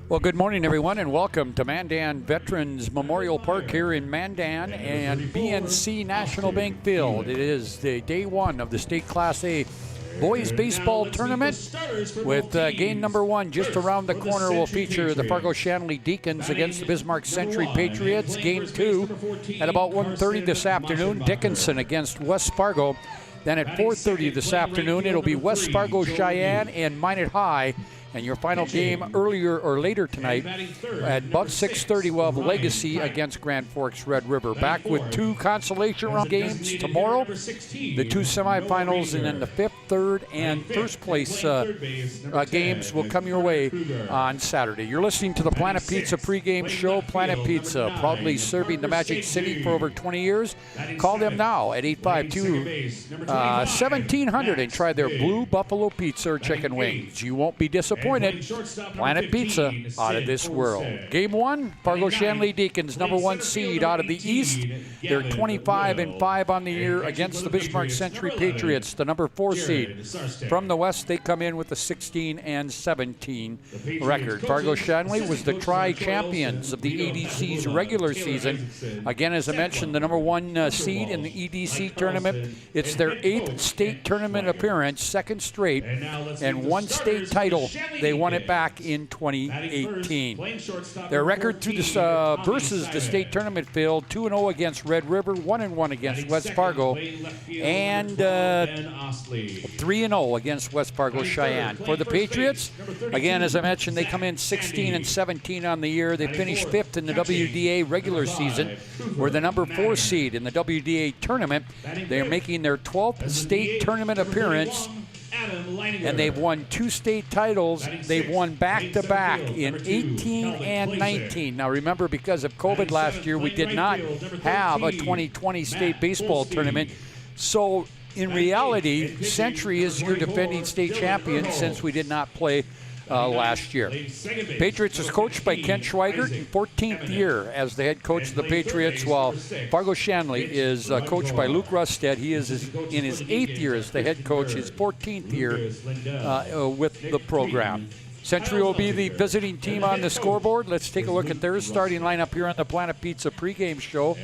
Well, good morning, everyone, and welcome to Mandan Veterans Memorial Park here in Mandan and BNC National Bank Field. It is the day one of the State Class A Boys Baseball Tournament with game number one just around the corner will feature the Fargo-Shanley Deacons against the Bismarck Century Patriots. Game two at about 1:30 this afternoon, Dickinson against West Fargo. Then at 4:30 this afternoon, it'll be West Fargo Cheyenne and Minot High. And your final game earlier or later tonight at about 6:30, we'll have Legacy against Grand Forks Red River. Back with two consolation round games tomorrow, the two semifinals, and then the fifth, third, and first place games will come your way on Saturday. You're listening to the Planet Pizza pregame show. Planet Pizza, proudly serving the Magic City for over 20 years. Call them now at 852-1700 and try their Blue Buffalo Pizza or chicken wings. You won't be disappointed. Planet Pizza, out of this world. Game one, Fargo-Shanley Deacons, number one seed out of the East. They're 25-5 on the year against the Bismarck Century Patriots, the number 4 seed. From the West, they come in with a 16-17 record. Fargo-Shanley was the tri-champions of the EDC's regular season. Again, as I mentioned, the number 1 seed in the EDC tournament. It's their 8th state tournament appearance, second straight, and 1 state title. They won it back in 2018. Their record through this versus the state tournament field: 2-0 against Red River, 1-1 against West Fargo, and 3-0 against West Fargo Cheyenne. For the Patriots, again, as I mentioned, they come in 16-17 on the year. They finished 5th in the WDA regular season. We're the number 4 seed in the WDA tournament. They're making their 12th state tournament appearance. And they've won 2 state titles. They've won back-to-back in 18 and 19. Now remember, because of COVID last year, we did not have a 2020 state baseball tournament. So in reality, Century is your defending state champion since we did not play last year. Patriots is coached by Kent Schweigert, 14th year as the head coach of the Patriots, while Fargo-Shanley is coached by Luke Rusted. He is in his 8th year as the head coach, his 14th year with the program. Century will be the visiting team on the scoreboard. Let's take a look at their starting lineup here on the Planet Pizza pregame show.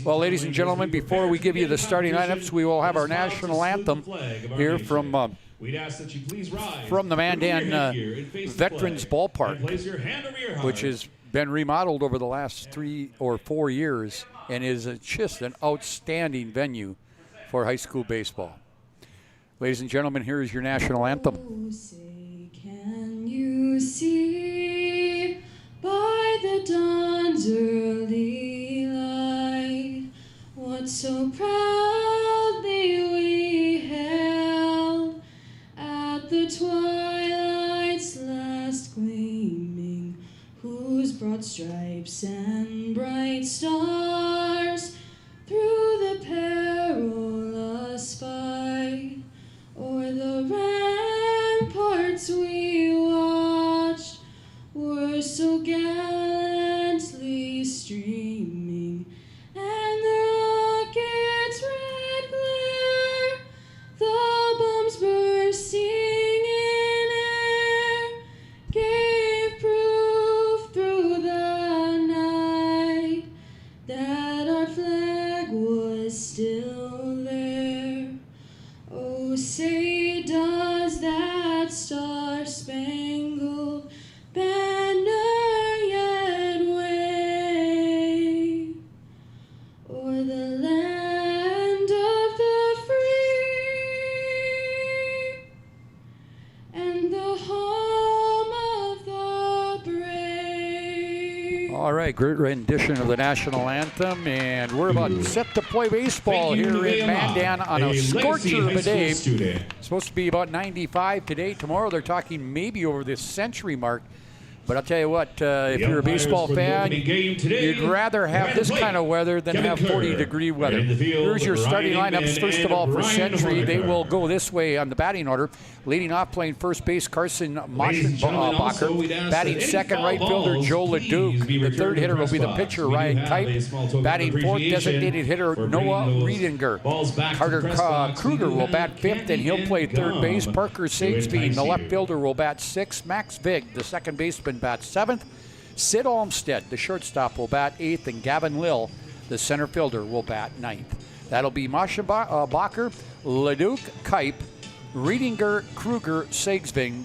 Well, ladies and gentlemen, before we give you the starting lineups, we will have our national anthem here from from the Mandan Veterans Ballpark, which has been remodeled over the last 3 or 4 years and is just an outstanding venue for high school baseball. Ladies and gentlemen, here is your national anthem. Oh, say, can you see by the dawn's early light what so proudly we held say does that star-spangled banner yet wave o'er the land of the free and the home of the brave. All right, great rendition of the national anthem, and we're about set to play baseball here in Mandan on a scorcher of a day. It's supposed to be about 95 today. Tomorrow they're talking maybe over this century mark. But I'll tell you what, if you're a baseball fan, you'd rather have this kind of weather than have 40-degree weather. Here's your starting lineups. First of all, for Century, they will go this way on the batting order. Leading off, playing first base, Carson Maschenbacher. Batting second, right fielder Joe Leduc. The third hitter will be the pitcher, Ryan Kipe. Batting fourth, designated hitter Noah Riedinger. Carter Kruger will bat fifth, and he'll play third base. Parker Sagsby, the left fielder, will bat sixth. Max Vig, the second baseman, bats seventh. Sid Olmstead, the shortstop, will bat eighth, and Gavin Lill, the center fielder, will bat ninth. That'll be Maschenbacher, Leduc, Kipe, Riedinger, Kruger, Sagsby,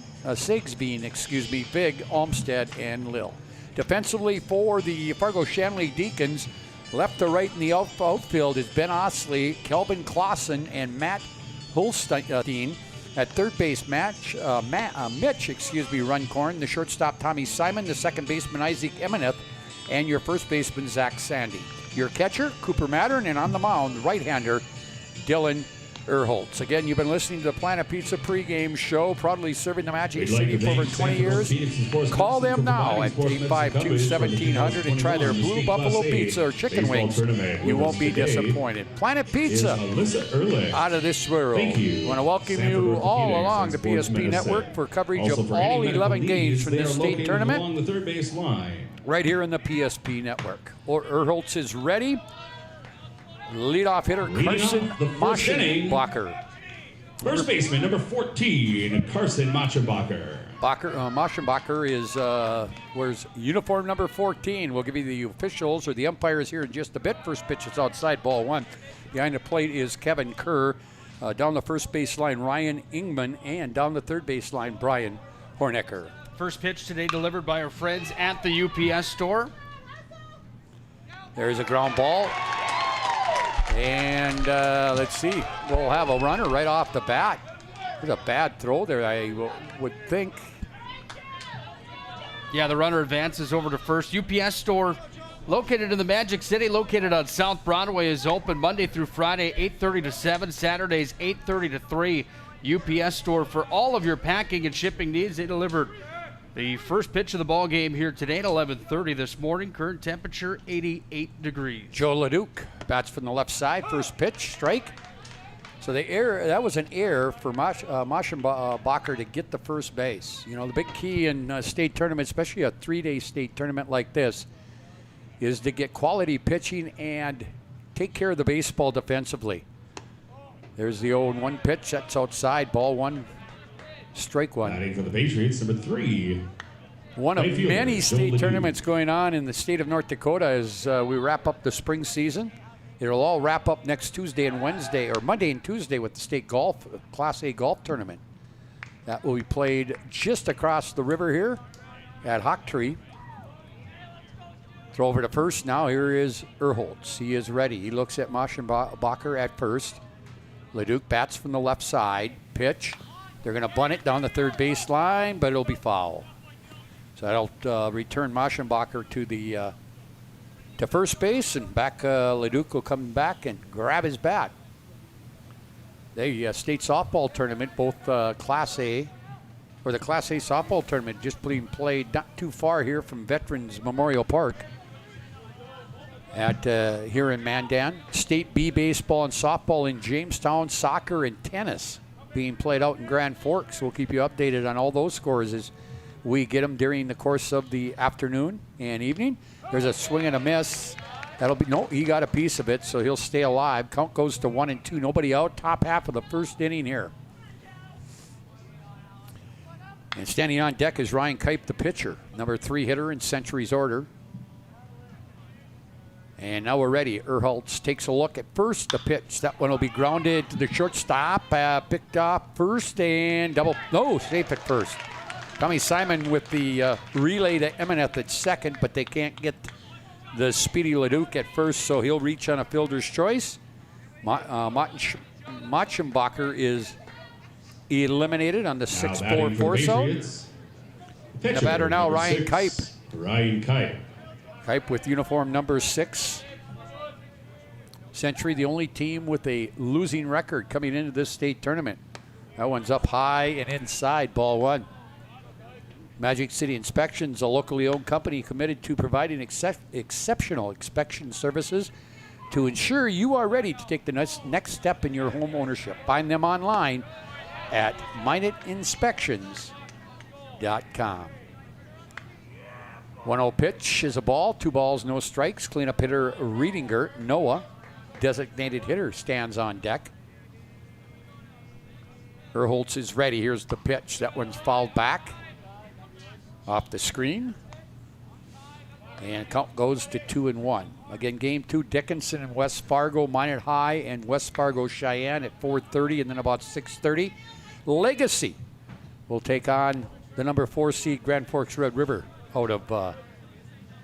Vig, Olmstead, and Lill. Defensively for the Fargo Shanley Deacons, left to right in the outfield is Ben Osley, Kelvin Clausen, and Matt Holstein. At third base, Mitch Runcorn. The shortstop, Tommy Simon. The second baseman, Isaac Emineth. And your first baseman, Zach Sandy. Your catcher, Cooper Mattern. And on the mound, right-hander, Dylan Erholtz. Again, you've been listening to the Planet Pizza pregame show, proudly serving the Magic City for over 20 years. Call them now at 852-1700 and try their Blue Buffalo Pizza or chicken wings. You won't be disappointed. Planet Pizza, out of this world. I want to welcome you all along the PSP network for coverage of all 11 games from this state tournament right here in the PSP network. Erholtz is ready. Leadoff hitter Carson Maschenbacher. First baseman, number 14, Carson Maschenbacher. Maschenbacher wears uniform number 14. We'll give you the officials or the umpires here in just a bit. First pitch is outside, ball one. Behind the plate is Kevin Kerr. Down the first base line, Ryan Ingman. And down the third base line, Brian Hornecker. First pitch today delivered by our friends at the UPS store. There's a ground ball. And let's see, we'll have a runner right off the bat. There's a bad throw there, I would think. Yeah, the runner advances over to first. UPS store located in the Magic City, located on South Broadway, is open Monday through Friday, 8:30 to 7, Saturdays, 8:30 to 3. UPS store for all of your packing and shipping needs. They delivered the first pitch of the ball game here today at 11:30 this morning. Current temperature 88 degrees. Joe Leduc bats from the left side. First pitch, strike. So that was an error for Maschenbacher to get the first base. You know, the big key in state tournament, especially a 3-day state tournament like this, is to get quality pitching and take care of the baseball defensively. There's the 0-1 pitch. That's outside. Ball one. Strike one. Batting for the Patriots, number 3. One of many state tournaments going on in the state of North Dakota as we wrap up the spring season. It'll all wrap up next Tuesday and Wednesday, or Monday and Tuesday, with the state golf, Class A golf tournament. That will be played just across the river here at Hawk Tree. Throw over to first now. Here is Erholtz. He is ready. He looks at Maschenbacher at first. Leduc bats from the left side. Pitch. They're going to bunt it down the third base line, but it'll be foul. So that'll return Maschenbacher to first base, and back Leduc will come back and grab his bat. The state softball tournament, both Class A, or the Class A softball tournament, just being played not too far here from Veterans Memorial Park at here in Mandan. State B baseball and softball in Jamestown, soccer and tennis being played out in Grand Forks. We'll keep you updated on all those scores as we get them during the course of the afternoon and evening. There's a swing and a miss. That'll be, no, he got a piece of it, so he'll stay alive. Count goes to 1-2. Nobody out. Top half of the first inning here. And standing on deck is Ryan Kipe, the pitcher, number 3 hitter in Century's order. And now we're ready. Erholtz takes a look at first. The pitch. That one will be grounded to the shortstop. Picked off first and safe at first. Tommy Simon with the relay to Emineth at second, but they can't get the speedy Leduc at first, so he'll reach on a fielder's choice. Mochenbacher is eliminated on the 6-4 force out. The batter now, Ryan Kipe. Ryan Kipe. Kipe with uniform number 6. Century, the only team with a losing record coming into this state tournament. That one's up high and inside, ball 1. Magic City Inspections, a locally owned company committed to providing exceptional inspection services to ensure you are ready to take the next step in your home ownership. Find them online at minuteinspections.com. 1-0 pitch is a ball. 2 balls, no strikes. Cleanup hitter Riedinger, Noah, designated hitter, stands on deck. Erholtz is ready. Here's the pitch. That one's fouled back off the screen. And count goes to 2-1. Again, game 2, Dickinson and West Fargo, Minot High and West Fargo Cheyenne at 4:30, and then about 6:30. Legacy will take on the number 4 seed Grand Forks Red River out of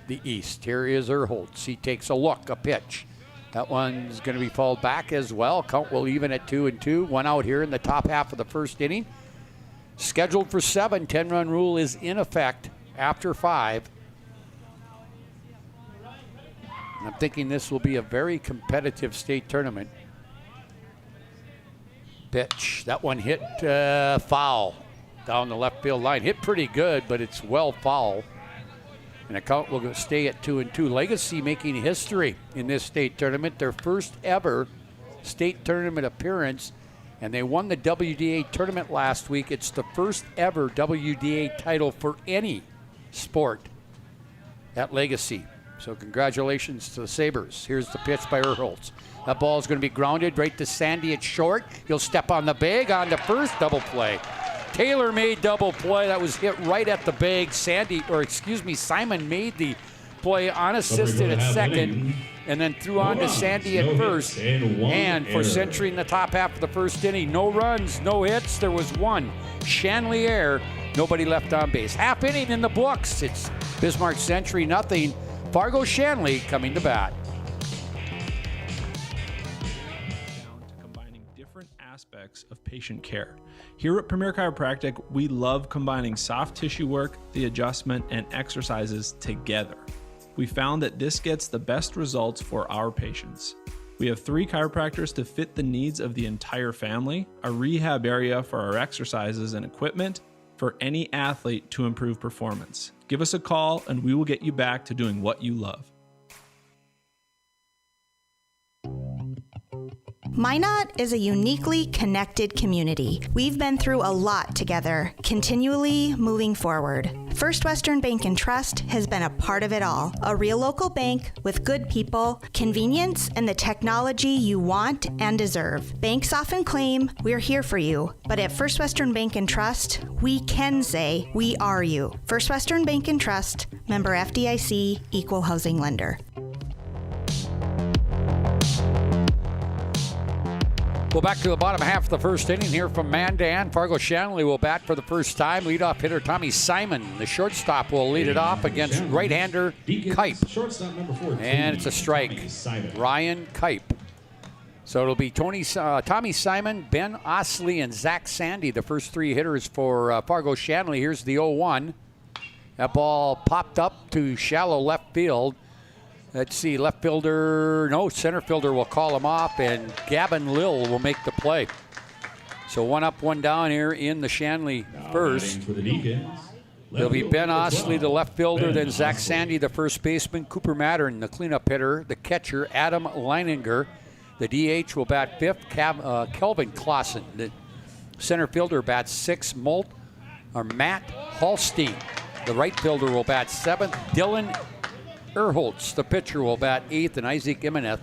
the East. Here is Erholtz. He takes a look, a pitch. That one's going to be fouled back as well. Count will even at 2-2. 1 out here in the top half of the first inning. Scheduled for 7. 10-run rule is in effect after 5. I'm thinking this will be a very competitive state tournament. Pitch. That one hit foul down the left field line. Hit pretty good, but it's well foul. And the count will stay at 2-2. Legacy making history in this state tournament. Their first ever state tournament appearance. And they won the WDA tournament last week. It's the first ever WDA title for any sport at Legacy. So congratulations to the Sabres. Here's the pitch by Erholtz. That ball is going to be grounded right to Sandy at short. He'll step on the bag on the first, double play. Taylor made double play. That was hit right at the bag. Simon made the play unassisted at second and then threw on to Sandy at first. And for Century in the top half of the first inning, no runs, no hits. There was one Shanley error. Nobody left on base. Half inning in the books. It's Bismarck Century, nothing. Fargo Shanley coming to bat. Down to combining different aspects of patient care. Here at Premier Chiropractic, we love combining soft tissue work, the adjustment, and exercises together. We found that this gets the best results for our patients. We have 3 chiropractors to fit the needs of the entire family, a rehab area for our exercises and equipment, for any athlete to improve performance. Give us a call and we will get you back to doing what you love. Minot is a uniquely connected community. We've been through a lot together, continually moving forward. First Western Bank and Trust has been a part of it all. A real local bank with good people, convenience, and the technology you want and deserve. Banks often claim we're here for you, but at First Western Bank and Trust, we can say we are you. First Western Bank and Trust, member FDIC, equal housing lender. Well, back to the bottom half of the first inning here from Mandan. Fargo Shanley will bat for the first time. Leadoff hitter Tommy Simon, the shortstop, will lead it off against right-hander Kipe. And it's a strike. Ryan Kipe. So it'll be Tommy Simon, Ben Osley, and Zach Sandy, the first 3 hitters for Fargo Shanley. Here's the 0-1. That ball popped up to shallow left field. Let's see, center fielder will call him off, and Gavin Lill will make the play. So 1 up, 1 down here in the Shanley first. It'll be Ben Osley, the left fielder, then Zach Sandy, the first baseman, Cooper Mattern, the cleanup hitter, the catcher, Adam Leininger. The DH will bat 5th, Kelvin Clausen. The center fielder bats 6th, Matt Holstein. The right fielder will bat 7th, Dylan Erholtz, the pitcher, will bat 8th, and Isaac Imeneth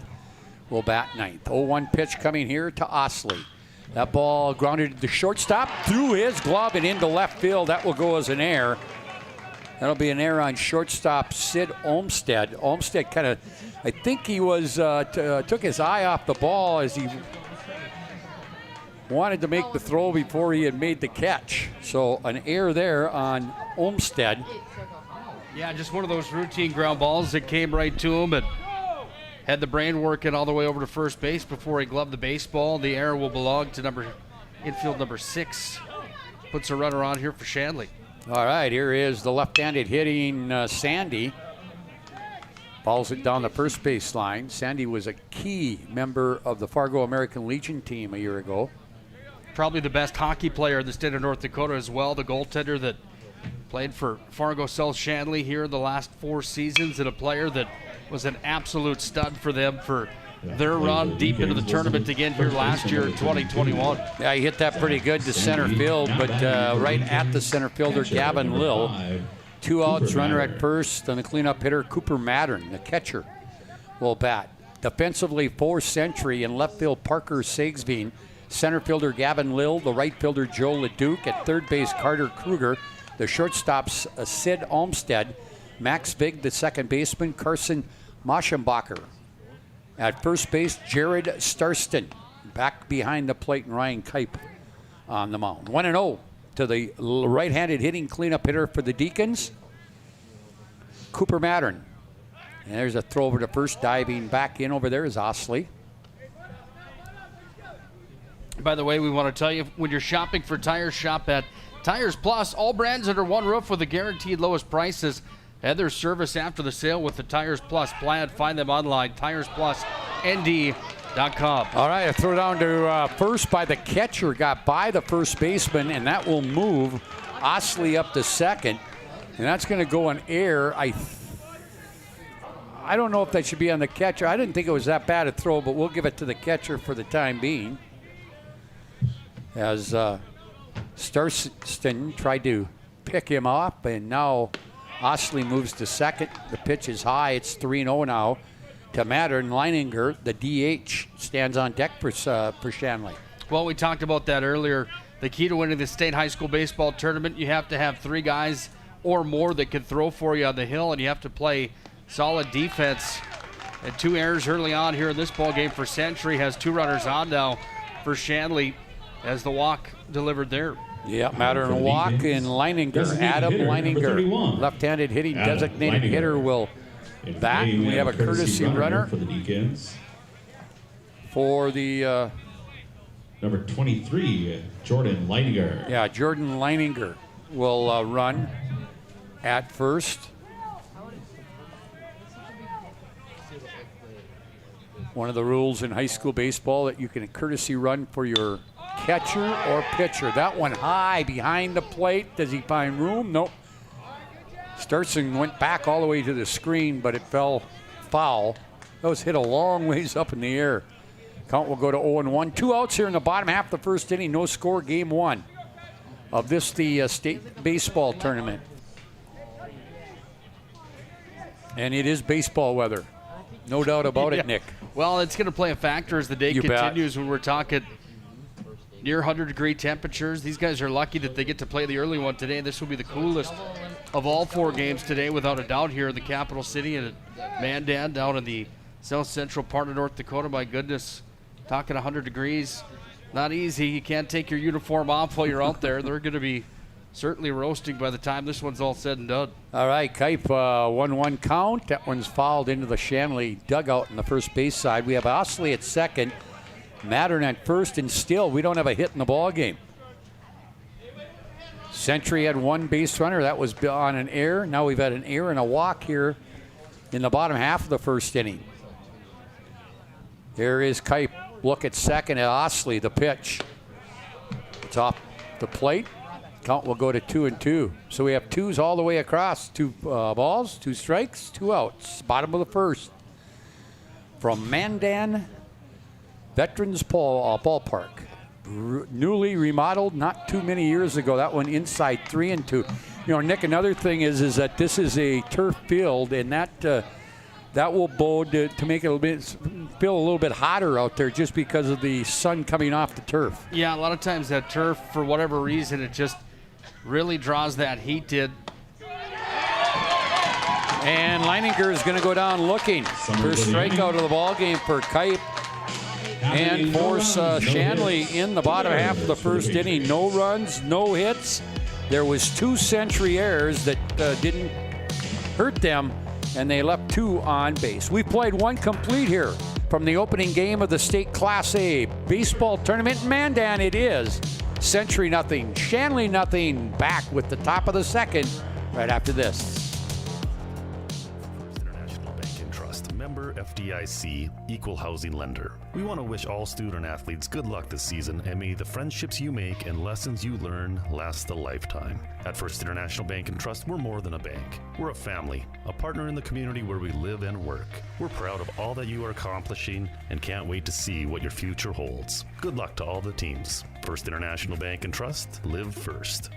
will bat 9th. 0-1 pitch coming here to Osley. That ball grounded to the shortstop, through his glove and into left field. That will go as an error. That'll be an error on shortstop Sid Olmstead. Olmstead kind of, I think he was took his eye off the ball as he wanted to make the throw before he had made the catch. So an error there on Olmstead. Yeah, just one of those routine ground balls that came right to him and had the brain working all the way over to first base before he gloved the baseball. The error will belong to infield number 6. Puts a runner on here for Shanley. All right, here is the left-handed hitting Sandy. Balls it down the first base line. Sandy was a key member of the Fargo American Legion team a year ago. Probably the best hockey player in the state of North Dakota as well. The goaltender that played for Fargo South Shanley here the last 4 seasons, and a player that was an absolute stud for them for their run deep into the tournament again here last year in 2021. Yeah, he hit that pretty good to center field, but right at the center fielder, Gavin Lill. 2 outs, runner at first, and the cleanup hitter, Cooper Mattern, the catcher, will bat. Defensively, for Century, in left field, Parker Sagsveen. Center fielder, Gavin Lill. The right fielder, Joe LeDuc. At third base, Carter Kruger. The shortstops, Sid Olmstead. Max Vig, the second baseman, Carson Maschenbacher. At first base, Jared Starston. Back behind the plate, and Ryan Kipe on the mound. 1-0 to the right-handed hitting cleanup hitter for the Deacons, Cooper Mattern. And there's a throw over to first. Diving back in over there is Osley. By the way, we want to tell you, when you're shopping for tires, shop at Tires Plus. All brands under one roof with the guaranteed lowest prices. And their service after the sale with the Tires Plus plan. Find them online, TiresPlusND.com. All right, a throw down to first by the catcher. Got by the first baseman, and that will move Osley up to second. And that's going to go an error. I don't know if that should be on the catcher. I didn't think it was that bad a throw, but we'll give it to the catcher for the time being. As Starston tried to pick him up, and now Osley moves to second. The pitch is high. It's 3-0 now to Mattern. Leininger, the DH, stands on deck for Shanley. Well, we talked about that earlier. The key to winning the state high school baseball tournament, you have to have 3 guys or more that can throw for you on the hill, and you have to play solid defense. And 2 errors early on here in this ball game for Century. Has 2 runners on now for Shanley as the walk delivered there. Yeah, Mattern walk and Leininger, Adam Leininger, left-handed hitting designated hitter, will bat. We have a courtesy runner for the Deacons. For the Number 23, Jordan Leininger. yeah, Jordan Leininger will run at first. One of the rules in high school baseball that you can courtesy run for your catcher or pitcher. That one high behind the plate. Does he find room? Nope. Starston went back all the way to the screen, but it fell foul. That was hit a long ways up in the air. Count will go to 0-1. 2 outs here in the bottom half of the first inning. No score, game 1 of the state baseball tournament. And it is baseball weather. No doubt about it, Nick. Well, it's going to play a factor as the day continues when we're talking near 100-degree temperatures. These guys are lucky that they get to play the early one today. This will be the coolest of all 4 games today, without a doubt, here in the capital city and at Mandan down in the south central part of North Dakota. My goodness, talking 100 degrees, not easy. You can't take your uniform off while you're out there. They're going to be certainly roasting by the time this one's all said and done. All right, Kipe, 1-1 count. That one's fouled into the Shanley dugout in the first base side. We have Osley at second, Mattern at first, and still we don't have a hit in the ball game. Century had 1 base runner. That was on an error. Now we've had an error and a walk here in the bottom half of the first inning. There is Kipe. Look at second at Osley, the pitch. It's off the plate. Count will go to 2-2. So we have 2s all the way across. 2 balls, 2 strikes, 2 outs. Bottom of the first. From Mandan Veterans Ballpark. Newly remodeled not too many years ago. That one inside 3-2. You know, Nick, another thing is that this is a turf field, and that will bode to make it feel a little bit hotter out there just because of the sun coming off the turf. Yeah, a lot of times that turf, for whatever reason, it just really draws that heat in. And Leininger is going to go down looking. First strikeout of the ball game for Kipe. And force Shanley in the bottom half of the first inning. No runs, no hits. There was 2 Century errors that didn't hurt them, and they left 2 on base. We played 1 complete here from the opening game of the state Class A baseball tournament in Mandan. It is Century nothing, Shanley nothing. Back with the top of the second right after this. Member FDIC, equal housing lender. We want to wish all student athletes good luck this season, and may the friendships you make and lessons you learn last a lifetime. At First International Bank and Trust, we're more than a bank. We're a family, a partner in the community where we live and work. We're proud of all that you are accomplishing and can't wait to see what your future holds. Good luck to all the teams. First International Bank and Trust, live first.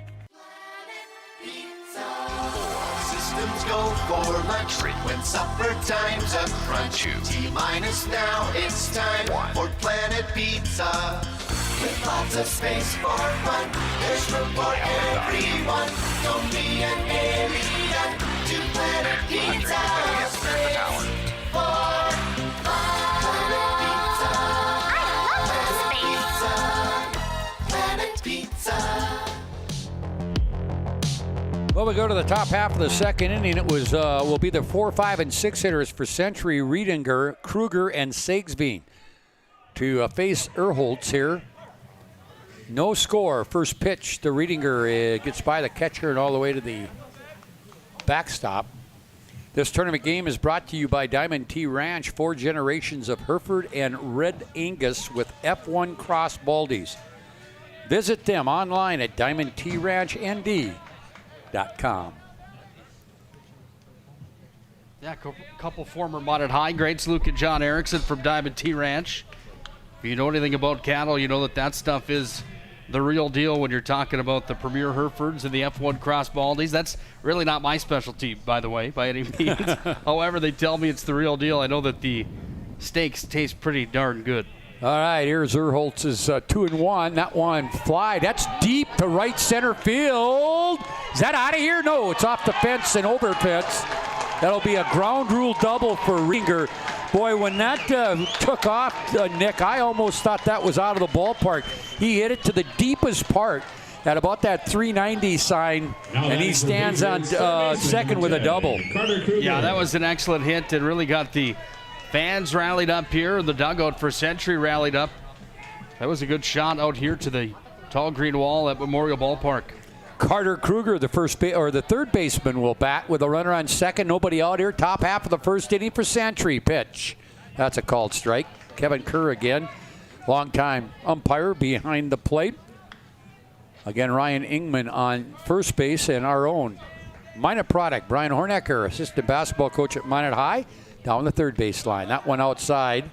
Systems go for lunch when supper time's a crunch. T-minus now, it's time for Planet Pizza. With lots of space for fun, there's room for everyone. Don't be an alien to Planet Pizza. Space for Planet Pizza. Planet Pizza. Well, we go to the top half of the second inning. It was will be the 4, 5, and 6 hitters for Century, Riedinger, Kruger, and Sigsbeen to face Erholtz here. No score. First pitch to Riedinger gets by the catcher and all the way to the backstop. This tournament game is brought to you by Diamond T Ranch, 4 generations of Hereford and Red Angus with F1 Cross Baldies. Visit them online at DiamondTRanchND.com. Yeah, a couple former Modded High greats, Luke and John Erickson from Diamond T Ranch. If you know anything about cattle, you know that stuff is the real deal when you're talking about the Premier Herefords and the F1 Cross Baldies. That's really not my specialty, by the way, by any means. However, they tell me it's the real deal. I know that the steaks taste pretty darn good. All right, here's Erholtz's 2-1. That one fly. That's deep to right center field. Is that out of here? No, it's off the fence and over fence. That'll be a ground rule double for Ringer. Boy, when that took off, Nick, I almost thought that was out of the ballpark. He hit it to the deepest part at about that 390 sign, and he stands on second with a double. Yeah, that was an excellent hit and really got the fans rallied up here. The dugout for Century rallied up. That was a good shot out here to the tall green wall at Memorial Ballpark. Carter Kruger, the third baseman, will bat with a runner on second. Nobody out here. Top half of the first inning for Century. Pitch. That's a called strike. Kevin Kerr again. Long-time umpire behind the plate. Again, Ryan Ingman on first base, and our own Minot product, Brian Hornecker, assistant basketball coach at Minot High, down the third base line. That one outside.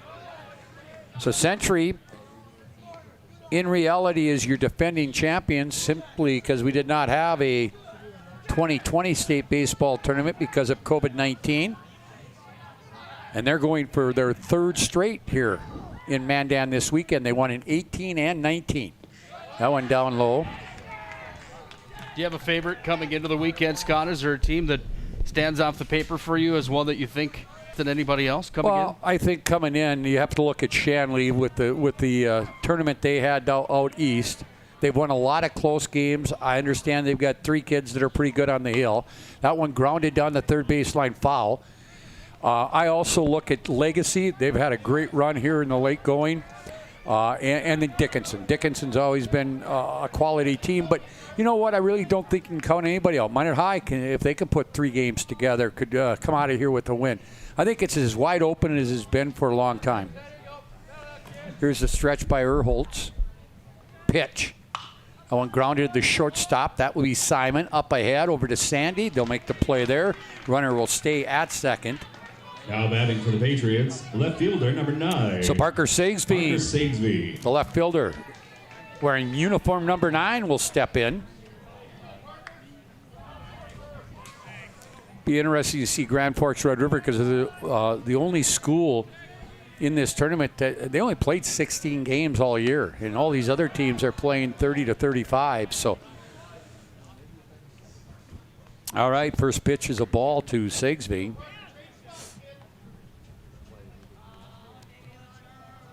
So Century, in reality, is your defending champion simply because we did not have a 2020 state baseball tournament because of COVID-19. And they're going for their third straight here in Mandan this weekend. They won in 18 and 19. That one down low. Do you have a favorite coming into the weekend, Scott? Is there a team that stands off the paper for you as one that you think than anybody else coming in? Well, I think coming in, you have to look at Shanley with the tournament they had out east. They've won a lot of close games. I understand they've got 3 kids that are pretty good on the hill. That one grounded down the third baseline foul. I also look at Legacy. They've had a great run here in the late going. And then Dickinson. Dickinson's always been a quality team. But you know what? I really don't think you can count anybody out. Minot High, if they can put 3 games together, could come out of here with a win. I think it's as wide open as it's been for a long time. Here's a stretch by Erholtz. Pitch. That one grounded the shortstop. That will be Simon. Up ahead over to Sandy. They'll make the play there. Runner will stay at second. Now batting for the Patriots, left fielder number 9. So Parker Sigsbee, the left fielder, wearing uniform number 9, will step in. Be interesting to see Grand Forks Red River because the only school in this tournament they only played 16 games all year, and all these other teams are playing 30 to 35. So All right, first pitch is a ball to Sigsby.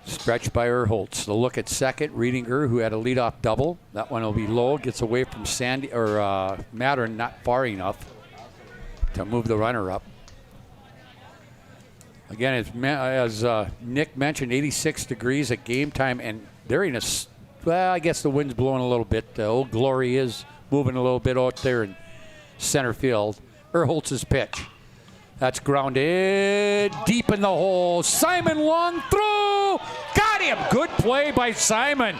Stretched by Erholtz. The look at second, Riedinger, who had a leadoff double. That one will be low. Gets away from Sandy or Mattern, not far enough to move the runner up. Again, as Nick mentioned, 86 degrees at game time, and they're in a. Well, I guess the wind's blowing a little bit. Old Glory is moving a little bit out there in center field. Erholtz's pitch. That's grounded deep in the hole. Simon long through. Got him. Good play by Simon.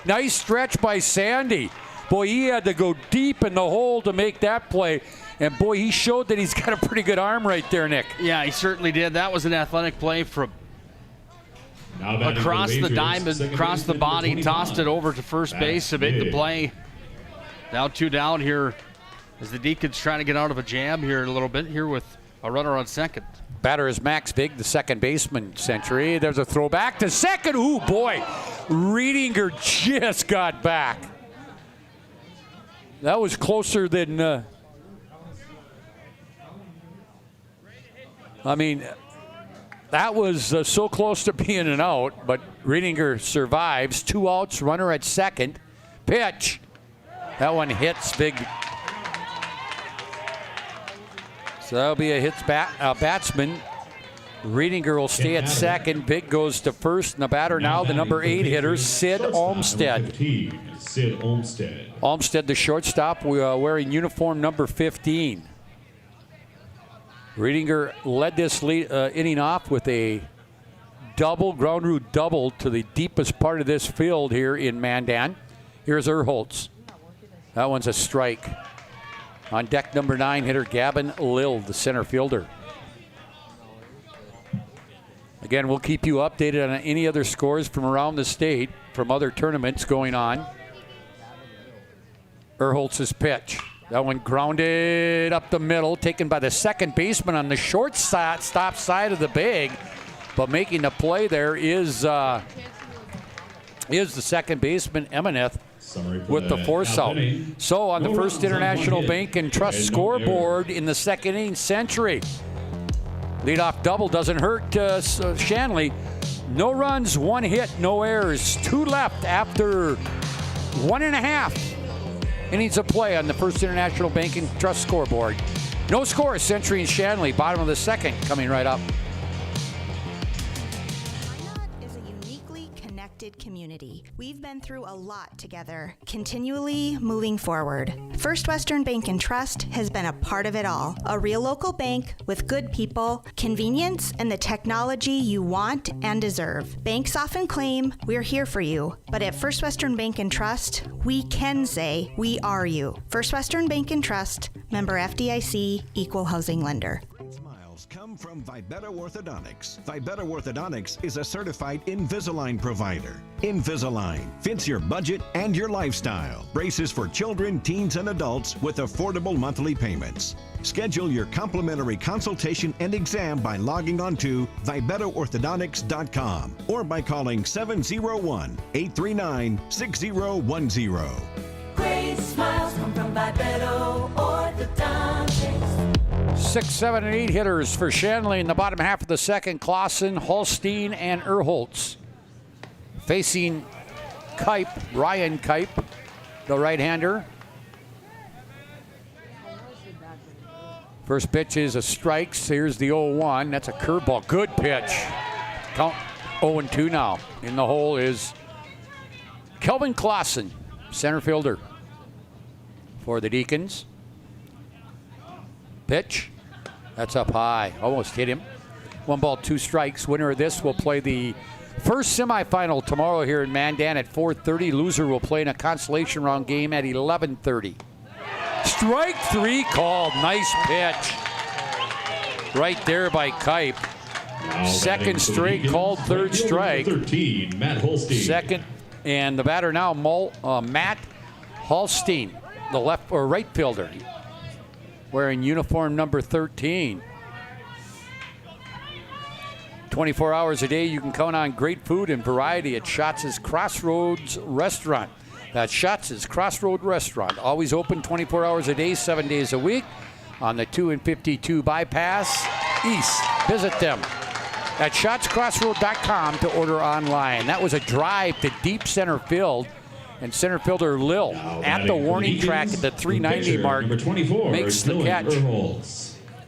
Nice stretch by Sandy. Boy, he had to go deep in the hole to make that play. And boy, he showed that he's got a pretty good arm right there, Nick. Yeah, he certainly did. That was an athletic play from across the diamond, across the body, tossed it over to first base to make the play. Now 2 down here as the Deacons trying to get out of a jam here a little bit here with a runner on second. Batter is Max Big, the second baseman, Century. There's a throw back to second. Ooh, boy. Riedinger just got back. That was closer than... that was so close to being an out, but Riedinger survives. 2 outs, runner at second. Pitch. That one hits Big. So that'll be a hits batsman. Riedinger will stay at second. Big goes to first. And the batter now, the number 8 hitter, Sid Olmstead. Olmstead, the shortstop, wearing uniform number 15. Riedinger led this inning off with a ground root double to the deepest part of this field here in Mandan. Here's Erholtz. That one's a strike. On deck, number 9 hitter Gavin Lill, the center fielder. Again, we'll keep you updated on any other scores from around the state, from other tournaments going on. Erholtz's pitch. That one grounded up the middle, taken by the second baseman on the short stop side of the bag. But making the play there is the second baseman, Emaneth, with the force out. So on the First International Bank and Trust scoreboard in the second inning, Century. Leadoff double doesn't hurt Shanley. No runs, 1 hit, no errors. 2 left after 1.5 innings of play on the First International Bank and Trust scoreboard. No score, Century and Shanley, bottom of the second, coming right up. Is a uniquely connected community. We've been through a lot together, continually moving forward. First Western Bank and Trust has been a part of it all. A real local bank with good people, convenience, and the technology you want and deserve. Banks often claim we're here for you, but at First Western Bank and Trust, we can say we are you. First Western Bank and Trust, member FDIC, equal housing lender. Smiles come from Vibetta Orthodontics. Vibetta Orthodontics is a certified Invisalign provider. Invisalign fits your budget and your lifestyle. Braces for children, teens, and adults with affordable monthly payments. Schedule your complimentary consultation and exam by logging on to VibettaOrthodontics.com or by calling 701-839-6010. Great smiles come from Vibetta Orthodontics. 6, 7, and 8 hitters for Shanley in the bottom half of the second. Clausen, Holstein, and Erholtz. Facing Kipe, Ryan Kipe, the right-hander. First pitch is a strike. Here's the 0-1. That's a curveball. Good pitch. Count 0-2 now. In the hole is Kelvin Clausen, center fielder for the Deacons. Pitch. That's up high. Almost hit him. 1 ball, 2 strikes. Winner of this will play the first semifinal tomorrow here in Mandan at 4:30. Loser will play in a consolation round game at 11:30. Strike 3 called. Nice pitch. Right there by Kipe. Second straight called, third strike. 13, Matt Holstein. Second, and the batter now, Matt Holstein, the left or right fielder, wearing uniform number 13. 24 hours a day, you can count on great food and variety at Schatz's Crossroads Restaurant. That's Schatz's Crossroads Restaurant. Always open 24 hours a day, 7 days a week. on the 2 and 52 bypass east. Visit them at shotscrossroad.com to order online. That was a drive to deep center field, and center fielder Lil at the warning track at the 390 mark makes the catch.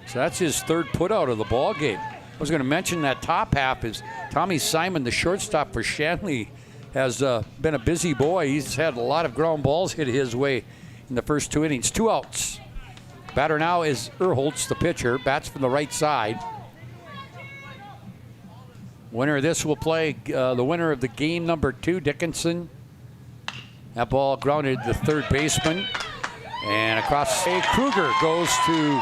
So that's his third putout of the ball game. I was going to mention that top half is Tommy Simon, the shortstop for Shanley, has been a busy boy. He's had a lot of ground balls hit his way in the first 2 innings. 2 outs. Batter now is Erholtz, the pitcher. Bats from the right side. Winner of this will play the winner of the game number 2, Dickinson. That ball grounded to third baseman. And across, Kruger goes to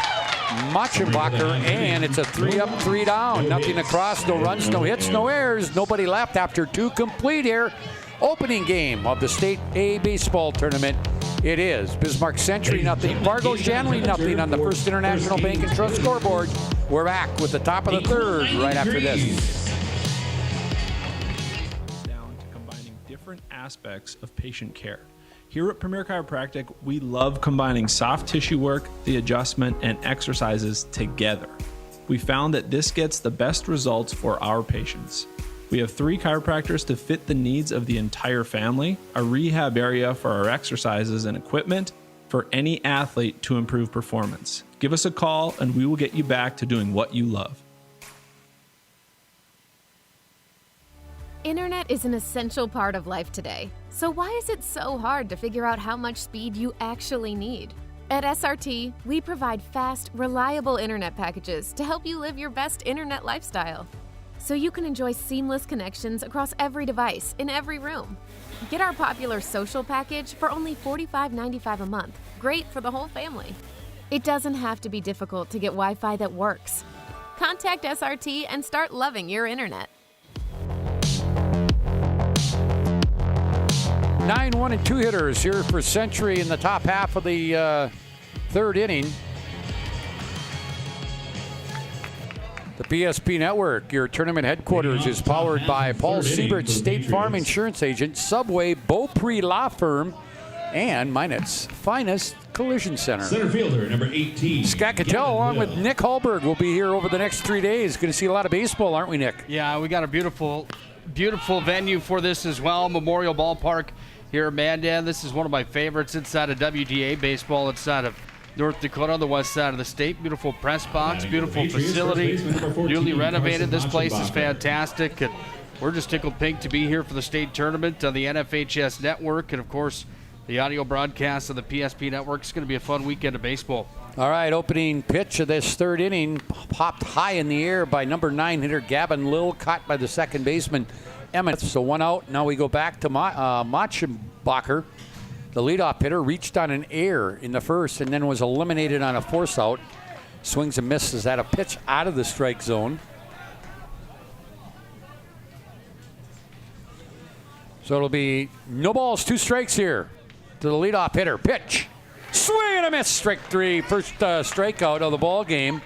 Machenbacher, and it's a 3-up, 3-down. Nothing across, no runs, no hits, no errors. Nobody left after 2 complete here. Opening game of the State A baseball tournament. It is Bismarck Century nothing, Fargo Shanley nothing on the First International Bank and Trust scoreboard. We're back with the top of the third right after this. Down to combining different aspects of patient care. Here at Premier Chiropractic, we love combining soft tissue work, the adjustment, and exercises together. We found that this gets the best results for our patients. We have 3 chiropractors to fit the needs of the entire family, a rehab area for our exercises and equipment for any athlete to improve performance. Give us a call and we will get you back to doing what you love. Internet is an essential part of life today. So why is it so hard to figure out how much speed you actually need? At SRT, we provide fast, reliable internet packages to help you live your best internet lifestyle, so you can enjoy seamless connections across every device in every room. Get our popular social package for only $45.95 a month. Great for the whole family. It doesn't have to be difficult to get Wi-Fi that works. Contact SRT and start loving your internet. 9 1 and 2 hitters here for Century in the top half of the third inning. The PSP Network, your tournament headquarters, is powered by Paul Siebert, State Farm Insurance Agent, Subway, Beaupre Law Firm, and Minet's Finest Collision Center. Center fielder, number 18. Scott Cattell, along with Nick Hallberg, will be here over the next 3 days. Going to see a lot of baseball, aren't we, Nick? Yeah, we got a beautiful venue for this as well. Memorial Ballpark here in Mandan. This is one of my favorites inside of WDA baseball, inside of North Dakota on the west side of the state. Beautiful press box, beautiful facility, newly renovated. This place is fantastic, and we're just tickled pink to be here for the state tournament on the NFHS network, and of course the audio broadcast of the PSP network. It's going to be a fun weekend of baseball. All right, opening pitch of this third inning, popped high in the air by number 9 hitter Gavin Lill, caught by the second baseman Emmett. So 1 out. Now we go back to Machenbacher. The leadoff hitter reached on an error in the first and then was eliminated on a force out. Swings and misses at a pitch out of the strike zone. So it'll be no balls, 2 strikes here to the leadoff hitter. Pitch. Swing and a miss. Strike 3. First strikeout of the ball game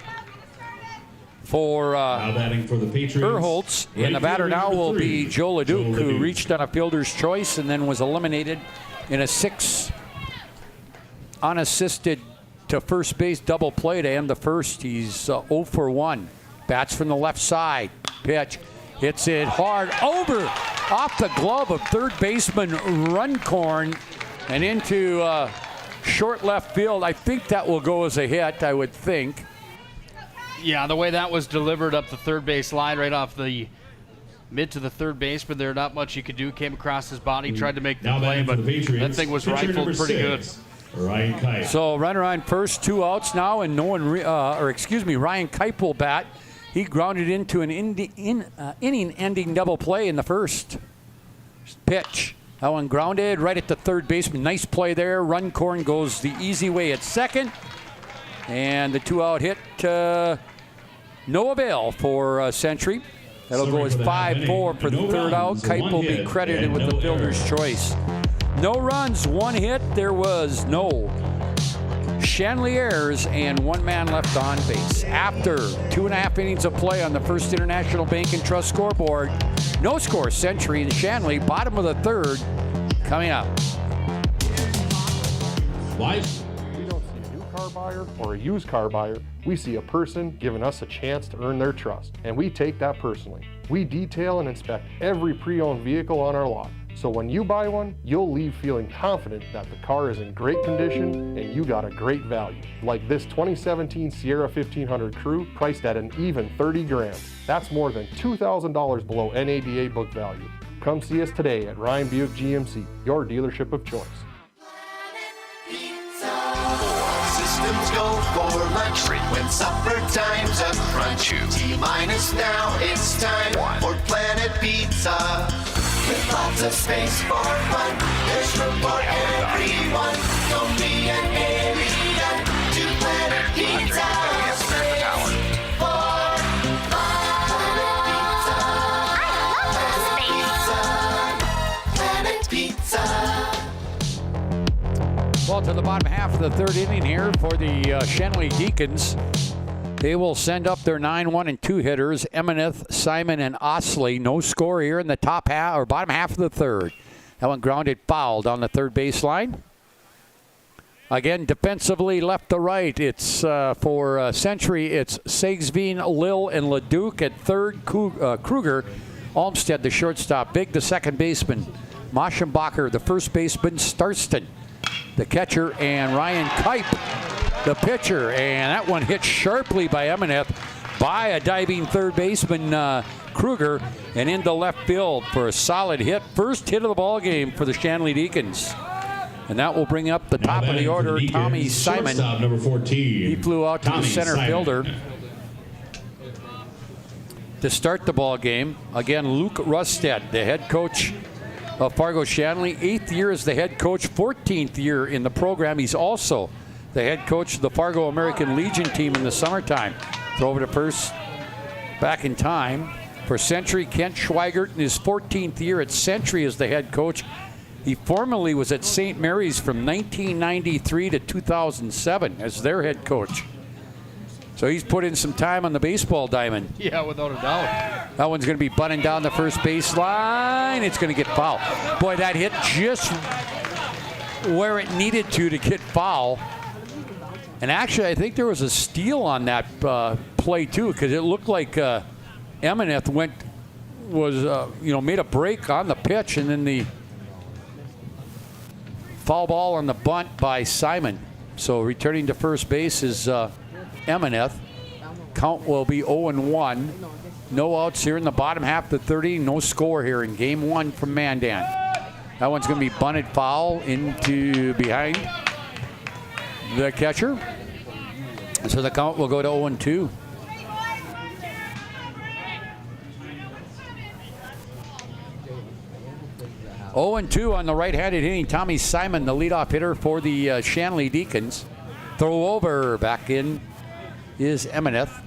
for the Patriots, Erholtz. And the batter now will be Joe LeDuc, who reached on a fielder's choice and then was eliminated in a 6 unassisted to first base double play to end the first. He's 0 for 1. Bats from the left side. Pitch. Hits it hard over off the glove of third baseman Runcorn and into short left field. I think that will go as a hit, I would think. Yeah, the way that was delivered up the third base line right off the mid to the third baseman there, not much you could do. Came across his body, tried to make the play, but that thing was rifled pretty good. Ryan Kipe. So runner on first, 2 outs now, and Ryan Kipe will bat. He grounded into an inning-ending double play in the first. Pitch. That one grounded right at the third baseman. Nice play there. Runcorn goes the easy way at second. And the 2-out hit, no avail for Century. That'll go as 5-4 for the third out. Kipe will be credited with the fielder's choice. No runs, 1 hit. There was no Shanley errors and 1 man left on base. After 2.5 innings of play on the First International Bank and Trust scoreboard, no score, Century and Shanley, bottom of the third, coming up. Live. We don't see a new car car buyer or a used car buyer, we see a person giving us a chance to earn their trust, and we take that personally. We detail and inspect every pre-owned vehicle on our lot, so when you buy one, you'll leave feeling confident that the car is in great condition and you got a great value. Like this 2017 Sierra 1500 Crew, priced at an even 30 grand. That's more than $2,000 below NADA book value. Come see us today at Ryan Buick GMC, your dealership of choice. Systems go for lunch when supper time's a crunch. T-minus now, it's time for Planet Pizza. With lots of space for fun, there's room for everyone. Don't be an alien to Planet Pizza. Space for fun. Planet Pizza. Well, to the bottom half of the third inning here for the Shanley Deacons. They will send up their 9-1 and 2 hitters, Emineth, Simon, and Osley. No score here in the top half or bottom half of the third. That one grounded foul down the third baseline. Again, defensively left to right. It's for Century. It's Sagsveen, Lil, and Leduc at third. Kruger, Olmstead, the shortstop. Big, the second baseman. Maschenbacher, the first baseman. Starston, the catcher, and Ryan Kipe, the pitcher. And that one hit sharply by Emineth by a diving third baseman, Kruger, and into left field for a solid hit. First hit of the ball game for the Shanley Deacons. And that will bring up the top of the order, Tommy Simon. Number 14. He flew out to the center fielder to start the ball game. Again, Luke Rusted, the head coach of Fargo Shanley. 8th year as the head coach, 14th year in the program. He's also the head coach of the Fargo American Legion team in the summertime. Throw over to first, back in time. For Century, Kent Schweigert in his 14th year at Century as the head coach. He formerly was at St. Mary's from 1993 to 2007 as their head coach. So he's put in some time on the baseball diamond. Yeah, without a doubt. That one's going to be bunting down the first baseline. It's going to get foul. Boy, that hit just where it needed to get foul. And actually, I think there was a steal on that play too, because it looked like Emineth made a break on the pitch, and then the foul ball on the bunt by Simon. So returning to first base is Emineth. Count will be 0-1. No outs here in the bottom half of the 30. No score here in game one from Mandan. That one's going to be bunted foul into behind the catcher. So the count will go to 0-2. Oh, 2 on the right-handed hitting Tommy Simon, the leadoff hitter for the Shanley Deacons. Throw over, back in is Emineth.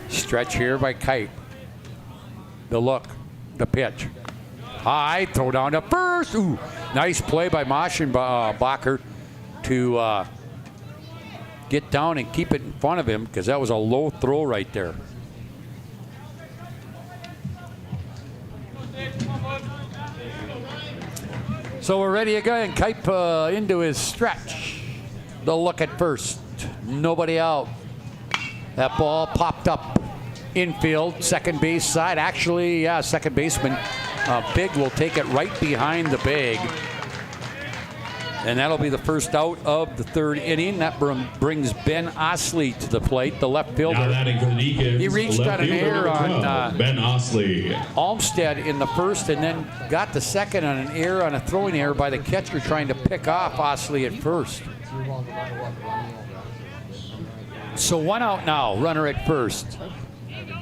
Stretch here by Kite. The look, the pitch. High, throw down to first. Ooh, nice play by Maschenbacher to get down and keep it in front of him, because that was a low throw right there. So we're ready again. Kipe into his stretch. The look at first. Nobody out. That ball popped up infield, second base side. Actually, yeah, second baseman Big will take it right behind the bag. And that'll be the first out of the third inning. That brings Ben Osley to the plate, the left fielder. Now batting for the Deacons, he reached on an error on Ben Osley. Olmstead in the first, and then got the second on an error, on a throwing error by the catcher trying to pick off Osley at first. So one out now, runner at first.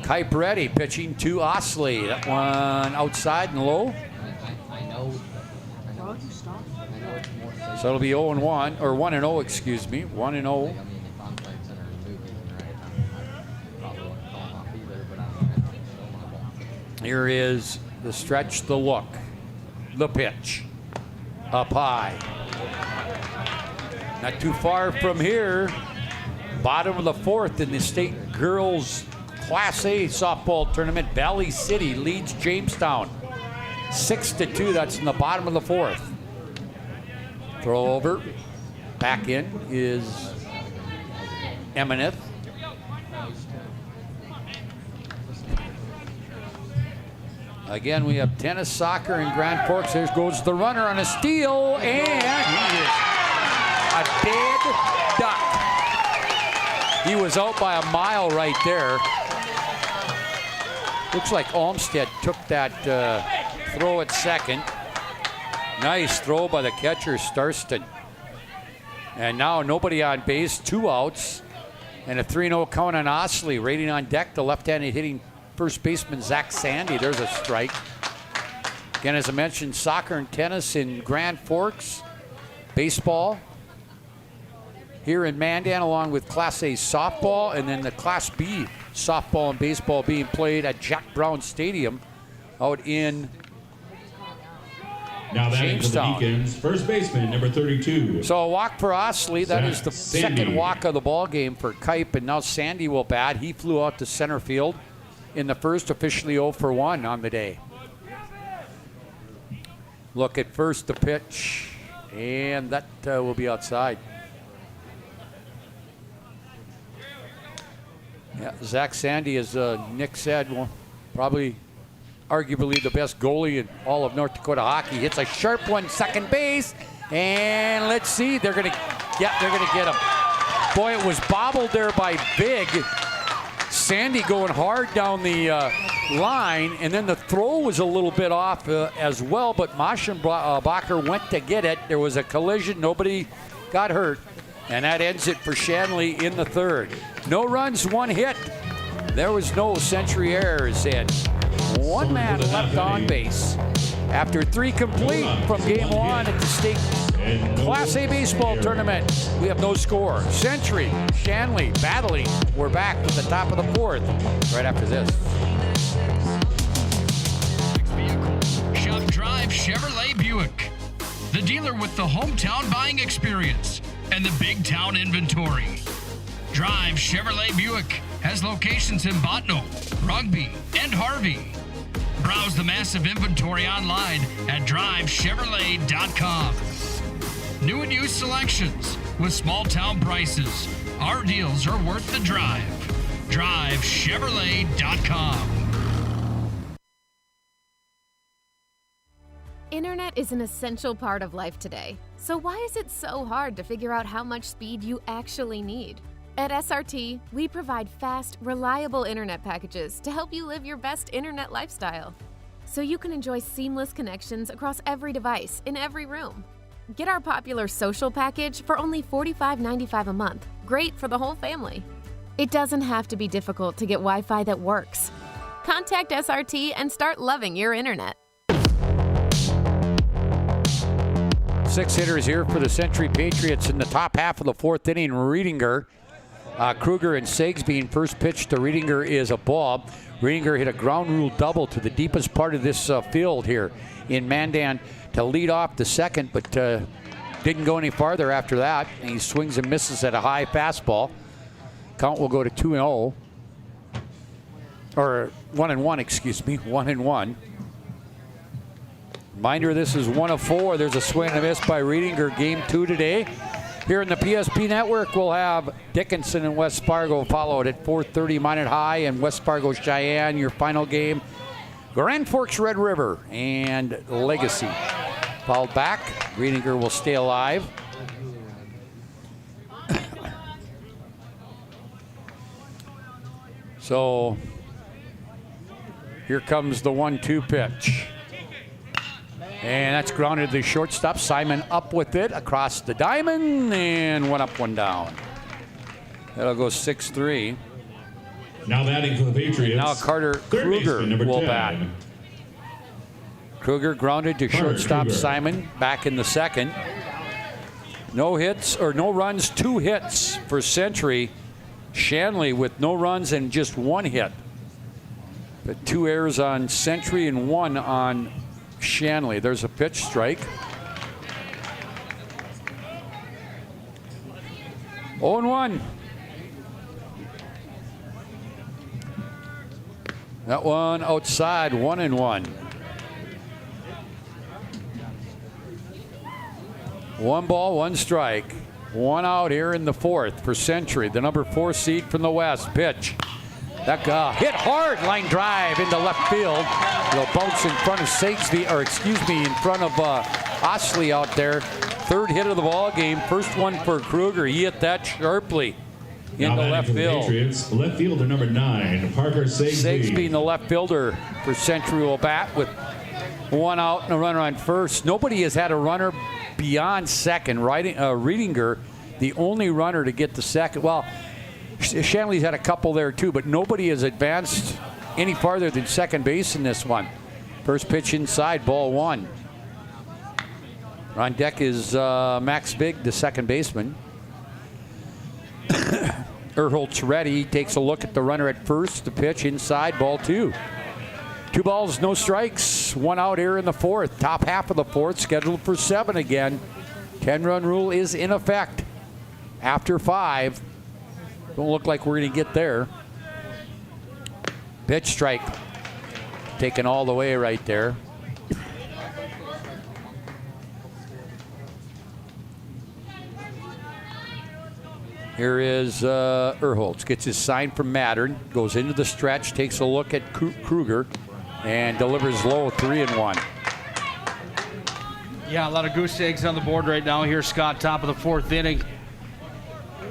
Kipe ready, pitching to Osley. That one outside and low. So it'll be 0-1, or 1-0, excuse me, 1-0. Here is the stretch, the look, the pitch, up high. Not too far from here. Bottom of the fourth in the state girls Class A softball tournament. Valley City leads Jamestown 6-2. That's in the bottom of the fourth. Throw over. Back in is Emineth. Again, we have tennis, soccer, and Grand Forks. There goes the runner on a steal, and he is a dead duck. He was out by a mile right there. Looks like Olmsted took that throw at second. Nice throw by the catcher, Starston. And now nobody on base, 2 outs, and a 3-0 count on Osley. Rating on deck, the left-handed hitting first baseman Zach Sandy. There's a strike. Again, as I mentioned, soccer and tennis in Grand Forks, baseball here in Mandan, along with Class A softball, and then the Class B softball and baseball being played at Jack Brown Stadium out in Now batting for the Deacons, first baseman, number 32. So a walk for Osley. That is the Sandy. second walk of the ball game for Kipe, and now Sandy will bat. He flew out to center field in the first, officially 0 for 1 on the day. Look at first, the pitch, and that will be outside. Yeah, Zach Sandy, as Nick said, well, probably arguably the best goalie in all of North Dakota hockey. Hits a sharp one, second base, and let's see, they're gonna get him. Boy, it was bobbled there by Big. Sandy going hard down the line, and then the throw was a little bit off as well, but Maschenbacher went to get it. There was a collision, nobody got hurt, and that ends it for Shanley in the third. No runs, 1 hit. There was no Century errors, and 1 man left on base. After 3 complete from game 1 at the state Class A baseball tournament, we have no score. Century, Shanley battling. We're back at the top of the fourth right after this. Shop Drive Chevrolet Buick, the dealer with the hometown buying experience and the big town inventory. Drive Chevrolet Buick has locations in Botno, Rugby, and Harvey. Browse the massive inventory online at drivechevrolet.com. New and used selections with small town prices. Our deals are worth the drive. drivechevrolet.com. Internet is an essential part of life today. So why is it so hard to figure out how much speed you actually need? At SRT, we provide fast, reliable internet packages to help you live your best internet lifestyle. So you can enjoy seamless connections across every device in every room. Get our popular social package for only $45.95 a month. Great for the whole family. It doesn't have to be difficult to get Wi-Fi that works. Contact SRT and start loving your internet. 6 hitters here for the Century Patriots in the top half of the fourth inning. Riedinger, Kruger, and Segs being first pitch to Riedinger is a ball. Riedinger hit a ground rule double to the deepest part of this field here in Mandan to lead off the second, but didn't go any farther after that. And he swings and misses at a high fastball. Count will go to 2-0. Or 1-1, excuse me, 1-1. Reminder, this is 1 of 4. There's a swing and a miss by Riedinger, game 2 today. Here in the PSP Network, we'll have Dickinson and West Fargo followed at 4:30 Minot High and West Fargo Cheyenne. Your final game, Grand Forks Red River and Legacy. Fouled back. Riedinger will stay alive. So here comes the 1-2 pitch. And that's grounded to the shortstop. Simon up with it across the diamond, and 1 up, 1 down. That'll go 6-3. Now batting for the Patriots. Now Carter Kruger will bat. Kruger grounded to shortstop Kruger. Simon back in the second. No hits, or no runs, 2 hits for Century. Shanley with no runs and just 1 hit. But 2 errors on Century and 1 on Shanley. There's a pitch, strike. 0-1. That one outside, 1-1. 1 ball, 1 strike. 1 out here in the 4th for Century, the number 4 seed from the West. Pitch. That hit hard, line drive into left field. It'll bounce in front of in front of Osley out there. 3rd hit of the ball game. First one for Kruger. He hit that sharply into left field. Patriots, left fielder number 9, Parker Sagsby. Sagsby, the left fielder for Century, will bat with 1 out and a runner on first. Nobody has had a runner beyond second. Reedinger, the only runner to get to second. Well, Shanley's had a couple there too, but nobody has advanced any farther than second base in this one. First pitch inside, ball 1. On deck is Max Big, the second baseman. Erholtz ready, takes a look at the runner at first. The pitch inside, ball 2. 2 balls, no strikes. 1 out here in the 4th. Top half of the 4th, scheduled for 7 again. 10-run rule is in effect. After 5. Don't look like we're going to get there. Pitch strike. Taken all the way right there. Here is Erholtz. Gets his sign from Mattern. Goes into the stretch. Takes a look at Kruger. And delivers low, 3-1. Yeah, a lot of goose eggs on the board right now here, Scott. Top of the 4th inning.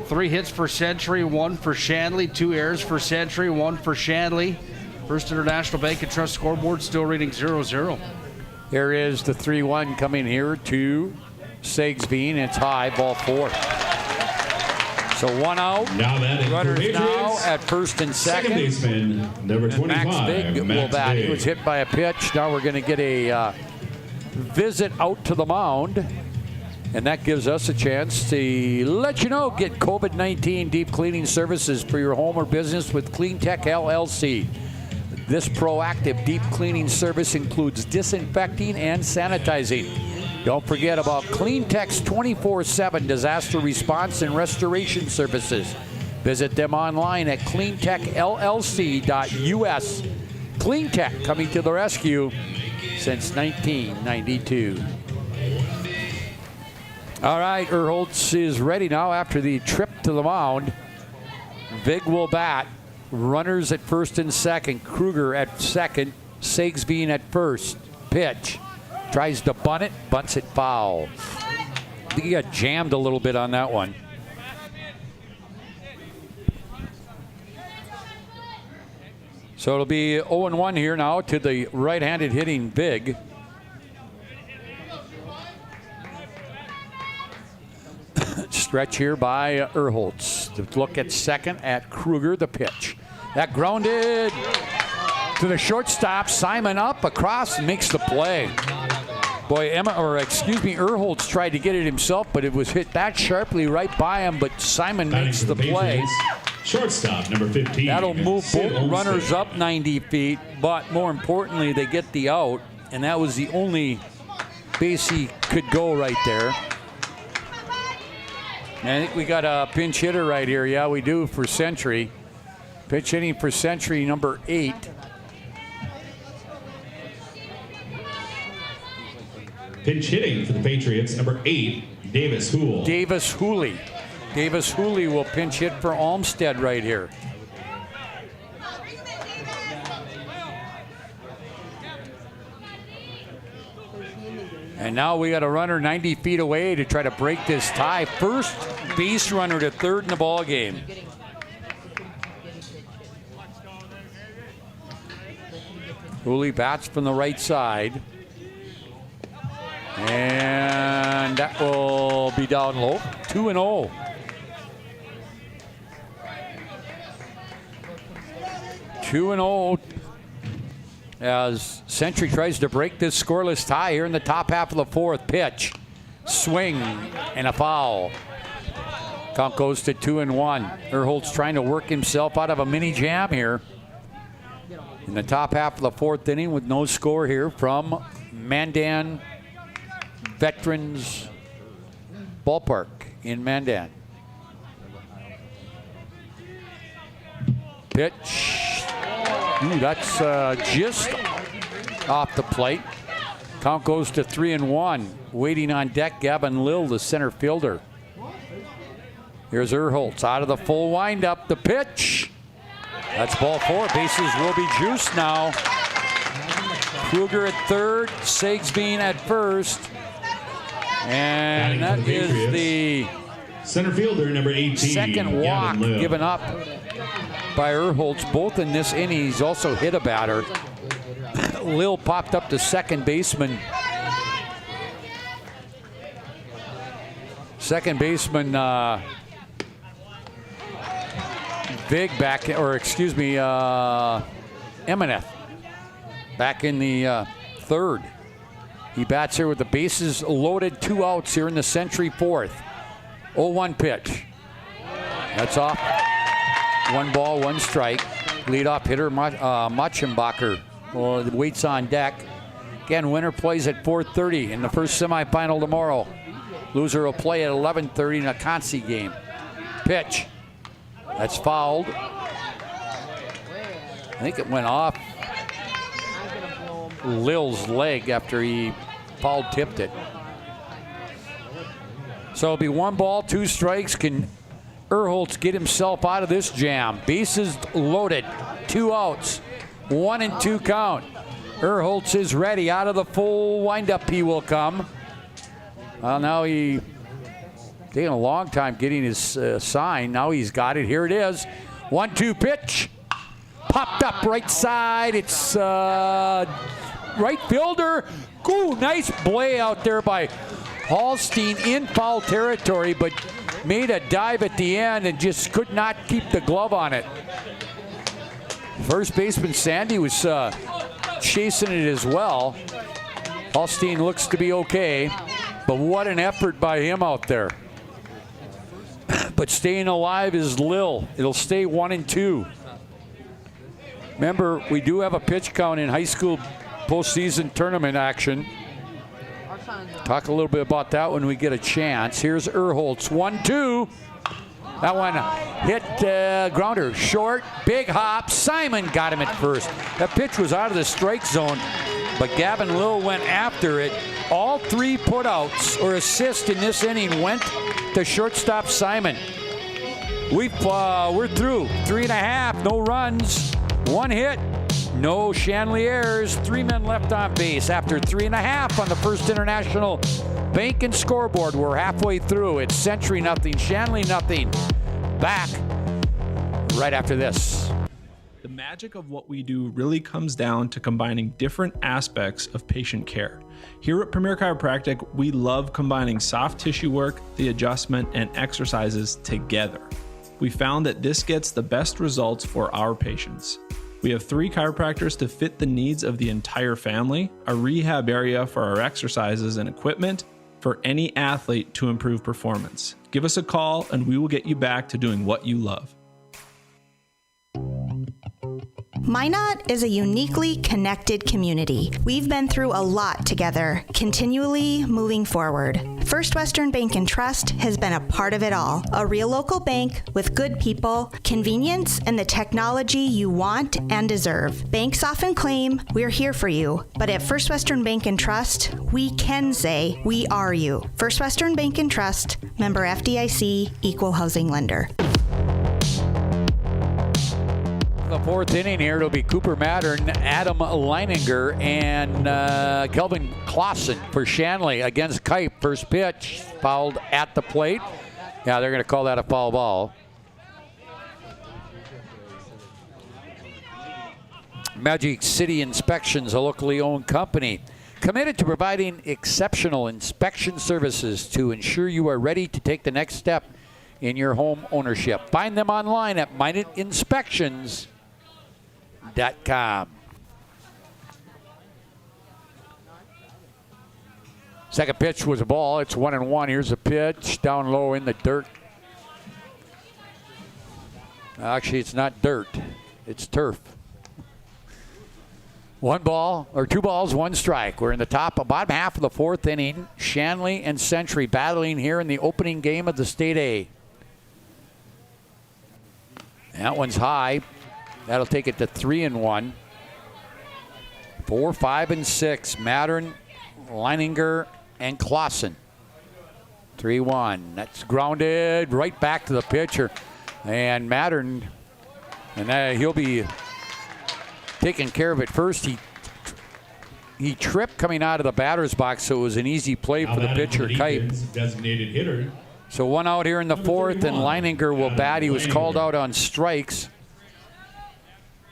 3 hits for Century, 1 for Shanley, 2 errors for Century, 1 for Shanley. First International Bank and Trust scoreboard still reading 0-0. Here is the 3-1 coming here to Sagsby. It's high, ball 4. So 1 out. Now that is runners Patriots, now at first and second. baseman number 25, Max Big will bat. Big. He was hit by a pitch. Now we're going to get a visit out to the mound. And that gives us a chance to let you know, get COVID-19 deep cleaning services for your home or business with Clean Tech LLC. This proactive deep cleaning service includes disinfecting and sanitizing. Don't forget about Clean Tech's 24/7 disaster response and restoration services. Visit them online at cleantechllc.us. Clean Tech coming to the rescue since 1992. All right, Erholtz is ready now after the trip to the mound. Vig will bat. Runners at first and second. Kruger at second. Sagsby at first. Pitch. Tries to bunt it. Bunts it foul. I think he got jammed a little bit on that one. So it'll be 0-1 here now to the right-handed hitting Vig. Stretch here by Erholtz. To look at second at Kruger, the pitch. That grounded to the shortstop. Simon up, across, and makes the play. Boy, Erholtz tried to get it himself, but it was hit that sharply right by him, but Simon makes the play. Shortstop, number 15. That'll move both runners up 90 feet, but more importantly, they get the out, and that was the only base he could go right there. And I think we got a pinch hitter right here. Yeah, we do for Century. Pitch hitting for Century, number 8. Pinch hitting for the Patriots, number 8, Davis Hoole. Davis Hooley. Davis Hooley will pinch hit for Olmsted right here. And now we got a runner 90 feet away to try to break this tie. First base runner to third in the ball game. Hooley bats from the right side. And that will be down low. 2-0. As Century tries to break this scoreless tie here in the top half of the 4th. Pitch, swing, and a foul. Count goes to 2-1. Erholtz trying to work himself out of a mini jam here in the top half of the 4th inning with no score here from Mandan Veterans Ballpark in Mandan. Pitch. Ooh, that's just off the plate. Count goes to 3-1. Waiting on deck, Gavin Lill, the center fielder. Here's Erholtz out of the full windup. The pitch. That's ball 4. Bases will be juiced now. Kruger at third, Sagsbean at first. And that is the center fielder, number 18. Second walk given up by Erholtz, both in this inning. He's also hit a batter. Lill popped up to second baseman. Second baseman Vig back, or excuse me, Emineth back in the third. He bats here with the bases loaded, 2 outs here in the Century fourth. 0-1 pitch. That's off. 1 ball, 1 strike. Leadoff hitter Machenbacher waits on deck. Again, winner plays at 4:30 in the first semifinal tomorrow. Loser will play at 11:30 in a Consi game. Pitch. That's fouled. I think it went off Lill's leg after he foul tipped it. So it'll be 1 ball, 2 strikes. Can Erholtz get himself out of this jam? Bases loaded, 2 outs, 1-2 count. Erholtz is ready. Out of the full windup he will come. Well, now he taking a long time getting his sign. Now he's got it. Here it is. 1-2 pitch. Popped up right side. It's right fielder. Ooh, nice play out there by Hallstein in foul territory, but made a dive at the end and just could not keep the glove on it. First baseman Sandy was chasing it as well. Hallstein looks to be okay, but what an effort by him out there. But staying alive is Lill. It'll stay 1-2. Remember, we do have a pitch count in high school postseason tournament action. Talk a little bit about that when we get a chance. Here's Erholtz, 1-2. That one hit grounder, short, big hop. Simon got him at first. That pitch was out of the strike zone, but Gavin Lill went after it. All 3 putouts or assists in this inning went to shortstop Simon. We're through 3.5, no runs, 1 hit, no Shanley errors, 3 men left on base after 3.5 on the First International Bank and Scoreboard. We're halfway through. It's Century nothing, Shanley nothing. Back right after this. The magic of what we do really comes down to combining different aspects of patient care. Here at Premier Chiropractic, we love combining soft tissue work, the adjustment, and exercises together. We found that this gets the best results for our patients. We have 3 chiropractors to fit the needs of the entire family, a rehab area for our exercises and equipment for any athlete to improve performance. Give us a call and we will get you back to doing what you love. Minot is a uniquely connected community. We've been through a lot together, continually moving forward. First Western Bank and Trust has been a part of it all. A real local bank with good people, convenience, and the technology you want and deserve. Banks often claim we're here for you, but at First Western Bank and Trust, we can say we are you. First Western Bank and Trust, member FDIC, equal housing lender. The 4th inning here, it'll be Cooper Mattern, Adam Leininger, and Kelvin Clausen for Shanley against Kipe. First pitch, fouled at the plate. Yeah, they're going to call that a foul ball. Magic City Inspections, a locally owned company, committed to providing exceptional inspection services to ensure you are ready to take the next step in your home ownership. Find them online at minutinspections.com. Second pitch was a ball. It's 1-1. Here's a pitch down low in the dirt. Actually, it's not dirt. It's turf. 1 ball, or 2 balls, 1 strike. We're in the bottom half of the 4th inning. Shanley and Century battling here in the opening game of the State A. That one's high. That'll take it to 3-1. 4, 5, and 6. Mattern Leininger, and Clausen. 3-1. That's grounded right back to the pitcher. And Mattern, and he'll be taking care of it first. He tripped coming out of the batter's box, so it was an easy play for the pitcher, Kipe. Designated hitter. So 1 out here in the 4th, and Leininger will bat. He was called out on strikes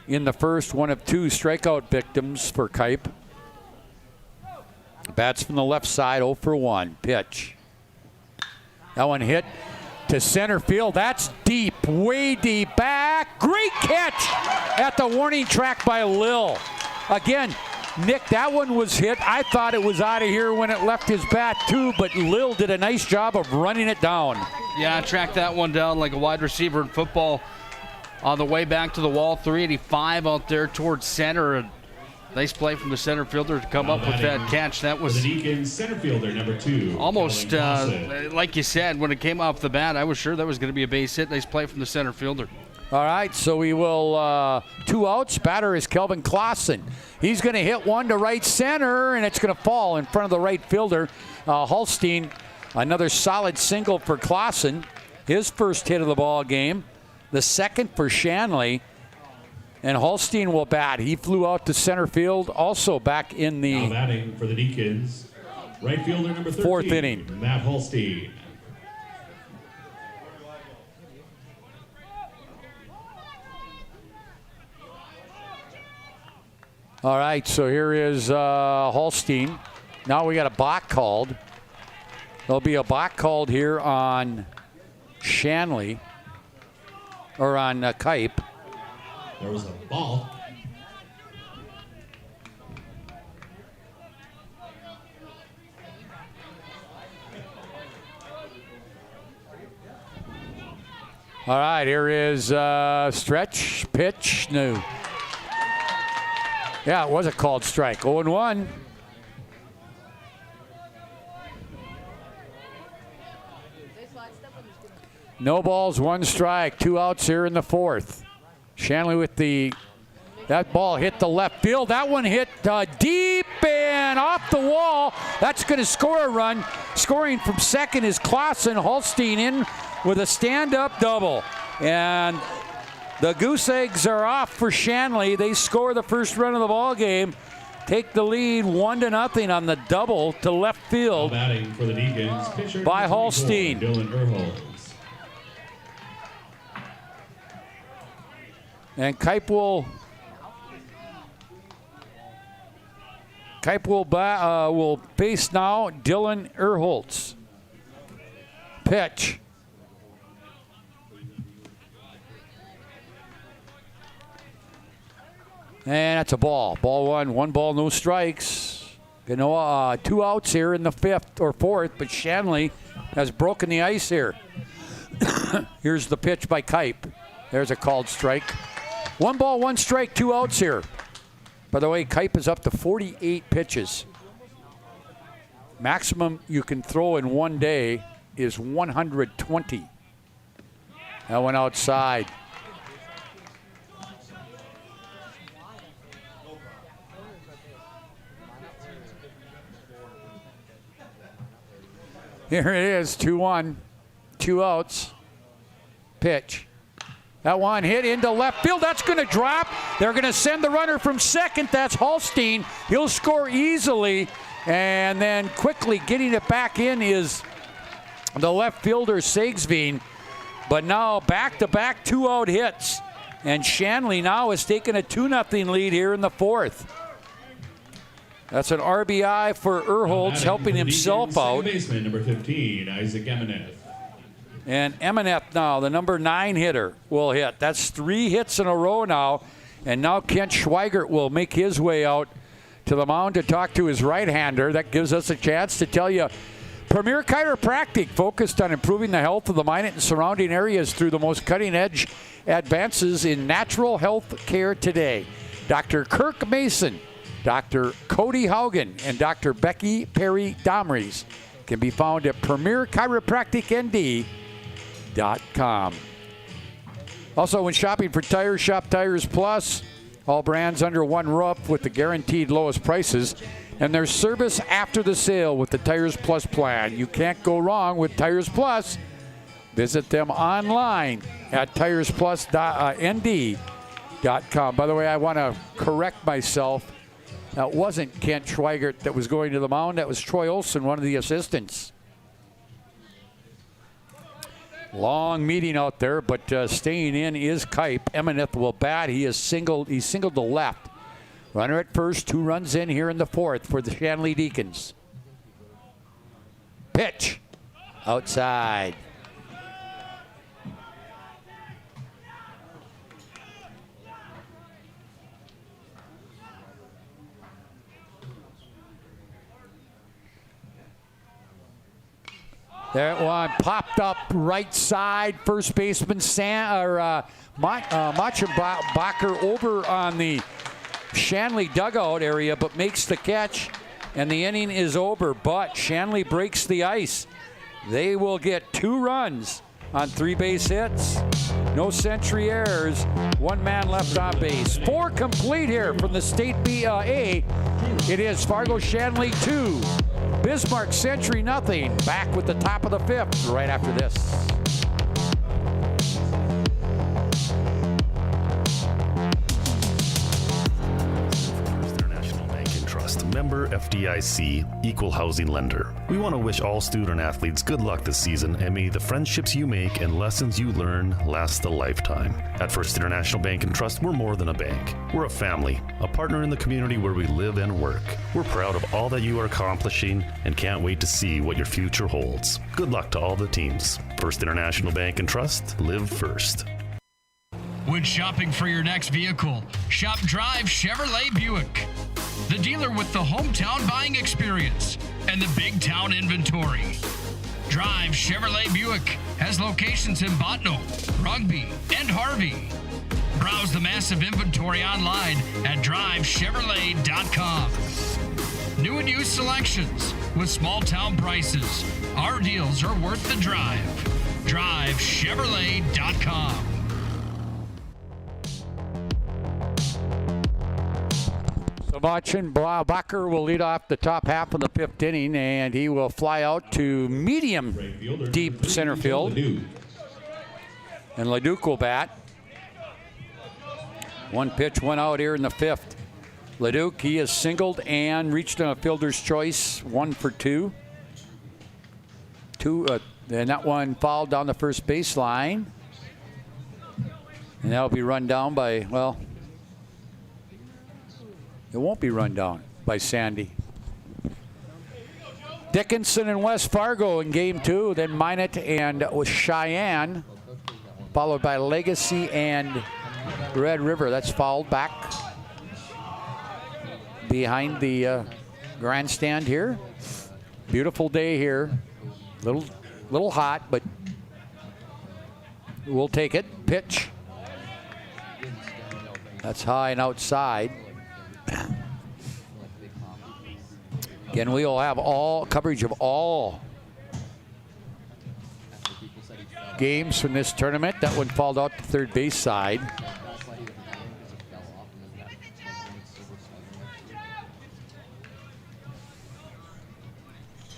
in the first, one of 2 strikeout victims for Kipe. Bats from the left side, 0 for 1. Pitch. That one hit to center field. That's deep, way deep back. Great catch at the warning track by Lil. Again, Nick, that one was hit. I thought it was out of here when it left his bat too, but Lil did a nice job of running it down. Yeah, tracked that one down like a wide receiver in football on the way back to the wall. 385 out there towards center. And nice play from the center fielder to come up with that catch. That was the Deacons center fielder, number 2. Almost, like you said, when it came off the bat, I was sure that was going to be a base hit. Nice play from the center fielder. All right, so we will 2 outs. Batter is Kelvin Clausen. He's going to hit one to right center, and it's going to fall in front of the right fielder. Holstein, another solid single for Clausen. His first hit of the ball game. The second for Shanley. And Holstein will bat. He flew out to center field, also back in the now batting for the Deacons, right fielder number 13, 4th inning. Matt Holstein. All right, so here is Holstein. Now we got a balk called. There'll be a balk called here on Shanley, or on Kipe. There was a ball. All right, here is stretch, pitch, no. Yeah, it was a called strike. 0-1. No balls, 1 strike. 2 outs here in the 4th. Shanley with that ball hit the left field. That one hit deep and off the wall. That's going to score a run. Scoring from second is Clausen. Holstein in with a stand-up double. And the Goose Eggs are off for Shanley. They score the first run of the ball game. Take the lead 1-0 on the double to left field Batting for the Deacons, pitcher by Holstein. Dylan Erholz. And Kipe will face now Dylan Erholz. Pitch. And that's a ball. Ball 1. 1 ball, no strikes. 2 outs here in the 5th or 4th, but Shanley has broken the ice here. Here's the pitch by Kipe. There's a called strike. 1 ball, 1 strike, 2 outs here. By the way, Kipe is up to 48 pitches. Maximum you can throw in one day is 120. That one outside. Here it is, 2-1, 2 outs. Pitch. That one hit into left field. That's going to drop. They're going to send the runner from second. That's Holstein. He'll score easily. And then quickly getting it back in is the left fielder, Sagsveen. But now back-to-back 2-out hits. And Shanley now has taken a 2-0 lead here in the 4th. That's an RBI for Erholz, helping himself out. Baseman number 15, Isaac Emeneth. And Emeneth now, the number 9 hitter, will hit. That's 3 hits in a row now. And now Kent Schweigert will make his way out to the mound to talk to his right-hander. That gives us a chance to tell you Premier Chiropractic, focused on improving the health of the Minot and surrounding areas through the most cutting-edge advances in natural health care today. Dr. Kirk Mason, Dr. Cody Haugen, and Dr. Becky Perry Domries can be found at PremierChiropracticND.com. Also, when shopping for tires, shop Tires Plus. All brands under one roof with the guaranteed lowest prices. and their service after the sale with the Tires Plus plan. You can't go wrong with Tires Plus. Visit them online at tiresplus.nd.com. By the way, I want to correct myself. That wasn't Kent Schweigert that was going to the mound. That was Troy Olson, one of the assistants. Long meeting out there, but staying in is Kipe. Emaneth will bat. He singled the left. Runner at first, 2 runs in here in the 4th for the Shanley Deacons. Pitch. Outside. That one popped up right side. First baseman Machenbacher over on the Shanley dugout area, but makes the catch, and the inning is over. But Shanley breaks the ice. They will get 2 runs on 3 base hits. No century errors. 1 man left on base. 4 complete here from the State A. It is Fargo Shanley 2. Bismarck Century nothing. Back with the top of the 5th right after this. Member FDIC, Equal Housing Lender. We want to wish all student athletes good luck this season, and may the friendships you make and lessons you learn last a lifetime. At First International Bank and Trust, we're more than a bank. We're a family, a partner in the community where we live and work. We're proud of all that you are accomplishing and can't wait to see what your future holds. Good luck to all the teams. First International Bank and Trust, live first. When shopping for your next vehicle, shop Drive Chevrolet Buick, the dealer with the hometown buying experience and the big town inventory. Drive Chevrolet Buick has locations in Botno, Rugby, and Harvey. Browse the massive inventory online at drivechevrolet.com. New and used selections with small town prices. Our deals are worth the drive. drivechevrolet.com. Machenbacher will lead off the top half of the 5th inning, and he will fly out to medium deep center field. And Leduc will bat. 1 pitch, 1 out here in the 5th. Leduc, he is singled and reached on a fielder's choice, 1 for 2. And that one fouled down the first baseline. And that'll be run down by, well, it won't be run down by Sandy. Dickinson and West Fargo in game 2, then Minot and Cheyenne, followed by Legacy and Red River. That's fouled back behind the grandstand here. Beautiful day here. Little hot, but we'll take it. Pitch. That's high and outside. Again, we will have all coverage of all games from this tournament. That one fouled out to third base side.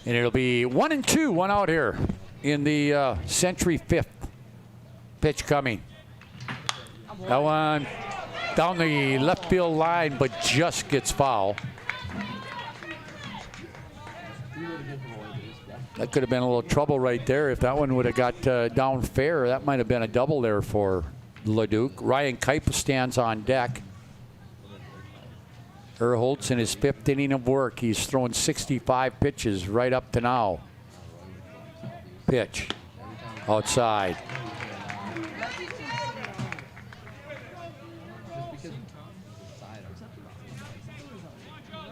And it'll be 1-2, 1 out here in the Century 5th. Pitch coming. That one down the left field line, but just gets foul. That could have been a little trouble right there. If that one would have got down fair, that might have been a double there for Leduc. Ryan Kipe stands on deck. Holtz in his 5th inning of work. He's thrown 65 pitches right up to now. Pitch. Outside.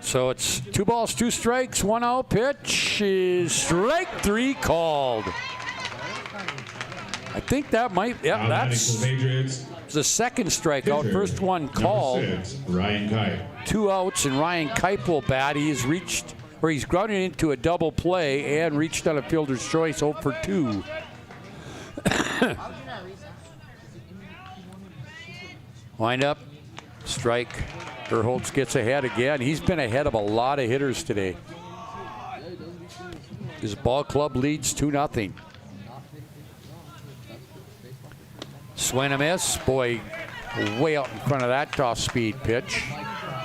So it's 2 balls, 2 strikes, 1 out. Pitch is strike 3 called. I think that might, yeah, that's the second strikeout. First one called. Ryan Kipe. 2 outs, and Ryan Kipe will bat. He's grounded into a double play and reached on a fielder's choice, 0 for 2. Wind up, strike Erholtz gets ahead again. He's been ahead of a lot of hitters today. His ball club leads 2-0. Swing and miss. Boy, way out in front of that off-speed pitch.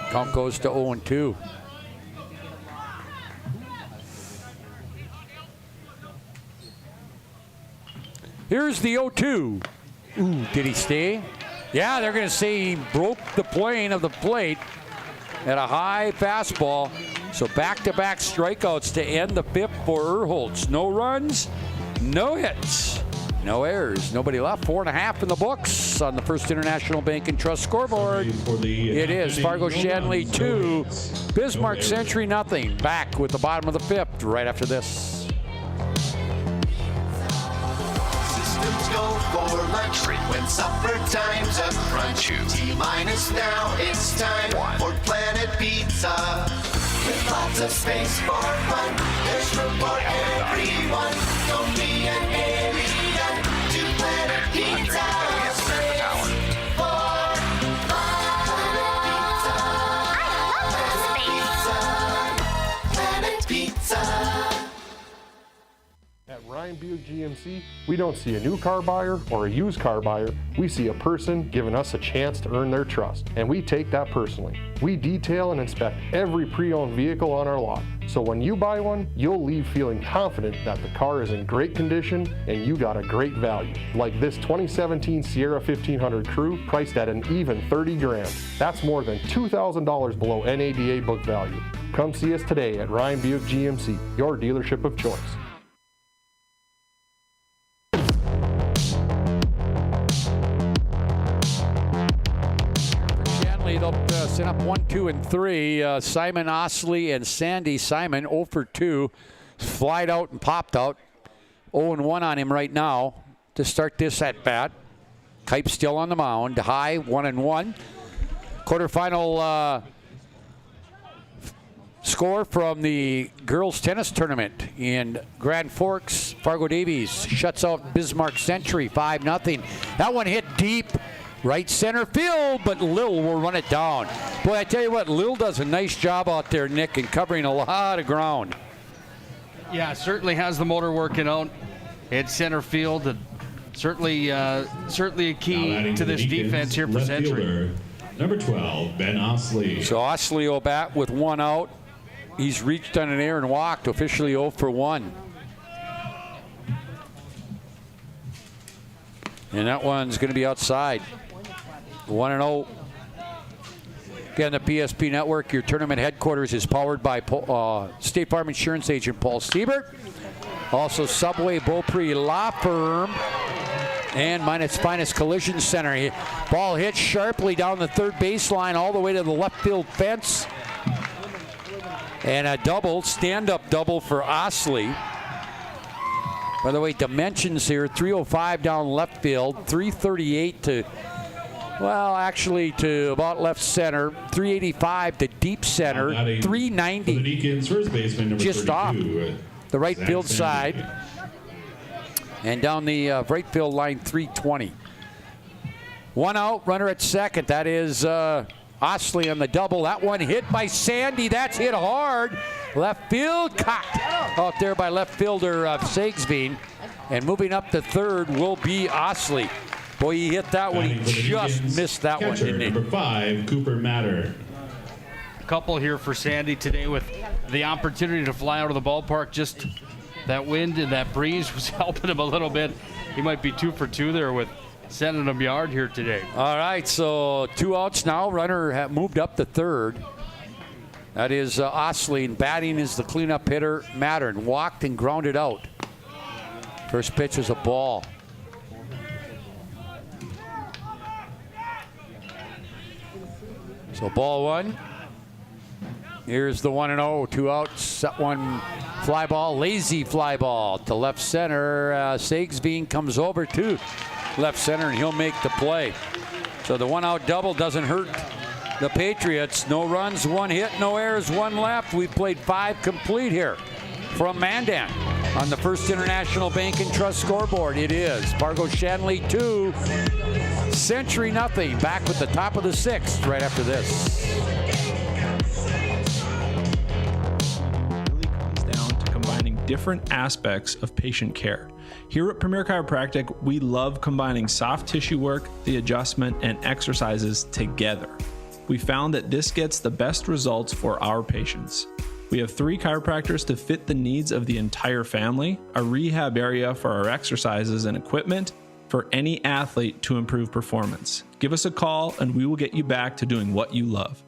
Count goes to 0-2. Here's the 0-2. Ooh, did he stay? Yeah, they're going to say he broke the plane of the plate at a high fastball. So back-to-back strikeouts to end the fifth for Erholtz. No runs, no hits, no errors, nobody left. 4.5 in the books on the First International Bank and Trust scoreboard. It is Fargo Shanley 2, Bismarck Century nothing. Back with the bottom of the fifth right after this. Go for lunch when supper time's a crunch. T-minus now, it's time for Planet Pizza. With lots of space for fun, there's room for everyone. Don't be an alien to Planet Pizza. Planet Pizza. At Ryan Buick GMC, we don't see a new car buyer or a used car buyer. We see a person giving us a chance to earn their trust, and we take that personally. We detail and inspect every pre-owned vehicle on our lot. So when you buy one, you'll leave feeling confident that the car is in great condition and you got a great value. Like this 2017 Sierra 1500 Crew priced at an even 30 grand. That's more than $2,000 below NADA book value. Come see us today at Ryan Buick GMC, your dealership of choice. They'll set up 1, 2, and 3. Simon Osley and Sandy Simon 0 for 2. Flied out and popped out. 0 and 1 on him right now to start this at bat. Kipe still on the mound. High 1 and 1. Quarterfinal score from the girls tennis tournament in Grand Forks. Fargo Davies shuts out Bismarck Century 5-0. That one hit deep. Right center field, but Lil will run it down. Boy, I tell you what, Lil does a nice job out there, Nick, in covering a lot of ground. Yeah, certainly has the motor working out at center field. And certainly a key to this defense here for Century. Fielder, number 12, Ben Osley. So Osley will bat with 1 out. He's reached on an air and walked, officially 0 for 1. And that one's going to be outside. 1-0. Again, the PSP Network, your tournament headquarters, is powered by State Farm Insurance Agent Paul Siebert. Also, Subway Beaupre Law Firm and Minus Finest Collision Center. Ball hit sharply down the third baseline all the way to the left field fence. And a double, stand-up double for Osley. By the way, dimensions here, 305 down left field, 338 to, well, actually to about left center, 385 to deep center, 390 the Deacons first baseman, number just 32, off the right Zach field Sandy. side. And down the right field line, 320. 1 out, runner at second. That is Osley on the double. That one hit by Sandy. That's hit hard. Left field, caught out there by left fielder Sagsveen. And moving up to third will be Osley. Boy, he hit that one. He just missed that one, didn't he? Number 5, Cooper Matter. A couple here for Sandy today with the opportunity to fly out of the ballpark. Just that wind and that breeze was helping him a little bit. He might be 2 for 2 there with sending him yard here today. All right, so 2 outs now. Runner moved up to third. That is Osley, and batting is the cleanup hitter, Mattern. Walked and grounded out. First pitch is a ball. So ball 1. Here's the 1-0, 2 outs. Set one fly ball, lazy fly ball to left center. Sagsveen comes over to left center, and he'll make the play. So the 1-out double doesn't hurt the Patriots. No runs, 1 hit, no errors, 1 left. We've played 5 complete here from Mandan on the First International Bank and Trust scoreboard. It is Fargo Shanley 2, Century nothing. Back with the top of the 6th right after this. different aspects of patient care. Here at Premier Chiropractic, we love combining soft tissue work, the adjustment, and exercises together. We found that this gets the best results for our patients. We have 3 chiropractors to fit the needs of the entire family, a rehab area for our exercises and equipment for any athlete to improve performance. Give us a call and we will get you back to doing what you love.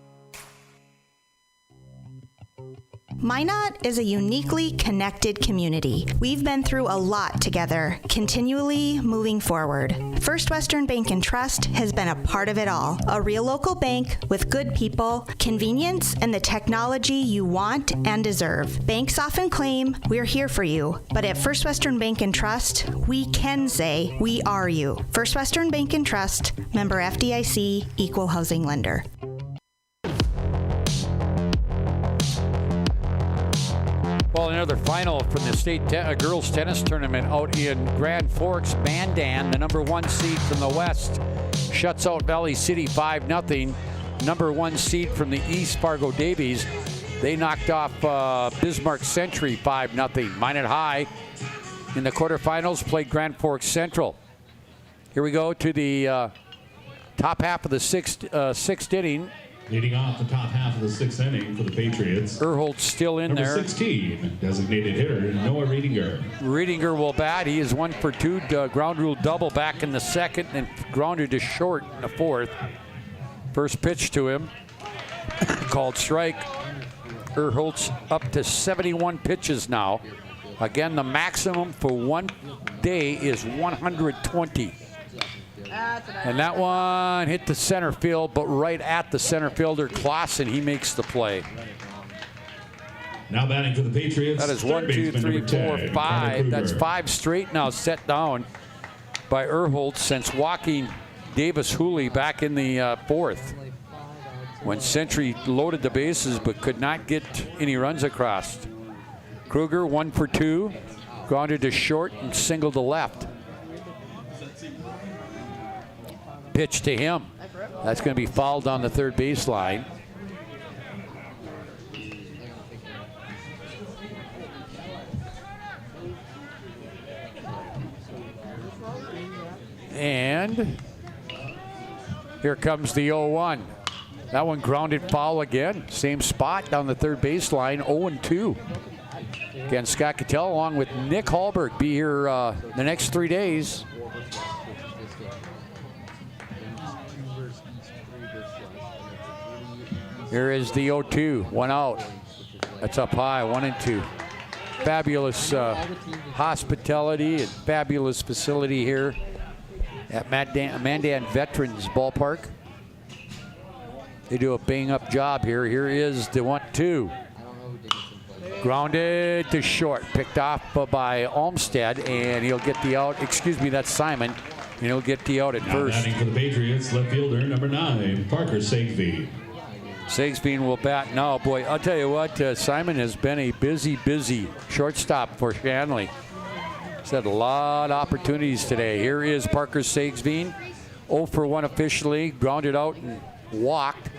Minot is a uniquely connected community. We've been through a lot together, continually moving forward. First Western Bank and Trust has been a part of it all. A real local bank with good people, convenience, and the technology you want and deserve. Banks often claim we're here for you, but at First Western Bank and Trust, we can say we are you. First Western Bank and Trust, member FDIC, equal housing lender. Well, another final from the state girls tennis tournament out in Grand Forks. Mandan, the number 1 seed from the west, shuts out Valley City 5-0. Number 1 seed from the east, Fargo Davies, they knocked off Bismarck Century 5-0. Minot High in the quarterfinals played Grand Forks Central. Here we go to the top half of the sixth inning. Leading off the top half of the 6th inning for the Patriots. Erholt's still in Number there. 16, designated hitter, Noah Riedinger. Riedinger will bat. He is 1 for 2. Ground rule double back in the second and grounded to short in the fourth. First pitch to him, called strike. Erholt's up to 71 pitches now. Again, the maximum for one day is 120. And that one hit the center field, but right at the center fielder, Clausen. He makes the play. Now batting for the Patriots. That is 1, 2, 3, 4, 5. That's 5 straight now set down by Erholt since walking Davis Hooley back in the fourth, when Century loaded the bases but could not get any runs across. Kruger 1 for 2, grounded to short and singled to left. Pitch to him. That's going to be fouled on the third baseline. And here comes the 0-1. That one grounded foul again. Same spot down the third baseline, 0-2. Again, Scott Cattell along with Nick Hallberg be here the next 3 days. Here is the 0-2, 1 out. That's up high, 1-2. Fabulous hospitality and fabulous facility here at Mandan Veterans Ballpark. They do a bang-up job here. Here is the 1-2. Grounded to short, picked off by Olmstead, and he'll get the out. Excuse me, that's Simon, and he'll get the out at first. Batting for the Patriots, left fielder number 9, Parker Sagsby. Sagsby will bat now. Boy, I'll tell you what, Simon has been a busy shortstop for Shanley. He's had a lot of opportunities today. Here is Parker Sagsby, 0 for 1 officially, grounded out and walked.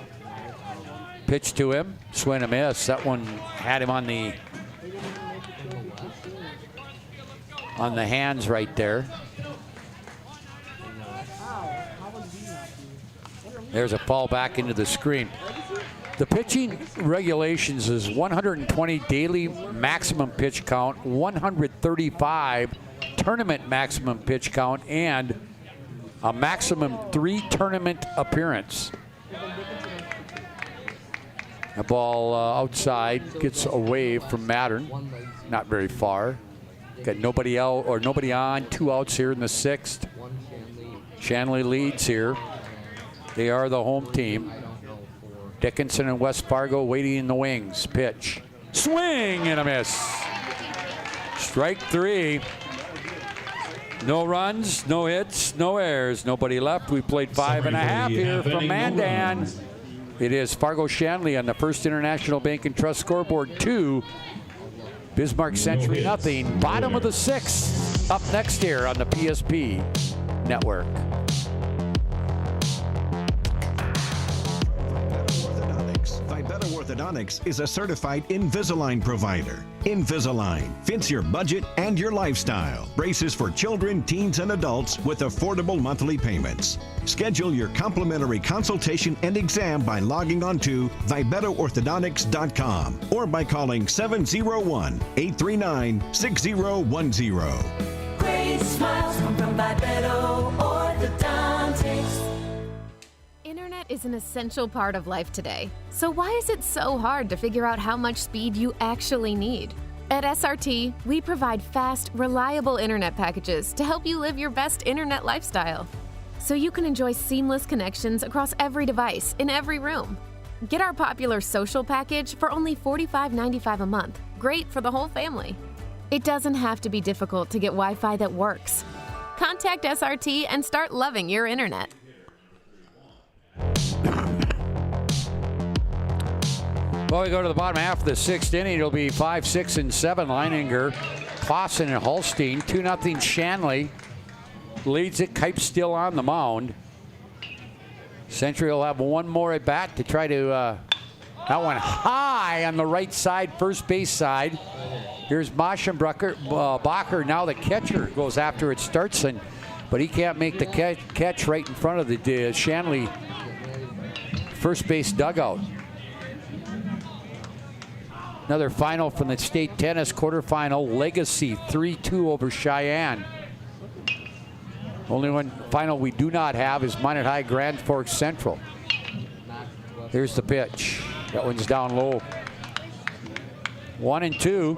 Pitch to him, swing and a miss. That one had him on the hands right there. There's a fall back into the screen. The pitching regulations is 120 daily maximum pitch count, 135 tournament maximum pitch count, and a maximum 3 tournament appearance. The ball outside gets away from Mattern, not very far. Got nobody out or nobody on, 2 outs here in the 6th. Shanley leads here. They are the home team. Dickinson and West Fargo waiting in the wings. Pitch. Swing and a miss. Strike 3. No runs, no hits, no errors. Nobody left. We played 5.5 here from Mandan. It is Fargo Shanley on the First International Bank and Trust scoreboard 2. Bismarck Century nothing. Bottom of the 6th. Up next here on the PSP Network. Orthodontics is a certified Invisalign provider. Invisalign fits your budget and your lifestyle. Braces for children, teens, and adults with affordable monthly payments. Schedule your complimentary consultation and exam by logging on to VibettoOrthodontics.com or by calling 701-839-6010. Great smiles come from Vibetto Orthodontics. Internet is an essential part of life today. So why is it so hard to figure out how much speed you actually need? At SRT, we provide fast, reliable internet packages to help you live your best internet lifestyle. So you can enjoy seamless connections across every device in every room. Get our popular social package for only $45.95 a month. Great for the whole family. It doesn't have to be difficult to get Wi-Fi that works. Contact SRT and start loving your internet. Well, we go to the bottom half of the sixth inning. It'll be 5, 6, and 7. Leininger, Clausen, and Holstein. 2-0 Shanley leads it. Kipe's still on the mound. Century will have one more at bat to try to, that one high on the right side, first base side. Here's Bacher, now the catcher goes after it, Startson, but he can't make the catch right in front of the Shanley first base dugout. Another final from the state tennis quarterfinal. Legacy 3-2 over Cheyenne. Only one final we do not have is Minot High Grand Forks Central. Here's the pitch. That one's down low. 1-2.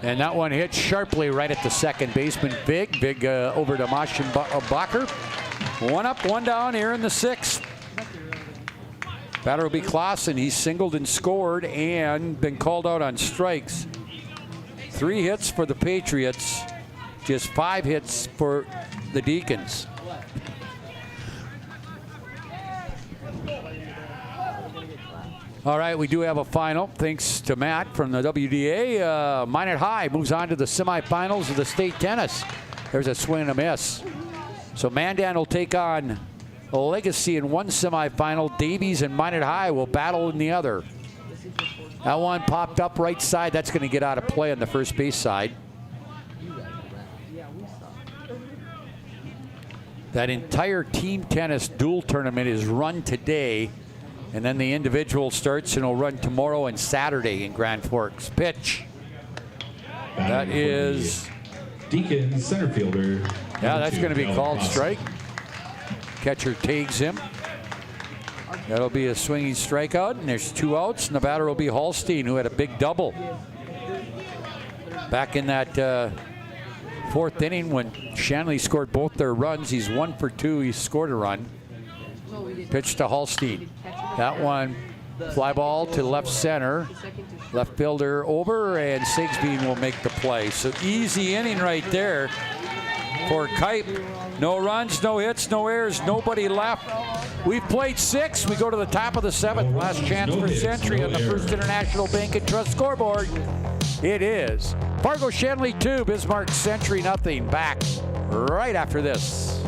And that one hit sharply right at the second baseman. Big over to Mashin Bacher. 1 up, 1 down here in the sixth. Batter will be Clausen. He's singled and scored and been called out on strikes. 3 hits for the Patriots, just 5 hits for the Deacons. All right, we do have a final. Thanks to Matt from the WDA. Minot High moves on to the semifinals of the state tennis. There's a swing and a miss. So Mandan will take on Legacy in one semifinal. Davies and Minot High will battle in the other. That one popped up right side. That's going to get out of play on the first base side. That entire team tennis dual tournament is run today, and then the individual starts and will run tomorrow and Saturday in Grand Forks. Pitch. That is Deacon center fielder. Yeah, that's going to be called strike. Catcher tags him. That'll be a swinging strikeout, and there's 2 outs, and the batter will be Holstein, who had a big double back in that 4th inning when Shanley scored both their runs. He's 1 for 2. He scored a run. Pitch to Holstein. That one, fly ball to left center. Left fielder over, and Sigsbee will make the play. So easy inning right there for Kipe. No runs, no hits, no errors, nobody left. We've played 6. We go to the top of the 7th. Last chance for Century on the First International Bank and Trust scoreboard. It is Fargo Shanley 2, Bismarck Century nothing. Back right after this.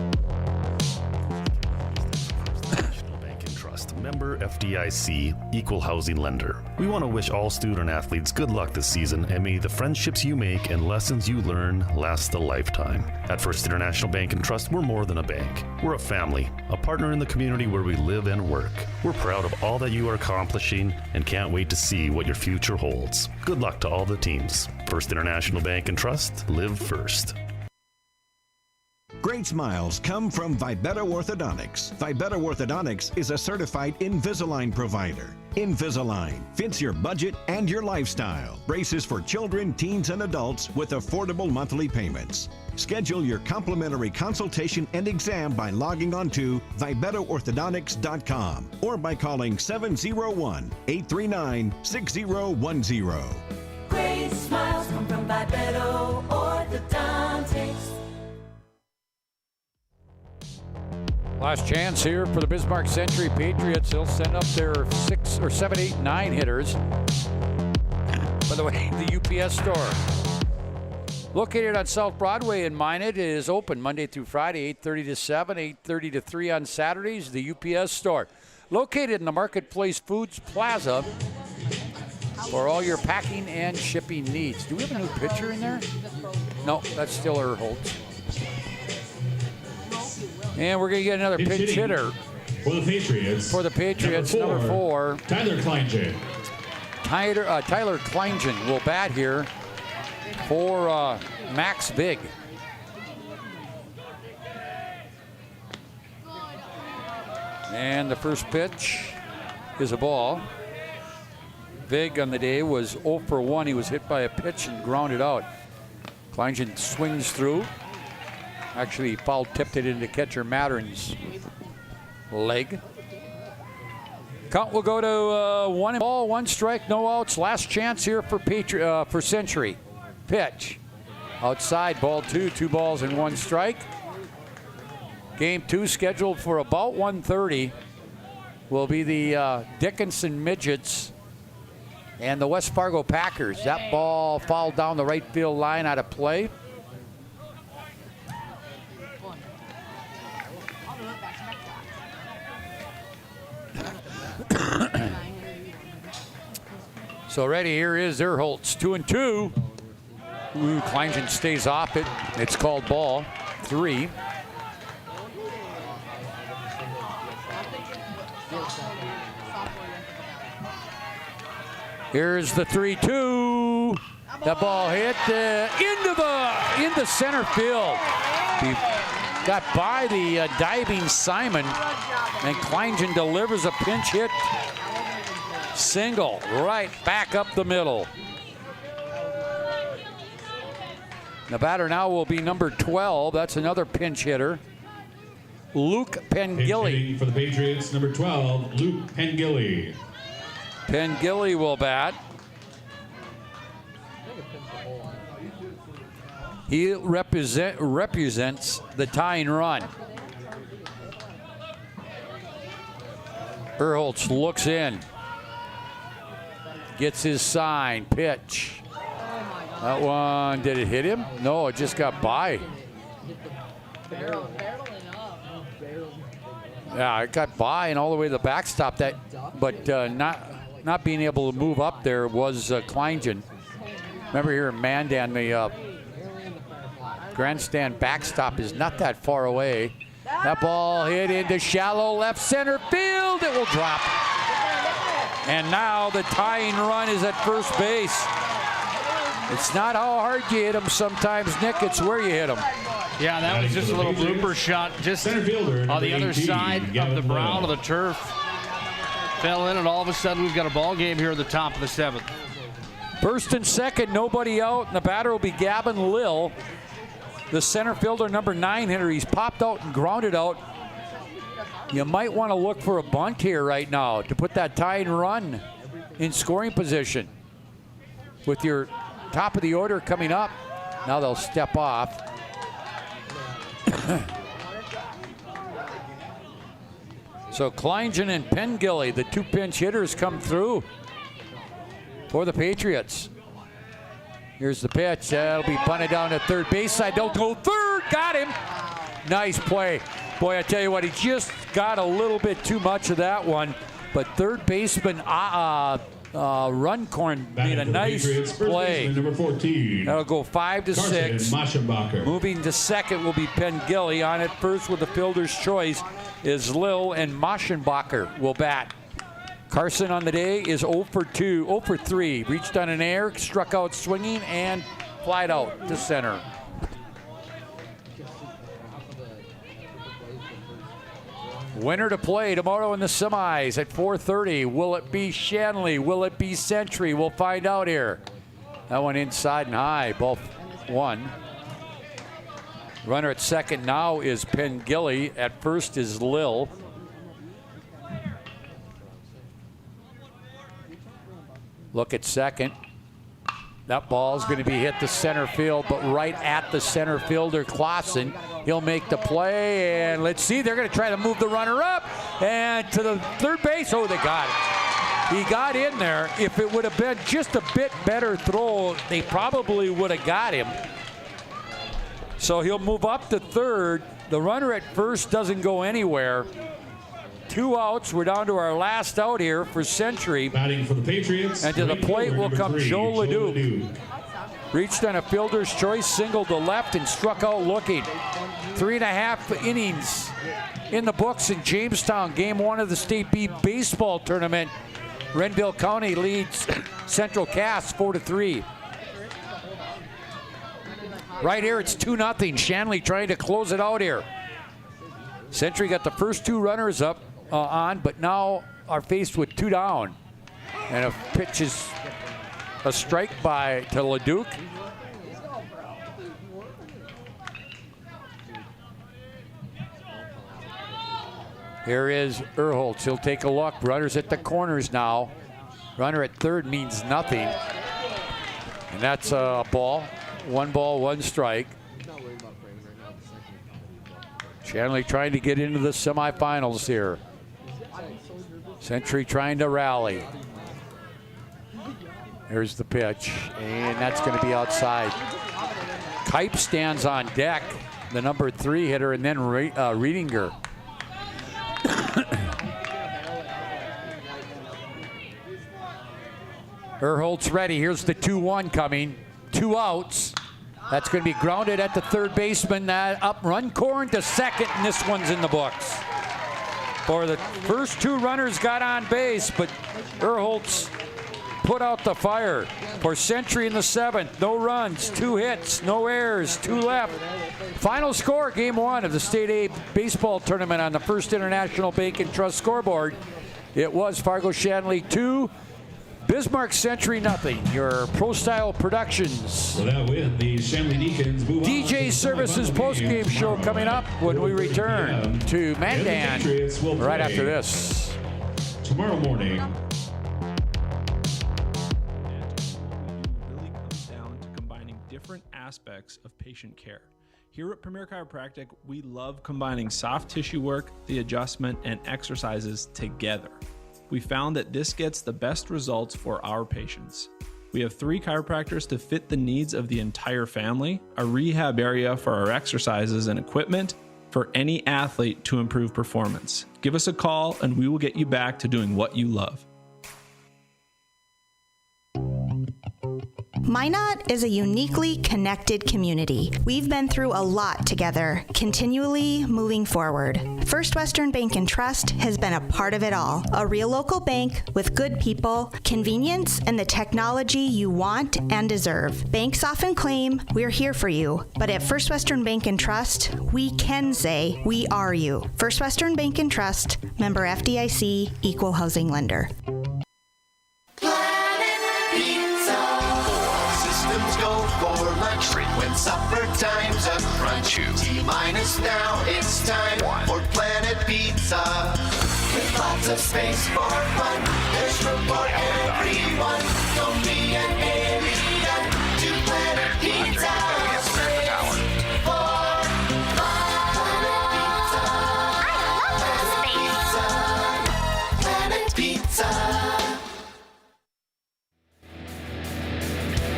Member FDIC, equal housing lender. We want to wish all student athletes good luck this season, and may the friendships you make and lessons you learn last a lifetime. At First International Bank and Trust, we're more than a bank. We're a family, a partner in the community where we live and work. We're proud of all that you are accomplishing and can't wait to see what your future holds. Good luck to all the teams. First International Bank and Trust, live first. Great smiles come from Vibetto Orthodontics. Vibetto Orthodontics is a certified Invisalign provider. Invisalign fits your budget and your lifestyle. Braces for children, teens, and adults with affordable monthly payments. Schedule your complimentary consultation and exam by logging on to VibettoOrthodontics.com or by calling 701-839-6010. Great smiles come from Vibetto Orthodontics. Last chance here for the Bismarck Century Patriots. They'll send up their 6 or 7, 8, 9 hitters. By the way, the UPS store. Located on South Broadway in Minot, it is open Monday through Friday, 8:30 to 7, 8:30 to 3 on Saturdays. The UPS store. Located in the Marketplace Foods Plaza for all your packing and shipping needs. Do we have a new pitcher in there? No, that's still Erholtz. And we're going to get another pinch hitter. For the Patriots. For the Patriots, number 4. Tyler Kleingen. Tyler Kleingen will bat here for Max Vig. And the first pitch is a ball. Vig on the day was 0 for 1. He was hit by a pitch and grounded out. Kleingen swings through. Actually, foul tipped it into catcher Mattern's leg. Count will go to 1 ball, 1 strike, no outs. Last chance here for Century. Pitch. Outside, ball 2, 2 balls and 1 strike. Game 2 scheduled for about 1:30 will be the Dickinson Midgets and the West Fargo Packers. That ball fouled down the right field line out of play. So ready, here is Erholtz, 2-2. Kleingen stays off it. It's called ball 3. Here's the 3-2. That ball hit into center field. He got by the diving Simon, and Kleingen delivers a pinch hit single right back up the middle. The batter now will be number 12. That's another pinch hitter, Luke Pengilly. For the Patriots, number 12, Luke Pengilly. Pengilly will bat. He represents the tying run. Erholtz looks in. Gets his sign. Pitch. That one, did it hit him? No, it just got by. Yeah, it got by and all the way to the backstop. But not being able to move up there was Kleingen. Remember here in Mandan, the grandstand backstop is not that far away. That ball hit into shallow left center field. It will drop. And now the tying run is at first base. It's not how hard you hit him sometimes, Nick. It's where you hit him. Yeah, that was just a little blooper shot just on the other side of the brown of the turf. Fell in, and all of a sudden we've got a ball game here at the top of the 7th. First and second, nobody out, and the batter will be Gavin Lill, the center fielder, number 9 hitter. He's popped out and grounded out. You might want to look for a bunt here right now to put that tying run in scoring position. With your top of the order coming up, now they'll step off. So Kleingen and Pengilly, the 2 pinch hitters, come through for the Patriots. Here's the pitch. That'll be bunted down to third base side. Don't go third. Got him. Nice play. Boy, I tell you what, he just got a little bit too much of that one. But third baseman Runcorn made a nice play. Number 14. That'll go 5 to 6. Moving to second will be Pengilly. On it first with the fielder's choice is Lill, and Maschenbacher will bat. Carson on the day is 0 for 3. Reached on an air, struck out swinging, and flied out to center. Winner to play tomorrow in the semis at 4:30. Will it be Shanley? Will it be Century? We'll find out here. That one inside and high, ball 1. Runner at second now is Pengilly. At first is Lill. Look at second. That ball is going to be hit to center field, but right at the center fielder, Clausen. He'll make the play, and let's see, they're going to try to move the runner up and to the third base. Oh, they got it. He got in there. If it would have been just a bit better throw, they probably would have got him. So he'll move up to third. The runner at first doesn't go anywhere. 2 outs. We're down to our last out here for Century. Batting for the Patriots. And to the plate will come 3, Joe Leduc. Leduc. Reached on a fielder's choice, singled to left, and struck out looking. 3.5 innings in the books in Jamestown. Game 1 of the State B baseball tournament. Renville County leads Central Cass 4-3. Right here, it's 2-0. Shanley trying to close it out here. Century got the first 2 runners up on, but now are faced with 2 down. And a pitch is a strike to Leduc. Here is Erholtz. He'll take a look. Runners at the corners now. Runner at third means nothing. And that's a ball. 1 ball, 1 strike. Shanley trying to get into the semifinals here. Century trying to rally. Here's the pitch, and that's going to be outside. Kipe stands on deck, the number 3 hitter, and then Riedinger. Erholtz ready. Here's the 2-1 coming. 2 outs. That's going to be grounded at the third baseman. Up run Corn to second, and this one's in the books. For the first 2 runners got on base, but Erholtz put out the fire. For Century in the 7th, no runs, 2 hits, no errors, 2 left. Final score, game 1 of the State A baseball tournament on the First International Bank and Trust scoreboard. It was Fargo Shanley 2, Bismarck Century nothing. Your Pro Style Productions. For that win, the Shanley Deacons move DJ Services postgame show coming up when we return to Mandan right after this. Tomorrow morning. Really comes down to combining different aspects of patient care. Here at Premier Chiropractic, we love combining soft tissue work, the adjustment, and exercises together. We found that this gets the best results for our patients. We have 3 chiropractors to fit the needs of the entire family, a rehab area for our exercises and equipment for any athlete to improve performance. Give us a call and we will get you back to doing what you love. Minot is a uniquely connected community. We've been through a lot together, continually moving forward. First Western Bank and Trust has been a part of it all. A real local bank with good people, convenience, and the technology you want and deserve. Banks often claim we're here for you, but at First Western Bank and Trust, we can say we are you. First Western Bank and Trust, member FDIC, equal housing lender. When supper time's a crunch, T-minus now, it's time for Planet Pizza. With lots of space for fun, there's room for everyone. Don't be an alien to Planet Pizza. Space for Planet Pizza.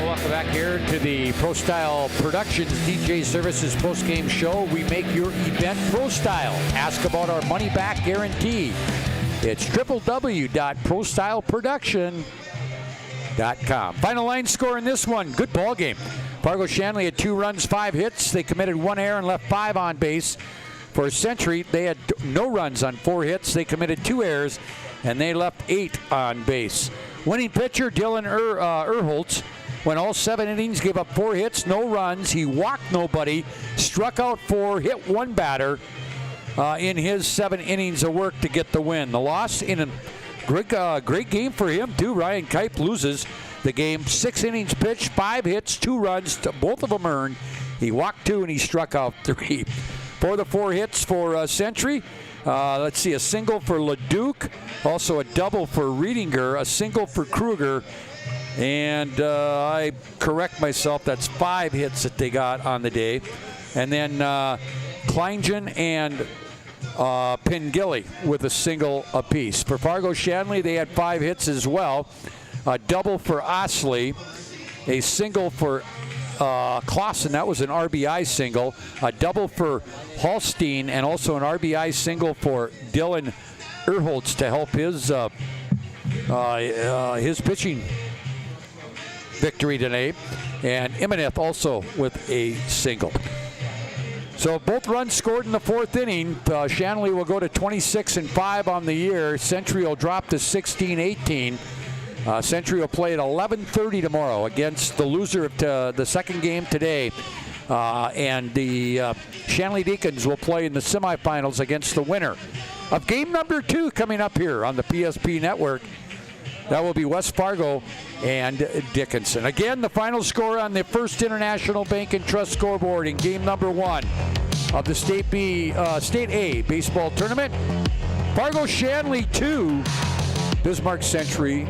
Welcome back here to the Pro Style Productions DJ Services postgame show. We make your event Pro Style. Ask about our money back guarantee. It's www.prostyleproduction.com. Final line score in this one. Good ball game. Fargo Shanley had 2 runs, 5 hits. They committed 1 error and left 5 on base. For Century, they had no runs on 4 hits. They committed 2 errors and they left 8 on base. Winning pitcher Dylan Erholtz went all 7 innings, gave up 4 hits, no runs. He walked nobody, struck out 4, hit 1 batter in his 7 innings of work to get the win. The loss in a great game for him, too. Ryan Kipe loses the game. 6 innings pitched, 5 hits, 2 runs, both of them earned. He walked 2 and he struck out 3. For the 4 hits for Century, let's see, a single for Leduc, also a double for Riedinger, a single for Kruger, and I correct myself, that's 5 hits that they got on the day. And then Kleingen and Pingilly with a single apiece. For Fargo Shanley, they had 5 hits as well. A double for Osley, a single for Clausen. That was an RBI single. A double for Holstein, and also an RBI single for Dylan Erholtz to help his pitching victory today. And Imaneth also with a single. So both runs scored in the fourth inning. Shanley will go to 26-5 on the year. Century will drop to 16-18. Century will play at 11:30 tomorrow against the loser of the second game today. And the Shanley Deacons will play in the semifinals against the winner of game number 2 coming up here on the PSP Network. That will be West Fargo and Dickinson. Again, the final score on the First International Bank and Trust scoreboard in game number 1 of the State A baseball tournament. Fargo Shanley 2, Bismarck Century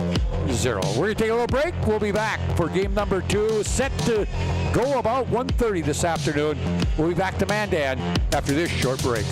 0. We're going to take a little break. We'll be back for game number 2, set to go about 1:30 this afternoon. We'll be back to Mandan after this short break.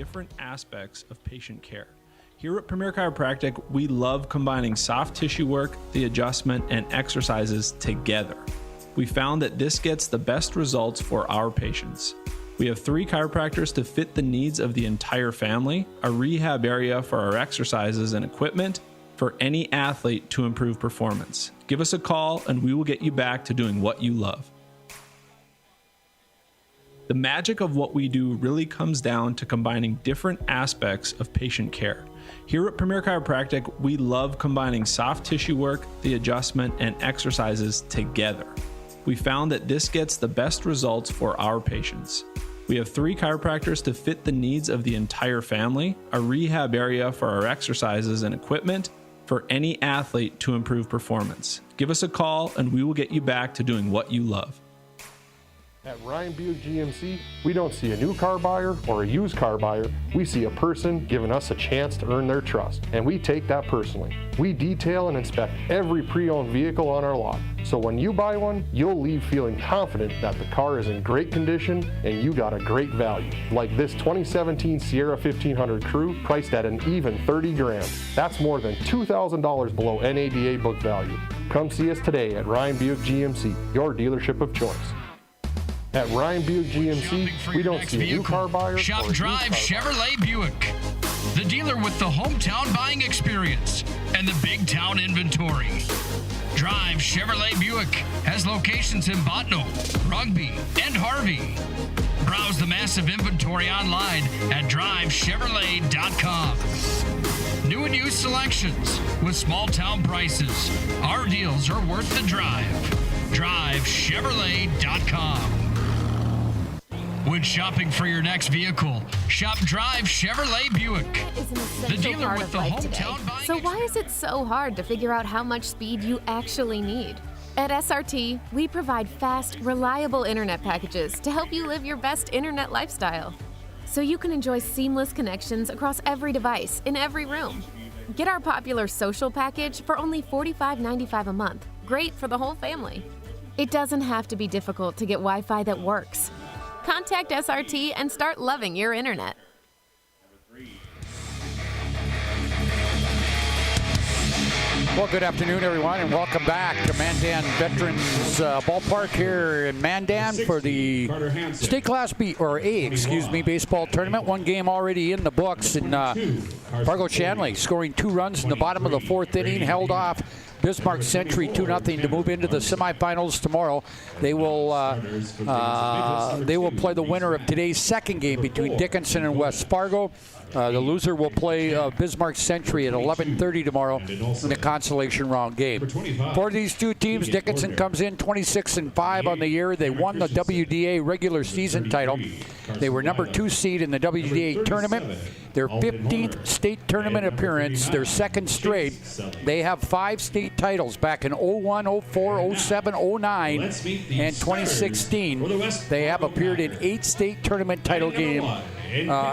different aspects of patient care. Here at Premier Chiropractic, we love combining soft tissue work, the adjustment, and exercises together. We found that this gets the best results for our patients. We have 3 chiropractors to fit the needs of the entire family, a rehab area for our exercises and equipment for any athlete to improve performance. Give us a call and we will get you back to doing what you love. The magic of what we do really comes down to combining different aspects of patient care. Here at Premier Chiropractic, we love combining soft tissue work, the adjustment, and exercises together. We found that this gets the best results for our patients. We have 3 chiropractors to fit the needs of the entire family, a rehab area for our exercises and equipment for any athlete to improve performance. Give us a call and we will get you back to doing what you love. At Ryan Buick GMC, we don't see a new car buyer or a used car buyer. We see a person giving us a chance to earn their trust, and we take that personally. We detail and inspect every pre-owned vehicle on our lot. So when you buy one, you'll leave feeling confident that the car is in great condition and you got a great value. Like this 2017 Sierra 1500 Crew, priced at an even 30 grand. That's more than $2,000 below NADA book value. Come see us today at Ryan Buick GMC, your dealership of choice. At Ryan Buick GMC, we don't see a new car buyer. Shop Drive Chevrolet Buick, the dealer with the hometown buying experience and the big town inventory. Drive Chevrolet Buick has locations in Botno, Rugby, and Harvey. Browse the massive inventory online at drivechevrolet.com. New and used selections with small town prices. Our deals are worth the drive. drivechevrolet.com. When shopping for your next vehicle, shop Drive Chevrolet Buick, the dealer with the hometown buying. So why is it so hard to figure out how much speed you actually need? At SRT, we provide fast, reliable internet packages to help you live your best internet lifestyle, so you can enjoy seamless connections across every device in every room. Get our popular social package for only $45.95 a month. Great for the whole family. It doesn't have to be difficult to get Wi-Fi that works. Contact SRT and start loving your internet. Well, good afternoon, everyone, and welcome back to Mandan Veterans Ballpark here in Mandan for the State Class B, or A, baseball tournament. One game already in the books, and Fargo Shanley scoring 2 runs in the bottom of the 4th inning, held off Bismarck Century 2-0 to move into the semifinals tomorrow. They will play the winner of today's second game between Dickinson and West Fargo. The loser will play Bismarck Century at 11:30 tomorrow in the consolation round game. For these two teams, Dickinson comes in 26-5 on the year. They won the WDA regular season title. They were number 2 seed in the WDA tournament. Their 15th state tournament appearance, their second straight. They have 5 state titles back in 01, 04, 07, 09, and 2016. They have appeared in 8 state tournament title games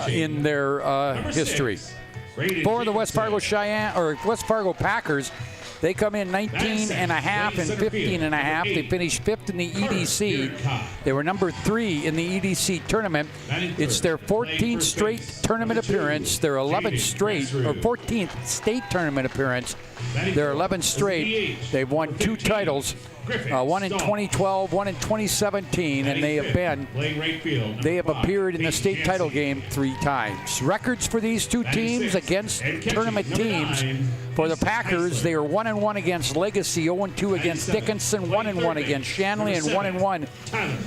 in their history. For the West Fargo Packers, they come in 19.5 and 15.5. They finished 5th in the EDC. They were number 3 in the EDC tournament. It's their 14th straight tournament appearance. Their 11th straight, or 14th state tournament appearance. Their 11th straight. They've won 2 titles. One in 2012, one in 2017, and they have appeared in the state title game 3 times. Records for these two teams against tournament teams. For the Packers, they are 1-1 against Legacy, 0-2 against Dickinson, 1-1 against Shanley, and 1-1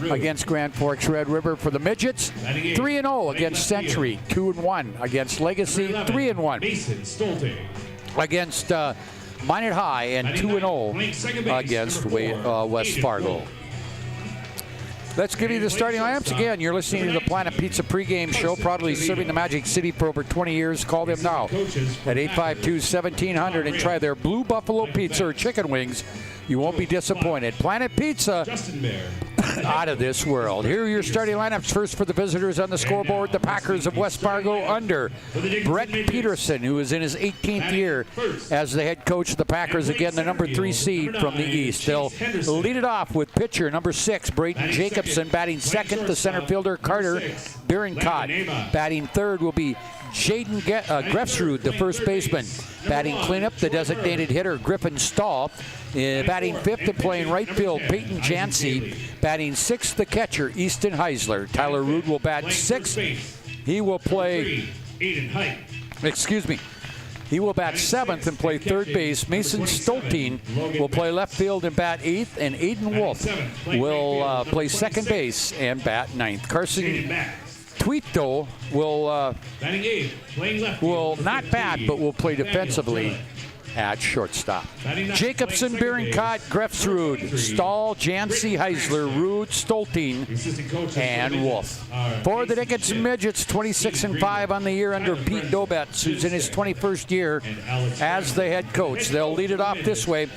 against Grand Forks Red River. For the Midgets, 3-0 against Century, 2-1 against Legacy, 3-1 against Minot High, and 2-0 against West Fargo. Let's give you the starting lineups again. You're listening to the Planet Pizza pregame show, proudly serving the Magic City for over 20 years. Call them now at 852-1700 and try their Blue Buffalo Pizza or chicken wings. You won't be disappointed. Planet Pizza, out of this world. Here are your starting lineups. First for the visitors on the scoreboard, the Packers of West Fargo under Brett Peterson, who is in his 18th year as the head coach of the Packers. Again, the number 3 seed from the East. They'll lead it off with pitcher number 6, Braden Jacobson. Batting second, the center fielder Carter Birincott. Batting third will be Jaden Grefsrud, the first baseman. Batting cleanup, the designated hitter Griffin Stahl. Batting fifth and playing right field, Peyton Jancy. Batting sixth, the catcher, Easton Heisler. Tyler Rood will bat sixth. He will play, he will bat seventh and play third base. Mason Stoltine will play left field and bat eighth, and Aiden Wolf will play second base and bat ninth. Carson Tweeto will not bat, but will play defensively at shortstop. Jacobson, Berencott, Grefsrud, Stahl, Jancy, Heisler, Rude, Stolting, and Wolf. For the Dickinson Midgets, 26-5 on the year under Pete Dobetz, who's in his 21st year as the head coach. They'll lead it off this way.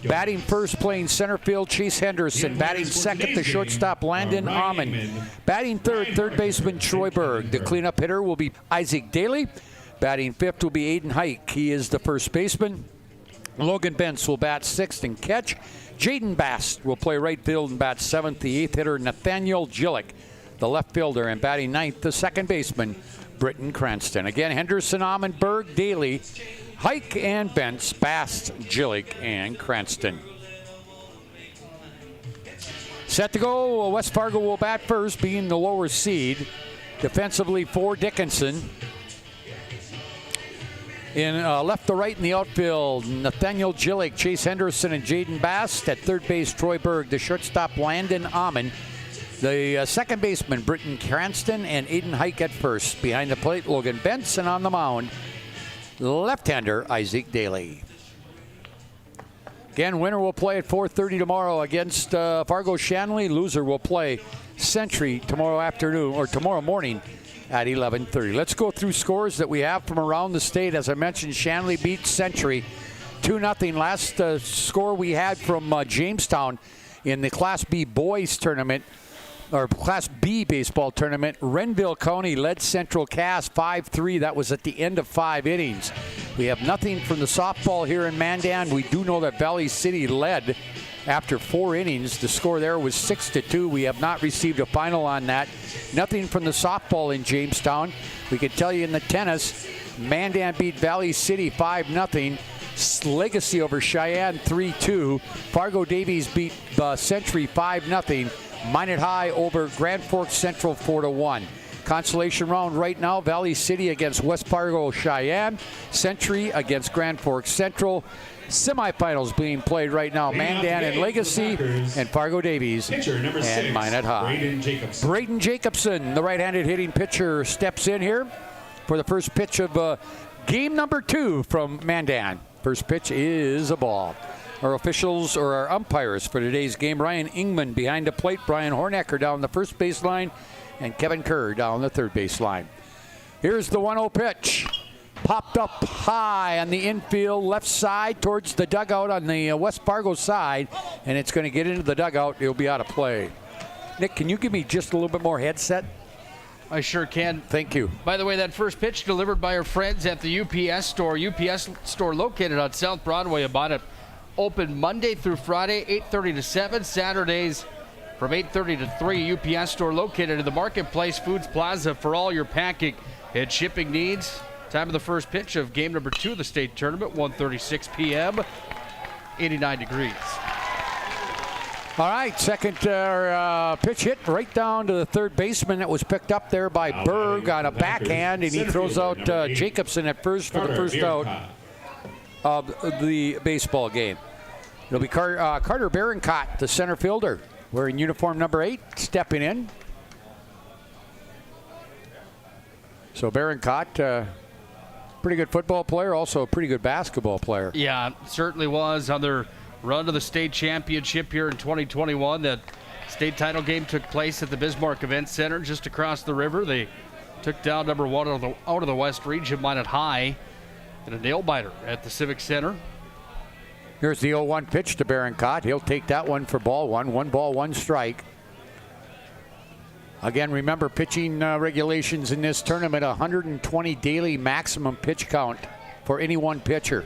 Batting first, playing center field, Chase Henderson. Batting second, the shortstop, Landon Amon. Batting third baseman, Troy Berg. The cleanup hitter will be Isaac Daly. Batting fifth will be Aiden Hike. He is the first baseman. Logan Bentz will bat sixth and catch. Jaden Bast will play right field and bat seventh. The eighth hitter, Nathaniel Gillick, the left fielder, and batting ninth, the second baseman, Britton Cranston. Again, Henderson, Amon, Berg, Daly, Hike, and Bentz, Bast, Gillick, and Cranston. Set to go. West Fargo will bat first, being the lower seed. Defensively for Dickinson. In left to right in the outfield, Nathaniel Gillick, Chase Henderson, and Jaden Bast. At third base, Troy Berg. The shortstop, Landon Amon. The second baseman, Britton Cranston, and Aiden Hike at first. Behind the plate, Logan Benson on the mound. Left-hander, Isaac Daly. Again, winner will play at 4:30 tomorrow against Fargo Shanley. Loser will play Century tomorrow afternoon or tomorrow morning at 11:30. Let's go through scores that we have from around the state. As I mentioned, Shanley beat Century 2-0. Last score we had from Jamestown in the Class B boys tournament, or Class B baseball tournament. Renville County led Central Cass 5-3. That was at the end of 5 innings. We have nothing from the softball here in Mandan. We do know that Valley City led after 4 innings. The score there was 6-2. We have not received a final on that. Nothing from the softball in Jamestown. We can tell you in the tennis, Mandan beat Valley City 5-0. Legacy over Cheyenne 3-2. Fargo Davies beat Century 5-0. Minot High over Grand Forks Central 4-1. Consolation round right now, Valley City against West Fargo Cheyenne. Century against Grand Forks Central. Semifinals being played right now. Mandan and Legacy and Fargo Davies and Minot High. Braden Jacobson, the right-handed hitting pitcher, steps in here for the first pitch of game number 2 from Mandan. First pitch is a ball. Our officials, or our umpires for today's game, Ryan Ingman behind the plate, Brian Hornecker down the first baseline, and Kevin Kerr down the third baseline. Here's the 1-0 pitch. Popped up high on the infield left side towards the dugout on the West Fargo side, and it's going to get into the dugout. It'll be out of play. Nick, can you give me just a little bit more headset? I sure can. Thank you. By the way, that first pitch delivered by our friends at the UPS store. UPS store located on South Broadway. About it. Open Monday through Friday, 8:30 to 7. Saturdays from 8:30 to 3. UPS store located in the Marketplace Foods Plaza for all your packing and shipping needs. Time of the first pitch of game number 2 of the state tournament, 1:36 p.m., 89 degrees. All right, second pitch hit right down to the third baseman. That was picked up there by Berg on a backhand, and he throws out Jacobson at first for the first out of the baseball game. It'll be Carter Berencott, the center fielder, wearing uniform number 8, stepping in. So Berencott, pretty good football player, also a pretty good basketball player. Yeah, certainly was on their run to the state championship here in 2021. That state title game took place at the Bismarck Event Center just across the river. They took down number 1 out of the West Region, Minot High, in a nail-biter at the Civic Center. Here's the 0-1 pitch to Berencott. He'll take that one for ball 1. 1 ball, 1 strike. Again, remember pitching regulations in this tournament, 120 daily maximum pitch count for any one pitcher.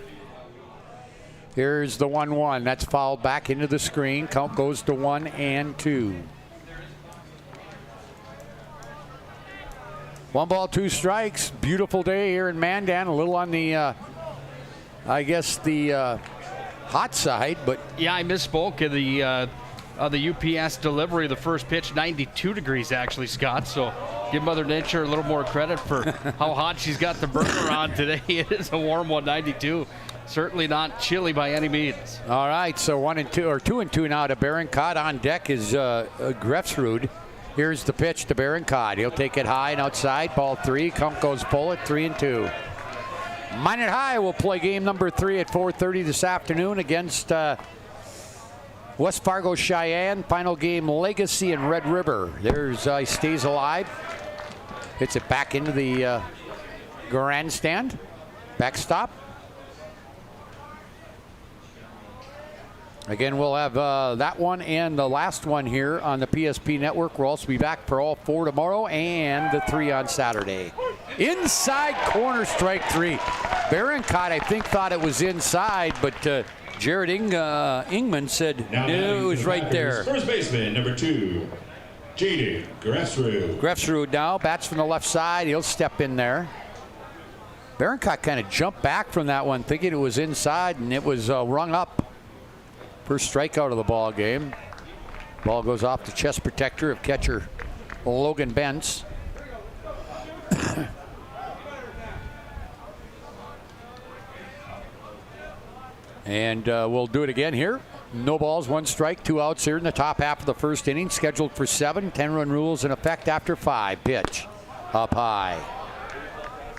Here's the 1-1. That's fouled back into the screen. Count goes to 1-2. 1 ball, 2 strikes. Beautiful day here in Mandan. A little on the, I guess, the hot side, but yeah, I misspoke in the UPS delivery of the first pitch. 92 degrees actually, Scott. So give Mother Nature a little more credit for how hot she's got the burner on today. It is a warm one, 92. Certainly not chilly by any means. All right, so 2-2 now to Berencott. On deck is Grefsrud. Here's the pitch to Berencott. He'll take it high and outside. Ball 3. Count goes full at 3-2. Minot High will play game number 3 at 4:30 this afternoon against West Fargo Cheyenne. Final game, Legacy and Red River. There's Stays Alive. Hits it back into the grandstand. Backstop. Again, we'll have that one and the last one here on the PSP network. We'll also be back for all 4 tomorrow and the 3 on Saturday. Inside corner, strike 3. Barancott, I think, thought it was inside, but Jared Ingman said no, it was right there. First baseman, number 2, Jaden Grefsrud. Grefsrud now bats from the left side. He'll step in there. Barancott kind of jumped back from that one, thinking it was inside, and it was rung up. First strikeout of the ball game. Ball goes off the chest protector of catcher Logan Bentz. And we'll do it again here. No balls, 1 strike, 2 outs here in the top half of the first inning. Scheduled for 7. 10-run rules in effect after 5. Pitch up high.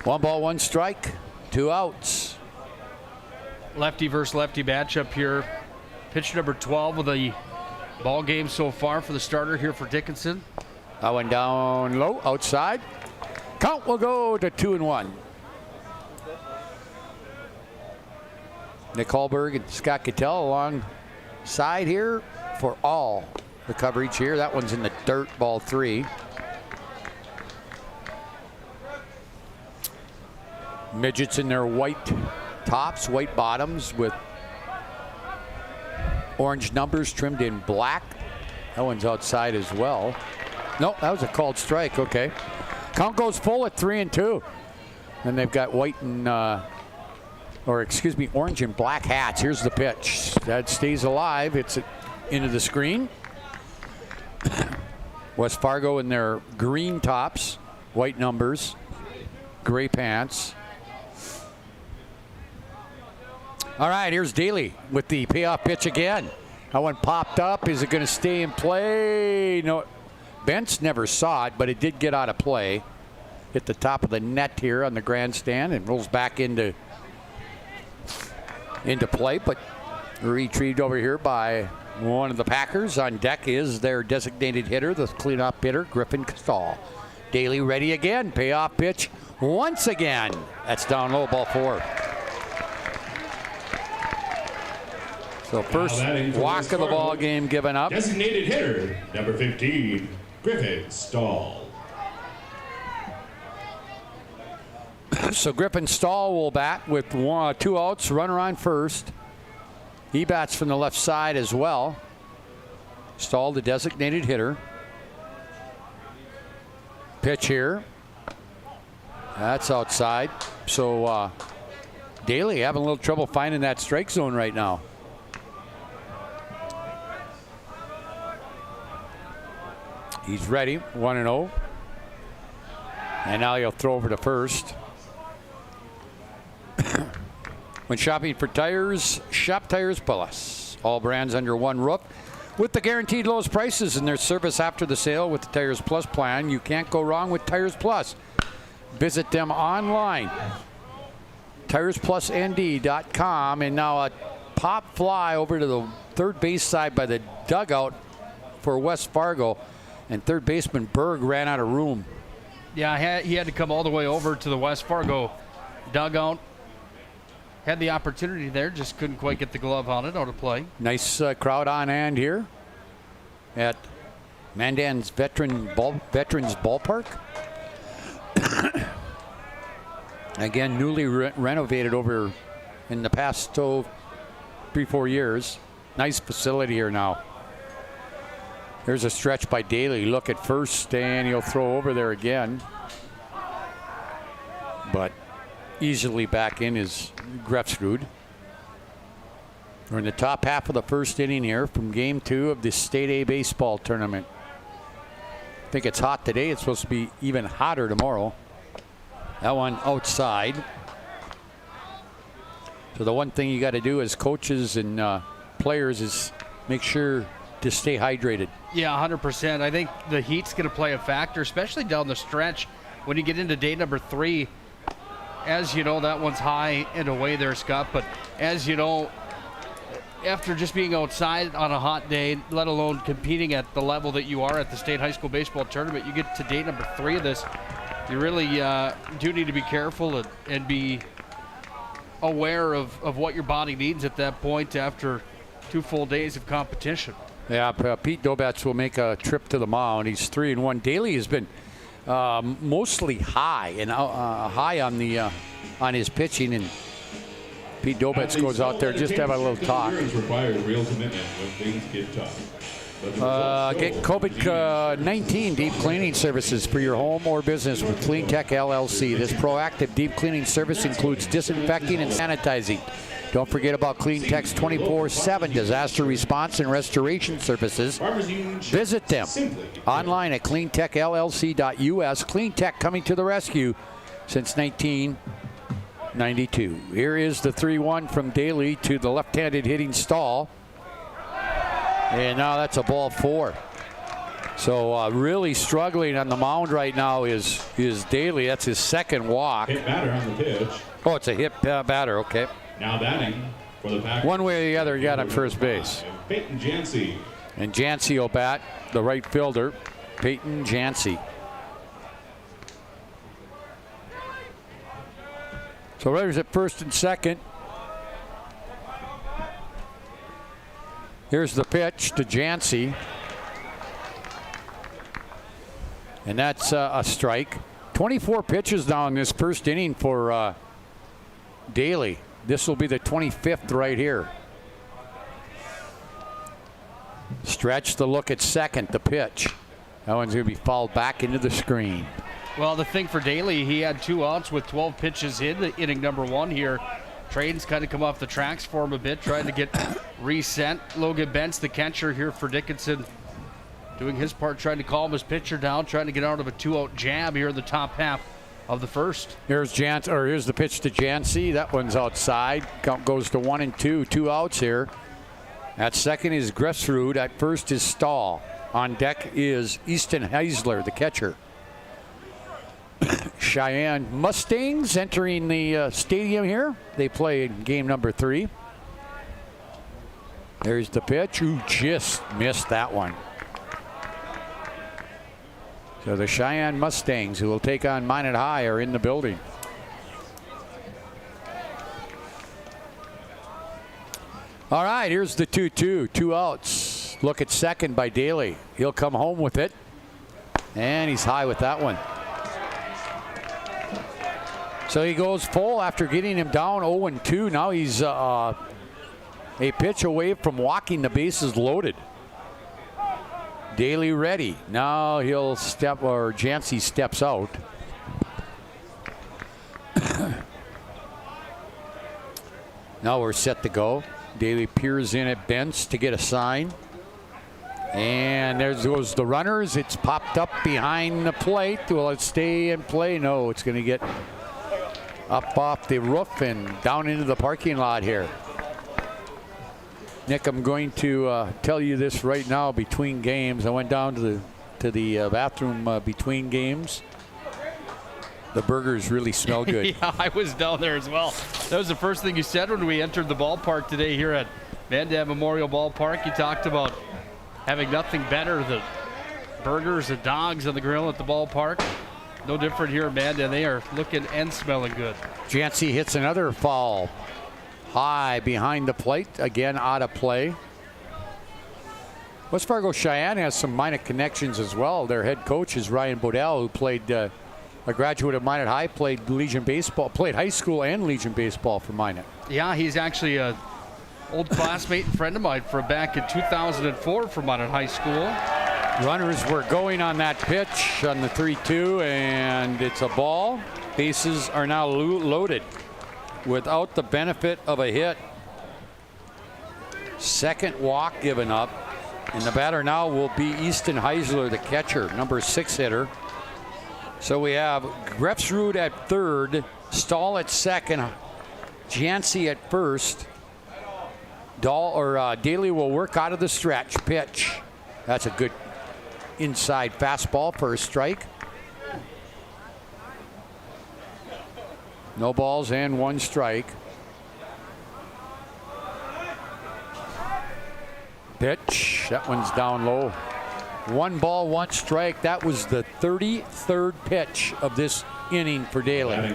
1 ball, 1 strike, 2 outs. Lefty versus lefty matchup here. Pitch number 12 of the ball game so far for the starter here for Dickinson. That one down low, outside. Count will go to 2-1. Nick Hallberg and Scott Cattell alongside here for all the coverage here. That one's in the dirt, ball 3. Midgets in their white tops, white bottoms with orange numbers trimmed in black. That one's outside as well. Nope, that was a called strike. Okay. Count goes full at 3-2. And they've got white and, orange and black hats. Here's the pitch. That stays alive. It's into the screen. West Fargo in their green tops, white numbers, gray pants. All right, here's Daly with the payoff pitch again. That one popped up. Is it going to stay in play? No. Bentz never saw it, but it did get out of play. Hit the top of the net here on the grandstand and rolls back into play, but retrieved over here by one of the Packers. On deck is their designated hitter, the cleanup hitter, Griffin Stahl. Daly ready again. Payoff pitch once again. That's down low, ball 4. So first walk of the ball game given up. Designated hitter, number 15, Griffin Stahl. So Griffin Stahl will bat with 2 outs, runner on first. He bats from the left side as well. Stahl, the designated hitter. Pitch here. That's outside. So Daly having a little trouble finding that strike zone right now. He's ready, 1-0. And now he'll throw over to first. When shopping for tires, shop Tires Plus. All brands under one roof. With the guaranteed lowest prices and their service after the sale with the Tires Plus plan, you can't go wrong with Tires Plus. Visit them online. TiresPlusND.com. And now a pop fly over to the third base side by the dugout for West Fargo. And third baseman Berg ran out of room. Yeah, he had to come all the way over to the West Fargo dugout. Had the opportunity there, just couldn't quite get the glove on it out of play. Nice crowd on hand here at Mandan's Veterans Ballpark. Again, newly renovated over in the past 3-4 years. Nice facility here now. There's a stretch by Daly. Look at first, and he'll throw over there again. But easily back in is Grefsrud. We're in the top half of the first inning here from Game 2 of the State A baseball tournament. I think it's hot today. It's supposed to be even hotter tomorrow. That one outside. So the one thing you got to do as coaches and players is make sure to stay hydrated. Yeah, 100%. I think the heat's going to play a factor, especially down the stretch when you get into day number 3. as you know, that one's high and away there, Scott. But as you know, after just being outside on a hot day, let alone competing at the level that you are at the state high school baseball tournament, you get to day number 3 of this. You really do need to be careful and be aware of what your body needs at that point after 2 full days of competition. Yeah, Pete Dobats will make a trip to the mound. He's 3-1. Daly has been mostly high and high on his pitching, and Pete Dobats goes out there just to have a little talk. Requires real commitment when things get tough. Get COVID-19 deep cleaning services for your home or business with Clean Tech LLC. This proactive deep cleaning service includes disinfecting and sanitizing. Don't forget about Clean Tech's 24/7 disaster response and restoration services. Visit them online at cleantechllc.us. Clean Tech coming to the rescue since 1992. Here is the 3-1 from Daly to the left-handed hitting Stahl. And now that's a ball 4. So really struggling on the mound right now is Daly. That's his second walk. Hit batter on the pitch. Oh, it's a hit batter. Okay. Now batting for the Packers. One way or the other, he got on first base. Peyton Jancy. And Jancy will bat, the right fielder, Peyton Jancy. So runners at first and second. Here's the pitch to Jancy. And that's a strike. 24 pitches now in this first inning for Daly. This will be the 25th right here. Stretch the look at second, the pitch. That one's going to be fouled back into the screen. Well, the thing for Daly, he had 2 outs with 12 pitches in the inning number 1 here. Traden's kind of come off the tracks for him a bit, trying to get reset. Logan Bentz, the catcher here for Dickinson, doing his part, trying to calm his pitcher down, trying to get out of a 2-out jab here in the top half of the first. Here's the pitch to Jancy. That one's outside. Count goes to 1-2. 2 outs here. At second is Gressrud. At first is Stahl. On deck is Easton Heisler, the catcher. Cheyenne Mustangs entering the stadium here. They play in game number 3. There's the pitch. Ooh, just missed that one. So the Cheyenne Mustangs, who will take on Minot High, are in the building. All right, here's the 2-2. 2 outs. Look at second by Daly. He'll come home with it. And he's high with that one. So he goes full after getting him down 0-2. Now he's a pitch away from walking the bases loaded. Daly ready. Now he'll step, or Jancy steps out. Now we're set to go. Daly peers in at Bentz to get a sign. And there goes the runners. It's popped up behind the plate. Will it stay in play? No, it's going to get up off the roof and down into the parking lot here. Nick, I'm going to tell you this right now between games. I went down to the bathroom between games. The burgers really smell good. Yeah, I was down there as well. That was the first thing you said when we entered the ballpark today here at Van Dam Memorial Ballpark. You talked about having nothing better than burgers and dogs on the grill at the ballpark. No different here, Amanda. They are looking and smelling good. Jancy hits another foul. High behind the plate. Again, out of play. West Fargo Cheyenne has some Minot connections as well. Their head coach is Ryan Bodell, who played a graduate of Minot High, played Legion baseball, played high school and Legion baseball for Minot. Yeah, he's actually an old classmate and friend of mine from back in 2004 from Minot High School. Runners were going on that pitch on the 3-2, and it's a ball. Bases are now loaded without the benefit of a hit. Second walk given up, and the batter now will be Easton Heisler, the catcher, number 6 hitter. So we have Grefsrud at third, Stahl at second, Jancy at first. Daly will work out of the stretch. Pitch. That's a good inside fastball for a strike. No balls and 1 strike. Pitch. That one's down low. 1 ball, 1 strike. That was the 33rd pitch of this inning for Daly.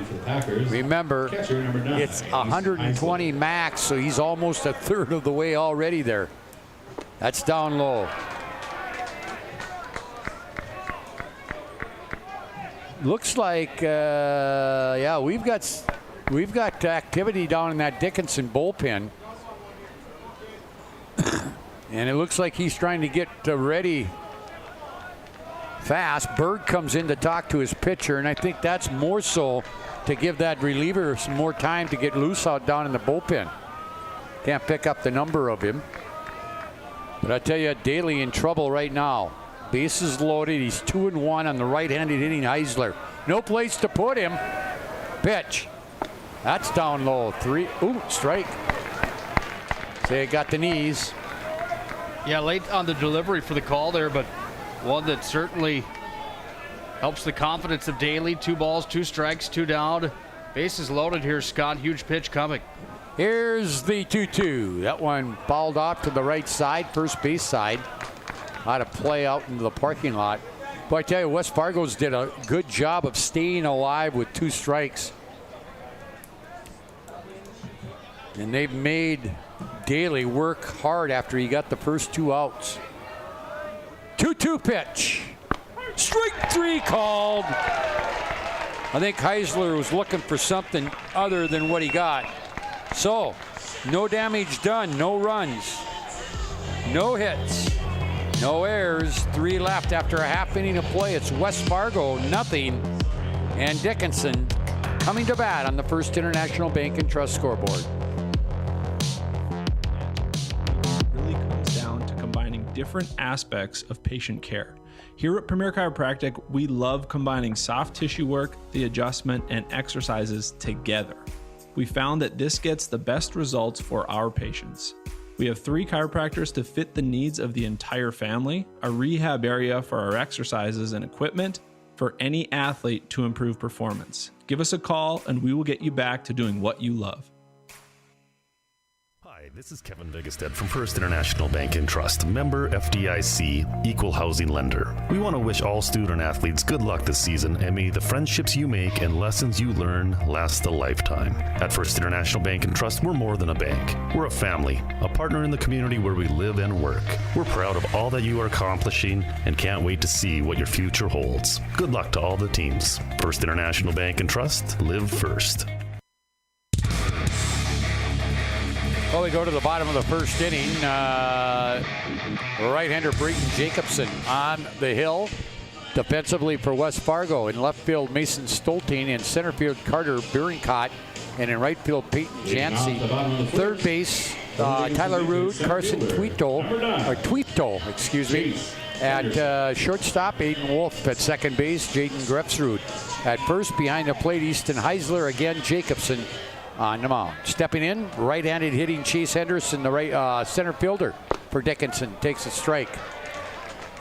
Remember, it's 120 max, so he's almost a third of the way already there. That's down low. Looks like, yeah, we've got activity down in that Dickinson bullpen. And it looks like he's trying to get ready fast. Berg comes in to talk to his pitcher, and I think that's more so to give that reliever some more time to get loose out down in the bullpen. Can't pick up the number of him. But I tell you, Daly in trouble right now. Bases loaded. He's 2-1 on the right-handed hitting Heisler. No place to put him. Pitch. That's down low. 3. Ooh, strike. Say it got the knees. Yeah, late on the delivery for the call there, but one that certainly helps the confidence of Daly. 2 balls, 2 strikes, 2 down. Bases loaded here, Scott. Huge pitch coming. Here's the 2-2. That one fouled off to the right side, first base side. How to play out into the parking lot. But I tell you, West Fargo's did a good job of staying alive with 2 strikes. And they've made Daly work hard after he got the first 2 outs. 2-2 pitch. Strike 3 called. I think Heisler was looking for something other than what he got. So, no damage done, no runs, no hits, no errors. 3 left after a half inning of play. It's West Fargo, nothing. And Dickinson coming to bat on the First International Bank and Trust scoreboard. Different aspects of patient care. Here at Premier Chiropractic, we love combining soft tissue work, the adjustment, and exercises together. We found that this gets the best results for our patients. We have 3 chiropractors to fit the needs of the entire family, a rehab area for our exercises and equipment for any athlete to improve performance. Give us a call and we will get you back to doing what you love. This is Kevin Vigestad from First International Bank and Trust, member FDIC, equal housing lender. We want to wish all student athletes good luck this season, and may the friendships you make and lessons you learn last a lifetime. At First International Bank and Trust, we're more than a bank. We're a family, a partner in the community where we live and work. We're proud of all that you are accomplishing and can't wait to see what your future holds. Good luck to all the teams. First International Bank and Trust, live first. Well, we go to the bottom of the first inning. Right-hander Brayton Jacobson on the hill. Defensively for West Fargo. In left field, Mason Stolting. In center field, Carter Birincott. And in right field, Peyton Jancy. Third base, Tyler Rood, Carson Tweeto, excuse me. At shortstop, Aiden Wolf. At second base, Jaden Grefsrud. At first, behind the plate, Easton Heisler. Again, Jacobson on the mound. Stepping in, right-handed hitting Chase Henderson, the right center fielder for Dickinson, takes a strike.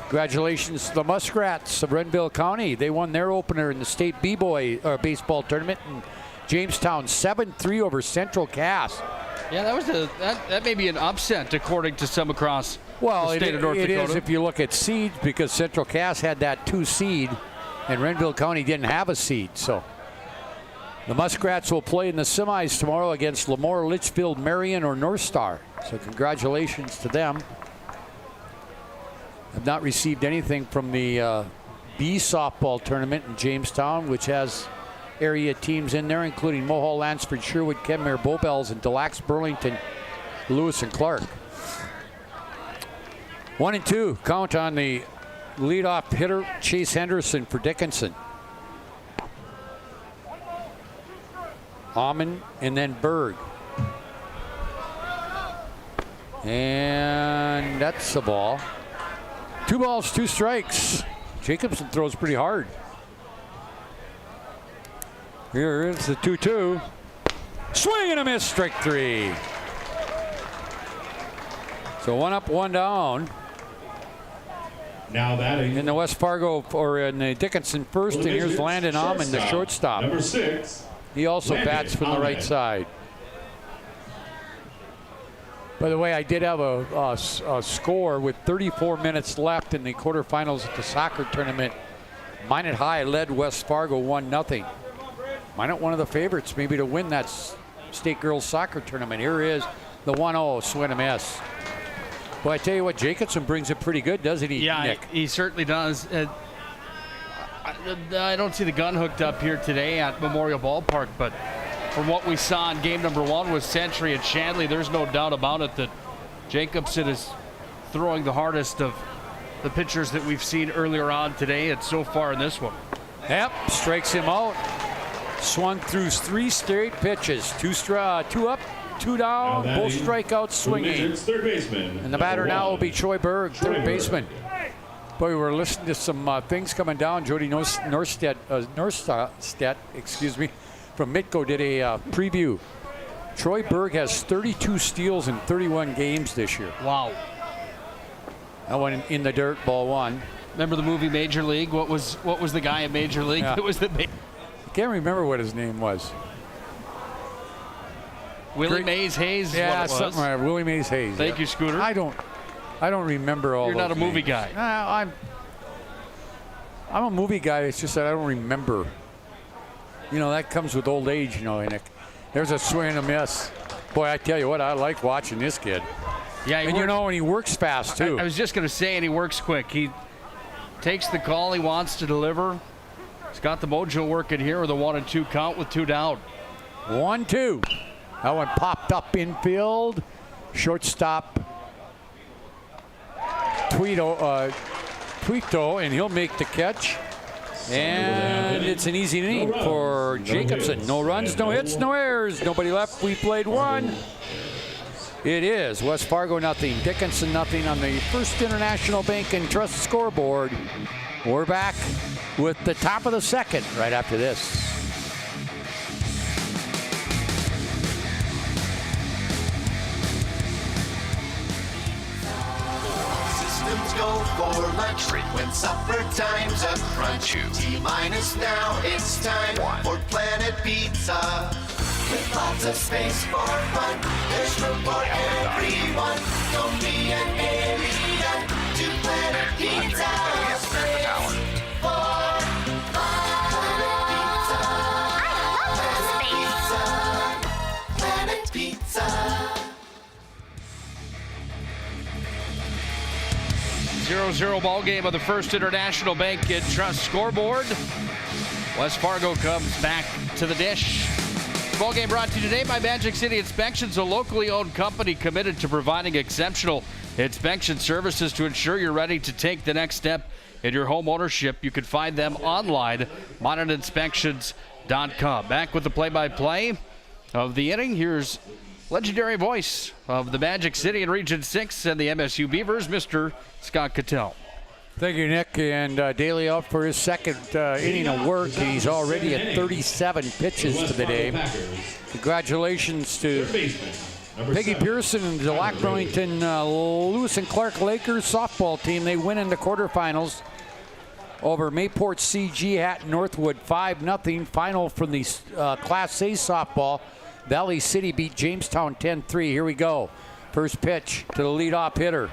Congratulations to the Muskrats of Renville County. They won their opener in the state B-boy baseball tournament in Jamestown, 7-3 over Central Cass. Yeah, that may be an upset according to some across the state of North Dakota. It is if you look at seeds, because Central Cass had that 2 seed and Renville County didn't have a seed. So the Muskrats will play in the semis tomorrow against Lemoore, Litchfield, Marion, or North Star. So congratulations to them. I've not received anything from the B softball tournament in Jamestown, which has area teams in there, including Mohall, Lansford, Sherwood, Kenmare, Bowbells, and Des Lacs, Burlington, Lewis, and Clark. 1-2 count on the leadoff hitter, Chase Henderson for Dickinson. Almond and then Berg. And that's the ball. 2 balls, 2 strikes. Jacobson throws pretty hard. Here is the 2-2. Swing and a miss, strike 3. So 1 up, 1 down. Now batting in the West Fargo, or in the Dickinson first, and here's Landon Almond, the shortstop. Number 6, He also bats from the right side. By the way, I did have a score with 34 minutes left in the quarterfinals at the soccer tournament. Minot High led West Fargo 1-0. Minot, one of the favorites maybe to win that state girls soccer tournament. Here is the 1-0 swing and miss. Well, I tell you what, Jacobson brings it pretty good, doesn't he, Yeah, Nick? he certainly does. I don't see the gun hooked up here today at Memorial Ballpark, but from what we saw in game number 1 with Century and Shanley, there's no doubt about it that Jacobson is throwing the hardest of the pitchers that we've seen earlier on today and so far in this one. Yep, strikes him out. Swung through 3 straight pitches. 2 up, 2 down, both strikeouts swinging. Third baseman. And the batter now will be Troy Berg, third baseman. Boy, we were listening to some things coming down. Jody Norstedt, from Mitko did a preview. Troy Berg has 32 steals in 31 games this year. Wow. That one in the dirt, ball 1. Remember the movie Major League? What was the guy in Major League? Yeah. It was the I can't remember what his name was. Willie Mays Hayes. Yeah, what it was. something like Willie Mays Hayes. Thank you, Scooter. I don't remember all. You're not a movie names. guy. I'm a movie guy. It's just that I don't remember. You know, that comes with old age, you know, Nick. There's a swing and a miss. Boy, I tell you what, I like watching this kid. Yeah, and you know, and he works fast too. I was just going to say, and he works quick. He takes the call he wants to deliver. He's got the mojo working here with a 1-2 count with 2 down. 1-2. That one popped up infield. Shortstop Tuito, and he'll make the catch. And it's an easy inning for Jacobson. No runs, no hits, no errors. Nobody left. We played 1. It is West Fargo nothing, Dickinson nothing on the First International Bank and Trust scoreboard. We're back with the top of the second right after this. Systems go for lunch when supper time's a crunch. T-minus now, it's time for Planet Pizza. With lots of space for fun, there's room for everyone. Don't be an alien to Planet Pizza. Space for fun. Planet Pizza. 0-0 ball game of the First International Bank and Trust scoreboard. West Fargo comes back to the dish. Ball game brought to you today by Magic City Inspections, a locally owned company committed to providing exceptional inspection services to ensure you're ready to take the next step in your home ownership. You can find them online, modernInspections.com. Back with the play-by-play of the inning. Here's legendary voice of the Magic City in Region 6 and the MSU Beavers, Mr. Scott Cattell. Thank you, Nick. And Daly out for his second inning of work. He's already at 37 pitches for the day. Congratulations to Peggy Pearson and the Lac Burlington Lewis and Clark Lakers softball team. They win in the quarterfinals over Mayport CG Hatton Northwood 5-0. Final from the Class A softball. Valley City beat Jamestown 10-3. Here we go. First pitch to the leadoff hitter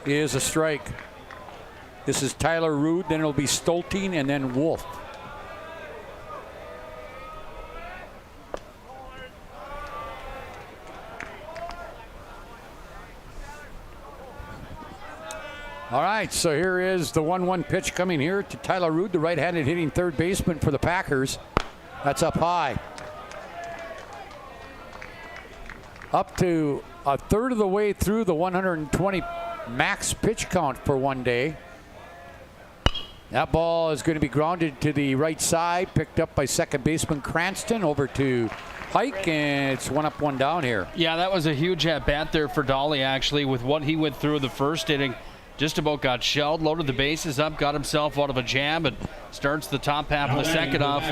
is a strike. This is Tyler Rude, then it'll be Stolting, and then Wolf. All right, so here is the 1-1 pitch coming here to Tyler Rude, the right-handed hitting third baseman for the Packers. That's up high. Up to a third of the way through the 120 max pitch count for one day. That ball is going to be grounded to the right side, picked up by second baseman Cranston over to Pike, and it's 1 up, 1 down here. Yeah, that was a huge at-bat there for Dolly, actually, with what he went through in the first inning. Just about got shelled, loaded the bases up, got himself out of a jam, and starts the top half of the second off,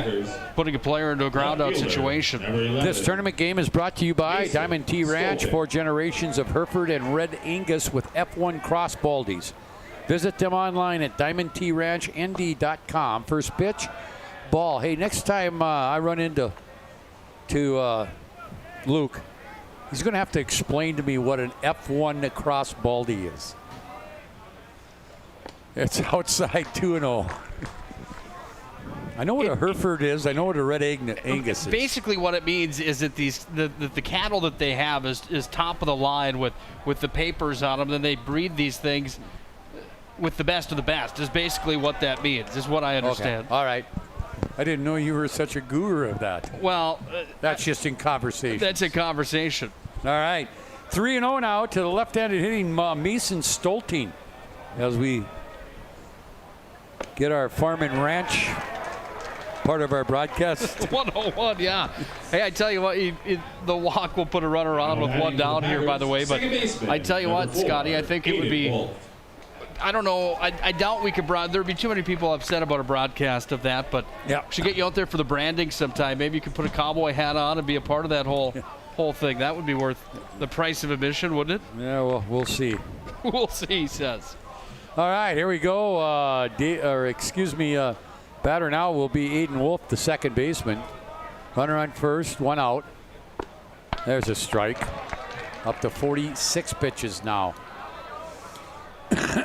putting a player into a ground-out situation. This tournament game is brought to you by Diamond T Ranch, 4 generations of Hereford and Red Angus with F1 Cross Baldies. Visit them online at diamondtranchnD.com. First pitch, ball. Hey, next time I run into Luke, he's going to have to explain to me what an F1 cross baldy is. It's outside 2-0. I know what a Hereford is. I know what a Red Angus is. Basically, what it means is that the cattle that they have is top of the line with the papers on them. Then they breed these things with the best of the best. Is basically what that means. Is what I understand. Okay. All right. I didn't know you were such a guru of that. Well, that's just in conversation. That's in conversation. All right. 3-0 now to the left-handed hitting Mason Stolting as we get our farm and ranch part of our broadcast. 101, yeah. Hey, I tell you what, the walk will put a runner on with one down here, by the way. But I tell you what, Scotty, I think it would be, I don't know, I doubt we could there would be too many people upset about a broadcast of that, but should get you out there for the branding sometime. Maybe you could put a cowboy hat on and be a part of that whole thing. That would be worth the price of admission, wouldn't it? Yeah, well, we'll see. We'll see, he says. All right, here we go. Batter now will be Aiden Wolf, the second baseman. Runner on first, one out. There's a strike. Up to 46 pitches now.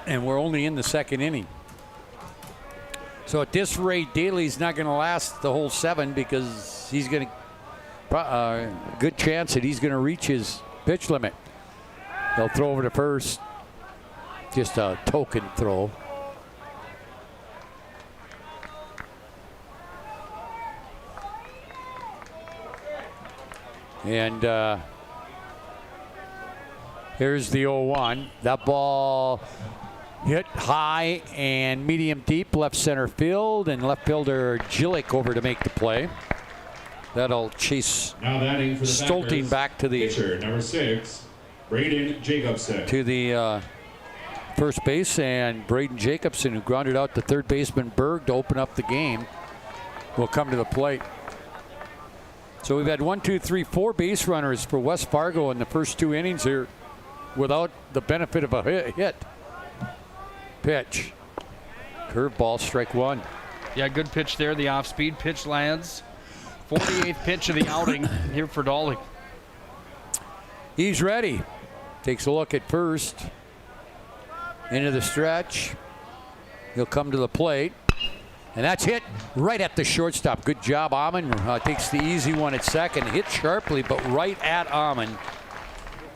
And we're only in the second inning. So at this rate, Daly's not going to last the whole 7 because he's going to, good chance that he's going to reach his pitch limit. They'll throw over to first. Just a token throw. And here's the 0-1. That ball hit high and medium deep left center field, and left fielder Gillick over to make the play. That'll chase Stolting back to the pitcher, number 6, Braden Jacobson. To the first base, and Braden Jacobson, who grounded out to third baseman Berg to open up the game, will come to the plate. So we've had 4 base runners for West Fargo in the first 2 innings here without the benefit of a hit. Pitch. Curveball, strike 1. Yeah, good pitch there. The off-speed pitch lands. 48th pitch of the outing here for Dawling. He's ready. Takes a look at first. Into the stretch. He'll come to the plate. And that's hit right at the shortstop. Good job, Amon. Takes the easy one at second. Hit sharply, but right at Amon.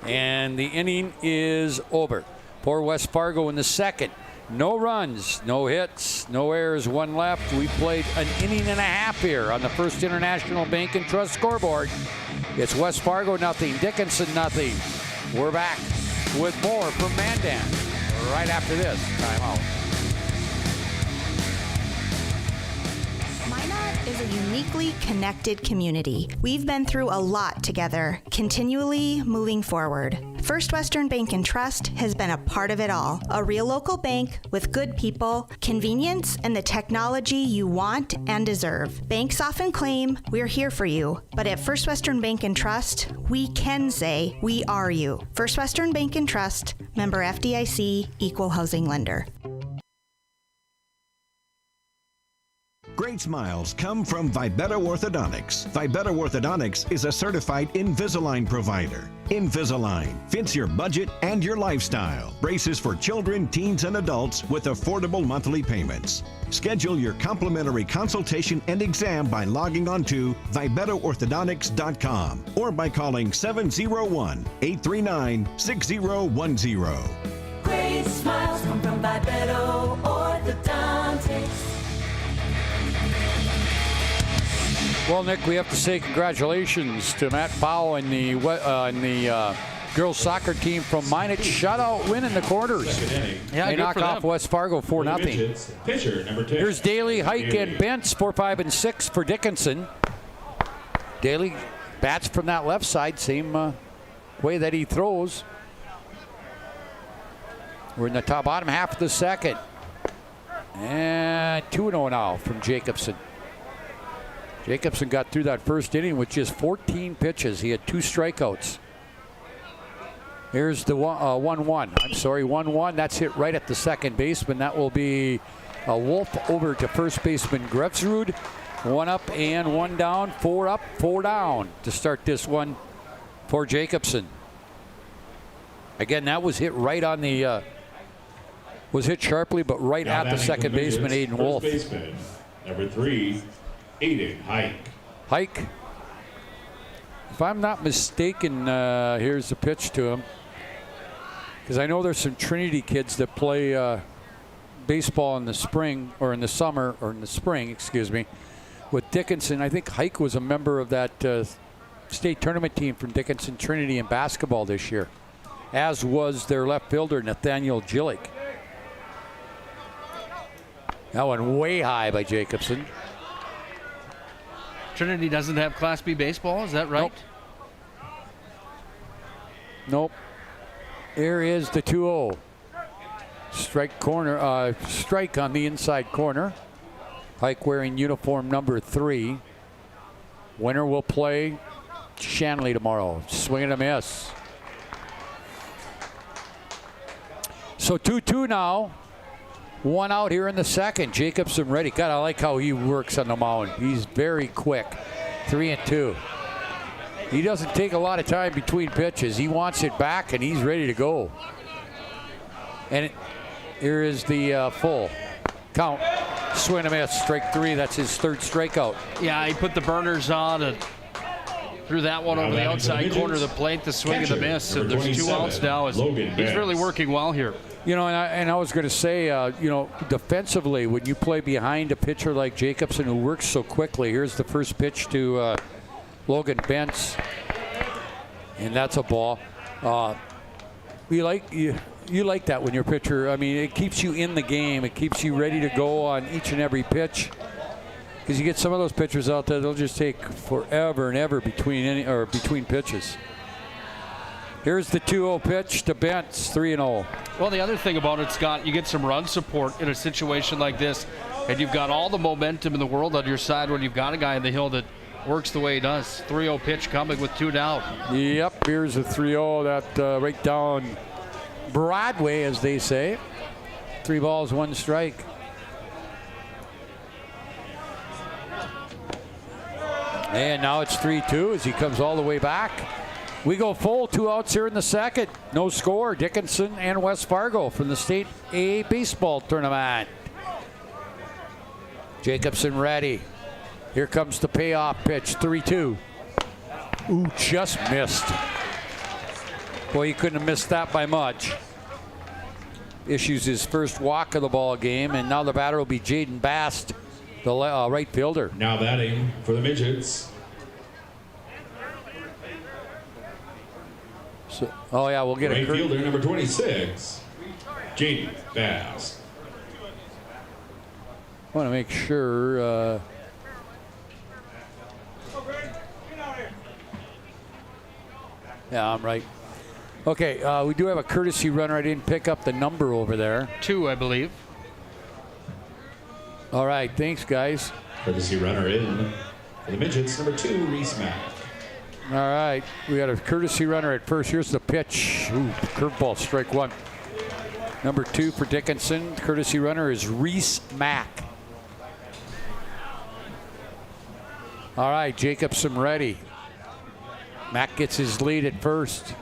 And the inning is over. For West Fargo in the second. No runs, no hits, no errors, 1 left. We played an inning and a half here on the First International Bank and Trust scoreboard. It's West Fargo nothing, Dickinson nothing. We're back with more from Mandan right after this timeout. Is a uniquely connected community. We've been through a lot together, continually moving forward. First Western Bank and Trust has been a part of it all. A real local bank with good people, convenience, and the technology you want and deserve. Banks often claim we're here for you, but at First Western Bank and Trust, we can say we are you. First Western Bank and Trust, member FDIC, equal housing lender. Great smiles come from Vibetta Orthodontics. Vibetta Orthodontics is a certified Invisalign provider. Invisalign fits your budget and your lifestyle. Braces for children, teens, and adults with affordable monthly payments. Schedule your complimentary consultation and exam by logging on to VibettaOrthodontics.com or by calling 701-839-6010. Great smiles come from Vibetta Orthodontics. Well, Nick, we have to say congratulations to Matt Powell and the girls soccer team from Minot. Shutout win in the quarters. Yeah, they knock off West Fargo 4-0. Pitcher, number 2. Here's Daly, Hike, and Bentz, 4, 5, and 6 for Dickinson. Daly bats from that left side, same way that he throws. We're in the bottom half of the second. And 2-0 now from Jacobson. Jacobson got through that first inning with just 14 pitches. He had 2 strikeouts. Here's the 1-1. I'm sorry, 1-1. That's hit right at the second baseman. That will be a Wolf over to first baseman Grefsrud. 1 up and 1 down. 4 up, 4 down to start this one for Jacobson. Again, that was hit right on the, was hit sharply, but right Now at the second baseman, Aiden first Wolf. Baseman, number 3, Aiden Hike. Hike. If I'm not mistaken, here's the pitch to him. Because I know there's some Trinity kids that play baseball in the spring, or in the summer, or in the spring, excuse me, with Dickinson. I think Hike was a member of that state tournament team from Dickinson Trinity in basketball this year, as was their left fielder, Nathaniel Gillick. That one way high by Jacobson. Trinity doesn't have Class B baseball, is that right? Nope. There is the 2-0. Strike corner, strike on the inside corner. Hike wearing uniform number 3. Winner will play Shanley tomorrow. Swing and a miss. So 2-2 now. 1 out here in the second. Jacobson ready. God, I like how he works on the mound. He's very quick. 3-2. He doesn't take a lot of time between pitches. He wants it back, and he's ready to go. And here is the full count. Swing and a miss. Strike 3. That's his 3rd strikeout. Yeah, he put the burners on and threw that one over the outside corner of the plate, the swing and the miss. And there's 2 outs now. He's really working well here. You know, and I was going to say, you know, defensively, when you play behind a pitcher like Jacobson who works so quickly, here's the first pitch to Logan Bentz, and that's a ball. You like that when your pitcher, I mean, it keeps you in the game. It keeps you ready to go on each and every pitch. Because you get some of those pitchers out there, they'll just take forever and ever between pitches. Here's the 2-0 pitch to Bentz, 3-0. Well, the other thing about it, Scott, you get some run support in a situation like this, and you've got all the momentum in the world on your side when you've got a guy in the hill that works the way he does. 3-0 pitch coming with 2 down. Yep, here's a 3-0, that right down Broadway, as they say. 3 balls, 1 strike. And now it's 3-2 as he comes all the way back. We go full, 2 outs here in the second. No score, Dickinson and West Fargo from the State A baseball tournament. Jacobson ready. Here comes the payoff pitch, 3-2. Ooh, just missed. Boy, he couldn't have missed that by much. Issues his first walk of the ball game, and now the batter will be Jaden Bast, the right fielder. Now batting for the Midgets. So, oh yeah, we'll get right fielder number 26, Jaden Bast. I want to make sure. Yeah, I'm right. Okay, we do have a courtesy runner. I didn't pick up the number over there. 2, I believe. All right, thanks, guys. Courtesy runner in for the Midgets, number 2, Reese Mack. All right, we got a courtesy runner at first. Here's the pitch. Ooh, curveball, strike 1. Number 2 for Dickinson. Courtesy runner is Reese Mack. All right, Jacobson ready. Mack gets his lead at first.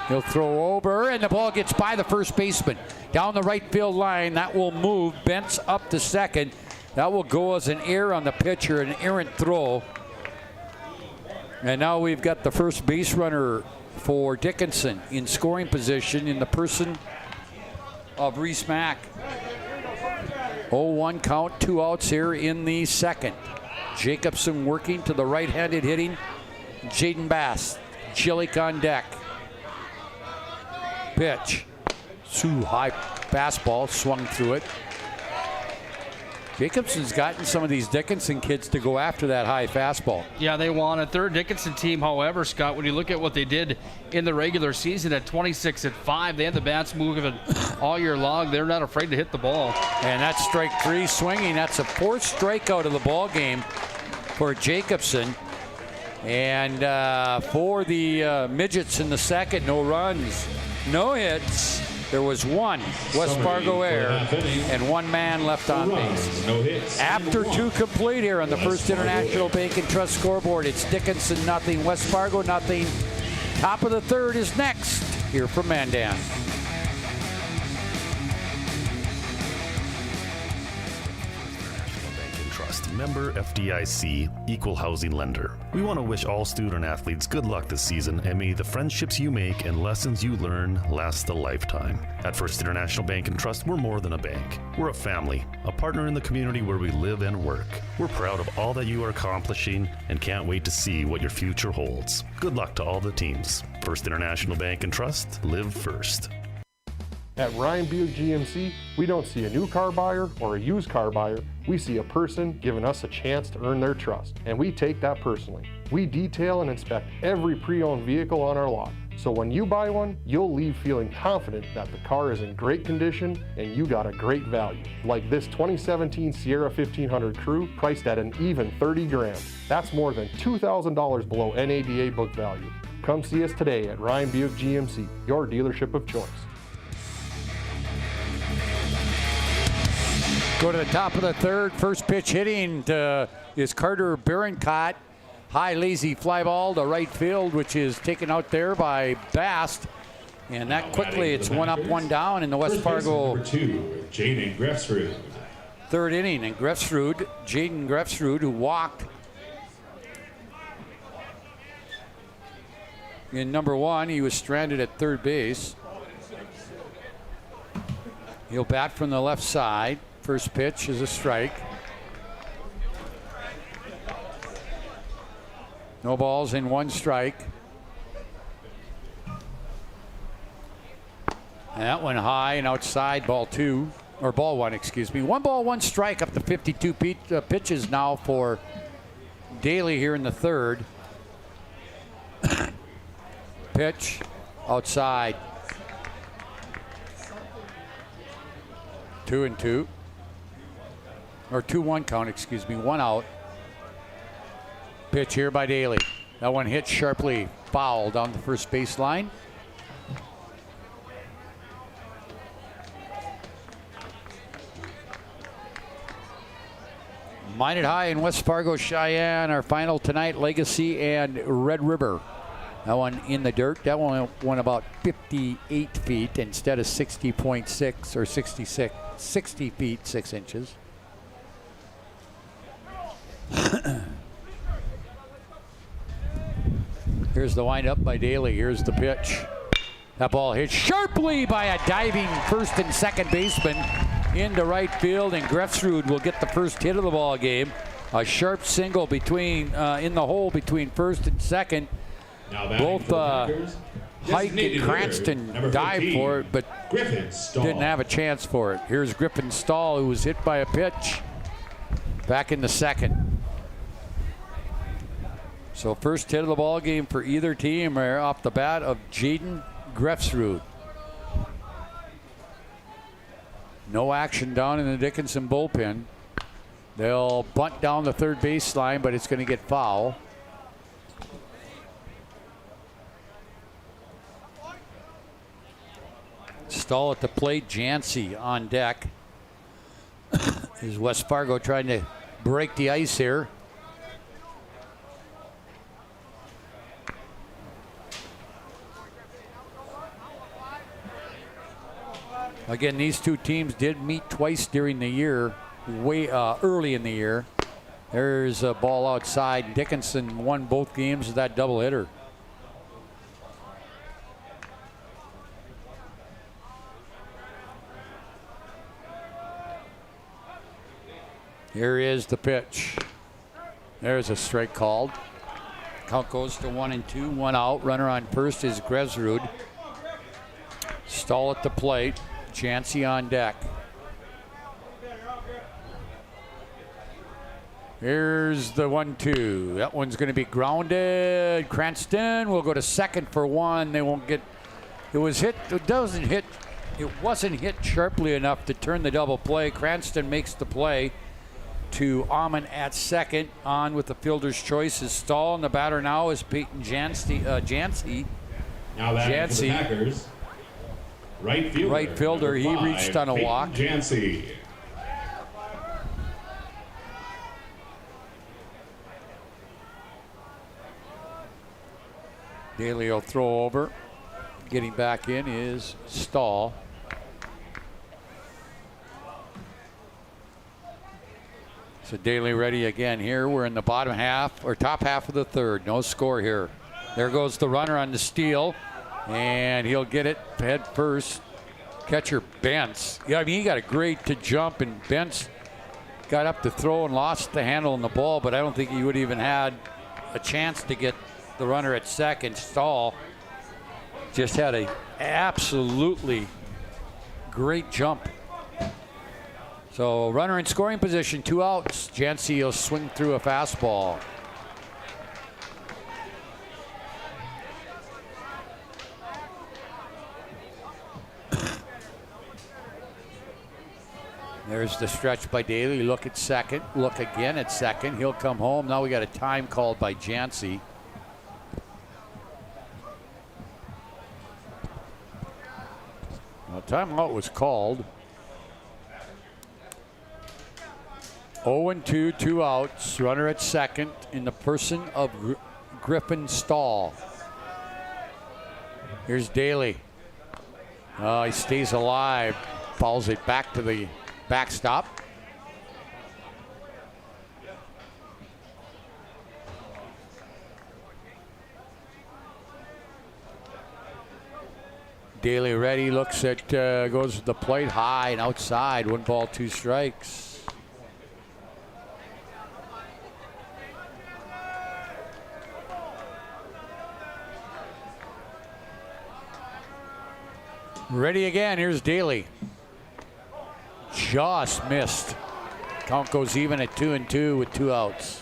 He'll throw over, and the ball gets by the first baseman. Down the right field line, that will move Bentz up to second. That will go as an error on the pitcher, an errant throw. And now we've got the first base runner for Dickinson in scoring position in the person of Reese Mack. 0-1 count, 2 outs here in the second. Jacobson working to the right-handed hitting Jaden Bast. Gillick on deck. Pitch. Too high fastball, swung through it. Jacobson's gotten some of these Dickinson kids to go after that high fastball. Yeah, they want a third Dickinson team. However, Scott, when you look at what they did in the regular season at 26-5, they had the bats moving all year long. They're not afraid to hit the ball. And that's strike 3 swinging. That's a 4th strikeout of the ball game for Jacobson. And for the Midgets in the second, no runs, no hits, There was one West Fargo error and one man left on base. No hits. After 2 complete here on the First International Bank and Trust scoreboard, it's Dickinson nothing, West Fargo nothing. Top of the third is next here from Mandan. Member FDIC, Equal Housing Lender. We want to wish all student athletes good luck this season, and may the friendships you make and lessons you learn last a lifetime. At First International Bank and Trust, we're more than a bank. We're a family, a partner in the community where we live and work. We're proud of all that you are accomplishing and can't wait to see what your future holds. Good luck to all the teams. First International Bank and Trust, live first. At Ryan Buick GMC, we don't see a new car buyer or a used car buyer. We see a person giving us a chance to earn their trust, and we take that personally. We detail and inspect every pre-owned vehicle on our lot, so when you buy one, you'll leave feeling confident that the car is in great condition and you got a great value. Like this 2017 Sierra 1500 Crew, priced at an even 30 grand. That's more than $2,000 below NADA book value. Come see us today at Ryan Buick GMC, your dealership of choice. Go to the top of the third. First pitch hitting is Carter Barincott. High lazy fly ball to right field, which is taken out there by Bast. And that quickly, it's 1 up, 1 down in the West Fargo. Number 2, Jaden Grefsrud. Third inning, and Jaden Grefsrud, who walked in number 1, he was stranded at third base. He'll bat from the left side. First pitch is a strike. No balls in 1 strike. And that one high and outside, ball 2, or ball 1, excuse me. 1 ball, 1 strike, up to 52 pitches now for Daly here in the third. Pitch outside. 2-2. Or 2-1 count, excuse me. 1 out. Pitch here by Daly. That one hit sharply foul down the first baseline. Minot High in West Fargo, Cheyenne. Our final tonight, Legacy and Red River. That one in the dirt. That one went about 58 feet instead of 60.6 or 66. 60 feet, 6 inches. Here's the windup by Daly. Here's the pitch. That ball hit sharply by a diving first and second baseman into right field, and Grefsrud will get the first hit of the ball game. A sharp single between in the hole between first and second. Both Hike and Cranston dived for it, but didn't have a chance for it. Here's Griffin Stahl, who was hit by a pitch back in the second. So first hit of the ball game for either team are off the bat of Jaden Grefsrud. No action down in the Dickinson bullpen. They'll bunt down the third baseline, but it's going to get foul. Stahl at the plate, Jancy on deck. Is West Fargo trying to break the ice here? Again, these two teams did meet twice during the year, way early in the year. There's a ball outside. Dickinson won both games of that doubleheader. Here is the pitch. There's a strike called. Count goes to 1-2, 1 out. Runner on first is Grefsrud. Stahl at the plate. Jancy on deck. Here's the 1-2. That one's going to be grounded. Cranston will go to second for 1. They won't get. It was hit. It doesn't hit. It wasn't hit sharply enough to turn the double play. Cranston makes the play to Amon at second. On with the fielder's choice is Stahl, and the batter now is Peyton Jancy. Now batting for the Packers, Right fielder. He reached on a walk. Jancy. Daly will throw over. Getting back in is Stahl. So Daly ready again here. We're in the bottom half or top half of the third. No score here. There goes the runner on the steal. And he'll get it head first. Catcher Bentz. Yeah, I mean, he got a great to jump, and Bentz got up to throw and lost the handle on the ball, but I don't think he would even had a chance to get the runner at second. Stahl just had a absolutely great jump. So runner in scoring position, 2 outs. Jancy will swing through a fastball. There's the stretch by Daly. Look at second. Look again at second. He'll come home. Now we got a time called by Jancy. Now, timeout was called. 0-2, 2 outs. Runner at second in the person of Griffin Stahl. Here's Daly. He stays alive. Fouls it back to the backstop. Daly ready, looks at, goes to the plate high and outside. 1 ball, 2 strikes. Ready again, here's Daly. Just missed. Count goes even at 2-2 with 2 outs.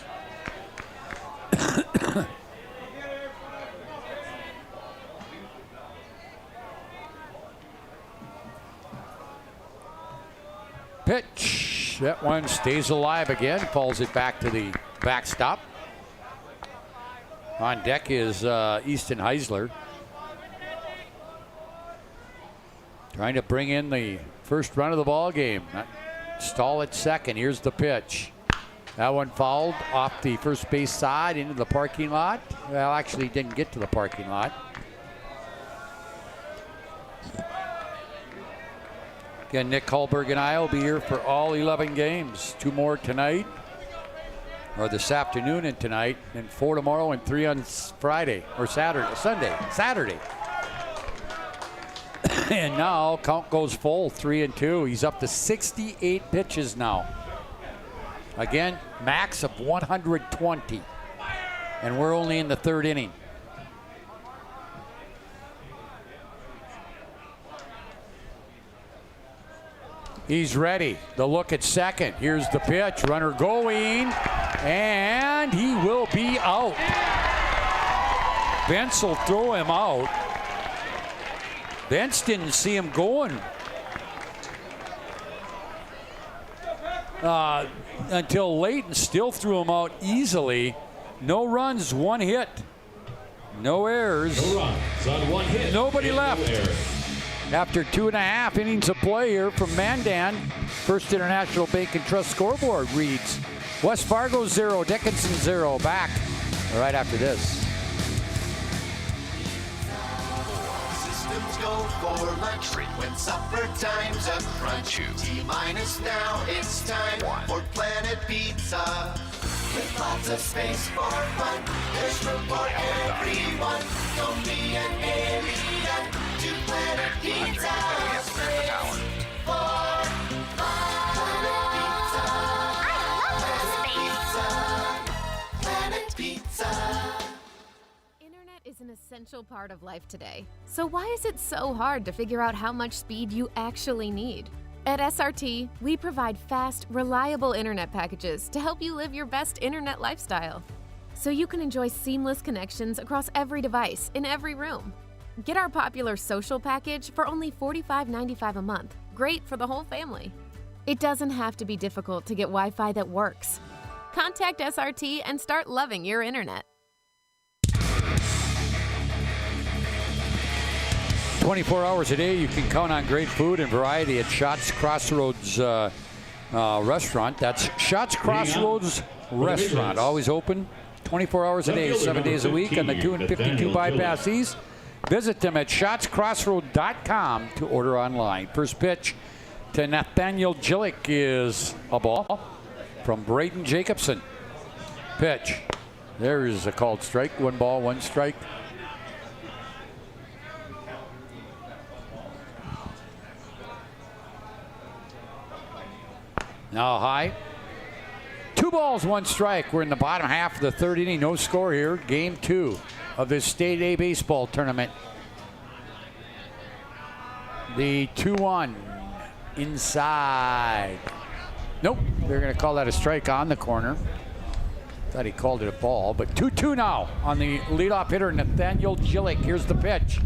Pitch. That one stays alive again. Falls it back to the backstop. On deck is Easton Heisler. Trying to bring in the first run of the ball game. Stahl at second. Here's the pitch. That one fouled off the first base side into the parking lot. Well, actually didn't get to the parking lot. Again, Nick Hulberg and I will be here for all 11 games. 2 more tonight, or this afternoon and tonight, and 4 tomorrow and 3 on Friday, or Saturday. And now count goes full, 3-2. He's up to 68 pitches now. Again, max of 120. And we're only in the 3rd inning. He's ready. The look at second. Here's the pitch. Runner going. And he will be out. Bentz will throw him out. Bentz didn't see him going until late and still threw him out easily. No runs, 1 hit. No errors. No runs on 1 hit. Nobody left. No After 2.5 innings of play here from Mandan, First International Bank and Trust scoreboard reads West Fargo 0, Dickinson 0. Back right after this. Go for lunch when supper time's a crunch. T-minus now, it's time for Planet Pizza. With lots of space for fun, there's room for everyone. Don't be an alien to Planet Pizza. Space for fun. Planet Pizza. Is an essential part of life today. So why is it so hard to figure out how much speed you actually need? At SRT, we provide fast, reliable internet packages to help you live your best internet lifestyle. So you can enjoy seamless connections across every device in every room. Get our popular social package for only $45.95 a month. Great for the whole family. It doesn't have to be difficult to get Wi-Fi that works. Contact SRT and start loving your internet. 24 hours a day, you can count on great food and variety at Shots Crossroads Restaurant. That's Shots Crossroads Restaurant. Always open 24 hours a day, 7 days a week on the 2 and 52 bypass east. Visit them at shotscrossroad.com to order online. First pitch to Nathaniel Gillick is a ball from Braden Jacobson. Pitch. There is a called strike. 1 ball, 1 strike. Now high. 2 balls, 1 strike. We're in the bottom half of the 3rd inning. No score here. Game 2 of this State A baseball tournament. The 2-1 inside. Nope, they're going to call that a strike on the corner. Thought he called it a ball, but 2-2 now on the leadoff hitter, Nathaniel Gillick. Here's the pitch.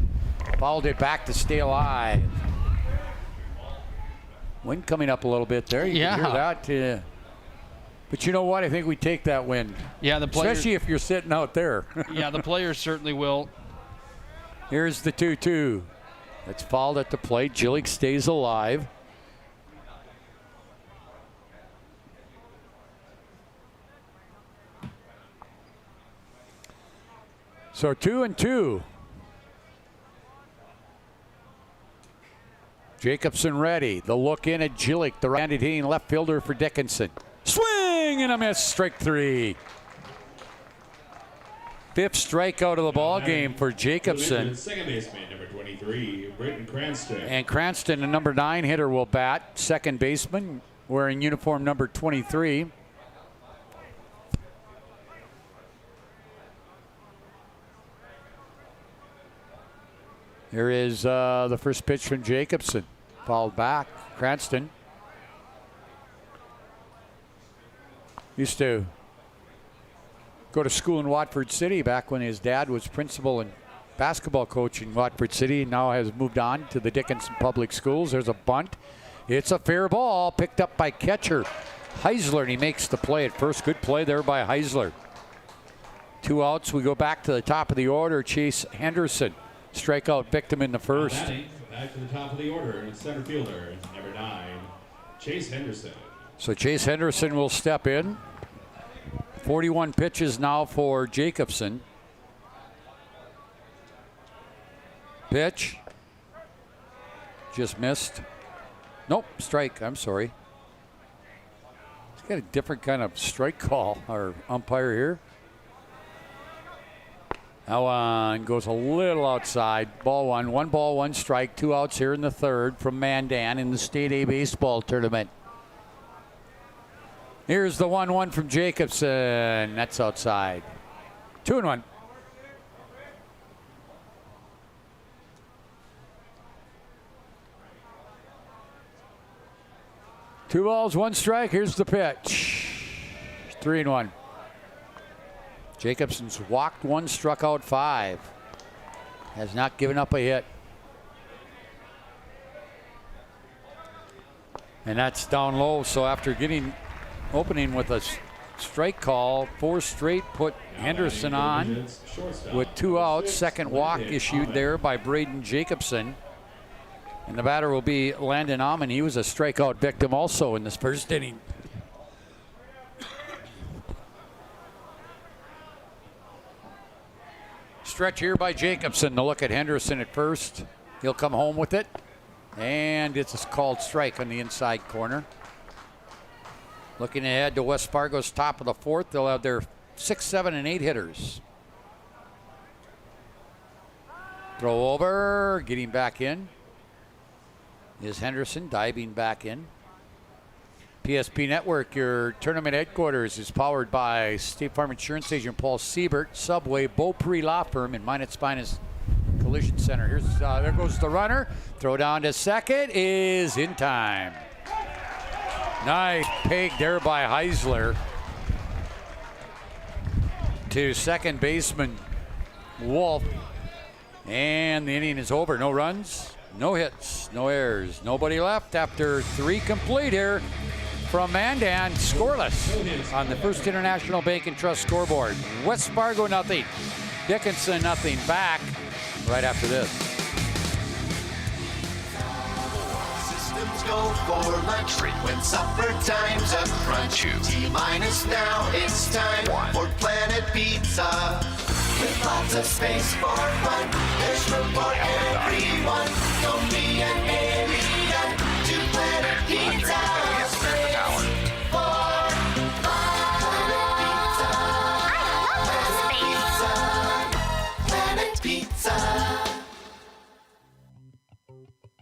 Fouled it back to stay alive. Wind coming up a little bit there. You can hear that. But you know what? I think we take that wind. Yeah, the players, especially if you're sitting out there. Yeah, the players certainly will. Here's the 2-2. That's fouled at the plate. Gillick stays alive. So 2-2. Jacobson ready. The look in at Gillick, the right-handed hitting left fielder for Dickinson. Swing and a miss, strike 3. 5th strikeout of the ball game for Jacobson. Second baseman, number 23, Britton Cranston. And Cranston, the number 9 hitter, will bat. Second baseman, wearing uniform number 23. Here is the first pitch from Jacobson. Fouled back. Cranston used to go to school in Watford City back when his dad was principal and basketball coach in Watford City. Now has moved on to the Dickinson Public Schools. There's a bunt. It's a fair ball picked up by catcher Heisler, and he makes the play at first. Good play there by Heisler. 2 outs. We go back to the top of the order. Chase Henderson, strikeout victim in the first. Back to the top of the order, center fielder, number 9, Chase Henderson. So Chase Henderson will step in. 41 pitches now for Jacobson. Pitch. Just missed. Nope, strike. I'm sorry. He's got a different kind of strike call, our umpire here. That one goes a little outside. Ball 1. 1 ball, 1 strike. 2 outs here in the 3rd from Mandan in the State A baseball tournament. Here's the 1-1 from Jacobson. That's outside. 2-1. Two balls, 1 strike. Here's the pitch. 3-1. Jacobson's walked 1, struck out 5. Has not given up a hit. And that's down low. So after opening with a strike call, 4 straight put Henderson on with 2 outs. Second walk issued there by Braden Jacobson. And the batter will be Landon Amon. He was a strikeout victim also in this first inning. Stretch here by Jacobson. The look at Henderson at first. He'll come home with it. And it's a called strike on the inside corner. Looking ahead to West Fargo's top of the 4th. They'll have their 6, 7, and 8 hitters. Throw over. Getting back in is Henderson, diving back in. PSP Network, your tournament headquarters, is powered by State Farm Insurance Agent Paul Siebert, Subway, Beaupre Law Firm, and Minot Spinus Collision Center. There goes the runner. Throw down to second is in time. Nice peg there by Heisler to second baseman Wolf. And the inning is over. No runs, no hits, no errors. Nobody left after 3 complete here from Mandan. Scoreless on the First International Bank and Trust scoreboard. West Fargo nothing. Dickinson nothing. Back right after this. go for lunch. When supper time's a crunch. T-minus now, it's time for Planet Pizza. With lots of space for fun, there's room for everyone. Don't be an alien to Planet Pizza.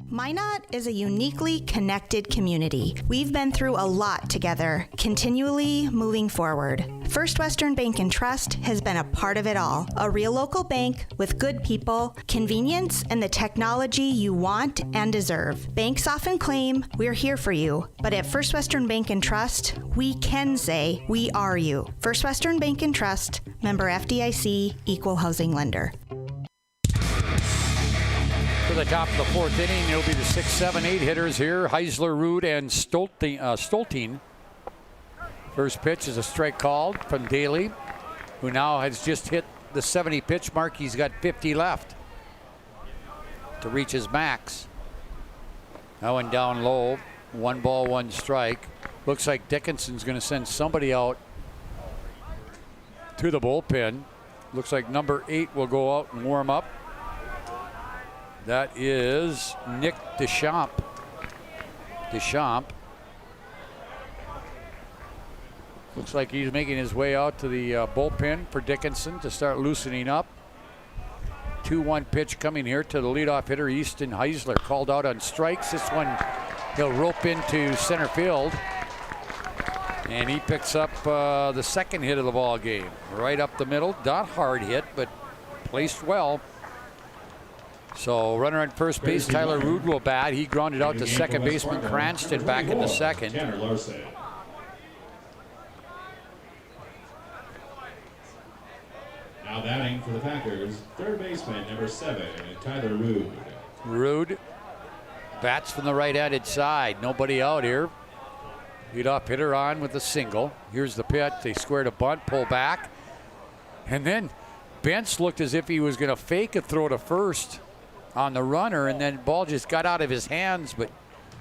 Minot is a uniquely connected community. We've been through a lot together, continually moving forward. First Western Bank and Trust has been a part of it all. A real local bank with good people, convenience, and the technology you want and deserve. Banks often claim we're here for you, but at First Western Bank and Trust, we can say we are you. First Western Bank and Trust, member FDIC, equal housing lender. For the top of the fourth inning, it'll be the 6, 7, 8 hitters here. Heisler, Rude, and Stoltine. First pitch is a strike called from Daly, who now has just hit the 70 pitch mark. He's got 50 left to reach his max. That one down low. 1 ball, 1 strike. Looks like Dickinson's going to send somebody out to the bullpen. Looks like number 8 will go out and warm up. That is Nick Deschamps. Looks like he's making his way out to the bullpen for Dickinson to start loosening up. 2-1 pitch coming here to the leadoff hitter, Easton Heisler. Called out on strikes. This one he'll rope into center field. And he picks up the second hit of the ball game. Right up the middle. Not hard hit, but placed well. So runner on first base, Tyler Rude will bat. He grounded out to second baseman Cranston back in the second. Now batting for the Packers, third baseman, number 7, Tyler Rude. Rude bats from the right-handed side. Nobody out here. Leadoff hitter on with a single. Here's the pitch. They squared a bunt, pull back. And then Bentz looked as if he was going to fake a throw to first on the runner, and then the ball just got out of his hands, but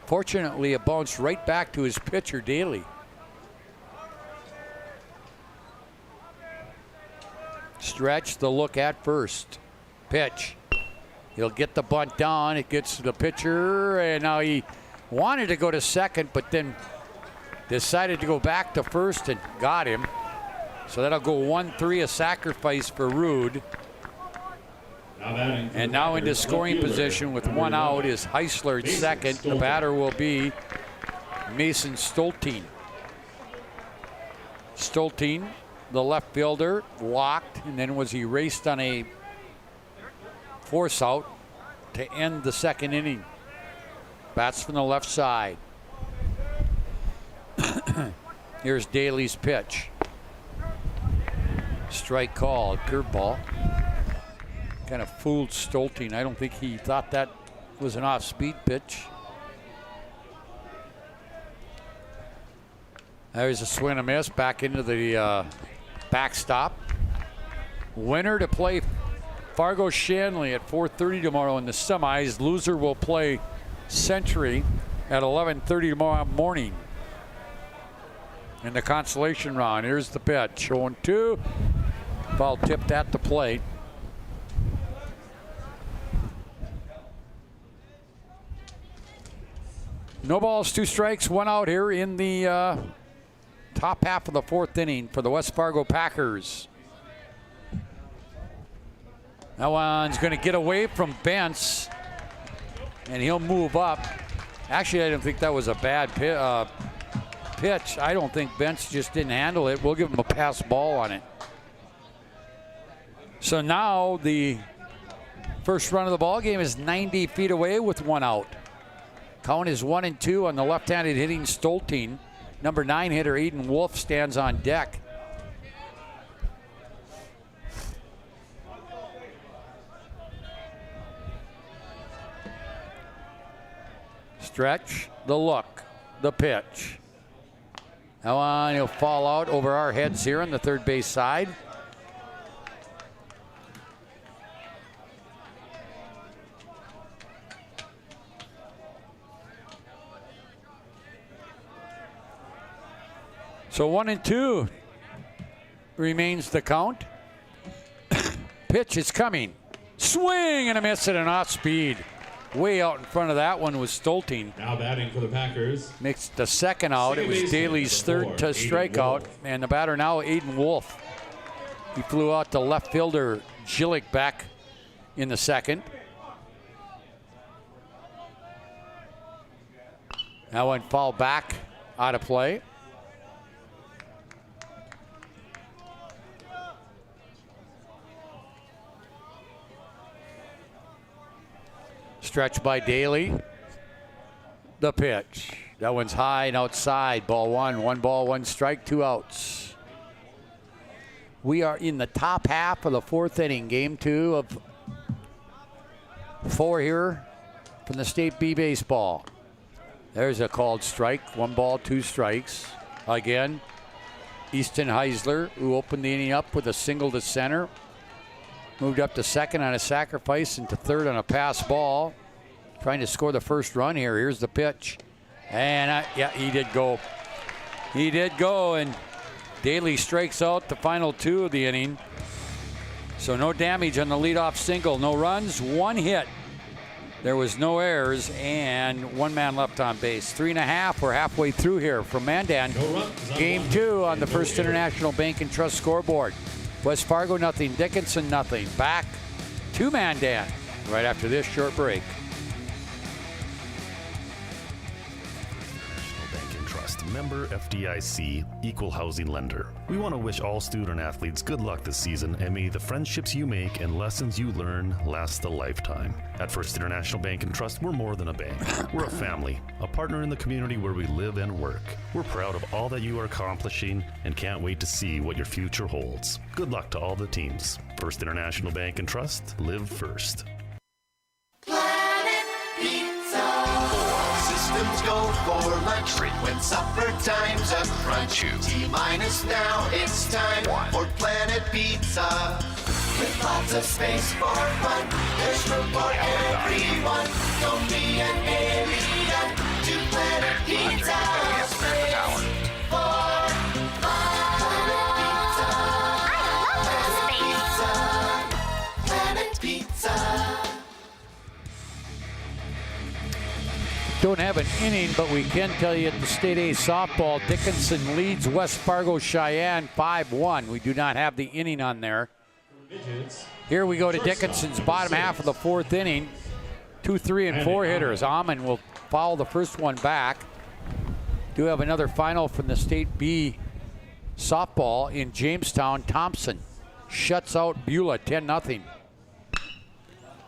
fortunately it bounced right back to his pitcher, Daly. Stretch the look at first. Pitch. He'll get the bunt down. It gets to the pitcher, and now he wanted to go to second, but then decided to go back to first and got him. So that'll go 1-3, a sacrifice for Rude. And now into scoring position with 1 out is Heisler at second. The batter will be Mason Stoltine. Stoltine, the left fielder, walked and then was erased on a force out to end the second inning. Bats from the left side. Here's Daly's pitch. Strike called, curveball. Kind of fooled Stoltine. I don't think he thought that was an off-speed pitch. There's a swing and a miss back into the backstop. Winner to play Fargo Shanley at 4:30 tomorrow in the semis. Loser will play Century at 11:30 tomorrow morning in the consolation round. Here's the pitch. 0-2. Ball tipped at the plate. No balls, 2 strikes, 1 out here in the top half of the fourth inning for the West Fargo Packers. That one's going to get away from Bentz, and he'll move up. Actually, I don't think that was a bad pitch. I don't think Bentz just didn't handle it. We'll give him a pass ball on it. So now the first run of the ball game is 90 feet away with 1 out. Count is 1-2 on the left-handed hitting Stoltine. Number 9 hitter Aiden Wolf stands on deck. Stretch, the look, the pitch. That one, he'll fall out over our heads here on the third base side. So 1-2 remains the count. Pitch is coming. Swing and a miss at an off speed. Way out in front of that one was Stolting. Now batting for the Packers. Mixed the second out. It was Daly's third to strikeout. And the batter now, Aiden Wolf. He flew out to left fielder Gillick back in the second. That one foul back out of play. Stretch by Daly. The pitch. That one's high and outside. Ball one. 1 ball, 1 strike, 2 outs. We are in the top half of the 4th inning. Game 2 of 4 here from the State B baseball. There's a called strike. 1 ball, 2 strikes. Again, Easton Heisler, who opened the inning up with a single to center. Moved up to second on a sacrifice and to third on a pass ball. Trying to score the first run here. Here's the pitch. And yeah, he did go. He did go, and Daly strikes out the final 2 of the inning. So no damage on the leadoff single. No runs, 1 hit. There was no errors and 1 man left on base. 3.5. We're halfway through here from Mandan. Game 2 on the First International Bank and Trust scoreboard. West Fargo nothing, Dickinson nothing. Back to Mandan right after this short break. Member FDIC, equal housing lender. We want to wish all student athletes good luck this season, and may the friendships you make and lessons you learn last a lifetime. At First International Bank and Trust, we're more than a bank. We're a family, a partner in the community where we live and work. We're proud of all that you are accomplishing and can't wait to see what your future holds. Good luck to all the teams. First International Bank and Trust, live first. Systems go for lunch when supper time's a crunch. T-minus now, it's time for Planet Pizza. With lots of space for fun, there's room for everyone. Don't be an alien to Planet Pizza. Space for fun. Planet Pizza. Don't have an inning, but we can tell you at the State A softball, Dickinson leads West Fargo Cheyenne 5-1. We do not have the inning on there. Here we go to Dickinson's bottom half of the 4th inning. 2, 3, and 4 hitters. Amon will foul the first one back. Do have another final from the State B softball in Jamestown. Thompson shuts out Beulah 10-0.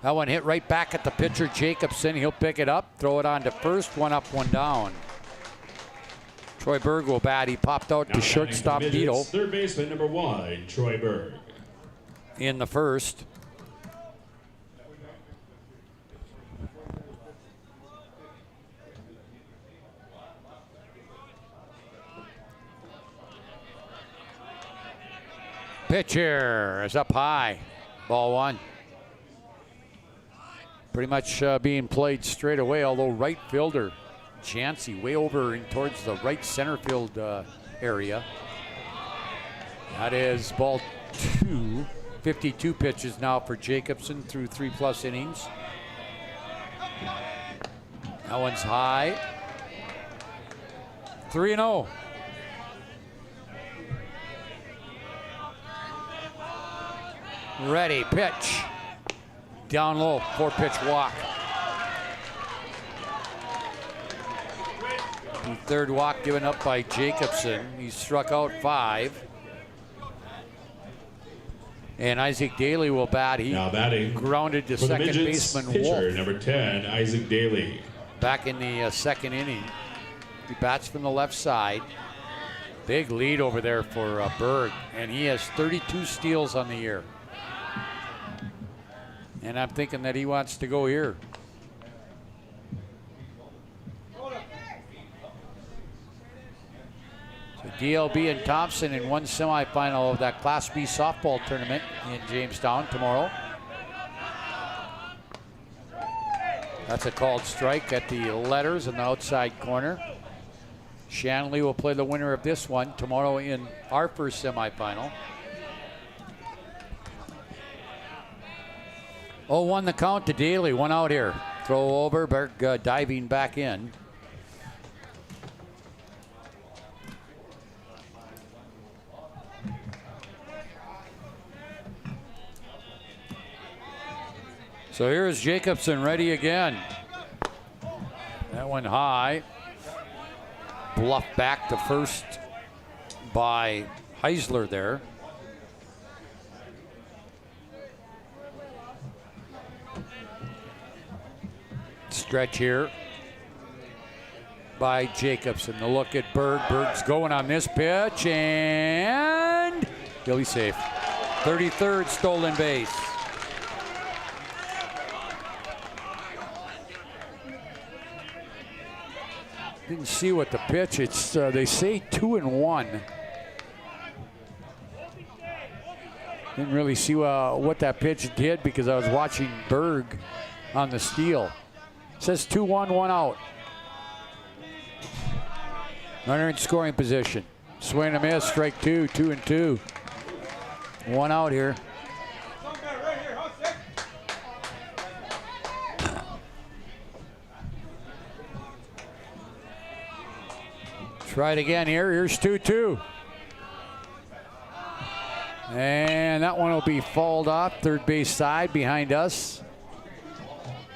That one hit right back at the pitcher, Jacobson. He'll pick it up, throw it on to first. 1 up, 1 down. Troy Berg will bat. He popped out to shortstop Beetle. Third baseman number 1, Troy Berg. In the first. Pitcher is up high. Ball 1. Pretty much being played straight away, although right fielder Jancy way over in towards the right center field area. That is ball 2. 52 pitches now for Jacobson through 3+ innings. That one's high. 3-0. Ready, pitch. Down low, 4-pitch walk. The third walk given up by Jacobson. He struck out 5. And Isaac Daly will bat. He now batting grounded to second baseman Wolf. Number 10, Isaac Daly. Back in the second inning. He bats from the left side. Big lead over there for Berg. And he has 32 steals on the year. And I'm thinking that he wants to go here. So DLB and Thompson in one semifinal of that Class B softball tournament in Jamestown tomorrow. That's a called strike at the letters in the outside corner. Shanley will play the winner of this one tomorrow in our first semifinal. 0-1 the count to Daly. One out here. Throw over. Berg diving back in. So here's Jacobson ready again. That one high. Bluffed back to first by Heisler there. Stretch here by Jacobson. The look at Berg. Berg's going on this pitch, and Billy safe. 33rd stolen base. Didn't see what the pitch. It's they say 2-1. Didn't really see what that pitch did because I was watching Berg on the steal. It says 2-1, one out. Runner in scoring position. Swing and a miss. Strike two. 2-2. One out here. Try it again here. Here's 2-2. And that one will be fouled off. Third base side behind us.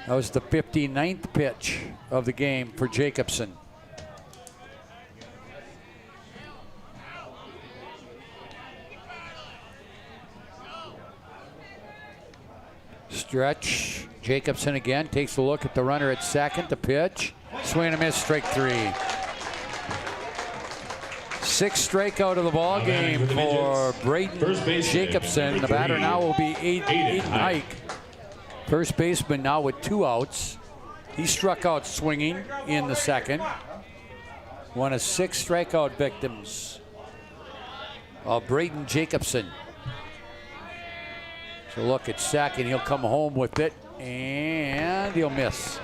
That was the 59th pitch of the game for Jacobson. Stretch. Jacobson again takes a look at the runner at second. The pitch. Swing and a miss. Strike three. Sixth strikeout of the ball game for Braden Jacobson. The batter now will be Aiden Hike. First baseman now with 2 outs. He struck out swinging in the second. One of 6 strikeout victims of Braden Jacobson. So look at second. He'll come home with it, and he'll miss.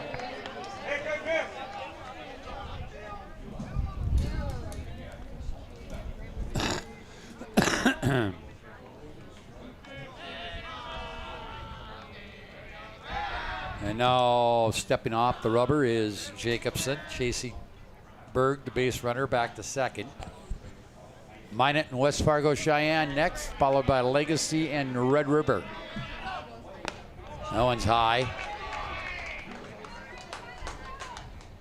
And now stepping off the rubber is Jacobson, chasing Berg, the base runner, back to second. Minot and West Fargo Cheyenne next, followed by Legacy and Red River. That one's high.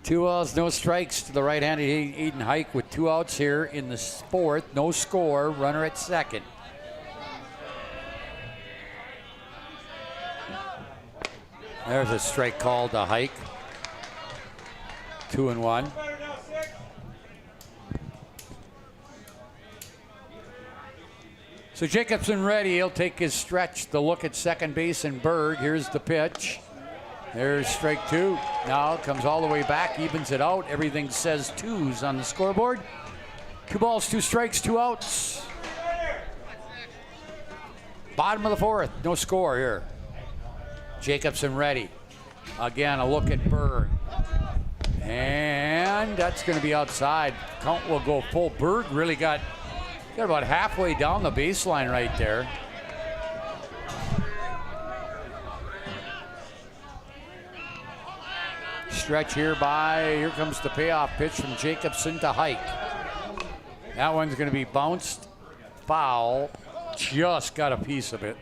2 balls, no strikes to the right-handed Aiden Hike with 2 outs here in the fourth. No score, runner at second. There's a strike called to Hike. 2-1. So Jacobson ready. He'll take his stretch. The look at second base and Berg. Here's the pitch. There's strike 2. Now comes all the way back, evens it out. Everything says 2s on the scoreboard. 2 balls, 2 strikes, 2 outs. Bottom of the fourth. No score here. Jacobson ready. Again, a look at Berg. And that's going to be outside. Count will go full. Berg really got about halfway down the baseline right there. Stretch here comes the payoff pitch from Jacobson to Hike. That one's going to be bounced foul. Just got a piece of it.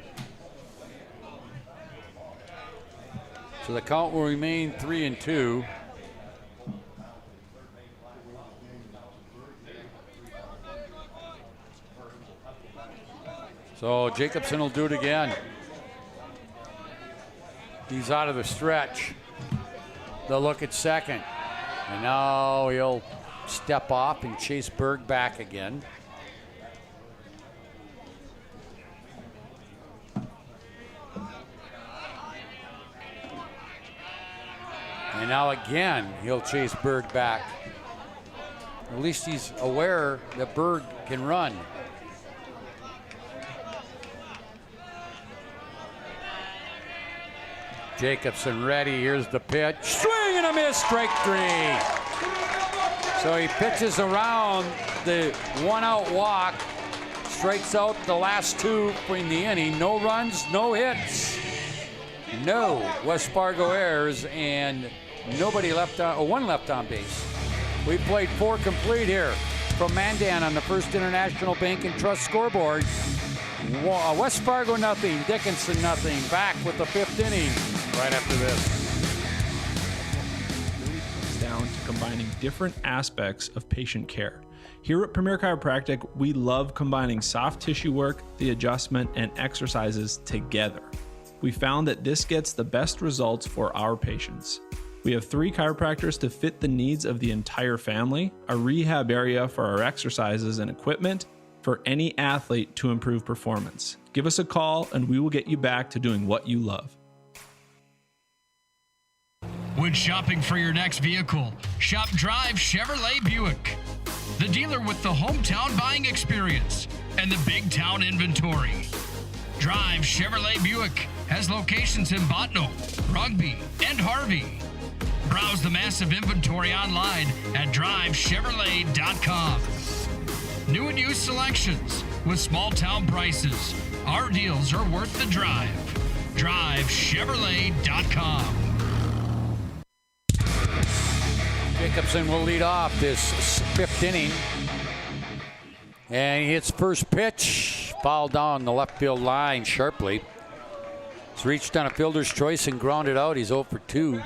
So the count will remain 3-2. So Jacobson will do it again. He's out of the stretch. The look at second. And now he'll step off and chase Berg back again. And now again, he'll chase Berg back. At least he's aware that Berg can run. Jacobson ready. Here's the pitch. Swing and a miss. Strike 3. So he pitches around the one-out walk, strikes out the last two in the inning. No runs, no hits, no West Fargo errors, and nobody left on, one left on base. We played 4 complete here from Mandan on the First International Bank and Trust scoreboard. West Fargo nothing, Dickinson nothing. Back with the 5th inning right after this. Down to combining different aspects of patient care. Here at Premier Chiropractic, we love combining soft tissue work, the adjustment, and exercises together. We found that this gets the best results for our patients. We have 3 chiropractors to fit the needs of the entire family, a rehab area for our exercises and equipment for any athlete to improve performance. Give us a call and we will get you back to doing what you love. When shopping for your next vehicle, shop Drive Chevrolet Buick, the dealer with the hometown buying experience and the big town inventory. Drive Chevrolet Buick has locations in Botno, Rugby, and Harvey. Browse the massive inventory online at drivechevrolet.com. New and used selections with small town prices. Our deals are worth the drive. drivechevrolet.com. Jacobson will lead off this 5th inning. And he hits first pitch, fouled down the left field line sharply. He's reached on a fielder's choice and grounded out. He's 0 for 2.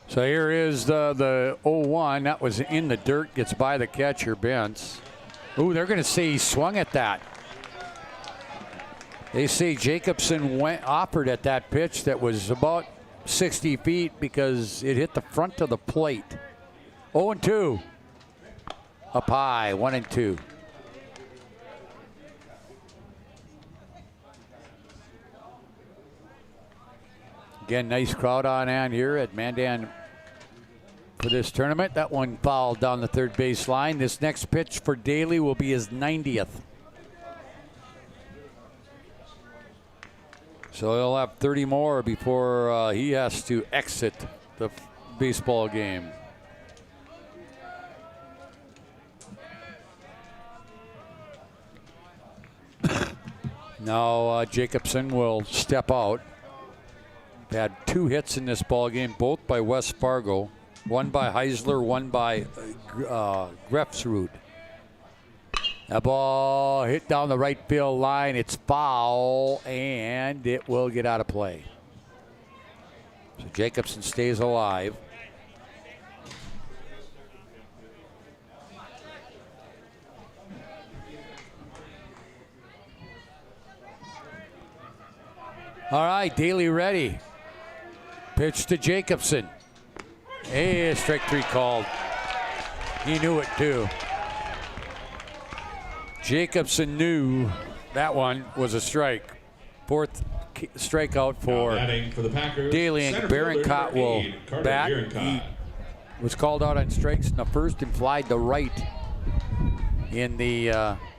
So here is the 0-1. That was in the dirt, gets by the catcher, Bentz. Ooh, they're going to say he swung at that. They say Jacobson offered at that pitch that was about 60 feet because it hit the front of the plate. 0-2. Up high, 1-2. Again, nice crowd on hand here at Mandan for this tournament. That one fouled down the third base line. This next pitch for Daly will be his 90th. So he'll have 30 more before he has to exit the baseball game. Now Jacobson will step out. Had 2 hits in this ball game, both by West Fargo. One by Heisler, one by Grefsrud. That ball hit down the right field line. It's foul, and it will get out of play. So Jacobson stays alive. All right, Daly ready. Pitch to Jacobson. Hey, strike 3 called. He knew it too. Jacobson knew that one was a strike. 4th strikeout for Daly, and Barincott will bat. He was called out on strikes in the 1st and flied to right in the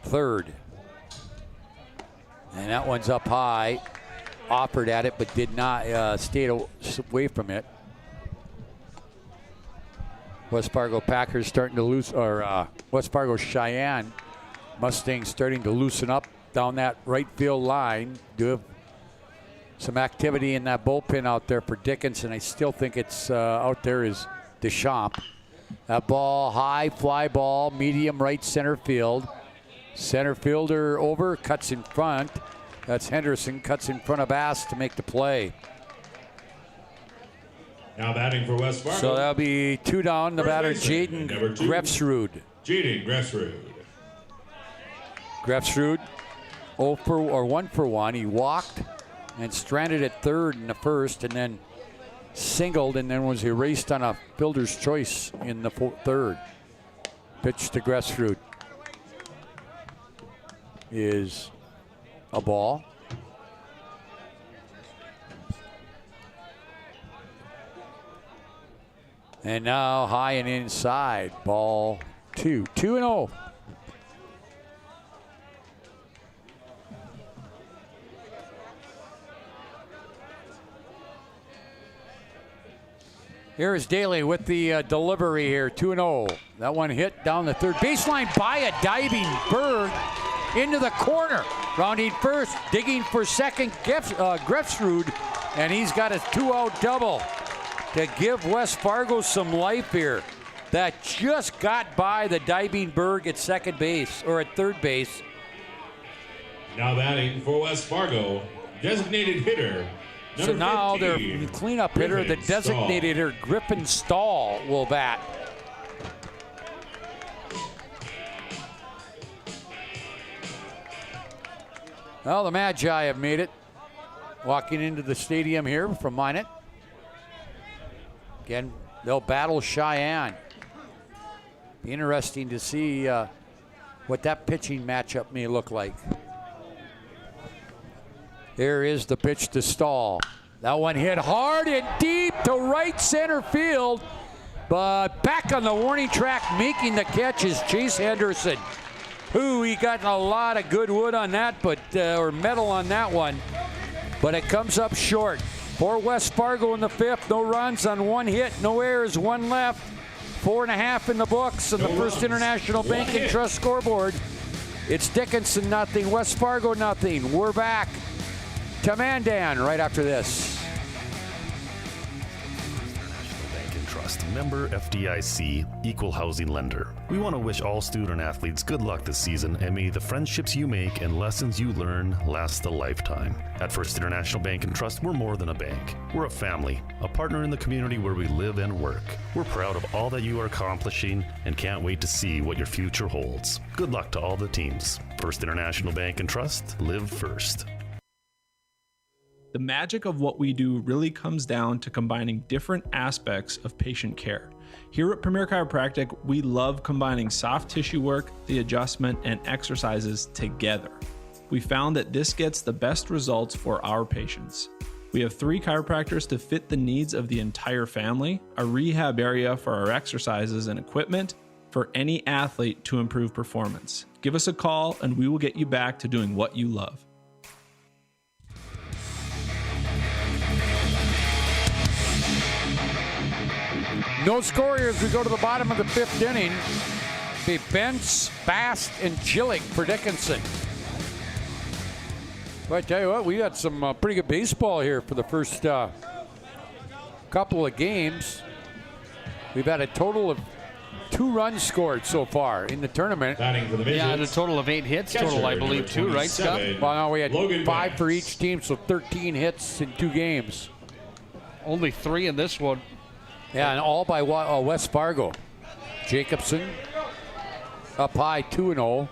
3rd. And that one's up high. Offered at it, but did not stay away from it. West Fargo Packers starting to lose, or West Fargo Cheyenne Mustangs starting to loosen up down that right field line. Do have some activity in that bullpen out there for Dickinson. I still think it's out there is Deschamps. That ball high, fly ball, medium right center field. Center fielder over, cuts in front. That's Henderson, cuts in front of Bass to make the play. Now batting for West Fargo. So that'll be 2 down. The batter, Jaden Grefsrud. Jaden Grefsrud. Grefsrud 1 for 1. He walked and stranded at 3rd in the 1st, and then singled, and then was erased on a fielder's choice in the 3rd. Pitch to Grefsrud is a ball. And now high and inside, ball 2. 2-0. Here's Daly with the delivery here, 2-0. That one hit down the third baseline by a diving Berg into the corner. Rounding first, digging for second, Grefsrud, and he's got a 2-out double to give West Fargo some life here. That just got by the diving Berg at second base, or at third base. Now batting for West Fargo, designated hitter. So now 15, their cleanup hitter, the designated hitter, Griffin Stahl, will bat. Well, the Magi have made it. Walking into the stadium here from Minot. Again, they'll battle Cheyenne. Be interesting to see what that pitching matchup may look like. There is the pitch to Stahl. That one hit hard and deep to right center field. But back on the warning track, making the catch is Chase Henderson. Who he got a lot of good wood on that, but or metal on that one. But it comes up short. For West Fargo in the fifth, no runs on one hit, no errors, one left. 4.5 in the books on the First International Bank and Trust scoreboard. It's Dickinson nothing, West Fargo nothing. We're back to Mandan right after this. Trust, member FDIC, equal housing lender. We want to wish all student athletes good luck this season, and may the friendships you make and lessons you learn last a lifetime. At First International Bank and Trust, we're more than a bank. We're a family, a partner in the community where we live and work. We're proud of all that you are accomplishing and can't wait to see what your future holds. Good luck to all the teams. First International Bank and Trust, live first. The magic of what we do really comes down to combining different aspects of patient care. Here at Premier Chiropractic, we love combining soft tissue work, the adjustment, and exercises together. We found that this gets the best results for our patients. We have 3 chiropractors to fit the needs of the entire family, a rehab area for our exercises and equipment for any athlete to improve performance. Give us a call and we will get you back to doing what you love. No score here as we go to the bottom of the 5th inning. Be Bentz, Fast, and Jillick for Dickinson. But I tell you what, we had some pretty good baseball here for the first couple of games. We've had a total of 2 runs scored so far in the tournament. Yeah, and a total of 8 hits total, I believe, too, right, Scott? Well, no, we had 5 for each team, so 13 hits in 2 games. Only 3 in this one. Yeah, and all by West Fargo. Jacobson up high, 2-0.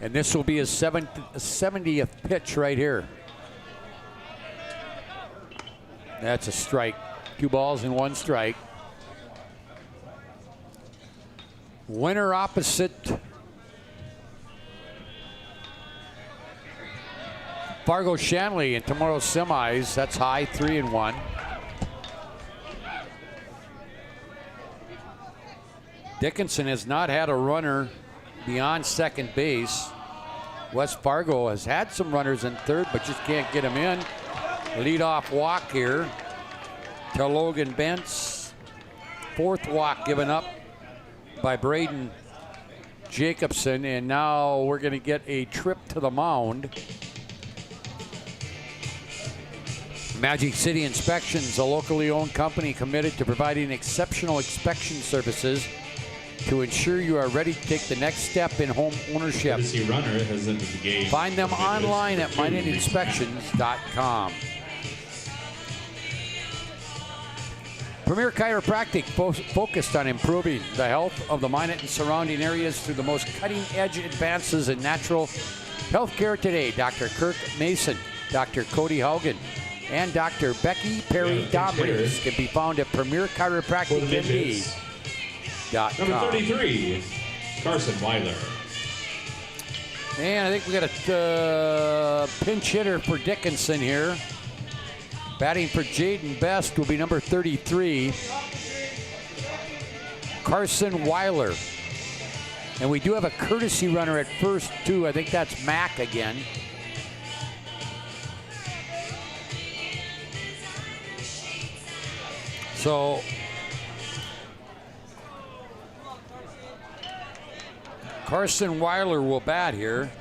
And this will be his 70th pitch right here. That's a strike. 2 balls and 1 strike. Winner opposite Fargo Shanley in tomorrow's semis. That's high, 3-1. Dickinson has not had a runner beyond second base. West Fargo has had some runners in third, but just can't get him in. Leadoff walk here to Logan Bentz. 4th walk given up by Braden Jacobson, and now we're going to get a trip to the mound. Magic City Inspections, a locally owned company committed to providing exceptional inspection services to ensure you are ready to take the next step in home ownership. Runner has entered the game. Find them online at minutinspections.com. Premier Chiropractic focused on improving the health of the Minot and surrounding areas through the most cutting-edge advances in natural healthcare today. Dr. Kirk Mason, Dr. Cody Haugen, and Dr. Becky Perry Dombries can be found at PremierChiropracticMD.com. Number 33, Carson Weiler. And I think we got a pinch hitter for Dickinson here. Batting for Jaden Best will be number 33, Carson Weiler. And we do have a courtesy runner at first, too. I think that's Mack again. So Carson Weiler will bat here.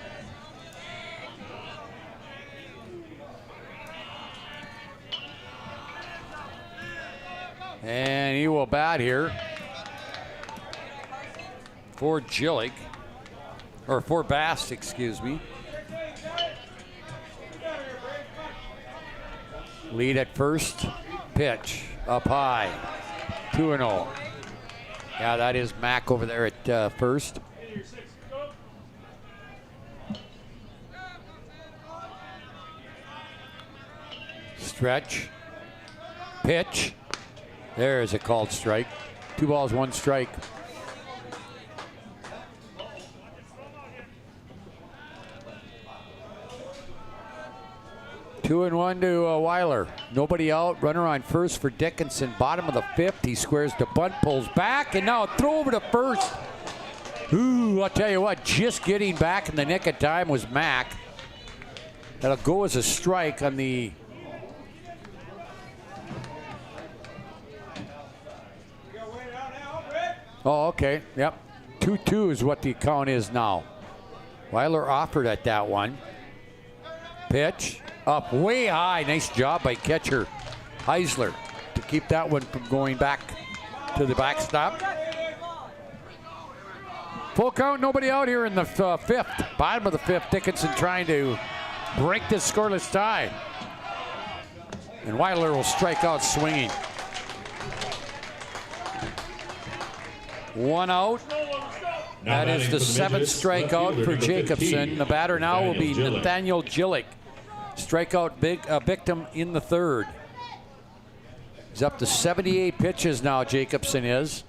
And he will bat here for Jillick, or for Bass, excuse me. Lead at first, pitch up high, 2-0. Yeah, that is Mack over there at first. Stretch, pitch. There is a called strike. 2 balls, 1 strike. Two and one to Weiler. Nobody out. Runner on first for Dickinson. Bottom of the 5th. He squares the bunt, pulls back, and now a throw over to first. Ooh, I'll tell you what, just getting back in the nick of time was Mack. That'll go as a strike on the... Oh, okay. Yep. 2-2 is what the count is now. Weiler offered at that one. Pitch up way high. Nice job by catcher Heisler to keep that one from going back to the backstop. Full count, nobody out here in the 5th. Bottom of the 5th, Dickinson trying to break this scoreless tie. And Weiler will strike out swinging. 1 out. That is the 7th strikeout for Jacobson. The batter now will be Nathaniel Jillick. Strikeout victim in the 3rd. He's up to 78 pitches now, Jacobson is.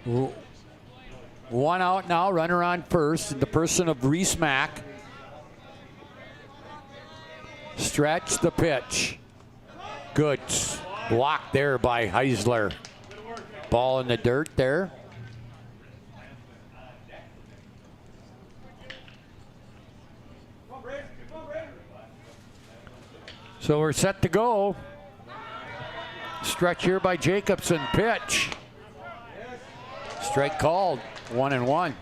1 out now, runner on first, in the person of Reese Mack. Stretch the pitch. Good block there by Heisler. Ball in the dirt there. So we're set to go. Stretch here by Jacobson. Pitch. Strike called. 1-1.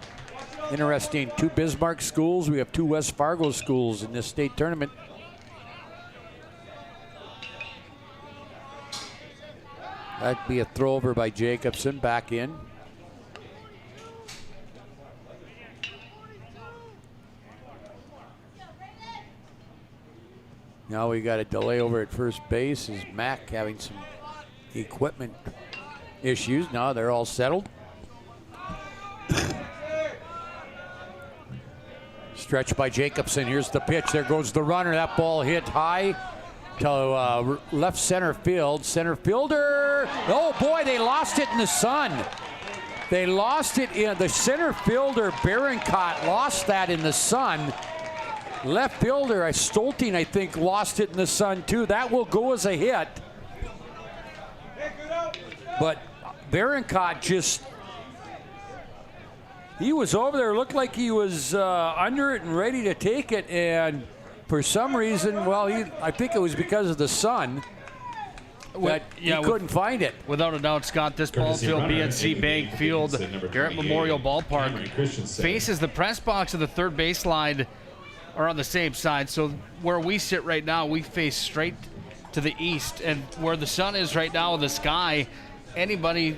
Interesting. 2 Bismarck schools. We have 2 West Fargo schools in this state tournament. That'd be a throw over by Jacobson. Back in. Now we got a delay over at first base. Is Mack having some equipment issues? Now they're all settled. Stretch by Jacobson. Here's the pitch. There goes the runner. That ball hit high to left center field. Center fielder. Oh boy, they lost it in the sun. They lost it in the center fielder. Barincott lost that in the sun. Left fielder Stolting, I think, lost it in the sun too. That will go as a hit. But Barincott just, he was over there, looked like he was under it and ready to take it, and for some reason, well, I think it was because of the sun that he couldn't find it. Without a doubt, Scott, this ball field, BNC Bank Field, Garrett Memorial Ballpark, faces the press box of the third baseline, are on the same side. So where we sit right now, we face straight to the east, and where the sun is right now in the sky, anybody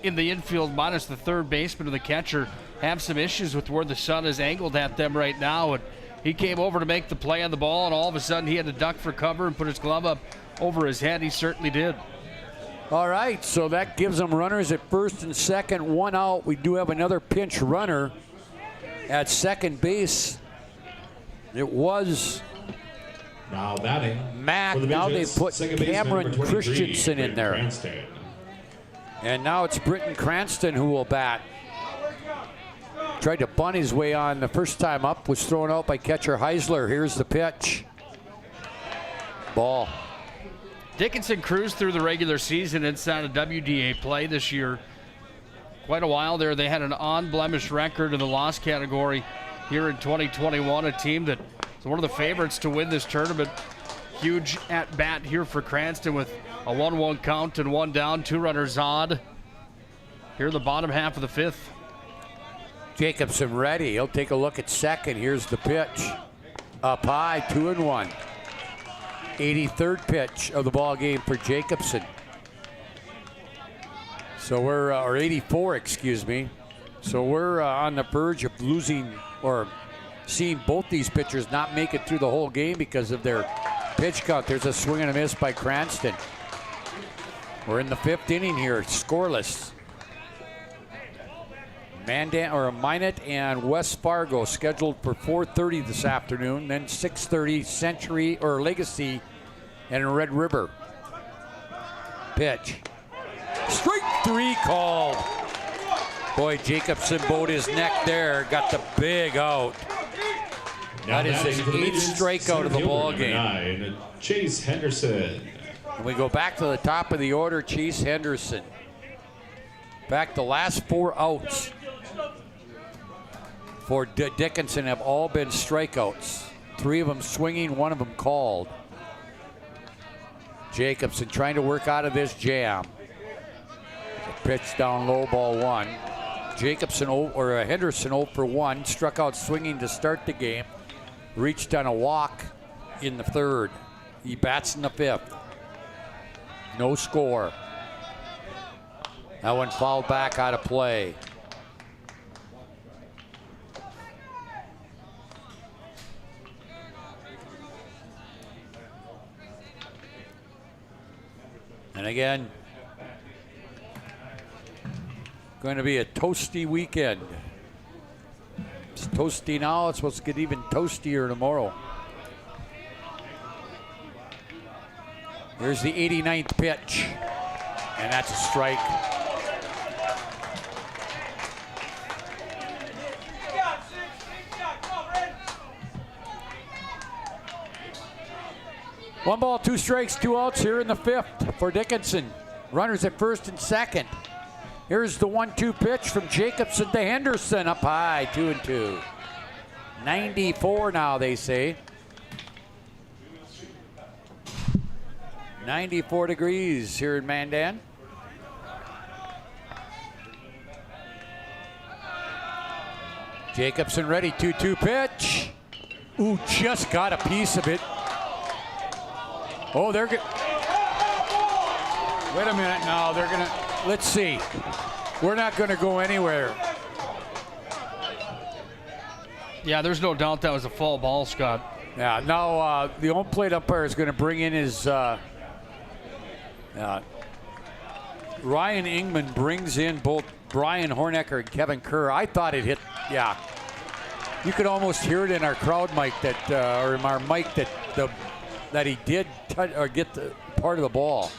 in the infield minus the third baseman or the catcher have some issues with where the sun is angled at them right now. And he came over to make the play on the ball, and all of a sudden he had to duck for cover and put his glove up over his head. He certainly did. All right, so that gives them runners at first and second, 1 out. We do have another pinch runner at second base. It was now batting Mack. Now they put Cameron Christensen in there. Cranston. And now it's Britton Cranston who will bat. Tried to bunt his way on the first time up, was thrown out by catcher Heisler. Here's the pitch. Ball. Dickinson cruised through the regular season inside of WDA play this year. Quite a while there. They had an unblemished record in the loss category here in 2021, a team that is one of the favorites to win this tournament. Huge at bat here for Cranston with A 1-1 count and 1 down, 2 runners on. Here in the bottom half of the 5th. Jacobson ready. He'll take a look at second. Here's the pitch. Up high, 2-1. 83rd pitch of the ball game for Jacobson. So we're, or 84, excuse me. So we're on the verge of losing or seeing both these pitchers not make it through the whole game because of their pitch count. There's a swing and a miss by Cranston. We're in the 5th inning here, scoreless. Minot and West Fargo scheduled for 4:30 this afternoon, then 6:30 Century or Legacy and Red River. Pitch. Strike 3 called. Boy, Jacobson bowed his neck there, got the big out. That is his 8th strikeout of the ball game. 9, Chase Henderson. And we go back to the top of the order, Chase Henderson. Back, the last 4 outs for Dickinson have all been strikeouts. 3 of them swinging, 1 of them called. Jacobson trying to work out of this jam. Pitch down low, ball 1. Henderson 0 for 1, struck out swinging to start the game. Reached on a walk in the 3rd. He bats in the 5th. No score. That one fouled back out of play. And again, going to be a toasty weekend. It's toasty now. It's supposed to get even toastier tomorrow. Here's the 89th pitch, and that's a strike. One ball, 2 strikes, 2 outs here in the 5th for Dickinson. Runners at first and second. Here's the 1-2 pitch from Jacobson to Henderson, up high, 2-2. 94 now, they say. 94 degrees here in Mandan. Jacobson ready, 2-2 pitch. Ooh, just got a piece of it. Oh, they're good. Wait a minute now, they're gonna, let's see. We're not gonna go anywhere. Yeah, there's no doubt that was a foul ball, Scott. Yeah, now the home plate umpire is gonna bring in his, Ryan Ingman brings in both Brian Hornecker and Kevin Kerr. I thought it hit, yeah. You could almost hear it in our crowd mic that, or in our mic that he did touch or get the part of the ball.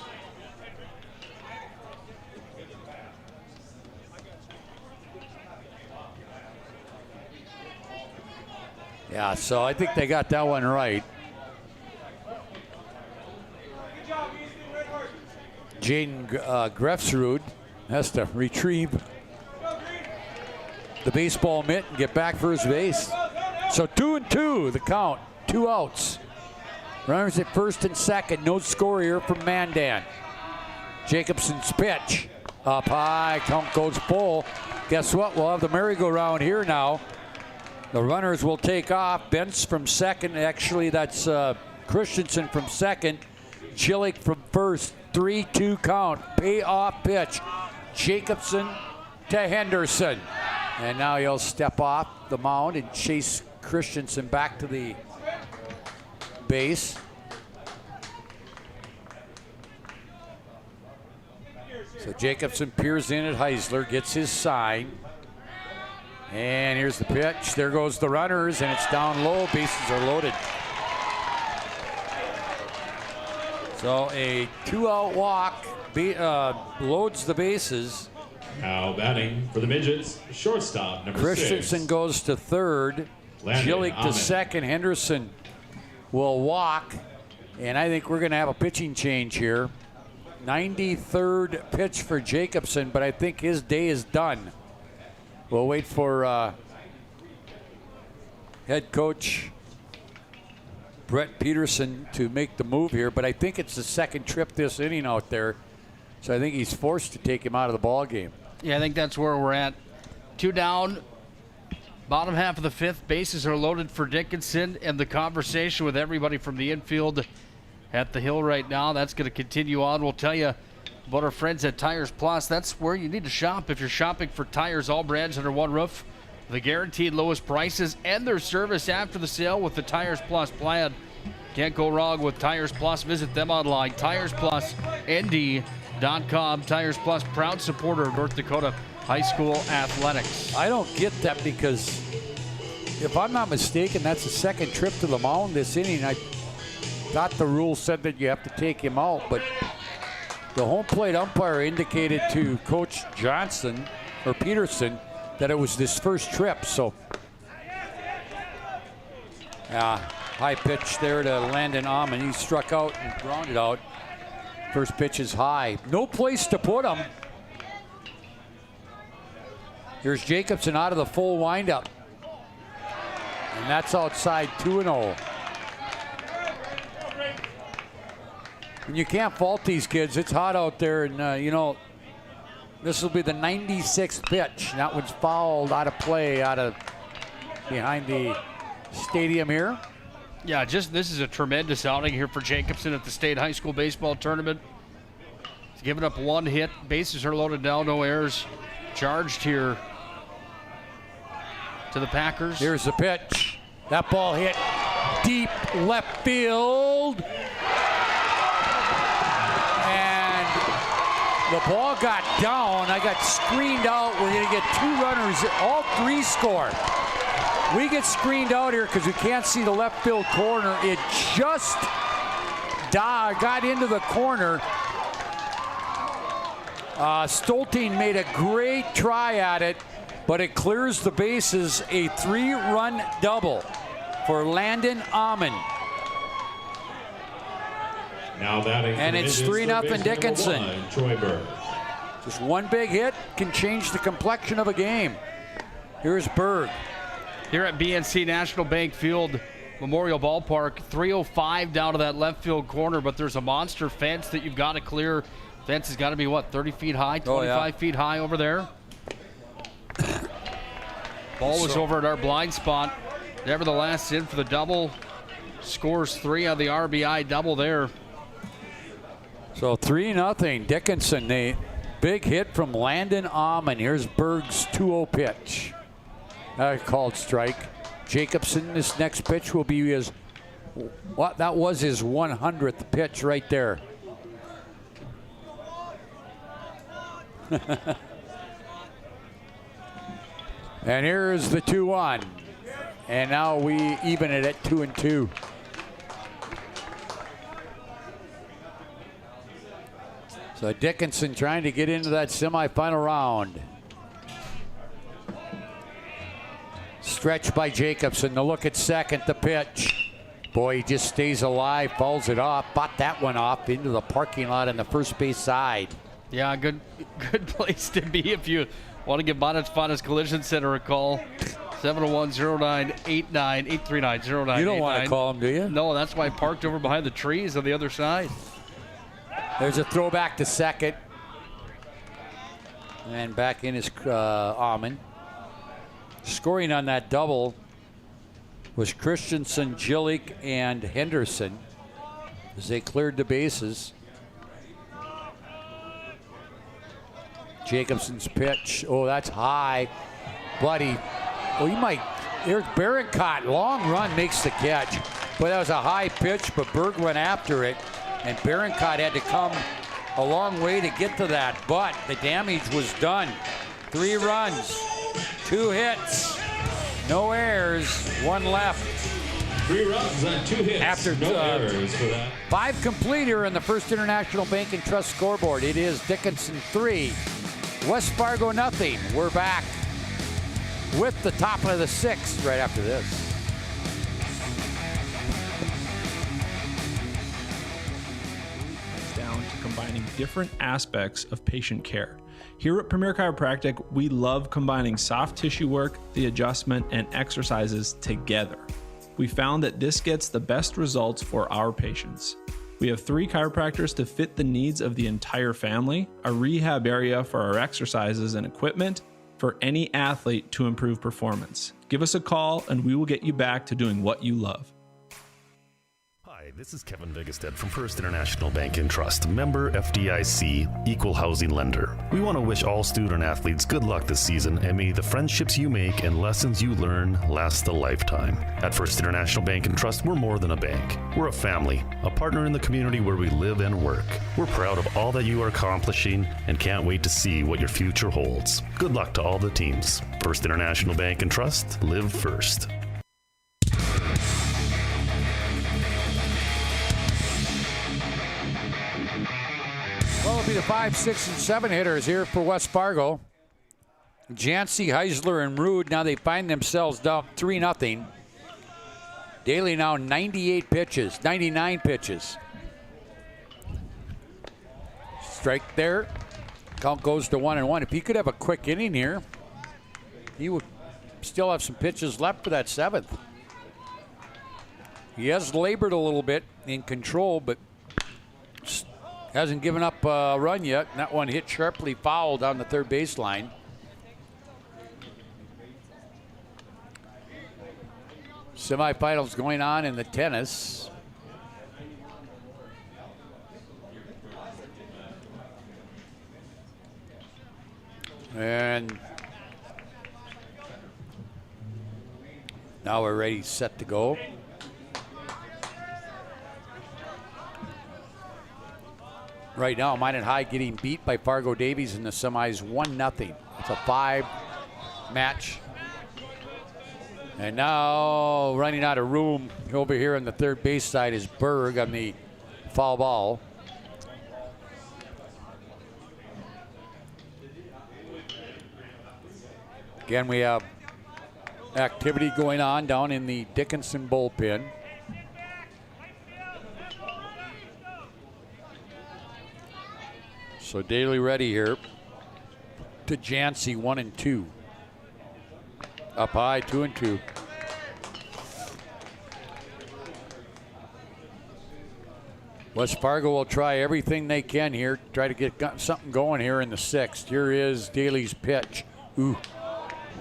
Yeah, so I think they got that one right. Jaden Grefsrud has to retrieve the baseball mitt and get back for his base. So 2-2 the count, 2 outs. Runners at first and second, no score here from Mandan. Jacobson's pitch, up high, count goes full. Guess what, we'll have the merry-go-round here now. The runners will take off. Bentz from second, actually that's Christensen from second. Chillick from first, 3-2 count, payoff pitch. Jacobson to Henderson. And now he'll step off the mound and chase Christensen back to the base. So Jacobson peers in at Heisler, gets his sign. And here's the pitch. There goes the runners, and it's down low. Bases are loaded. So a 2-out walk loads the bases. Now batting for the Midgets, shortstop number 6. Christensen goes to third. Jillick to second. Henderson will walk. And I think we're going to have a pitching change here. 93rd pitch for Jacobson, but I think his day is done. We'll wait for head coach Brett Peterson to make the move here, but I think it's the second trip this inning out there, so I think he's forced to take him out of the ball game. Yeah, I think that's where we're at. 2 down, bottom half of the 5th. Bases are loaded for Dickinson, and the conversation with everybody from the infield at the hill right now, that's going to continue on. We'll tell you about our friends at Tires Plus. That's where you need to shop if you're shopping for tires, all brands under one roof. The guaranteed lowest prices and their service after the sale with the Tires Plus plan. Can't go wrong with Tires Plus. Visit them online, TiresPlusND.com. Tires Plus, proud supporter of North Dakota high school athletics. I don't get that because, if I'm not mistaken, that's the second trip to the mound this inning. I thought the rule said that you have to take him out, but the home plate umpire indicated to Coach Johnson, or Peterson, that it was this first trip, so. High pitch there to Landon Amon. He struck out and grounded out. First pitch is high. No place to put him. Here's Jacobson out of the full windup. And that's outside 2-0. And you can't fault these kids. It's hot out there, and this will be the 96th pitch. That one's fouled out of play, out of behind the stadium here. Yeah, this is a tremendous outing here for Jacobson at the state high school baseball tournament. He's given up 1 hit. Bases are loaded down, no errors charged here to the Packers. Here's the pitch. That ball hit deep left field. The ball got down. I got screened out. We're going to get 2 runners. All 3 score. We get screened out here because we can't see the left field corner. It just got into the corner. Stolting made a great try at it, but it clears the bases. A 3-run double for Landon Amon. Now batting, and it's 3-0 Dickinson. Troy Berg. Just one big hit can change the complexion of a game. Here's Berg. Here at BNC National Bank Field, Memorial Ballpark, 305 down to that left field corner, but there's a monster fence that you've got to clear. Fence has got to be, 30 feet high, 25 feet high over there. Ball was over at our blind spot. Nevertheless, in for the double. Scores 3 on the RBI double there. So 3-0 Dickinson. A big hit from Landon Amon. Here's Berg's 2-0 pitch. Called strike. Jacobson, this next pitch will be his, that was his 100th pitch right there. And here's the 2-1. And now we even it at 2-2. So Dickinson trying to get into that semifinal round. Stretch by Jacobson. The look at second, the pitch. Boy, he just stays alive, fouls it off. Bought that one off into the parking lot on the first base side. Yeah, good place to be if you want to give Bonnet's Finest Collision Center a call. 701-0989, 839-0989. You don't want to call him, do you? No, that's why I parked over behind the trees on the other side. There's a throwback to second. And back in is Amon. Scoring on that double was Christensen, Jillick, and Henderson as they cleared the bases. Jacobson's pitch. Oh, that's high. But he might. There's Barrencott. Long run makes the catch. But that was a high pitch, but Berg went after it. And Barrencott had to come a long way to get to that. But the damage was done. 3 runs, 2 hits, no errors, 1 left. 3 runs and 2 hits. After no errors for that. 5 complete here in the First International Bank and Trust scoreboard. It is Dickinson 3, West Fargo nothing. We're back with the top of the 6th right after this. Down to combining different aspects of patient care. Here at Premier Chiropractic, we love combining soft tissue work, the adjustment, and exercises together. We found that this gets the best results for our patients. We have 3 chiropractors to fit the needs of the entire family, a rehab area for our exercises and equipment for any athlete to improve performance. Give us a call and we will get you back to doing what you love. Hi, this is Kevin Vigestead from First International Bank and Trust, member FDIC, equal housing lender. We want to wish all student athletes good luck this season, and may the friendships you make and lessons you learn last a lifetime. At First International Bank and Trust, we're more than a bank. We're a family, a partner in the community where we live and work. We're proud of all that you are accomplishing and can't wait to see what your future holds. Good luck to all the teams. First International Bank and Trust, live first. Well, it'll be the 5, 6, and 7 hitters here for West Fargo. Jancy, Heisler, and Rude. Now they find themselves down 3-0. Daly now 99 pitches. Strike there. Count goes to 1-1. If he could have a quick inning here, he would still have some pitches left for that 7th. He has labored a little bit in control, but hasn't given up a run yet. That one hit sharply foul down the third baseline. Semifinals going on in the tennis. And now we're ready, set to go. Right now, Minot High getting beat by Fargo Davies in the semis 1-0. It's a 5-match. And now running out of room over here on the third base side is Berg on the foul ball. Again, we have activity going on down in the Dickinson bullpen. So Daly ready here to Jancy, 1-2. Up high, 2-2. West Fargo will try everything they can here, try to get something going here in the 6th. Here is Daly's pitch. Ooh.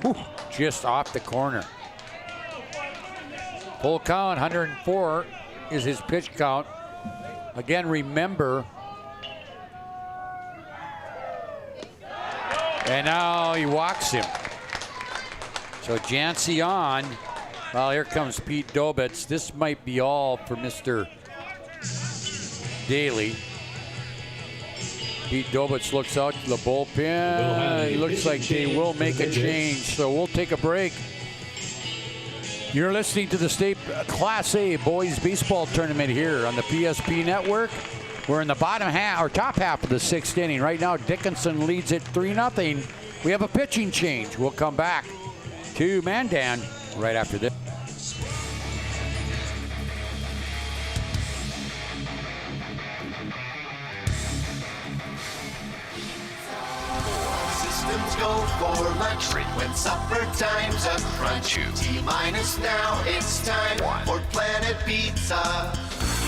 Whew. Just off the corner. Full count, 104 is his pitch count. Again, remember, and now he walks him. So Jancy on. Well, here comes Pete Dobitz. This might be all for Mr. Daly. Pete Dobitz looks out to the bullpen. It looks like they will make a change. So we'll take a break. You're listening to the State Class A Boys Baseball Tournament here on the PSP Network. We're in the bottom half, or top half of the 6th inning. Right now, Dickinson leads it 3-0. We have a pitching change. We'll come back to Mandan right after this. Systems go for lunch when supper time's a crunch. T-minus now, it's time for Planet Pizza.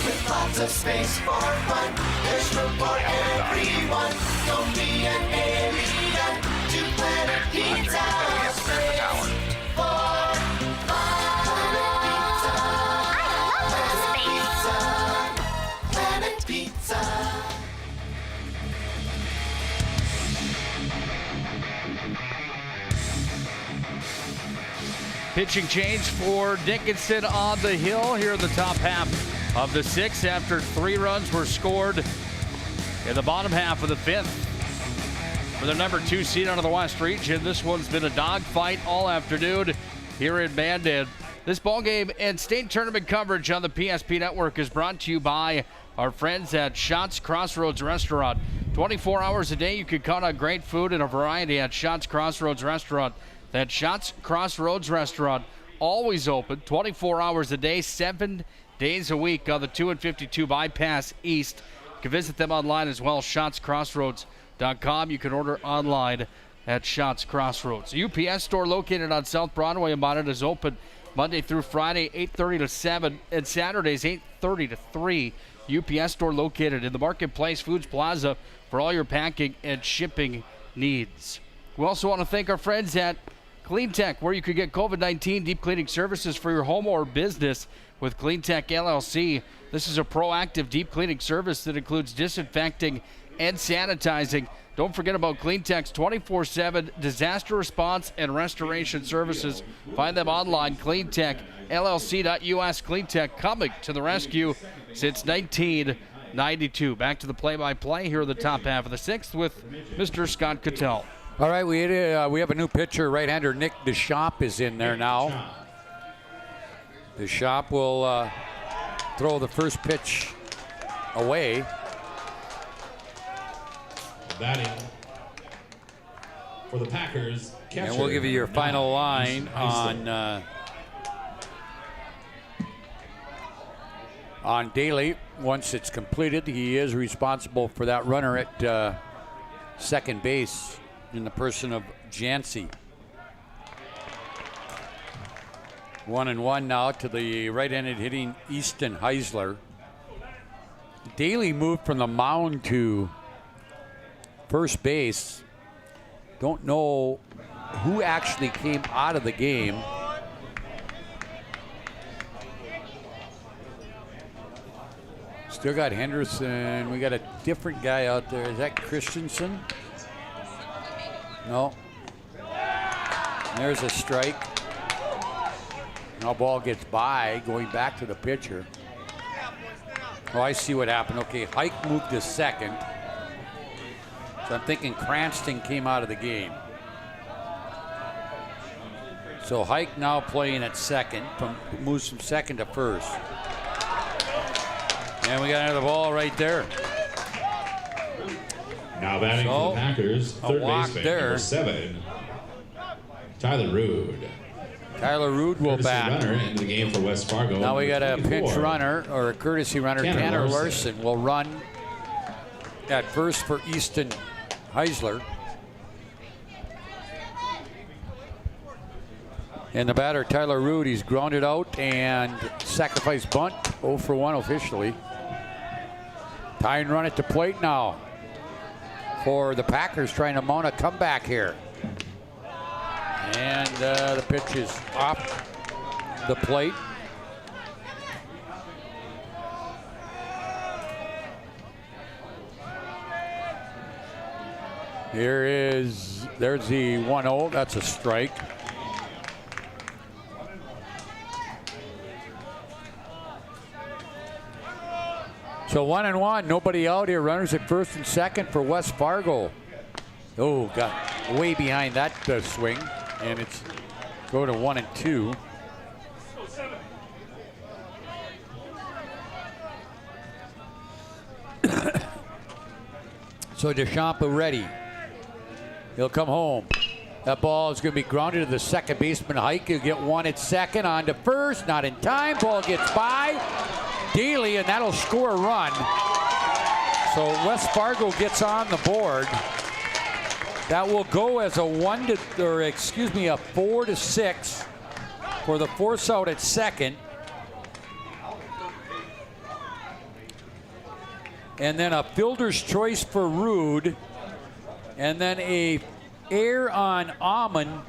With lots of space for fun, there's room for everyone. Don't be an alien to Planet Pizza. Space for fun. Planet Pizza. Planet Pizza. Pitching change for Dickinson on the hill here in the top half of the 6th after 3 runs were scored in the bottom half of the 5th. For the number 2 seed out of the West region, this one's been a dogfight all afternoon here in Mandan. This ballgame and state tournament coverage on the PSP Network is brought to you by our friends at Shots Crossroads Restaurant. 24 hours a day, you can count on great food and a variety at Shots Crossroads Restaurant. That's Shots Crossroads Restaurant, always open 24 hours a day, 7 days a week on the 2 and 52 Bypass East. You can visit them online as well, shotscrossroads.com. You can order online at Shots Crossroads. The UPS store located on South Broadway in Minot is open Monday through Friday, 8:30 to 7, and Saturdays, 8:30 to 3. UPS store located in the Marketplace Foods Plaza for all your packing and shipping needs. We also want to thank our friends at Clean Tech, where you could get COVID-19 deep cleaning services for your home or business with Clean Tech LLC. This is a proactive deep cleaning service that includes disinfecting and sanitizing. Don't forget about Clean Tech's 24/7 disaster response and restoration services. Find them online, cleantechllc.us. Clean Tech coming to the rescue since 1992. Back to the play-by-play here in the top half of the sixth with Mr. Scott Cattell. All right, we have a new pitcher. Right-hander Nick Deschamps is in there now. Deschamps will throw the first pitch away. Batting for the Packers, catcher, and we'll give you your final line on Daly. Once it's completed, he is responsible for that runner at second base in the person of Jancy. 1-1 now to the right-handed hitting Easton Heisler. Daly moved from the mound to first base. Don't know who actually came out of the game. Still got Henderson. We got a different guy out there. Is that Christensen? No. There's a strike. Now ball gets by, going back to the pitcher. Oh, I see what happened. Okay, Hike moved to second. So I'm thinking Cranston came out of the game. So Hike now playing at second, moves from second to first. And we got another ball right there. Now batting for the Packers, third baseman, number 7, Tyler Rude. Tyler Rude will bat. Runner into the game for West Fargo. Now we got a pinch runner, or a courtesy runner. Tanner Larson will run at first for Easton Heisler. And the batter, Tyler Rude, he's grounded out and sacrifice bunt. 0 for 1 officially. Tying run at the plate now for the Packers, trying to mount a comeback here. And the pitch is off the plate. There's the 1-0. That's a strike. So 1-1, nobody out here. Runners at first and second for West Fargo. Oh, got way behind that swing, and it's go to 1-2. So Deschamps ready. He'll come home. That ball is going to be grounded to the second baseman. Hike, he'll get one at second, on to first, not in time. Ball gets by Daly, and that'll score a run. So West Fargo gets on the board. That will go as a 4-6 for the force out at second. And then a fielder's choice for Rude. And then a error on Amon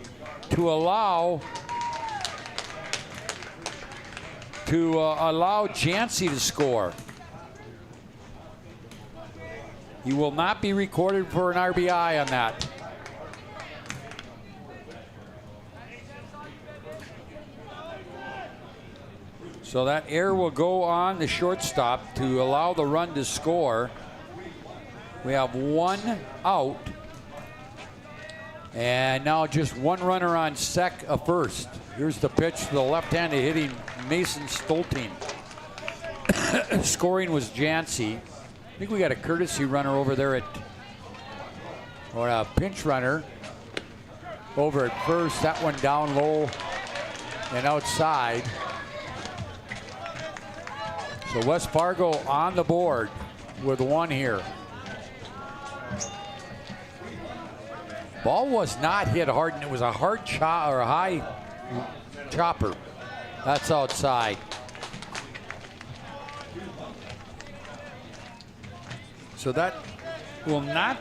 to allow Jancy to score. He will not be recorded for an RBI on that. So that error will go on the shortstop to allow the run to score. We have one out. And now just one runner on first. Here's the pitch to the left-handed hitting Mason Stolting. Scoring was Jancy. I think we got a courtesy runner over there or a pinch runner over at first. That one down low and outside. So West Fargo on the board with one here. Ball was not hit hard, and it was a hard high chopper. That's outside. So that will not.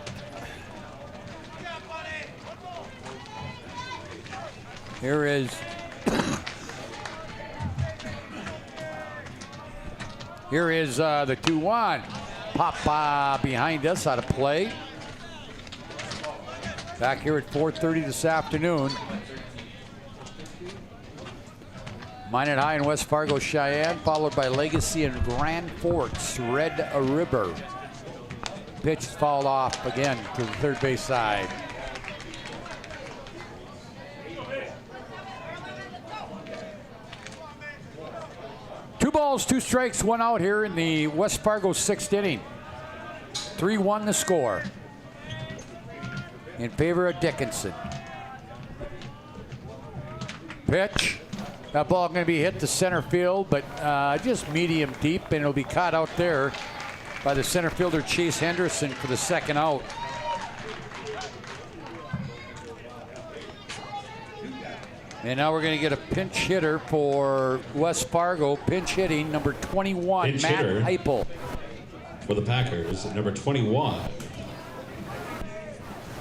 Here is. Here is the 2-1. Pop behind us out of play. Back here at 4:30 this afternoon. Minot High in West Fargo, Cheyenne, followed by Legacy and Grand Forks, Red River. Pitch fouled off again to the third base side. Two balls, two strikes, one out here in the West Fargo sixth inning. 3-1 the score in favor of Dickinson. Pitch. That ball going to be hit to center field, but just medium deep, and it'll be caught out there by the center fielder Chase Henderson for the second out. And now we're going to get a pinch hitter for West Fargo. Pinch hitting, number 21, Pinch Matt hitter Heupel. For the Packers, number 21,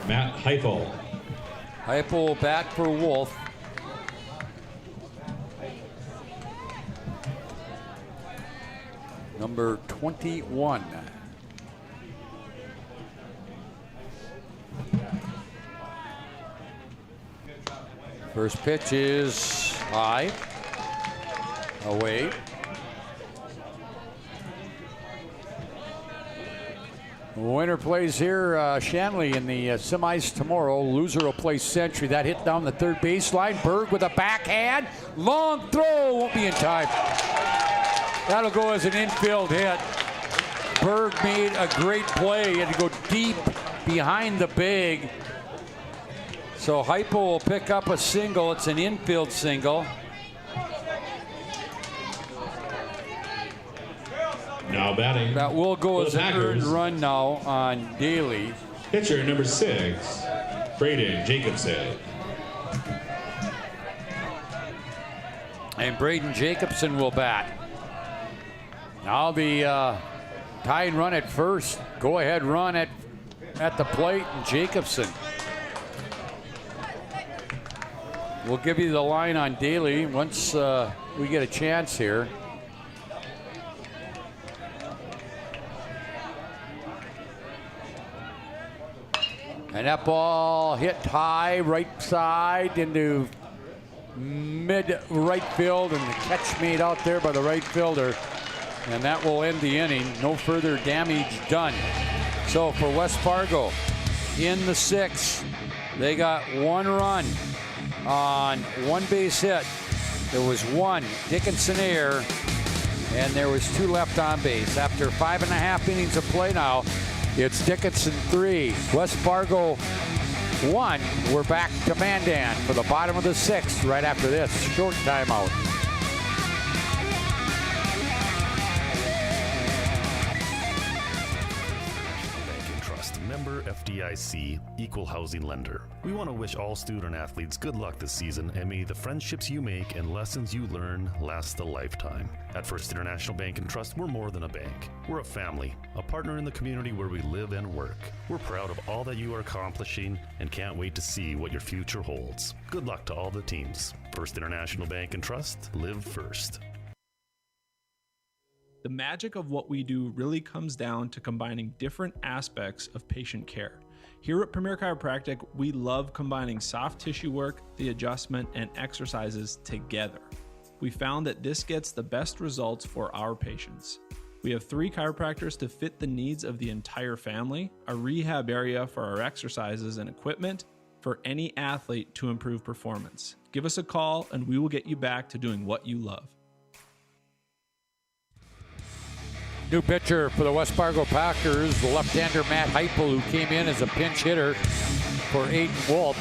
Matt Heupel. Heupel will bat for Wolf. Number 21. First pitch is high. Away. Winner plays here, Shanley in the semis tomorrow. Loser will play Century. That hit down the third baseline. Berg with a backhand. Long throw, won't be in time. That'll go as an infield hit. Berg made a great play. He had to go deep behind the bag. So Heupel will pick up a single. It's an infield single. Now batting. That will go as an Packers. earned run now on Daly. Pitcher number 6, Braden Jacobson. And Braden Jacobson will bat. Now the tying run at first. Go ahead run at the plate, and Jacobson. We'll give you the line on Daly once we get a chance here. And that ball hit high, right side into mid right field, and the catch made out there by the right fielder. And that will end the inning. No further damage done. So for West Fargo, in the sixth, they got one run on one base hit. There was one Dickinson error, and there was two left on base. After 5.5 innings of play now, it's Dickinson 3, West Fargo 1. We're back to Mandan for the bottom of the sixth right after this short timeout. Member FDIC, equal housing lender. We want to wish all student athletes good luck this season, and may the friendships you make and lessons you learn last a lifetime. At First International Bank and Trust, we're more than a bank. We're a family, a partner in the community where we live and work. We're proud of all that you are accomplishing and can't wait to see what your future holds. Good luck to all the teams. First International Bank and Trust, live first. The magic of what we do really comes down to combining different aspects of patient care. Here at Premier Chiropractic, we love combining soft tissue work, the adjustment, and exercises together. We found that this gets the best results for our patients. We have 3 chiropractors to fit the needs of the entire family, a rehab area for our exercises and equipment for any athlete to improve performance. Give us a call and we will get you back to doing what you love. New pitcher for the West Fargo Packers, the left-hander Matt Heupel, who came in as a pinch hitter for Aiden Wolf.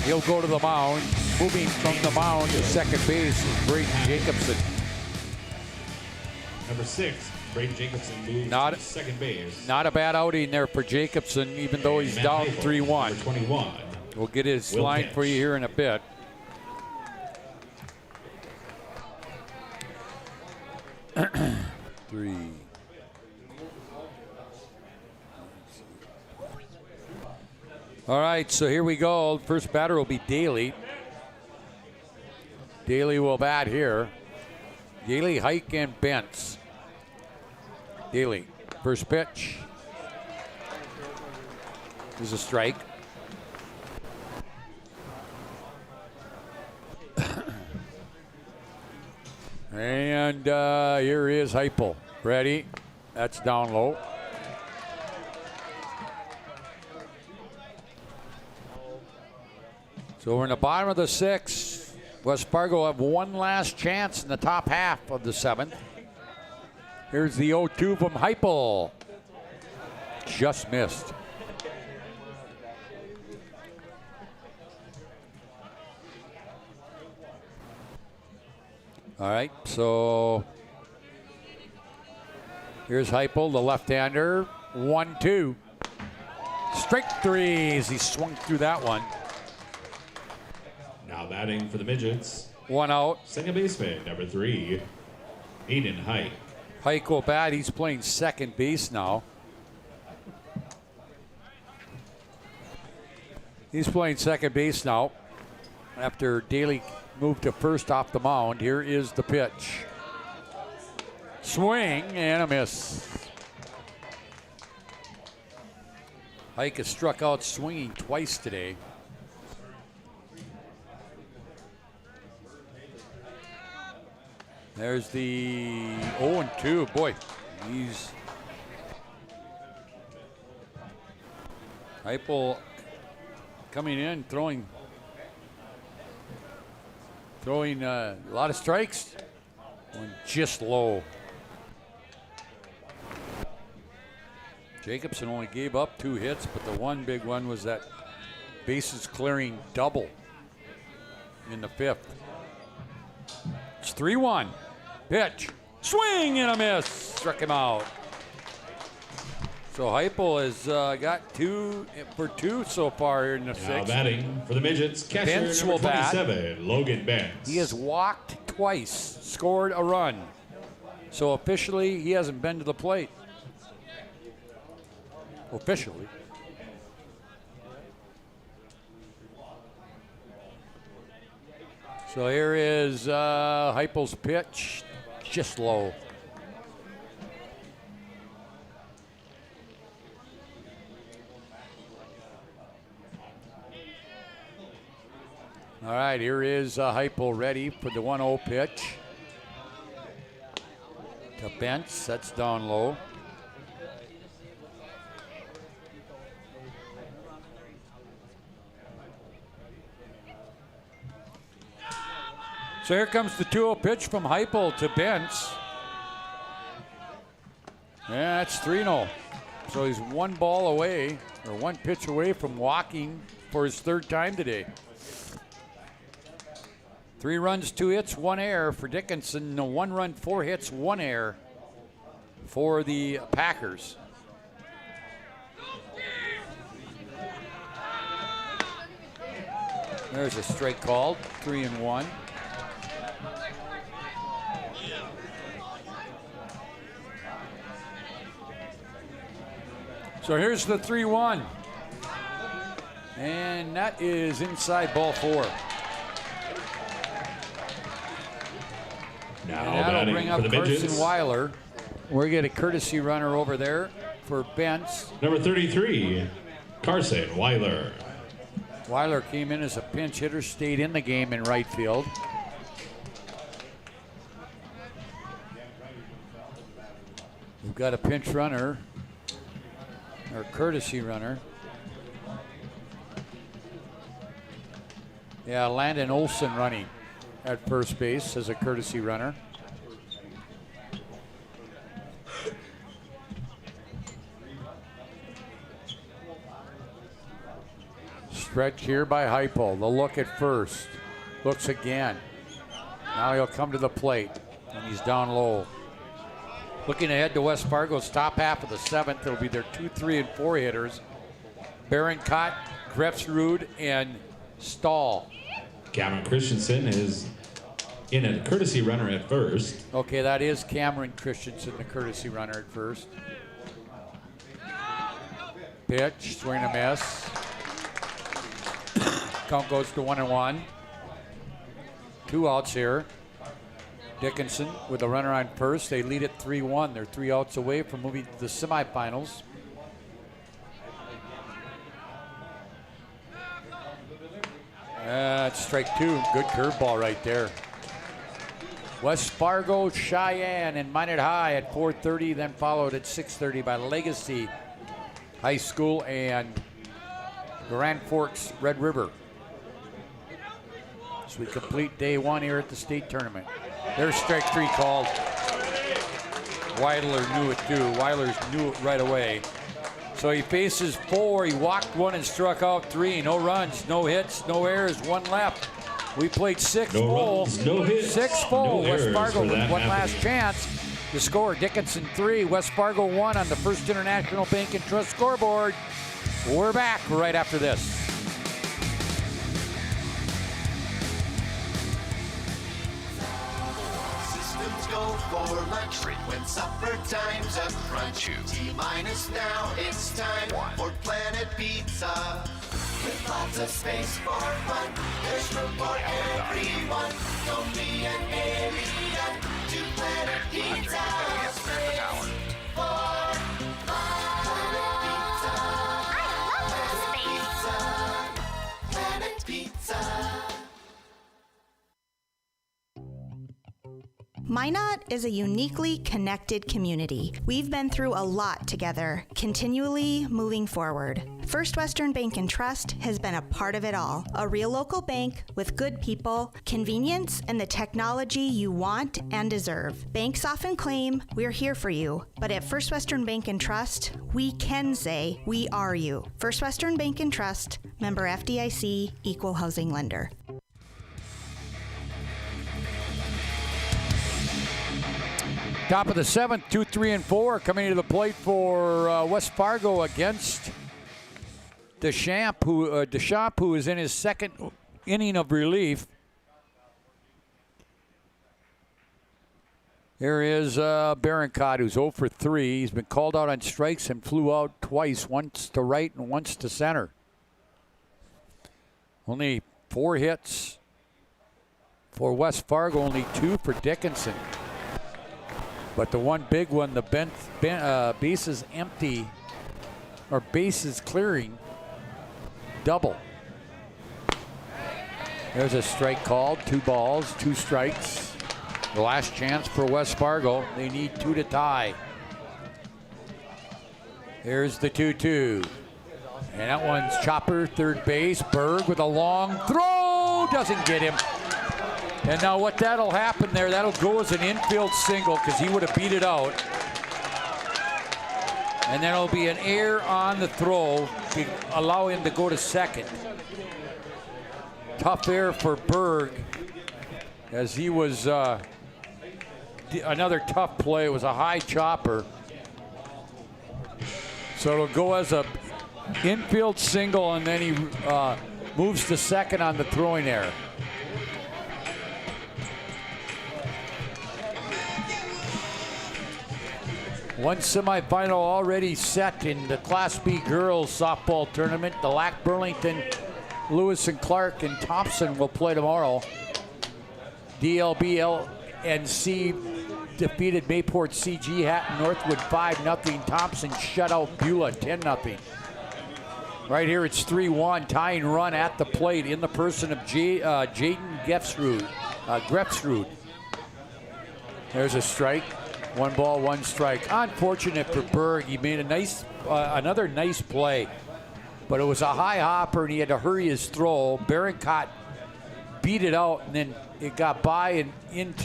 He'll go to the mound. Moving from the mound to second base is Braden Jacobson. Number 6, Braden Jacobson moves to second base. Not a bad outing there for Jacobson, even though he's down 3-1. 21. We'll get his line for you here in a bit. 3. All right, so here we go. First batter will be Daly. Daly will bat here. Daly, Hike, and Bentz. Daly, first pitch. Is a strike. And here is Heupel. Ready. That's down low. So we're in the bottom of the 6th. West Fargo have one last chance in the top half of the 7th. Here's the 0-2 from Heupel. Just missed. All right, so here's Heupel, the left-hander. 1-2. Strike 3 as he swung through that one. Now batting for the Midgets. 1 out. Second baseman, number 3, Aiden Hike. Hike will bat. He's playing second base now. He's playing second base now after Daly moved to first off the mound. Here is the pitch. Swing and a miss. Hike has struck out swinging twice today. There's the 0-2. Boy, he's Heupel coming in, throwing a lot of strikes. Going just low. Jacobson only gave up 2 hits, but the one big one was that bases clearing double in the 5th. It's 3-1. Pitch. Swing and a miss. Struck him out. So Heupel has got 2 for 2 so far here in the 6th. Now batting for the Midgets, catcher Bentz number will bat. 27, Logan Bentz. He has walked twice, scored a run. So officially, he hasn't been to the plate. Officially. So here is Heupel's pitch, just low. All right, here is Heupel ready for the 1-0 pitch. To Bentz, that's down low. So here comes the 2-0 pitch from Heupel to Bentz. Yeah, that's 3-0. So he's 1 ball away, or 1 pitch away from walking for his 3rd time today. 3 runs, 2 hits, 1 error for Dickinson. 1 run, 4 hits, 1 error for the Packers. There's a strike called, 3-1. So here's the 3-1. And that is inside ball 4. Now and that'll bring up Carson Weiler. We're getting a courtesy runner over there for Bentz. Number 33, Carson Weiler. Weiler came in as a pinch hitter, stayed in the game in right field. We've got a pinch runner, or courtesy runner. Yeah, Landon Olson running at first base as a courtesy runner. Stretch here by Heupel. The look at first. Looks again. Now he'll come to the plate, and he's down low. Looking ahead to West Fargo's top half of the 7th, it'll be their 2, 3, and 4 hitters. Barincott, Grefsrud, and Stahl. Cameron Christensen is In a courtesy runner at first. Okay, that is Cameron Christensen, the courtesy runner at first. Pitch, swing and a miss. Count goes to 1-1. 2 outs here. Dickinson with a runner on first. They lead it 3-1. They're 3 outs away from moving to the semifinals. That's strike 2. Good curveball right there. West Fargo, Cheyenne, and Minot High at 4:30, then followed at 6:30 by Legacy High School and Grand Forks Red River. So we complete day 1 here at the state tournament. There's strike 3 called. Weidler knew it too. Weidler knew it right away. So he faces 4. He walked 1 and struck out 3. No runs, no hits, no errors, 1 left. We played 6 full. No hits, 6 full. no West Fargo with 1 happening. last chance to score. Dickinson 3, West Fargo 1 on the First International Bank and Trust scoreboard. We're back right after this. Systems go for lunch when supper time's a crunch. T-minus now, it's time for Planet Pizza. With lots of space for fun, there's room for everyone. Don't be an alien to Planet Pizza. Space for fun. Planet Pizza. I love space. Planet Pizza. Minot is a uniquely connected community. We've been through a lot together, continually moving forward. First Western Bank and Trust has been a part of it all. A real local bank with good people, convenience, and the technology you want and deserve. Banks often claim we're here for you, but at First Western Bank and Trust, we can say we are you. First Western Bank and Trust, member FDIC, equal housing lender. Top of the 7th, 2, 3, and 4 coming to the plate for West Fargo against Deschamps, who is in his 2nd inning of relief. Here is Barancott, who's 0 for 3. He's been called out on strikes and flew out twice, once to right and once to center. Only 4 hits for West Fargo, only 2 for Dickinson. But the one big one, the bases empty, or bases clearing, double. There's a strike called, 2 balls, 2 strikes. The last chance for West Fargo. They need 2 to tie. Here's the 2-2. And that one's chopper, third base. Berg with a long throw, doesn't get him. And now what that'll happen there, that'll go as an infield single because he would have beat it out. And then it'll be an error on the throw to allow him to go to second. Tough error for Berg as he was another tough play. It was a high chopper. So it'll go as a infield single and then he moves to second on the throwing error. One semifinal already set in the Class B girls softball tournament. The Lac Burlington, Lewis and Clark and Thompson will play tomorrow. DLB LNC defeated Mayport CG Hatton Northwood 5-0. Thompson shut out Beulah 10-0. Right here it's 3-1, tying run at the plate in the person of Jaden Grefsrud. There's a strike. 1 ball, 1 strike. Unfortunate for Berg. He made a nice, another nice play, but it was a high hopper and he had to hurry his throw. Barancott beat it out and then it got by and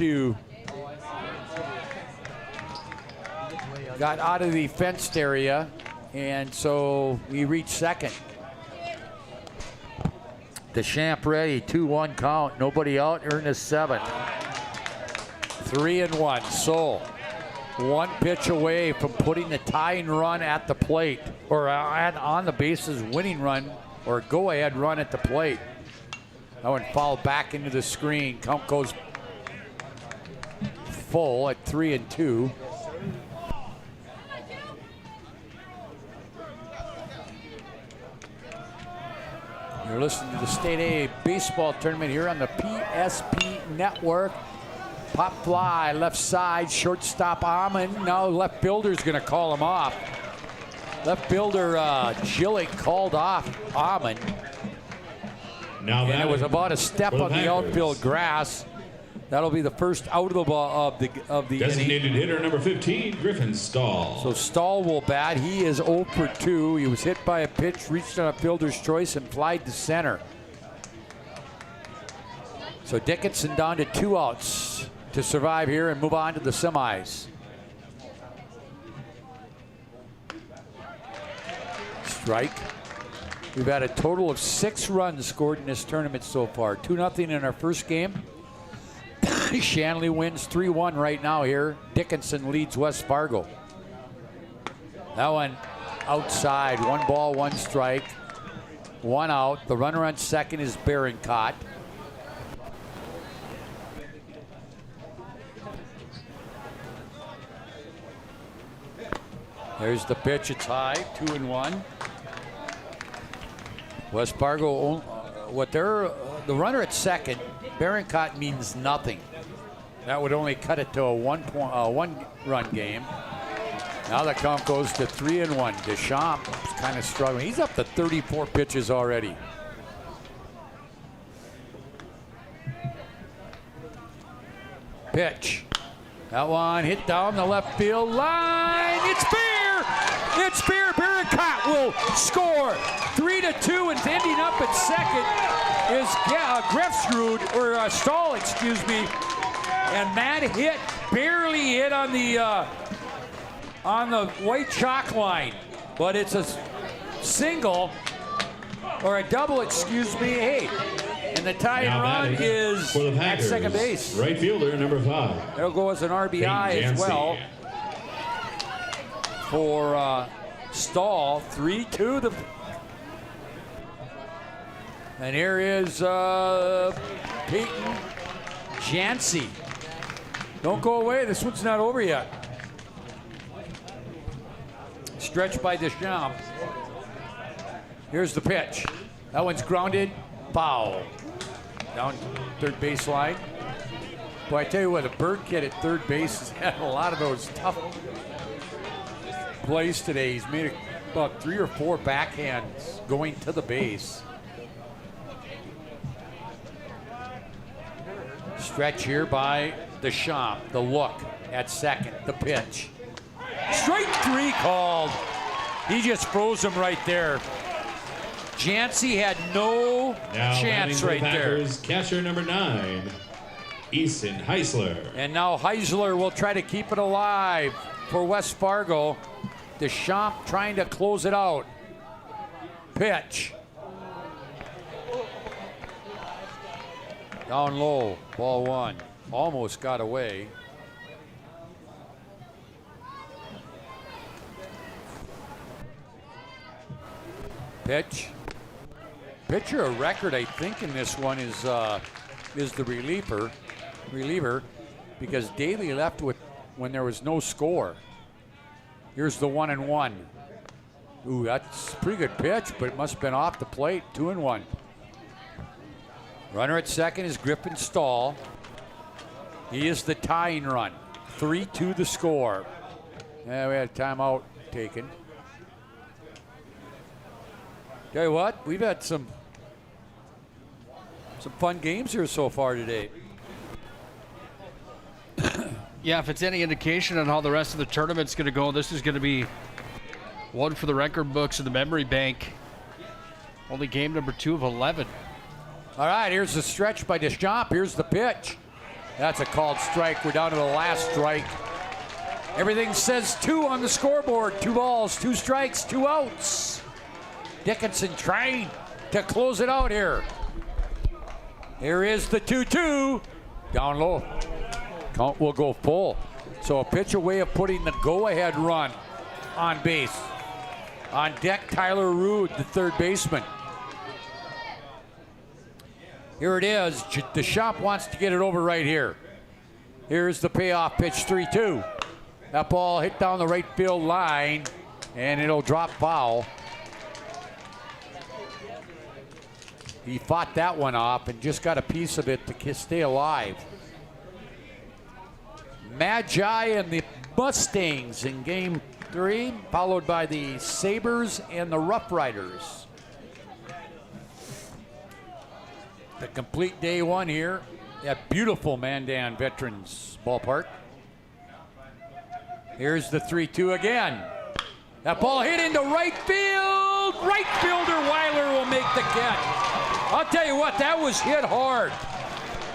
got out of the fenced area, and so we reached second. Deschamps ready, 2-1 count. Nobody out. Earn a 7th. 3-1. So 1 pitch away from putting the tying run at the plate, or on the bases winning run, or go-ahead run at the plate. That one fouled back into the screen. Count goes full at 3-2. You're listening to the State A baseball tournament here on the PSP Network. Pop fly, left side, shortstop Amon. Now left fielder's going to call him off. Left fielder Gillick called off Amon. Now and it was about a step on the outfield grass. That'll be the first out of the ball of the designated inning. hitter number 15, Griffin Stahl. So Stahl will bat. He is 0 for 2. He was hit by a pitch, reached on a fielder's choice, and flied to center. So Dickinson down to 2 outs to survive here and move on to the semis. Strike. We've had a total of 6 runs scored in this tournament so far. 2-0 in our first game. Shanley wins 3-1 right now here. Dickinson leads West Fargo. That one outside. 1 ball, 1 strike. 1 out. The runner on second is Barroncott. There's the pitch. It's high. 2-1. West Fargo, the runner at second, Barroncott means nothing. That would only cut it to a one-run game. Now the count goes to 3-1. Deschamps is kind of struggling. He's up to 34 pitches already. Pitch. That one hit down the left field line. It's fair. It's fair. Barroncott will score. 3-2, and ending up at second is Grefsrud, or Stahl, excuse me. And that hit barely hit on the white chalk line, but it's a single or a double, excuse me. Hey, and the tying run is for the Packers, at second base. Right fielder number 5. It'll go as an RBI as well for Stahl. 3-2. And here is Peyton Jancy. Don't go away. This one's not over yet. Stretched by Deschamps. Here's the pitch. That one's grounded. Foul. Down third baseline. Boy, I tell you what, the Bird kid at third base has had a lot of those tough plays today. He's made about 3 or 4 backhands going to the base. Stretch here by Deschamps. The look at second. The pitch. Strike 3 called. He just froze him right there. Jancy had no chance right there. Catcher number 9, Easton Heisler. And now Heisler will try to keep it alive for West Fargo. Deschamps trying to close it out. Pitch. Down low, ball 1. Almost got away. Pitch. Pitcher of record, I think, in this one is the reliever, because Daly left with when there was no score. Here's the 1-1. Ooh, that's a pretty good pitch, but it must have been off the plate. 2-1. Runner at second is Griffin Stahl. He is the tying run. 3-2 the score. Yeah, we had a timeout taken. Tell you what, we've had some fun games here so far today. Yeah, if it's any indication on how the rest of the tournament's going to go, this is going to be one for the record books and the memory bank. Only game number 2 of 11. All right, here's the stretch by Deschamps. Here's the pitch. That's a called strike. We're down to the last strike. Everything says 2 on the scoreboard. 2 balls, 2 strikes, 2 outs. Dickinson trying to close it out here. Here is the 2-2. Down low. Count will go full. So a pitch away of putting the go-ahead run on base. On deck, Tyler Rude, the third baseman. Here it is. Deschamps wants to get it over right here. Here's the payoff pitch, 3-2. That ball hit down the right field line, and it'll drop foul. He fought that one off and just got a piece of it to stay alive. Magi and the Mustangs in game 3, followed by the Sabres and the Rough Riders. The complete day 1 here at beautiful Mandan Veterans Ballpark. Here's the 3-2 again. That ball hit into right field. Right fielder Weiler will make the catch. I'll tell you what, that was hit hard.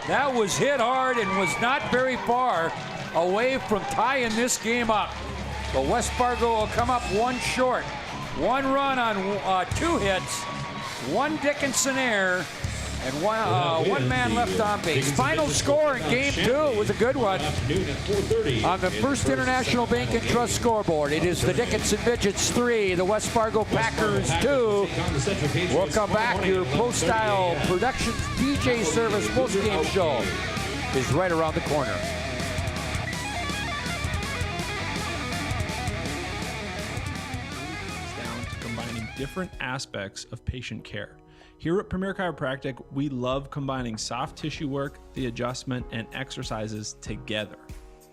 That was hit hard and was not very far away from tying this game up. But West Fargo will come up 1 short. 1 run on 2 hits, 1 Dickinson error, and one man left on base. Final score in game 2 was a good one. On the First International Bank and Trust scoreboard, it is the Dickinson Midgets 3, the West Fargo Packers 2. We'll come back. Your Pro Style Productions DJ Service post-game show is right around the corner. Down to combining different aspects of patient care. Here at Premier Chiropractic, we love combining soft tissue work, the adjustment, and exercises together.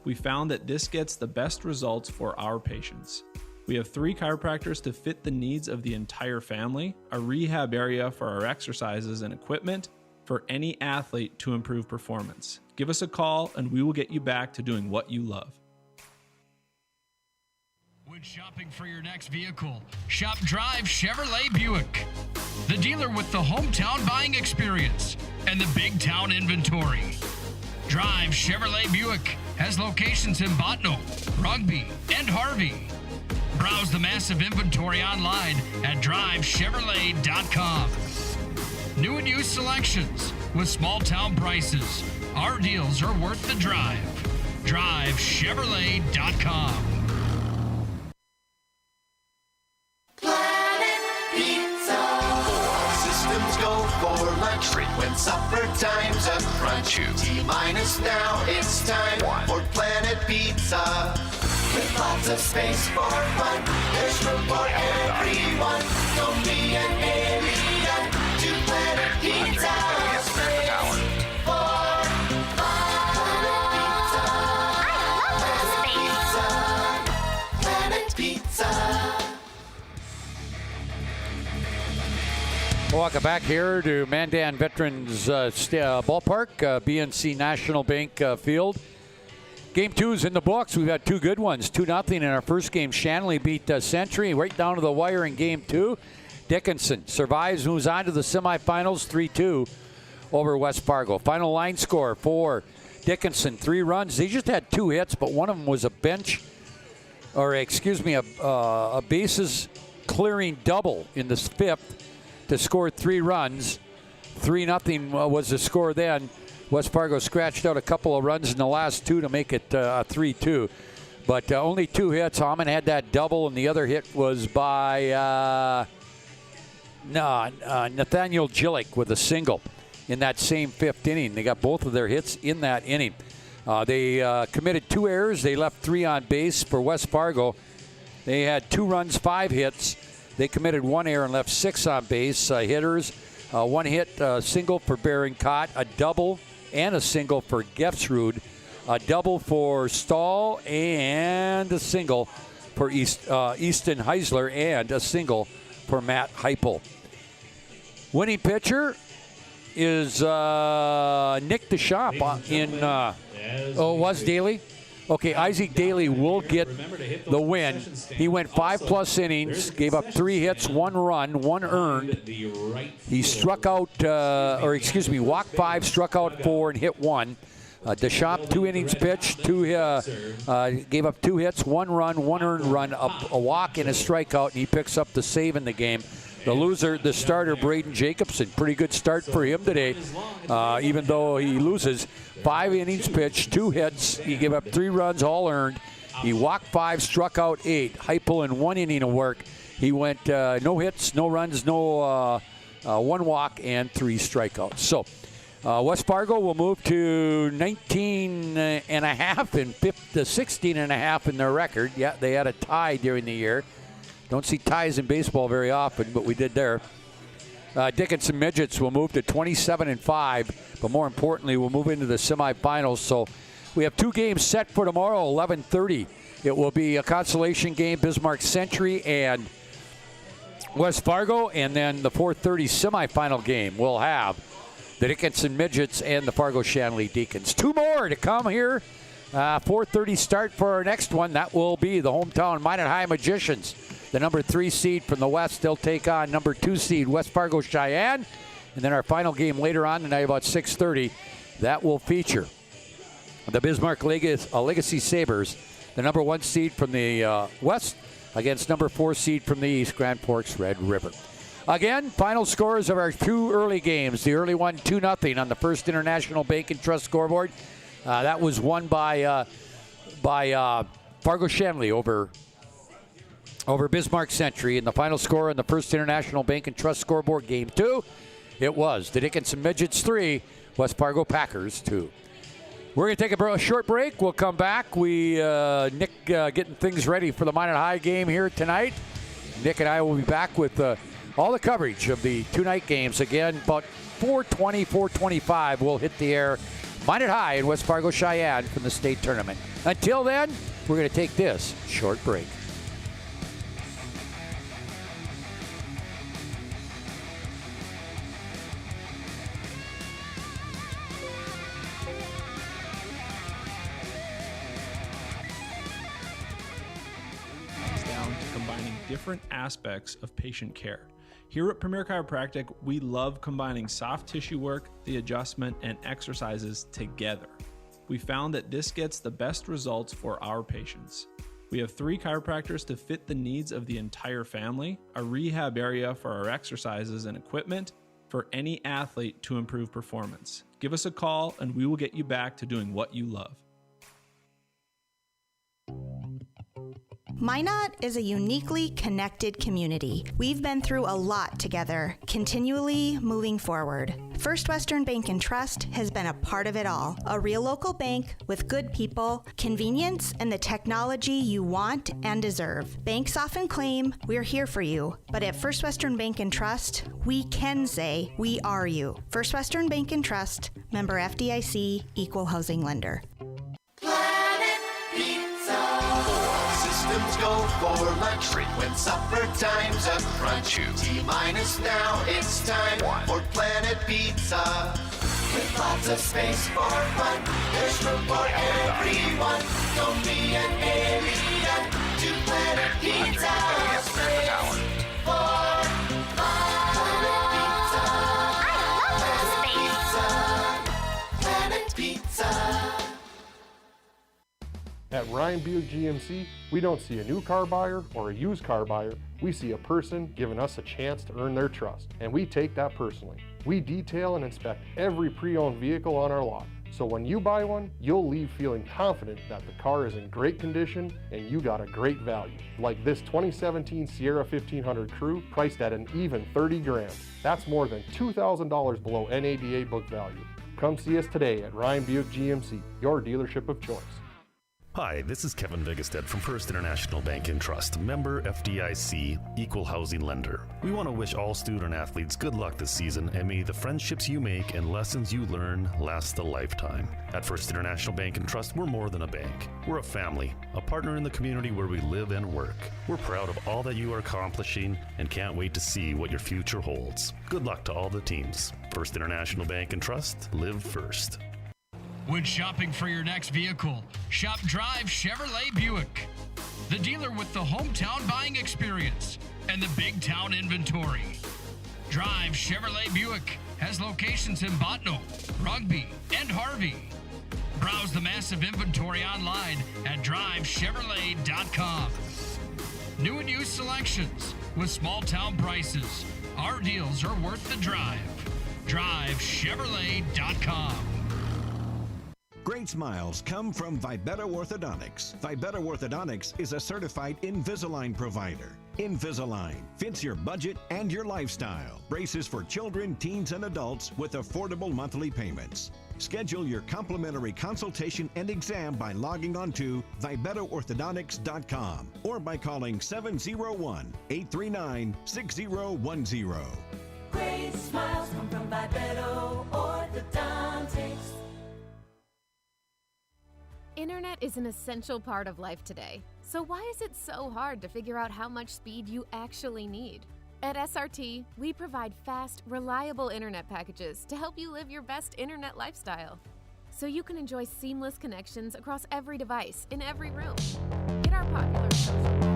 We found that this gets the best results for our patients. We have 3 chiropractors to fit the needs of the entire family, a rehab area for our exercises and equipment for any athlete to improve performance. Give us a call and we will get you back to doing what you love. When shopping for your next vehicle, shop Drive Chevrolet Buick, the dealer with the hometown buying experience and the big town inventory. Drive Chevrolet Buick has locations in Botno, Rugby, and Harvey. Browse the massive inventory online at drivechevrolet.com. New and used selections with small town prices. Our deals are worth the drive. drivechevrolet.com. When supper time's a crunch, T-minus now, it's time for Planet Pizza. With lots of space for fun, there's room for everyone. Don't be an alien to Planet Pizza. Space for Planet Pizza. Welcome back here to Mandan Veterans Ballpark, BNC National Bank Field. Game 2's in the books. We've had 2 good ones, 2-0 in our first game. Shanley beat Century right down to the wire in game 2. Dickinson survives, moves on to the semifinals, 3-2 over West Fargo. Final line score for Dickinson, 3 runs. They just had 2 hits, but one of them was a bases clearing double in the 5th. To score 3 runs. 3-0 was the score then. West Fargo scratched out a couple of runs in the last 2 to make it 3-2. But only 2 hits. Hamann had that double, and the other hit was by Nathaniel Gillick with a single in that same 5th inning. They got both of their hits in that inning. They committed 2 errors. They left 3 on base for West Fargo. They had 2 runs, 5 hits. They committed 1 error and left 6 on base. Hitters, 1 hit, single for Berincott, a double and a single for Gefsrud, a double for Stahl, and a single for Easton Heisler, and a single for Matt Heupel. Winning pitcher is Nick Deschamps was Daly. Okay, Isaac Daly will get the win. He went 5+ innings, gave up 3 hits, 1 run, 1 earned. He struck out, walked 5, struck out 4, and hit 1. Deschamps, 2 innings pitched, gave up 2 hits, 1 run, 1 earned run, a walk, and a strikeout, and he picks up the save in the game. The loser, the starter, Braden Jacobson. Pretty good start for him today, even though he loses. 5 innings pitched, 2 hits. He gave up 3 runs, all earned. He walked 5, struck out 8. Heupel in 1 inning of work. He went no hits, no runs, 1 walk, and 3 strikeouts. So West Fargo will move to 19 and a half and 16 and a half in their record. Yeah, they had a tie during the year. Don't see ties in baseball very often, but we did there. Dickinson Midgets will move to 27 and 5, but more importantly, we'll move into the semifinals. So we have 2 games set for tomorrow, 11:30. It will be a consolation game, Bismarck Century and West Fargo, and then the 4:30 semifinal game will have the Dickinson Midgets and the Fargo Shanley Deacons. 2 more to come here. 4:30 start for our next one. That will be the hometown Minot High Magicians, the number 3 seed from the West. They'll take on number 2 seed West Fargo Cheyenne. And then our final game later on tonight, about 6:30, that will feature the Bismarck Legacy Sabres, the number 1 seed from the West, against number 4 seed from the East, Grand Forks Red River. Again, final scores of our 2 early games. The early one, 2-0 on the First International Bank and Trust scoreboard. That was won by Fargo Shanley over Bismarck Century. And the final score on the First International Bank and Trust scoreboard, game 2, it was the Dickinson Midgets 3, West Fargo Packers 2. We're going to take a short break. We'll come back. Nick getting things ready for the Minot High game here tonight. Nick and I will be back with all the coverage of the 2 night games. Again, about 4:20, 4:25, we'll hit the air. Minot High and West Fargo Cheyenne from the state tournament. Until then, we're going to take this short break. Different aspects of patient care. Here at Premier Chiropractic, we love combining soft tissue work, the adjustment, and exercises together. We found that this gets the best results for our patients. We have 3 chiropractors to fit the needs of the entire family, a rehab area for our exercises and equipment for any athlete to improve performance. Give us a call and we will get you back to doing what you love. Minot is a uniquely connected community. We've been through a lot together, continually moving forward. First Western Bank and Trust has been a part of it all. A real local bank with good people, convenience, and the technology you want and deserve. Banks often claim we're here for you, but at First Western Bank and Trust, we can say we are you. First Western Bank and Trust, member FDIC, equal housing lender. Systems go for lunch when supper time's a crunch. T-minus now, it's time for Planet Pizza. With lots of space for fun, there's room for everyone. Don't be an alien to Planet Pizza. Space for Planet Pizza. At Ryan Buick GMC, we don't see a new car buyer or a used car buyer. We see a person giving us a chance to earn their trust, and we take that personally. We detail and inspect every pre-owned vehicle on our lot. So when you buy one, you'll leave feeling confident that the car is in great condition and you got a great value. Like this 2017 Sierra 1500 Crew, priced at an even $30,000. That's more than $2,000 below NADA book value. Come see us today at Ryan Buick GMC, your dealership of choice. Hi, this is Kevin Vigestad from First International Bank and Trust, member FDIC, equal housing lender. We want to wish all student athletes good luck this season, and may the friendships you make and lessons you learn last a lifetime. At First International Bank and Trust, we're more than a bank. We're a family, a partner in the community where we live and work. We're proud of all that you are accomplishing and can't wait to see what your future holds. Good luck to all the teams. First International Bank and Trust, live first. When shopping for your next vehicle, shop Drive Chevrolet Buick, the dealer with the hometown buying experience and the big town inventory. Drive Chevrolet Buick has locations in Botno, Rugby, and Harvey. Browse the massive inventory online at drivechevrolet.com. New and used selections with small town prices. Our deals are worth the drive. drivechevrolet.com. Great smiles come from Vibetta Orthodontics. Vibetta Orthodontics is a certified Invisalign provider. Invisalign fits your budget and your lifestyle. Braces for children, teens, and adults with affordable monthly payments. Schedule your complimentary consultation and exam by logging on to VibettoOrthodontics.com or by calling 701-839-6010. Great smiles come from Vibetto Orthodontics. Internet is an essential part of life today. So why is it so hard to figure out how much speed you actually need? At SRT, we provide fast, reliable internet packages to help you live your best internet lifestyle. So you can enjoy seamless connections across every device in every room. Get our popular social package.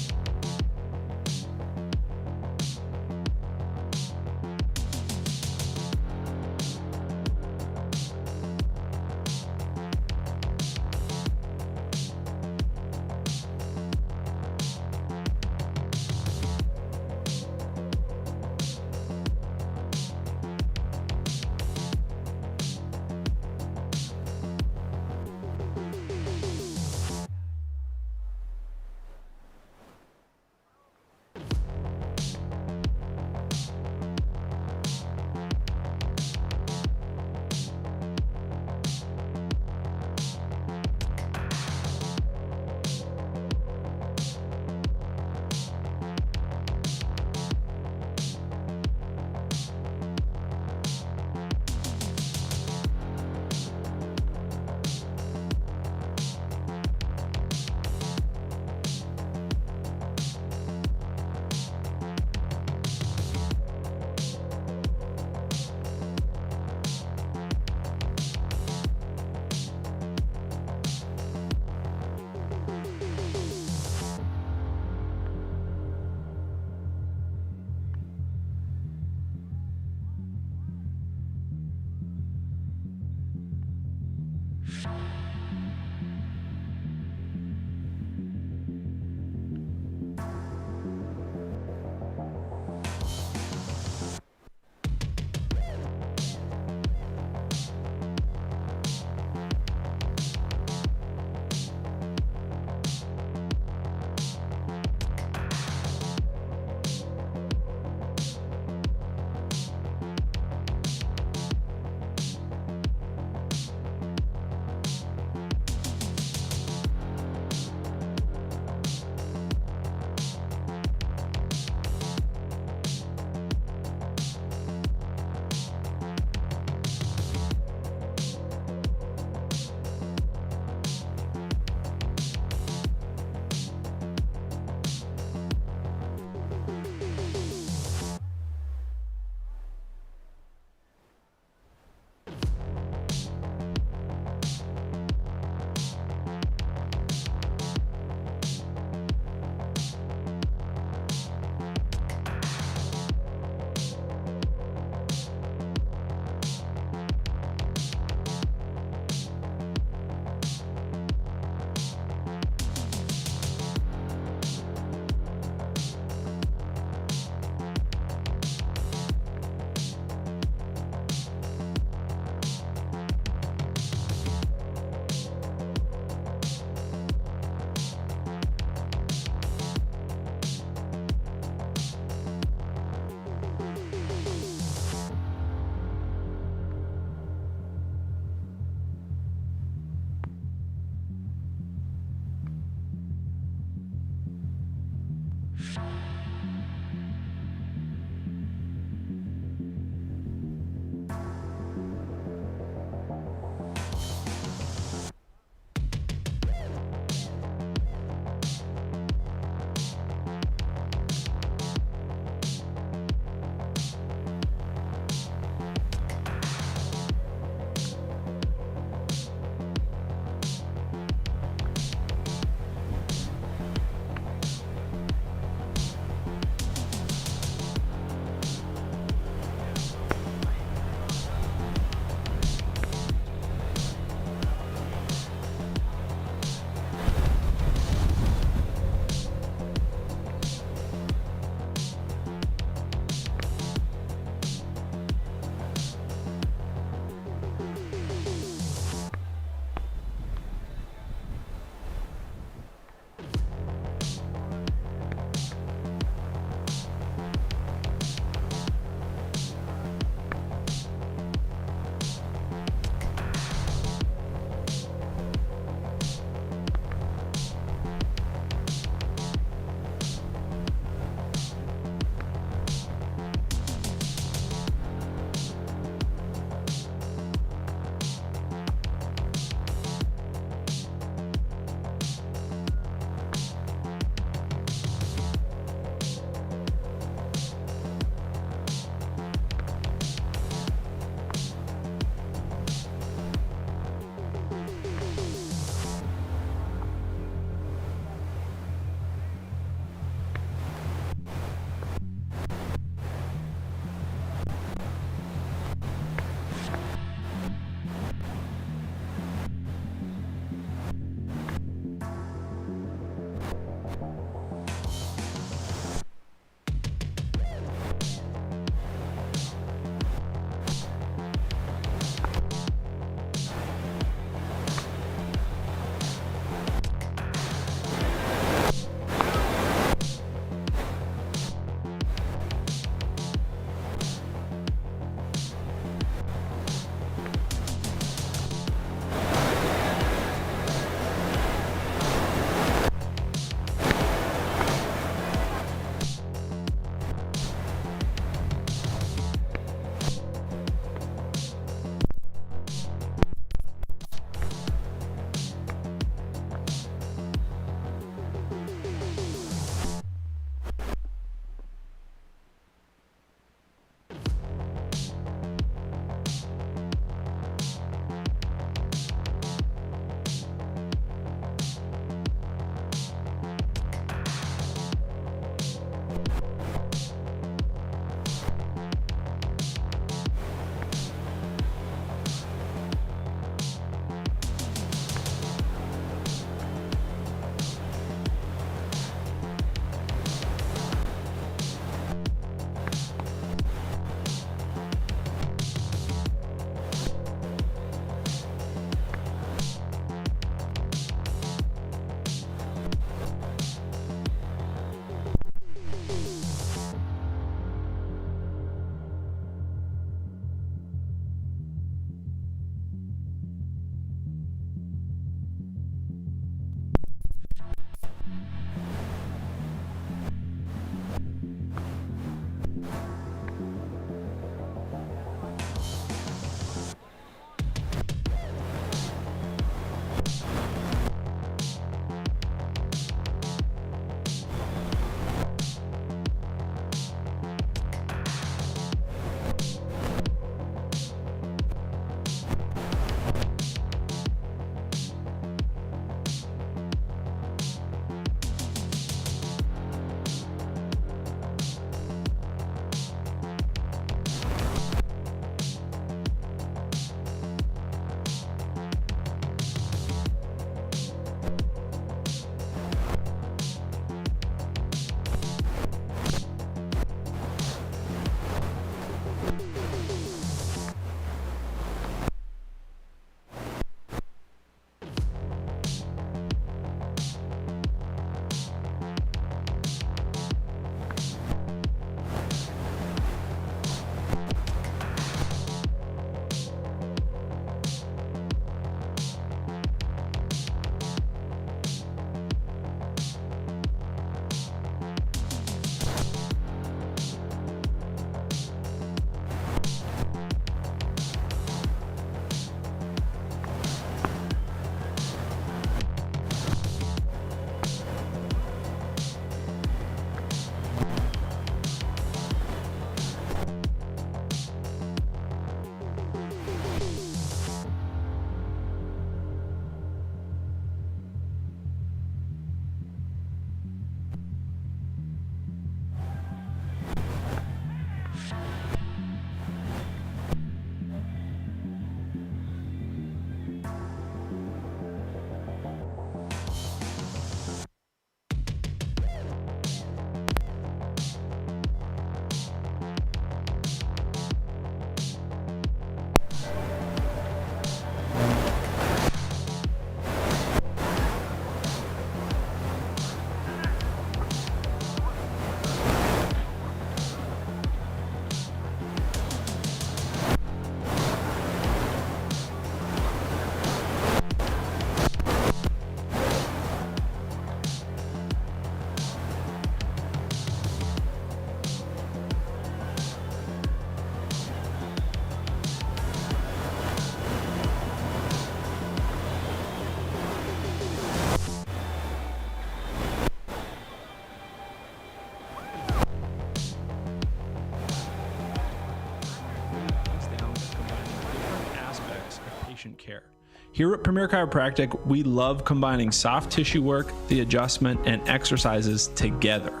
Here at Premier Chiropractic, we love combining soft tissue work, the adjustment, and exercises together.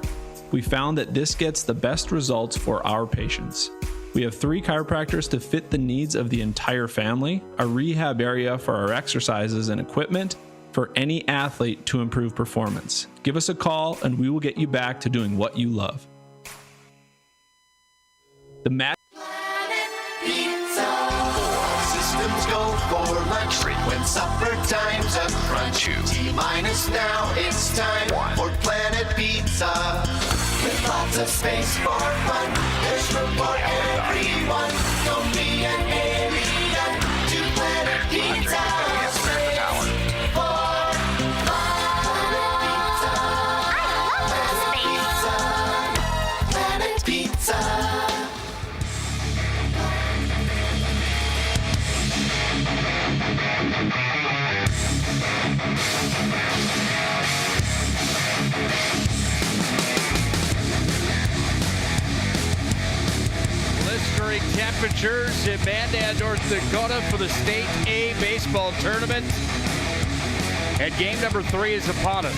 We found that this gets the best results for our patients. We have 3 chiropractors to fit the needs of the entire family, a rehab area for our exercises and equipment for any athlete to improve performance. Give us a call and we will get you back to doing what you love. The match. Systems go for lunch when supper time's a crunch. T-minus now, it's time for Planet Pizza. With lots of space for fun, there's room for everyone. Don't be an alien to Planet Pizza. Space for fun. Planet Pizza. Blistering temperatures in Mandan, North Dakota for the State A baseball tournament. And game number 3 is upon us.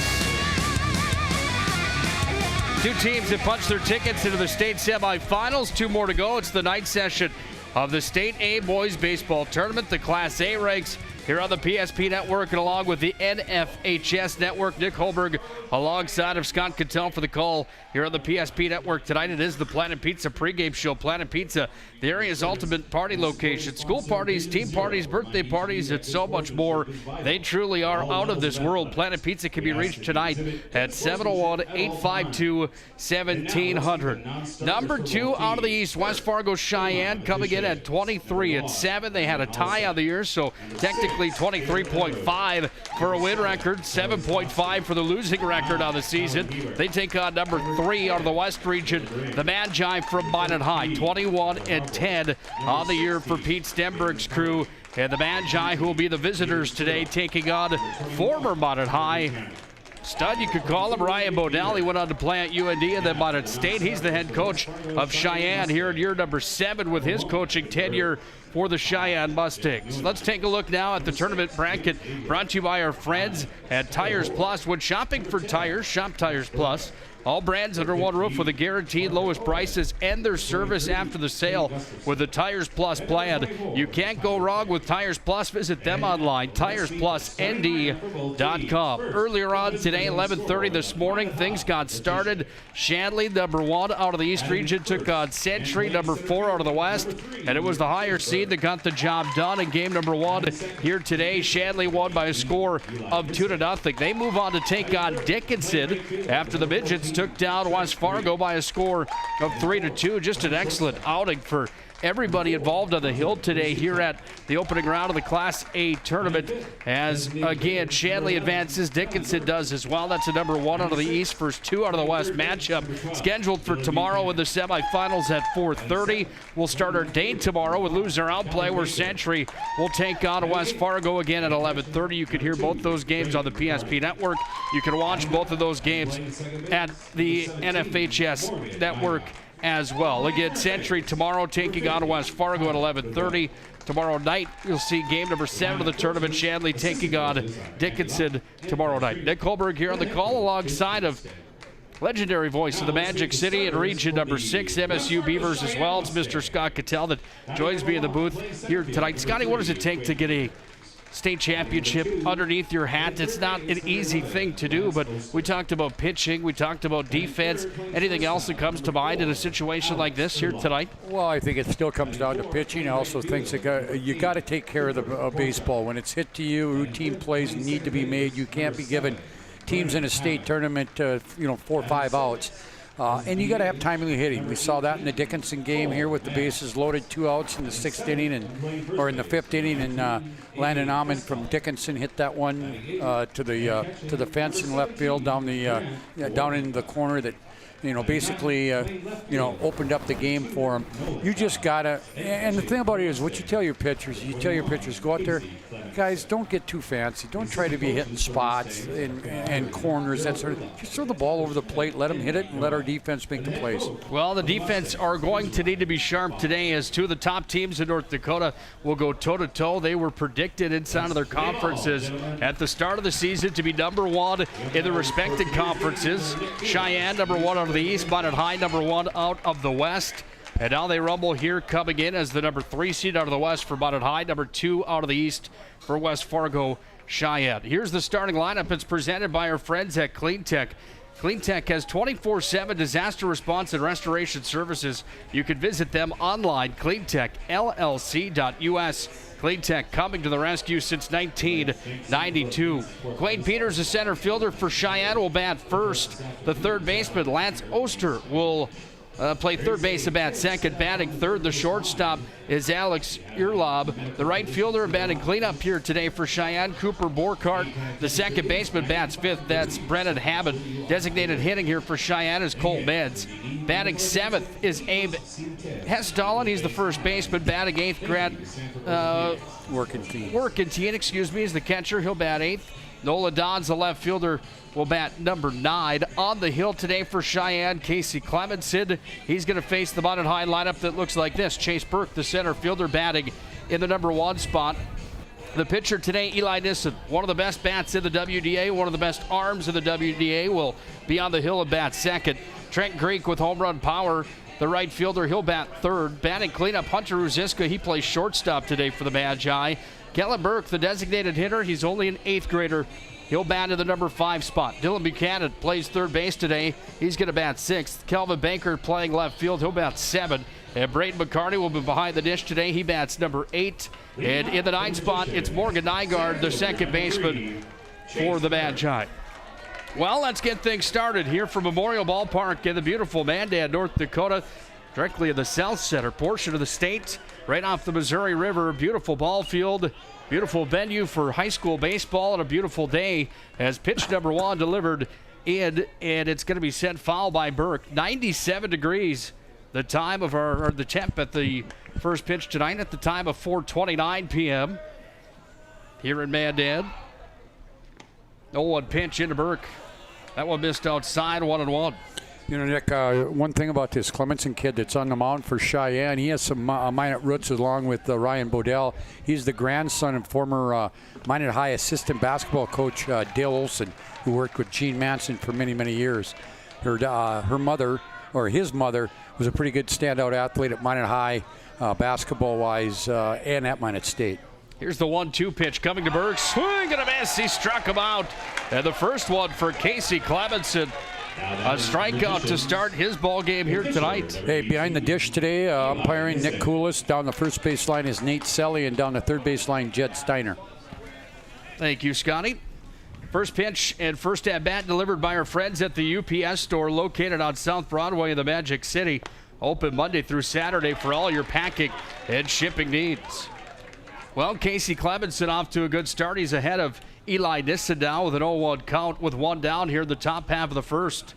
2 teams have punched their tickets into the state semifinals. 2 more to go. It's the night session of the State A boys baseball tournament. The Class A ranks here on the PSP Network and along with the NFHS Network. Nick Holberg alongside of Scott Cattell for the call here on the PSP Network tonight. It is the Planet Pizza pregame show. Planet Pizza, the area's ultimate party location. School parties, team parties, birthday parties, and so much more. They truly are out of this world. Planet Pizza can be reached tonight at 701-852-1700. Number 2 out of the East, West Fargo Cheyenne coming in at 23-7. They had a tie on the year, so technically 23.5 for a win record, 7.5 for the losing record on the season. They take on number 3 out of the West region, the Magi from Minot High, 21-10 on the year for Pete Stenberg's crew. And the Magi, who will be the visitors today, taking on former Minot High stud, you could call him, Ryan Bodell. He went on to play at UND and then Minot State. He's the head coach of Cheyenne here in year number 7 with his coaching tenure for the Cheyenne Mustangs. Let's take a look now at the tournament bracket brought to you by our friends at Tires Plus. When shopping for tires, shop Tires Plus. All brands under one roof with the guaranteed lowest prices and their service after the sale with the Tires Plus plan. You can't go wrong with Tires Plus. Visit them online, TiresPlusND.com. Earlier on today, 11:30 this morning, things got started. Shanley, number 1 out of the East region, took on Century, number 4 out of the West, and it was the higher seed that got the job done in game number 1 here today. Shanley won by a score of 2-0. They move on to take on Dickinson after the Midgets took down West Fargo by a score of 3-2. Just an excellent outing for everybody involved on the hill today here at the opening round of the Class A tournament. As again, Shanley advances, Dickinson does as well. That's a number 1 out of the East, first 2 out of the West matchup scheduled for tomorrow in the semifinals at 4:30. We'll start our day tomorrow with loser outplay where Century will take on West Fargo again at 11:30. You can hear both those games on the PSP Network. You can watch both of those games at the NFHS Network as well. Again, Century tomorrow taking on West Fargo at 11:30. Tomorrow night, you'll see game number 7 of the tournament, Shanley taking on Dickinson tomorrow night. Nick Holberg here on the call alongside of legendary voice of the Magic City and region number 6, MSU Beavers as well. It's Mr. Scott Cattell that joins me in the booth here tonight. Scotty, what does it take to get a state championship underneath your hat? It's not an easy thing to do, but we talked about pitching, we talked about defense. Anything else that comes to mind in a situation like this here tonight? Well, I think it still comes down to pitching. I also think that you got to take care of the baseball. When it's hit to you, routine plays need to be made. You can't be giving teams in a state tournament 4 or 5 outs. And you got to have timely hitting. We saw that in the Dickinson game here with the bases loaded, 2 outs in the 6th inning or in the 5th inning, and Landon Amon from Dickinson hit that one to the fence in left field down in the corner that basically opened up the game for him. You just gotta, and the thing about it is what you tell your pitchers. You tell your pitchers, go out there, guys, don't get too fancy. Don't try to be hitting spots and corners, that sort of. Just throw the ball over the plate, let them hit it, and let our our defense make the plays? Well, the defense are going to need to be sharp today as two of the top teams in North Dakota will go toe-to-toe. They were predicted inside of their conferences at the start of the season to be number one in the respected conferences. Cheyenne, number one out of the East, Mountain High, number one out of the West. And now they rumble here, coming in as the number 3 seed out of the West for Mountain High, number 2 out of the East for West Fargo Cheyenne. Here's the starting lineup. It's presented by our friends at Clean Tech. Clean Tech has 24/7 disaster response and restoration services. You can visit them online, cleantechllc.us. Clean Tech coming to the rescue since 1992. Quade Peters, the center fielder for Cheyenne, will bat first. The third baseman, Lance Oster, will play third base and bat second. Batting third, the shortstop is Alex Urlaub. The right fielder batting cleanup here today for Cheyenne, Cooper Borkart. The second baseman bats fifth. That's Brennan Hammond. Designated hitting here for Cheyenne is Colt Meds. Batting seventh is Abe Hesdalen. He's the first baseman. Batting eighth, Grant Workentine, is the catcher. He'll bat eighth. Nola Dodds, the left fielder, will bat number 9. On the hill today for Cheyenne, Casey Clemenson. He's going to face the Mountain High lineup that looks like this. Chase Burke, the center fielder, batting in the number 1 spot. The pitcher today, Eli Nissen, one of the best bats in the WDA, one of the best arms in the WDA, will be on the hill and bat second. Trent Greek with home run power. The right fielder, he'll bat third. Batting cleanup, Hunter Ruziska. He plays shortstop today for the Magi. Kellen Burke, the designated hitter. He's only an 8th grader. He'll bat in the number 5 spot. Dylan Buchanan plays third base today. He's going to bat 6th. Kelvin Baker playing left field. He'll bat 7. And Braden McCarty will be behind the dish today. He bats number 8. And in the 9 spot, it's Morgan Nygaard, the second baseman for the Magi. Well, let's get things started here from Memorial Ballpark in the beautiful Mandan, North Dakota, directly in the south center portion of the state, right off the Missouri River. Beautiful ball field, beautiful venue for high school baseball, and a beautiful day as pitch number 1 delivered in, and it's going to be sent foul by Burke. 97 degrees, the time of the temp at the first pitch tonight at the time of 4:29 p.m. here in Mandan. 0-1 pitch into Burke. That one missed outside, 1-1. You know, Nick, one thing about this Clemenson kid that's on the mound for Cheyenne, he has some Minot roots along with Ryan Bodell. He's the grandson of former Minot High assistant basketball coach Dale Olson, who worked with Gene Manson for many, many years. Her mother, or his mother, was a pretty good standout athlete at Minot High, basketball-wise, and at Minot State. Here's the 1-2 pitch coming to Burke. Swing and a miss. He struck him out. And the first one for Casey Clemenson. A strikeout to start his ball game here tonight. Hey, behind the dish today, umpiring Nick Coolis. Down the first base line is Nate Selly, and down the third base line, Jed Steiner. Thank you, Scotty. First pitch and first at bat delivered by our friends at the UPS store located on South Broadway in the Magic City. Open Monday through Saturday for all your packing and shipping needs. Well, Casey Clemenson off to a good start. He's ahead of Eli Nissen now with an 0-1 count with 1 down here in the top half of the first.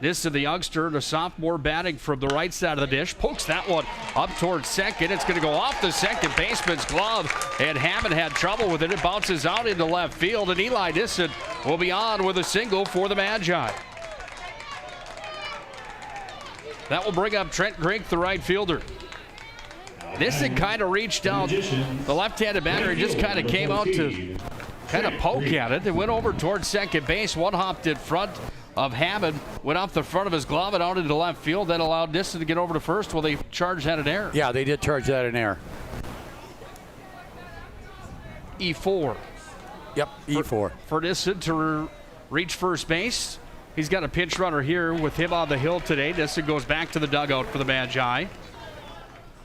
Nissen, the youngster, the sophomore, batting from the right side of the dish. Pokes that one up towards second. It's going to go off the second baseman's glove, and Hammond had trouble with it. It bounces out into left field, and Eli Nissen will be on with a single for the Magi. That will bring up Trent Grink, the right fielder. Nissen kind of reached out. The left-handed batter just kind of came out to kind of poke at it. It went over towards second base. One hopped in front of Hammond, went off the front of his glove and out into left field. That allowed Nissen to get over to first. Well, they charged that an error. Yeah, they did charge that an error. E4. Yep, E4. For Nissen to reach first base. He's got a pinch runner here with him on the hill today. Nissen goes back to the dugout for the Magi.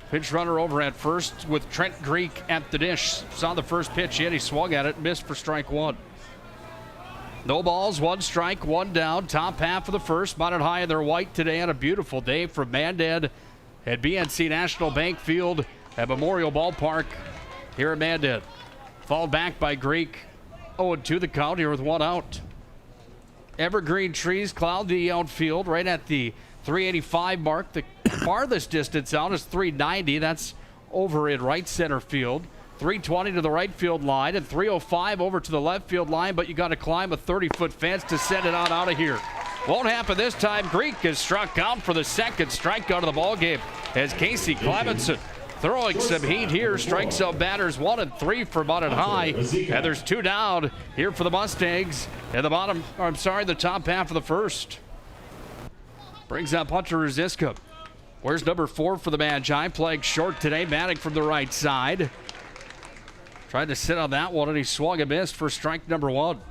Pinch runner over at first with Trent Greek at the dish. Saw the first pitch in. He swung at it, missed for strike 1. No balls, 1 strike, 1 down. Top half of the first. Mounted High in their white today on a beautiful day from Mandan at BNC National Bank Field at Memorial Ballpark here at Mandan. Fouled back by Greek. 0-2 the count here with 1 out. Evergreen trees cloud the outfield right at the 385 mark. The farthest distance out is 390. That's over in right center field. 320 to the right field line and 305 over to the left field line, but you got to climb a 30-foot fence to send it on out of here. Won't happen this time. Greek is struck out for the second strikeout of the ball game as Casey Clemenson throwing some heat here. Strikes out batters 1 and 3 for Mount High. And there's 2 down here for the Mustangs in the top half of the first. Brings up Hunter Ruziska. Where's number 4 for the Magi? Playing short today, batting from the right side. Tried to sit on that one, and he swung and missed for strike number 1.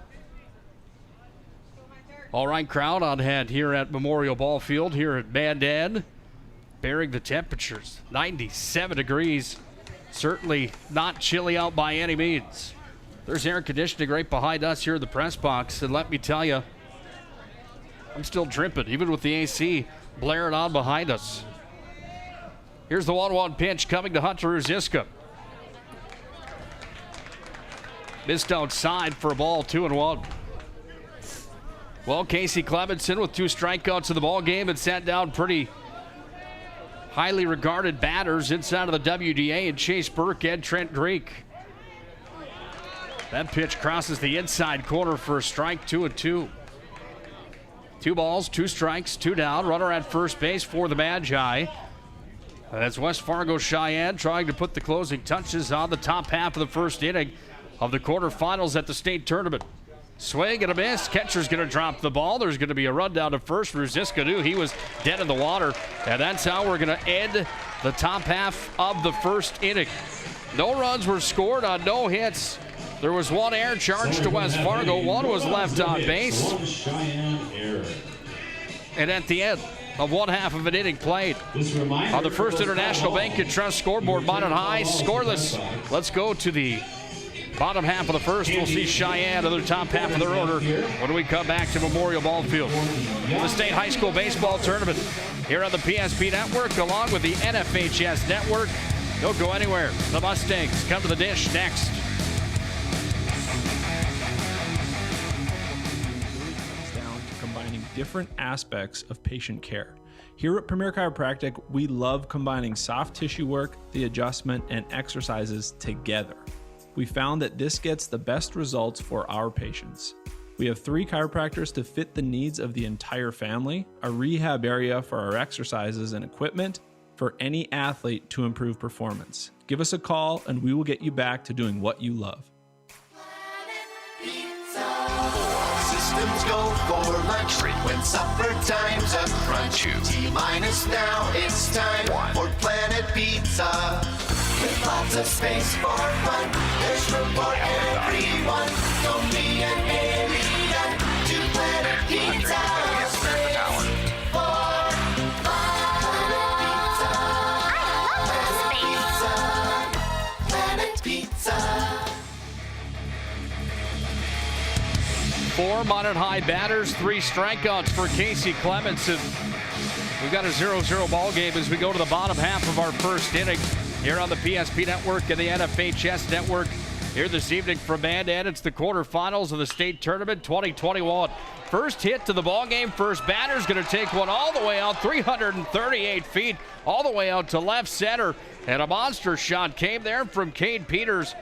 All right, crowd on hand here at Memorial Ball Field here at Mandan. Bearing the temperatures, 97 degrees. Certainly not chilly out by any means. There's air conditioning right behind us here in the press box, and let me tell you, I'm still dripping, even with the AC blaring on behind us. Here's the 1-1 pitch coming to Hunter Ruziska. Missed outside for a ball, 2-1. Well, Casey Clemenson with 2 strikeouts in the ball game and sat down pretty highly regarded batters inside of the WDA and Chase Burke and Trent Greek. That pitch crosses the inside corner for a strike, 2-2. 2 balls, 2 strikes, 2 down. Runner at first base for the Magi. That's West Fargo Cheyenne trying to put the closing touches on the top half of the first inning of the quarterfinals at the state tournament. Swing and a miss. Catcher's going to drop the ball. There's going to be a run down to first. Ruziska knew he was dead in the water. And that's how we're going to end the top half of the first inning. No runs were scored on no hits. There was 1 error charged to West Fargo. 1 was left on base. And at the end of 1 half of an inning played on the First International Bank and Trust scoreboard, Mount High scoreless. Let's go to the bottom half of the first. We'll see Cheyenne in the top half of their order when we come back to Memorial Ball Field. The state high school baseball tournament here on the PSP Network along with the NFHS Network. Don't go anywhere. The Mustangs come to the dish next. Down to combining different aspects of patient care. Here at Premier Chiropractic, we love combining soft tissue work, the adjustment, and exercises together. We found that this gets the best results for our patients. We have 3 chiropractors to fit the needs of the entire family, a rehab area for our exercises and equipment for any athlete to improve performance. Give us a call and we will get you back to doing what you love. Systems go for lunch when supper time's a crunch. T-minus now, it's time for Planet Pizza. With lots of space for fun, there's room for everyone. From me and Alien to Planet Pizza. Space for fun. Planet Pizza. 4 Mount High batters, 3 strikeouts for Casey Clemenson. We've got a 0-0 ball game as we go to the bottom half of our first inning here on the PSP Network and the NFHS Network. Here this evening from Mandan, it's the quarterfinals of the state tournament 2021. First hit to the ball game. First batter's going to take one all the way out, 338 feet, all the way out to left center. And a monster shot came there from Cade Peters.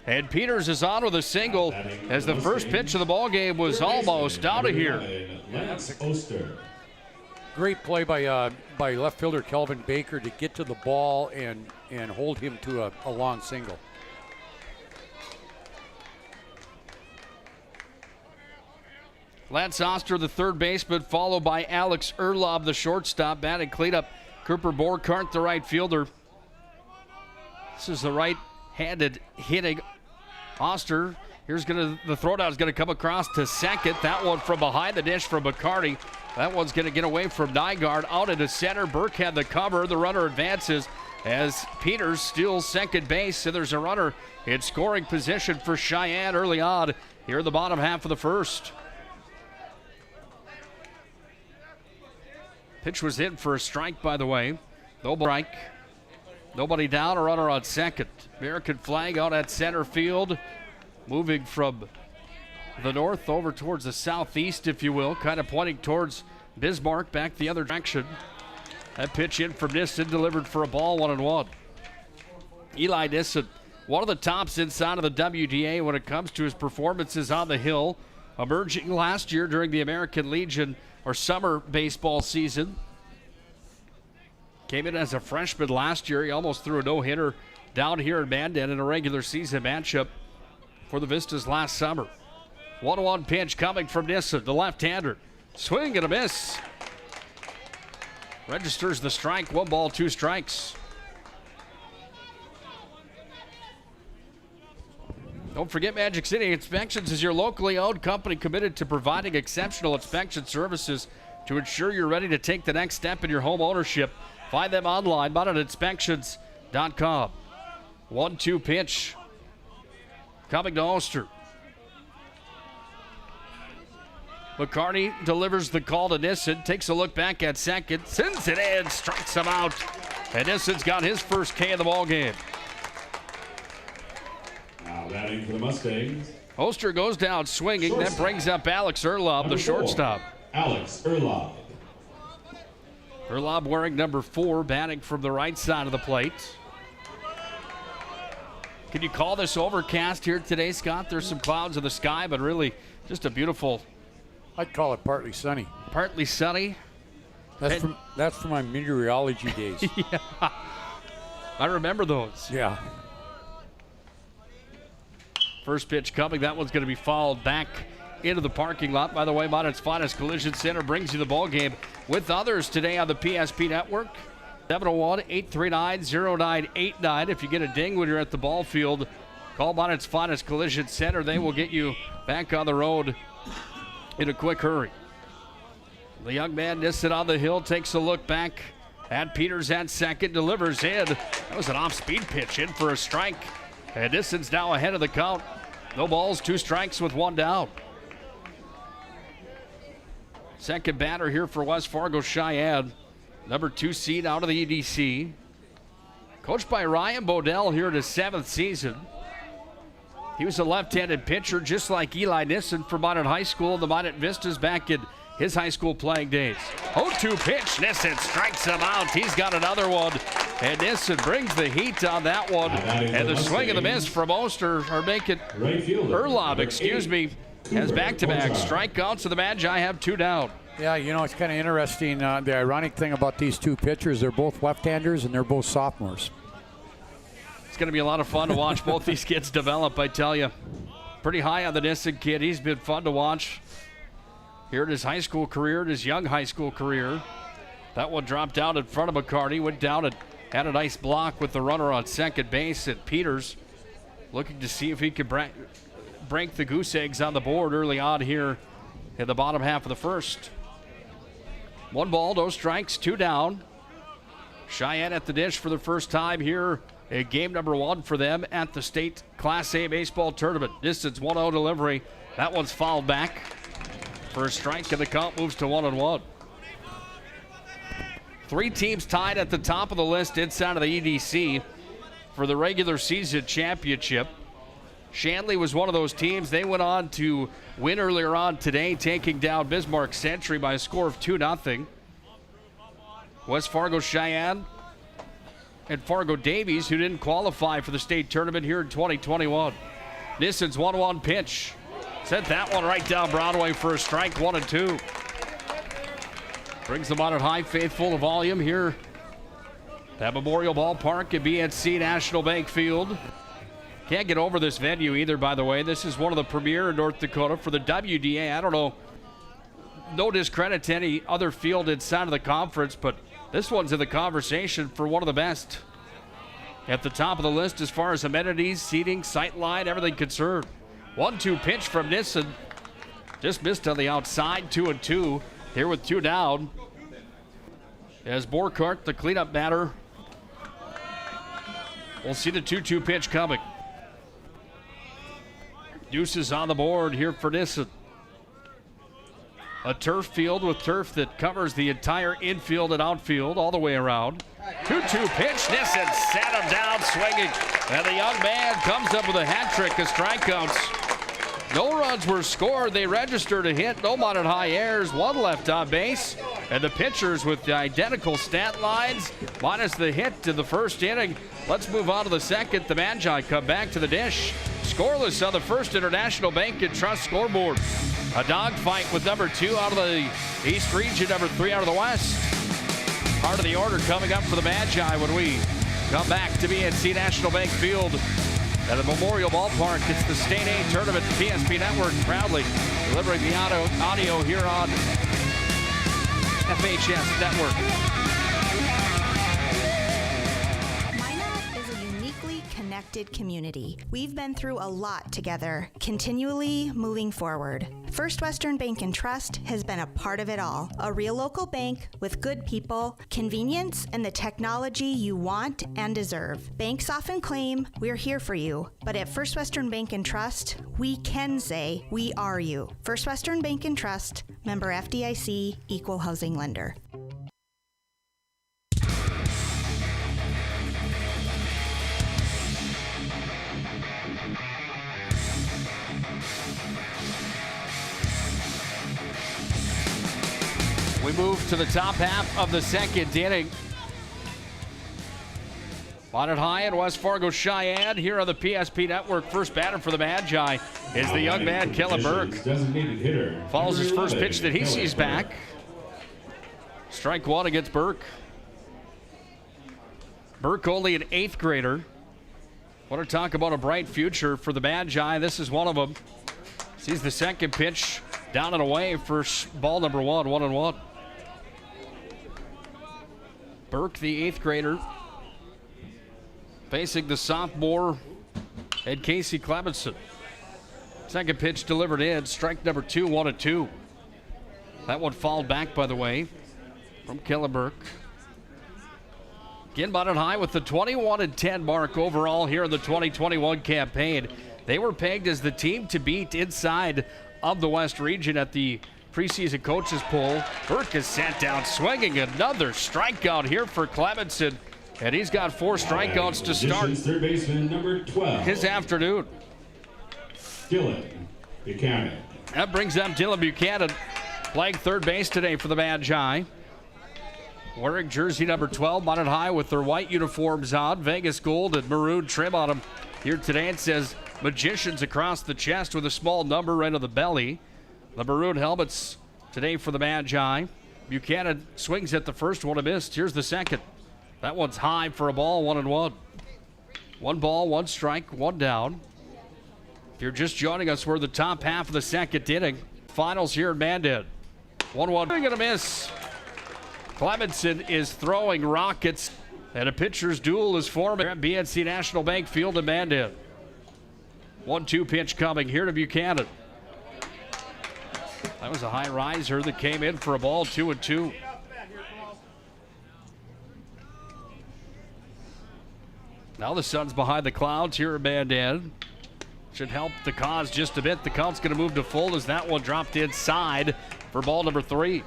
And Peters is on with a single as the first pitch of the ball game was almost out of here. Great play by left fielder Kelvin Baker to get to the ball and hold him to a long single. Lance Oster, the third baseman, followed by Alex Erlob, the shortstop. Batting cleanup, Cooper Borkart, the right fielder. This is the right-handed hitting Oster. The throwdown is going to come across to second. That one from behind the dish from McCarty. That one's going to get away from Nygaard out into center. Burke had the cover. The runner advances as Peters steals second base. And there's a runner in scoring position for Cheyenne early on here in the bottom half of the first. Pitch was in for a strike, by the way. No strike. Nobody down, a runner on second. American flag out at center field. Moving from the north over towards the southeast, if you will. Kind of pointing towards Bismarck, back the other direction. That pitch in from Nissen, delivered for a ball, 1-1. Eli Nissen, one of the tops inside of the WDA when it comes to his performances on the hill. Emerging last year during the American Legion or summer baseball season. Came in as a freshman last year. He almost threw a no-hitter down here in Mandan in a regular season matchup for the Vistas last summer. 1-1 pitch coming from Nissen, the left-hander. Swing and a miss. Registers the strike. 1 ball, 2 strikes. Don't forget, Magic City Inspections is your locally owned company committed to providing exceptional inspection services to ensure you're ready to take the next step in your home ownership. Find them online, mountaininspections.com. 1-2 pitch coming to Oster. McCarty delivers the call to Nissen, takes a look back at second, sends it in, strikes him out, and Nissen's got his first K of the ball game. Now batting for the Mustangs. Oster goes down swinging, that brings up Alex Erlob, the shortstop. Alex Erlob. Erlob wearing number 4, batting from the right side of the plate. Can you call this overcast here today, Scott? There's some clouds in the sky, but really just a beautiful... I'd call it partly sunny. Partly sunny? That's from my meteorology days. Yeah. I remember those. Yeah. First pitch coming. That one's going to be fouled back into the parking lot. By the way, Mountain's Finest Collision Center brings you the ball game with others today on the PSP Network. 701-839-0989. If you get a ding when you're at the ball field, call Mountain's Finest Collision Center. They will get you back on the road in a quick hurry. The young man Nissen on the hill takes a look back at Peters at second, delivers in. That was an off-speed pitch in for a strike. And Nissen's now ahead of the count. No balls, 2 strikes with 1 down. Second batter here for West Fargo Cheyenne. Number 2 seed out of the EDC. Coached by Ryan Bodell here in his 7th season. He was a left-handed pitcher just like Eli Nissen from Minot High School and the Minot Vistas back in his high school playing days. 0-2 pitch. Nissen strikes him out. He's got another one. And Nissen brings the heat on that one. And the swing and the miss from Oster are making Erlob, has back-to-back strikeouts, and the Magi have 2 down. Yeah, you know, it's kind of interesting. The ironic thing about these 2 pitchers, they're both left-handers and they're both sophomores. It's going to be a lot of fun to watch both these kids develop, I tell you. Pretty high on the Nissen kid. He's been fun to watch here in his high school career, in his young high school career. That one dropped out in front of McCarty, went down and had a nice block with the runner on second base. And Peters looking to see if he can break the goose eggs on the board early on here in the bottom half of the first. 1 ball, no strikes, 2 down. Cheyenne at the dish for the first time here in game number 1 for them at the state Class A baseball tournament. Distance 1-0 delivery. That one's fouled back for a strike, and the count moves to 1-1. 3 teams tied at the top of the list inside of the EDC for the regular season championship. Shanley was one of those teams. They went on to win earlier on today, taking down Bismarck Century by a score of 2-0. West Fargo Cheyenne and Fargo Davies, who didn't qualify for the state tournament here in 2021. Nissen's 1-1 pitch. Sent that one right down Broadway for a strike, 1-2. Brings them on at high faithful to volume here at Memorial Ballpark at BNC National Bank Field. Can't get over this venue either, by the way. This is one of the premier in North Dakota for the WDA. I don't know, no discredit to any other field inside of the conference, but this one's in the conversation for one of the best. At the top of the list as far as amenities, seating, sight line, everything concerned. 1-2 pitch from Nissen. Just missed on the outside, 2-2. Here with 2 down. As Borkart, the cleanup batter, we'll see the 2-2 pitch coming. Deuces on the board here for Nissen. A turf field with turf that covers the entire infield and outfield all the way around. 2-2 pitch. Nissen sat him down swinging. And the young man comes up with a hat trick of strikeouts. No runs were scored. They registered a hit. No Minot High errors. 1 left on base. And the pitchers with the identical stat lines, minus the hit in the first inning. Let's move on to the second. The Magi come back to the dish. Scoreless on the first International Bank and Trust scoreboard. A dogfight with number 2 out of the East region, number 3 out of the West. Part of the order coming up for the Magi when we come back to BNC National Bank Field at the Memorial Ballpark. It's the State A Tournament. The PSP Network proudly delivering the audio here on FHS Network. Connected community. We've been through a lot together, continually moving forward. First Western Bank and Trust has been a part of it all. A real local bank with good people, convenience, and the technology you want and deserve. Banks often claim we're here for you, but at First Western Bank and Trust, we can say we are you. First Western Bank and Trust, member FDIC, equal housing lender. We move to the top half of the second inning. On it high in West Fargo Cheyenne here on the PSP Network. First batter for the Magi is the young man, Kelly Burke. Follows his first pitch that he sees back. Strike one against Burke. Burke only an 8th grader. Want to talk about a bright future for the Magi. This is one of them. Sees the second pitch down and away for ball number 1, 1-1. Burke, the 8th grader, facing the sophomore and Casey Clemenson. Second pitch delivered in, strike number 2, 1-2. That one fouled back, by the way, from Kelly Burke. Again, bottom high with the 21-10 mark overall here in the 2021 campaign. They were pegged as the team to beat inside of the West region at the preseason coaches poll. Burke is sent down swinging. Another strikeout here for Clemenson, and he's got 4 strikeouts to start third baseman number 12. his afternoon. Dylan Buchanan. That brings up Dylan Buchanan playing third base today for the Magi. Wearing jersey number 12, mounted high with their white uniforms on. Vegas gold and maroon trim on them. Here today it says Magicians across the chest with a small number right on the belly. The maroon helmets today for the Magi. Buchanan swings at the first one, a missed. Here's the second. That one's high for a ball, 1-1. 1 ball, 1 strike, 1 down. If you're just joining us, we're in the top half of the second inning. Finals here in Mandan. 1-1. Going to miss. Clemenson is throwing rockets, and a pitcher's duel is forming at BNC National Bank Field in Mandan. 1-2 pitch coming here to Buchanan. That was a high riser that came in for a ball, 2-2. Now the sun's behind the clouds here at Mandan. Should help the cause just a bit. The count's going to move to full as that one dropped inside for ball number 3.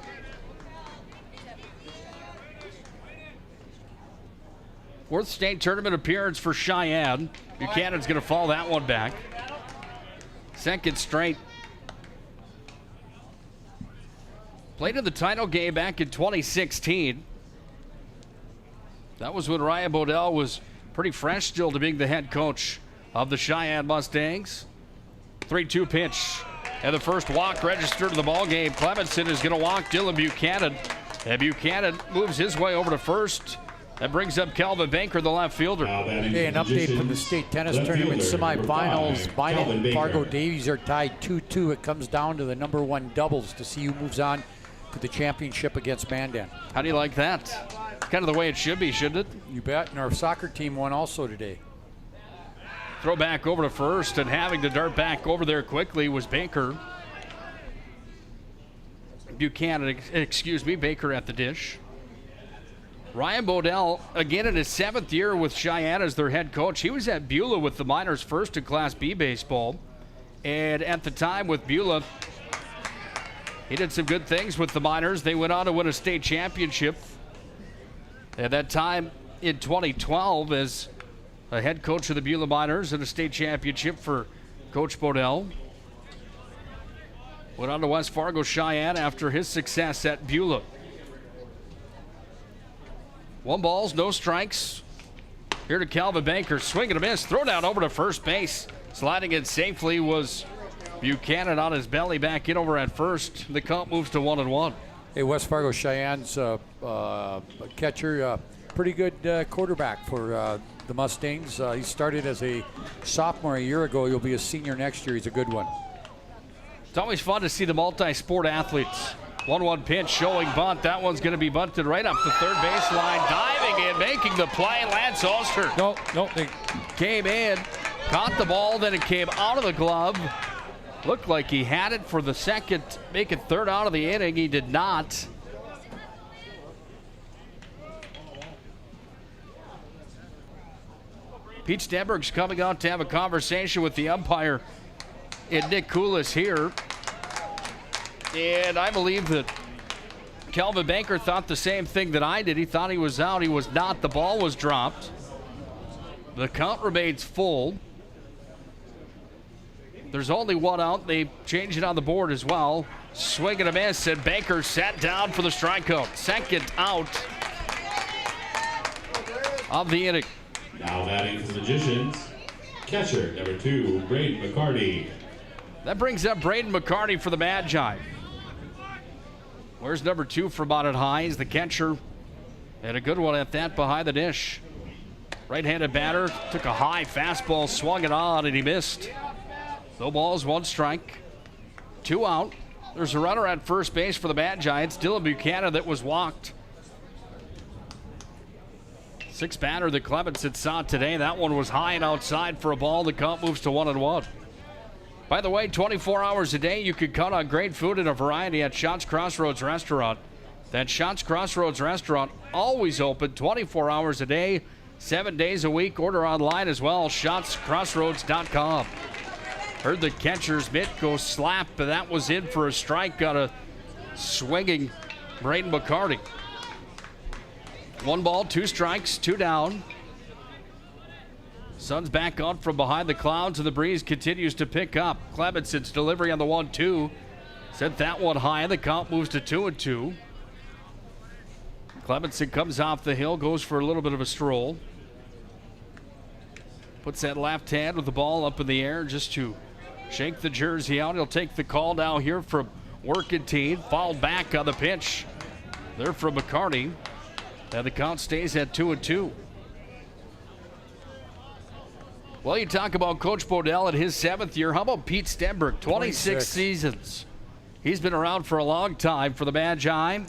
Fourth state tournament appearance for Cheyenne. Buchanan's going to fall that one back. Second straight. Played in the title game back in 2016. That was when Ryan Bodell was pretty fresh still to being the head coach of the Cheyenne Mustangs. 3-2 pitch. And the first walk registered in the ball game. Clemenson is going to walk Dylan Buchanan. And Buchanan moves his way over to first. That brings up Calvin Banker, the left fielder. Okay, an update from the state tennis tournament semifinals. Bynum and Fargo Davies are tied 2-2. It comes down to the number 1 doubles to see who moves on to the championship against Mandan. How do you like that? Kind of the way it should be, shouldn't it? You bet. And our soccer team won also today. Throw back over to first, and having to dart back over there quickly was Baker. Baker at the dish. Ryan Bodell, again in his 7th year with Cheyenne as their head coach. He was at Beulah with the Miners first in Class B baseball. And at the time with Beulah, he did some good things with the Miners. They went on to win a state championship. At that time in 2012 as a head coach of the Beulah Miners and a state championship for Coach Bodell. Went on to West Fargo Cheyenne after his success at Beulah. 1 ball, no strikes. Here to Calvin Banker, swing and a miss, throw down over to first base. Sliding in safely was Buchanan on his belly back in over at first. The count moves to 1-1. Hey, West Fargo Cheyenne's catcher, pretty good quarterback for the Mustangs. He started as a sophomore a year ago. He'll be a senior next year. He's a good one. It's always fun to see the multi-sport athletes. 1-1 pitch showing bunt. That one's going to be bunted right up the third baseline. Diving in, making the play, Lance Ulster. No. They came in, caught the ball, then it came out of the glove. Looked like he had it for the second, make it third out of the inning. He did not. Pete Stenberg's coming out to have a conversation with the umpire and Nick Koulis here. And I believe that Calvin Banker thought the same thing that I did. He thought he was out. He was not. The ball was dropped. The count remains full. There's only one out. They changed it on the board as well. Swing and a miss, and Banker sat down for the strikeout. Second out of the inning. Now batting for the Magicians, catcher number 2, Braden McCarty. That brings up Braden McCarty for the Magi. Where's number 2 from out at high? He's the catcher. And a good one at that behind the dish. Right-handed batter, took a high fastball, swung it on, and he missed. No balls, 1 strike. 2 out. There's a runner at first base for the Magi. It's Dylan Buchanan that was walked. 6th batter that Clemens had saw today. That one was high and outside for a ball. The count moves to 1-1. By the way, 24 hours a day, you can count on great food and a variety at Shots Crossroads Restaurant. That Shots Crossroads Restaurant, always open 24 hours a day, 7 days a week. Order online as well, shotscrossroads.com. Heard the catcher's mitt go slap, but that was in for a strike on a swinging Braden McCarty. 1 ball, 2 strikes, 2 down. Sun's back on from behind the clouds, and the breeze continues to pick up. Clemenson's delivery on the 1-2. Sent that one high, and the count moves to 2-2. Clemenson comes off the hill, goes for a little bit of a stroll. Puts that left hand with the ball up in the air just to shake the jersey out. He'll take the call now here from Working Team. Fouled back on the pitch there from McCarty. And the count stays at 2-2. Well, you talk about Coach Bodell in his 7th year. How about Pete Stenberg? 26 seasons. He's been around for a long time for the Magi.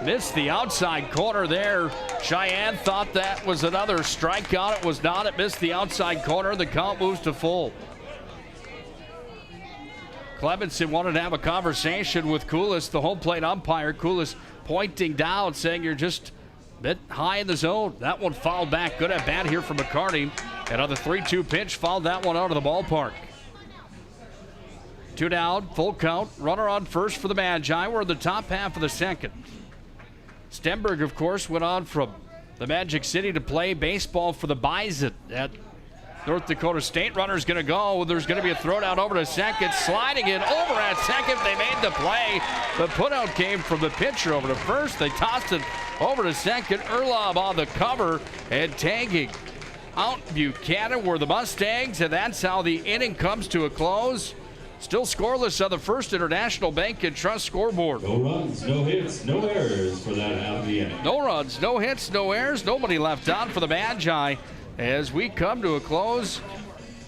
Missed the outside corner there. Cheyenne thought that was another strikeout. It was not. It missed the outside corner. The count moves to full. Clemenson wanted to have a conversation with Koulis, the home plate umpire. Koulis pointing down, saying you're just a bit high in the zone. That one fouled back. Good at bat here from McCarty. And on the 3-2 pitch, fouled that one out of the ballpark. 2 down, full count. Runner on first for the Magi. We're in the top half of the second. Stenberg, of course, went on from the Magic City to play baseball for the Bison at North Dakota State. Runner's going to go. There's going to be a throwdown over to second. Sliding in over at second. They made the play. The putout came from the pitcher over to first. They tossed it over to second. Erlob on the cover and tagging out Buchanan were the Mustangs, and that's how the inning comes to a close. Still scoreless on the First International Bank and Trust scoreboard. No runs, no hits, no errors for that half of the inning. No runs, no hits, no errors. Nobody left on for the Magi as we come to a close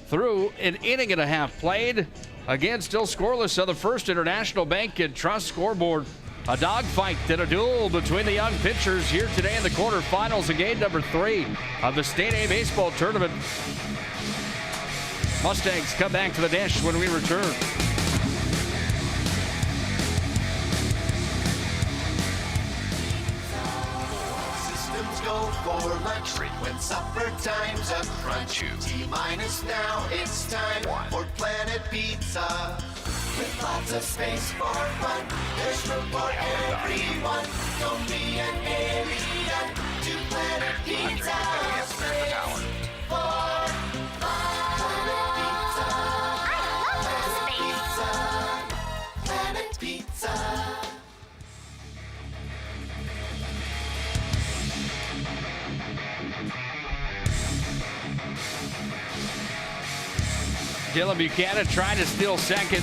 through an inning and a half played. Again, still scoreless on the First International Bank and Trust scoreboard. A dogfight and a duel between the young pitchers here today in the quarterfinals of game number 3 of the State A Baseball Tournament. Mustangs come back to the dish when we return. Systems go for lunch when supper time's a crunch. T-minus now, it's time for Planet Pizza. With lots of space for fun, there's room for everyone. Don't be an alien to Planet Pizza. Space for fun. Planet Pizza. Dylan Buchanan trying to steal second.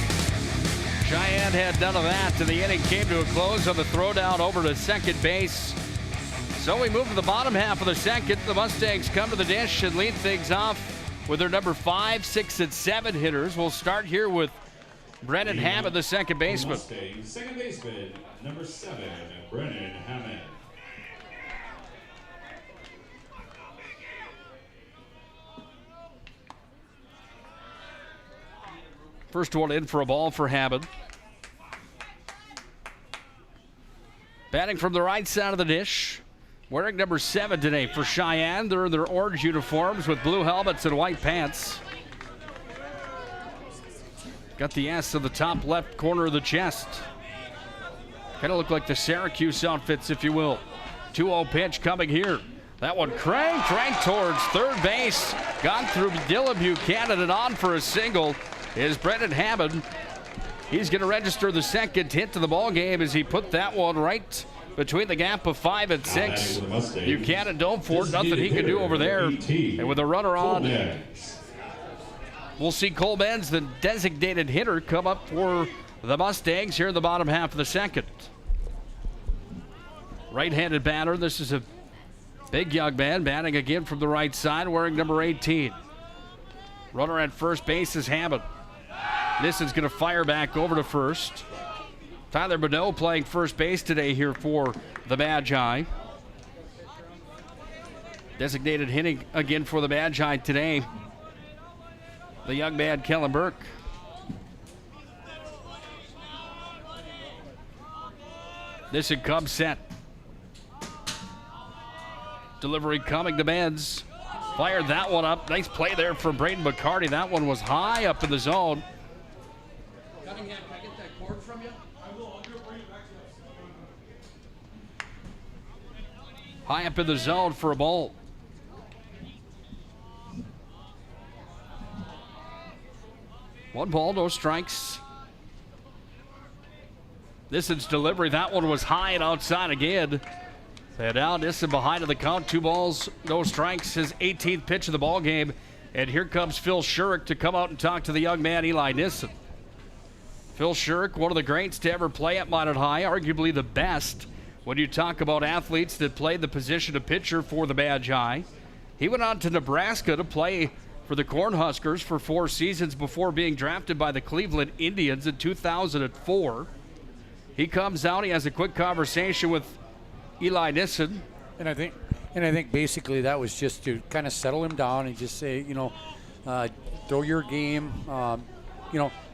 Cheyenne had none of that, and the inning came to a close on the throwdown over to second base. So we move to the bottom half of the second. The Mustangs come to the dish and lead things off with their number 5, 6, and 7 hitters. We'll start here with Brennan Hammond, the second baseman. Mustangs, second baseman, number 7, Brennan Hammond. First one in for a ball for Hammond. Batting from the right side of the dish. Wearing number 7 today for Cheyenne. They're in their orange uniforms with blue helmets and white pants. Got the S in the top left corner of the chest. Kind of look like the Syracuse outfits, if you will. 2-0 pitch coming here. That one cranked towards third base. Gone through Dylan Buchanan and on for a single is Brendan Hammond. He's going to register the second hit to the ball game as he put that one right between the gap of 5 and 6. Buchanan dove for it. Nothing he can do over there. And with a runner on, we'll see Cole Benz, the designated hitter, come up for the Mustangs here in the bottom half of the second. Right-handed batter. This is a big young man batting again from the right side, wearing number 18. Runner at first base is Hammond. Nissen's going to fire back over to first. Tyler Bonneau playing first base today here for the Magi. Designated hitting again for the Magi today, the young man, Kellen Burke. Nissen comes set. Delivery coming to Benz. Fired that one up. Nice play there from Braden McCarty. That one was high up in the zone. Cunningham, can I get that cord from you? I will. I'll bring it back to you. High up in the zone for a ball. One ball, no strikes. Nissen's delivery. That one was high and outside again. And now Nissen behind in the count. 2 balls, no strikes. His 18th pitch of the ball game. And here comes Phil Shurik to come out and talk to the young man, Eli Nissen. Phil Shurik, one of the greats to ever play at Minot High, arguably the best when you talk about athletes that played the position of pitcher for the Magi. He went on to Nebraska to play for the Cornhuskers for 4 seasons before being drafted by the Cleveland Indians in 2004. He comes out, he has a quick conversation with Eli Nissen. And I think basically that was just to kind of settle him down and just say, throw your game.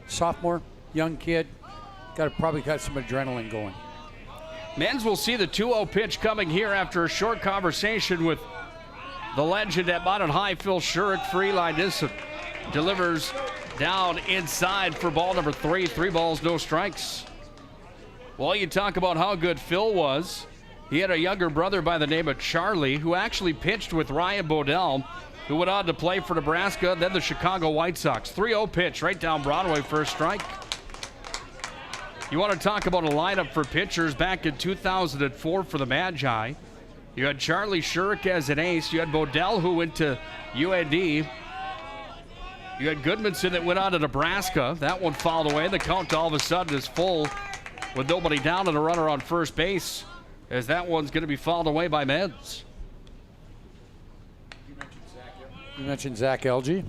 Sophomore, young kid, probably got some adrenaline going. Men's will see the 2-0 pitch coming here after a short conversation with the legend at Minot High, Phil Shurik, for Eli Nissen. Delivers down inside for ball number 3. 3 balls, no strikes. Well, you talk about how good Phil was. He had a younger brother by the name of Charlie who actually pitched with Ryan Bodell, who went on to play for Nebraska, then the Chicago White Sox. 3-0 pitch right down Broadway for a strike. You want to talk about a lineup for pitchers back in 2004 for the Magi. You had Charlie Shurik as an ace. You had Bodell, who went to UND. You had Goodmanson that went on to Nebraska. That one fouled away. The count all of a sudden is full with nobody down and a runner on first base, as that one's going to be fouled away by Menz. You mentioned Zach Elgie.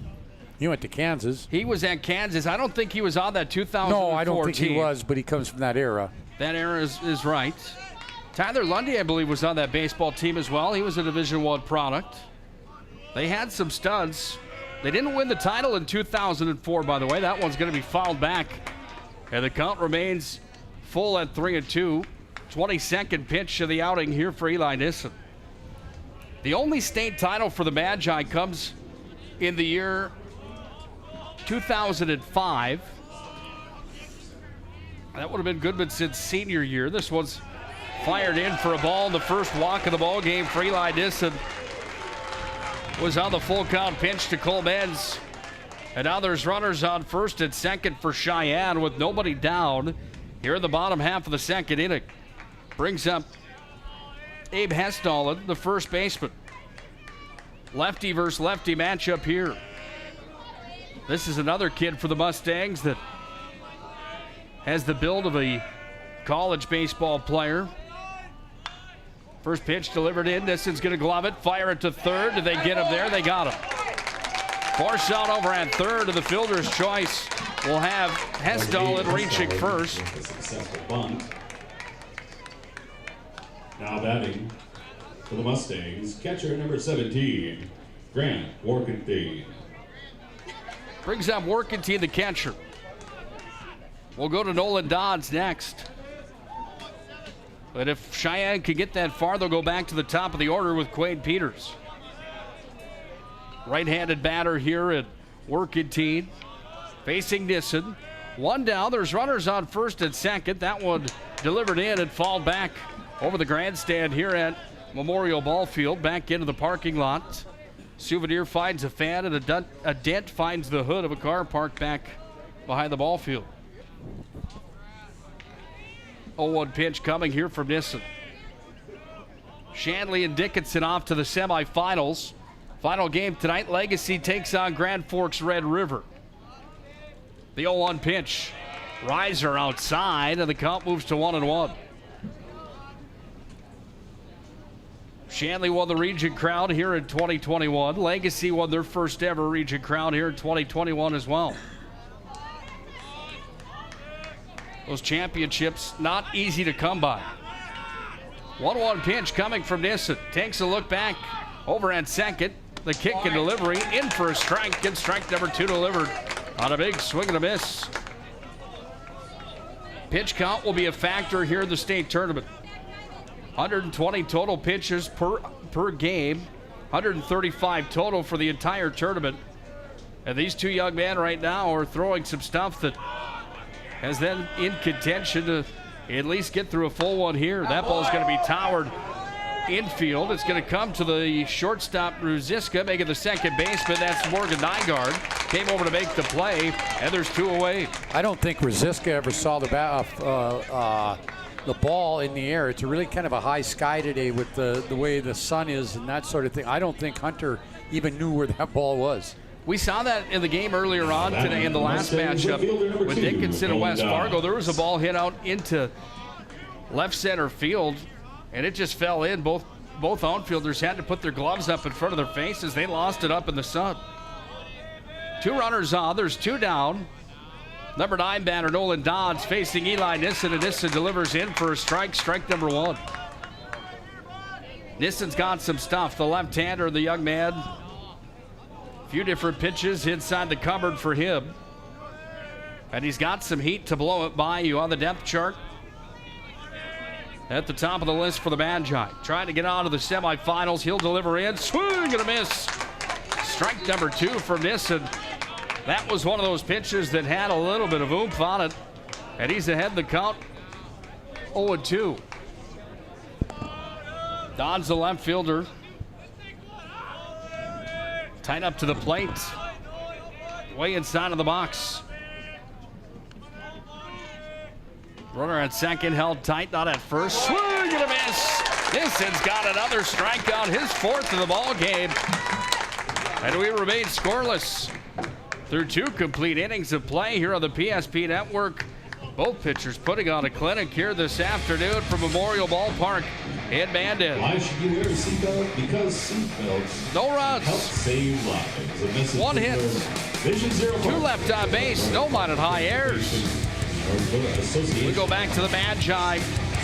He went to Kansas. He was at Kansas. I don't think he was on that 2004 No, I don't think team. he was, but he comes from that era. That era is right. Tyler Lundy, I believe, was on that baseball team as well. He was a Division I product. They had some studs. They didn't win the title in 2004, by the way. That one's going to be fouled back. And the count remains full at 3-2. 22nd pitch of the outing here for Eli Nissen. The only state title for the Magi comes in the year 2005. That would have been Goodmanson's senior year. This one's fired in for a ball. The first walk of the ball game for Eli Nissen was on the full count pitch to Cole Benz. And now there's runners on first and second for Cheyenne with nobody down here in the bottom half of the second inning. Brings up Abe Hestallen, the first baseman. Lefty versus lefty matchup here. This is another kid for the Mustangs that has the build of a college baseball player. First pitch delivered in. Nissen's going to glove it, fire it to third. Did they get him there? They got him. Force out over at third, and the fielder's choice will have Hesdahl in reaching first. Now batting for the Mustangs, catcher number 17, Grant Warkenthien. Brings up Warkenthien, the catcher. We'll go to Nolan Dodds next. But if Cheyenne can get that far, they'll go back to the top of the order with Quade Peters. Right-handed batter here at Warkenthien, facing Nissen. One down. There's runners on first and second. That one delivered in and fouled back over the grandstand here at Memorial Ballfield. Back into the parking lot. Souvenir finds a fan, and a dent finds the hood of a car parked back behind the ball field. 0-1 pitch coming here from Nissen. Shanley and Dickinson off to the semifinals. Final game tonight, Legacy takes on Grand Forks Red River. The 0-1 pitch. Riser outside, and the count moves to 1-1. Shanley won the region crown here in 2021. Legacy won their first ever region crown here in 2021 as well. Those championships not easy to come by. 1-1 pitch coming from Nissen. Takes a look back over at second. The kick and delivery in for a strike, and strike number 2 delivered on a big swing and a miss. Pitch count will be a factor here in the state tournament. 120 total pitches per game, 135 total for the entire tournament. And these two young men right now are throwing some stuff that has them in contention to at least get through a full one here. That ball's going to be towered infield. It's going to come to the shortstop, Ruziska, making the second baseman. That's Morgan Nygaard. Came over to make the play, and there's 2 away. I don't think Ruziska ever saw the ball in the air. It's a really kind of a high sky today with the way the sun is and that sort of thing. I don't think Hunter even knew where that ball was. We saw that in the game earlier on today in the last matchup with Dickinson and West Fargo. There was a ball hit out into left center field, and it just fell in. Both outfielders had to put their gloves up in front of their faces. They lost it up in the sun. 2 runners on. There's 2 down. Number 9 batter Nolan Dodds facing Eli Nissen, and Nissen delivers in for a strike. Strike number 1. Nissen's got some stuff. The left-hander, the young man. A few different pitches inside the cupboard for him. And he's got some heat to blow it by you on the depth chart. At the top of the list for the Magi. Trying to get on to the semifinals. He'll deliver in. Swing and a miss. Strike number 2 from Nissen. That was one of those pitches that had a little bit of oomph on it. And he's ahead in the count. 0-2. Don's the left fielder. Tight up to the plate. Way inside of the box. Runner at second, held tight, not at first. Swing and a miss. Nissen's got another strikeout, his 4th of the ball game. And we remain scoreless through 2 complete innings of play here on the PSP Network. Both pitchers putting on a clinic here this afternoon from Memorial Ballpark in Mandan. Why should you wear a seatbelt? Because seatbelts no runs. Help save lives. 1 hit. 2 left on base. No mine at high airs. We go back to the Magi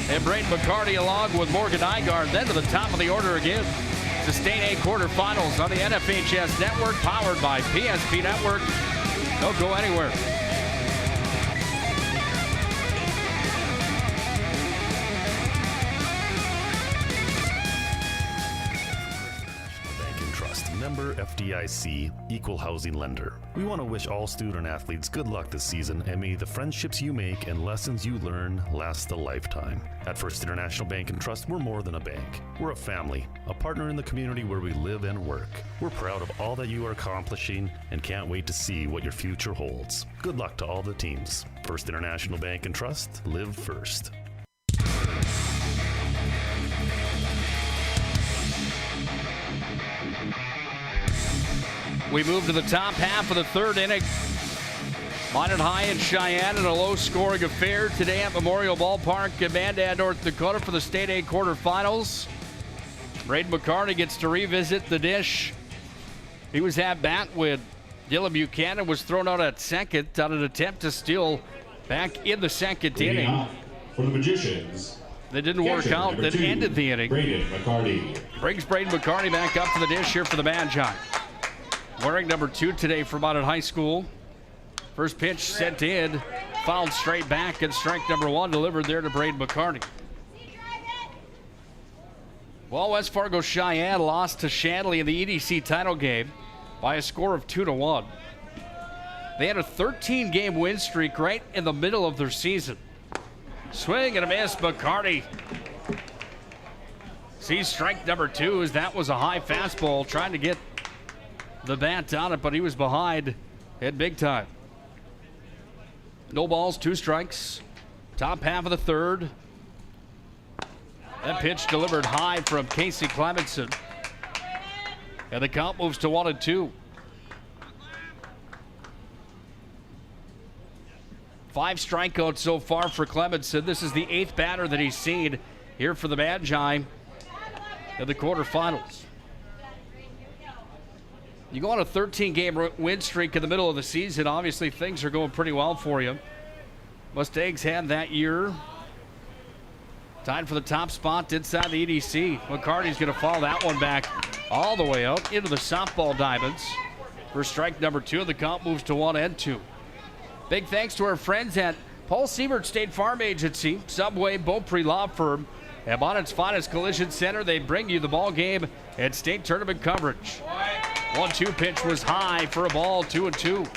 and Braden McCarty along with Morgan Nygaard. Then to the top of the order again. To State A quarterfinals on the NFHS Network, powered by PSP Network. Don't go anywhere. Member FDIC, Equal Housing Lender. We want to wish all student athletes good luck this season, and may the friendships you make and lessons you learn last a lifetime. At First International Bank and Trust, we're more than a bank. We're a family, a partner in the community where we live and work. We're proud of all that you are accomplishing and can't wait to see what your future holds. Good luck to all the teams. First International Bank and Trust, live first. We move to the top half of the third inning. Mountain High and Cheyenne in a low-scoring affair today at Memorial Ballpark in Mandan, North Dakota for the State A quarterfinals. Braden McCarty gets to revisit the dish. He was at bat when Dylan Buchanan was thrown out at second on an attempt to steal back in the second inning. For the Magicians. That didn't work out. That ended the inning. Braden McCarty. Brings Braden McCarty back up to the dish here for the Magi. Wearing number 2 today for Mountain High School. First pitch sent in, fouled straight back, and strike number 1 delivered there to Braden McCarty. Well, West Fargo Cheyenne lost to Shanley in the EDC title game by a score of 2-1. They had a 13-game win streak right in the middle of their season. Swing and a miss, McCarty sees strike number 2 as that was a high fastball, trying to get the bat on it, but he was behind at big time. No balls, 2 strikes. Top half of the third. That pitch delivered high from Casey Clemenson. And the count moves to 1-2. 5 strikeouts so far for Clemenson. This is the 8th batter that he's seen here for the Magi in the quarterfinals. You go on a 13-game win streak in the middle of the season. Obviously, things are going pretty well for you. Mustangs had that year. Tied for the top spot inside the EDC. McCarty's going to fall that one back all the way out into the softball diamonds. For strike number 2, the count moves to 1-2. Big thanks to our friends at Paul Siebert State Farm Agency, Subway, Beaupre Law Firm, and Bonnett's Finest Collision Center. They bring you the ball game and state tournament coverage. 1-2 pitch was high for a ball, 2-2.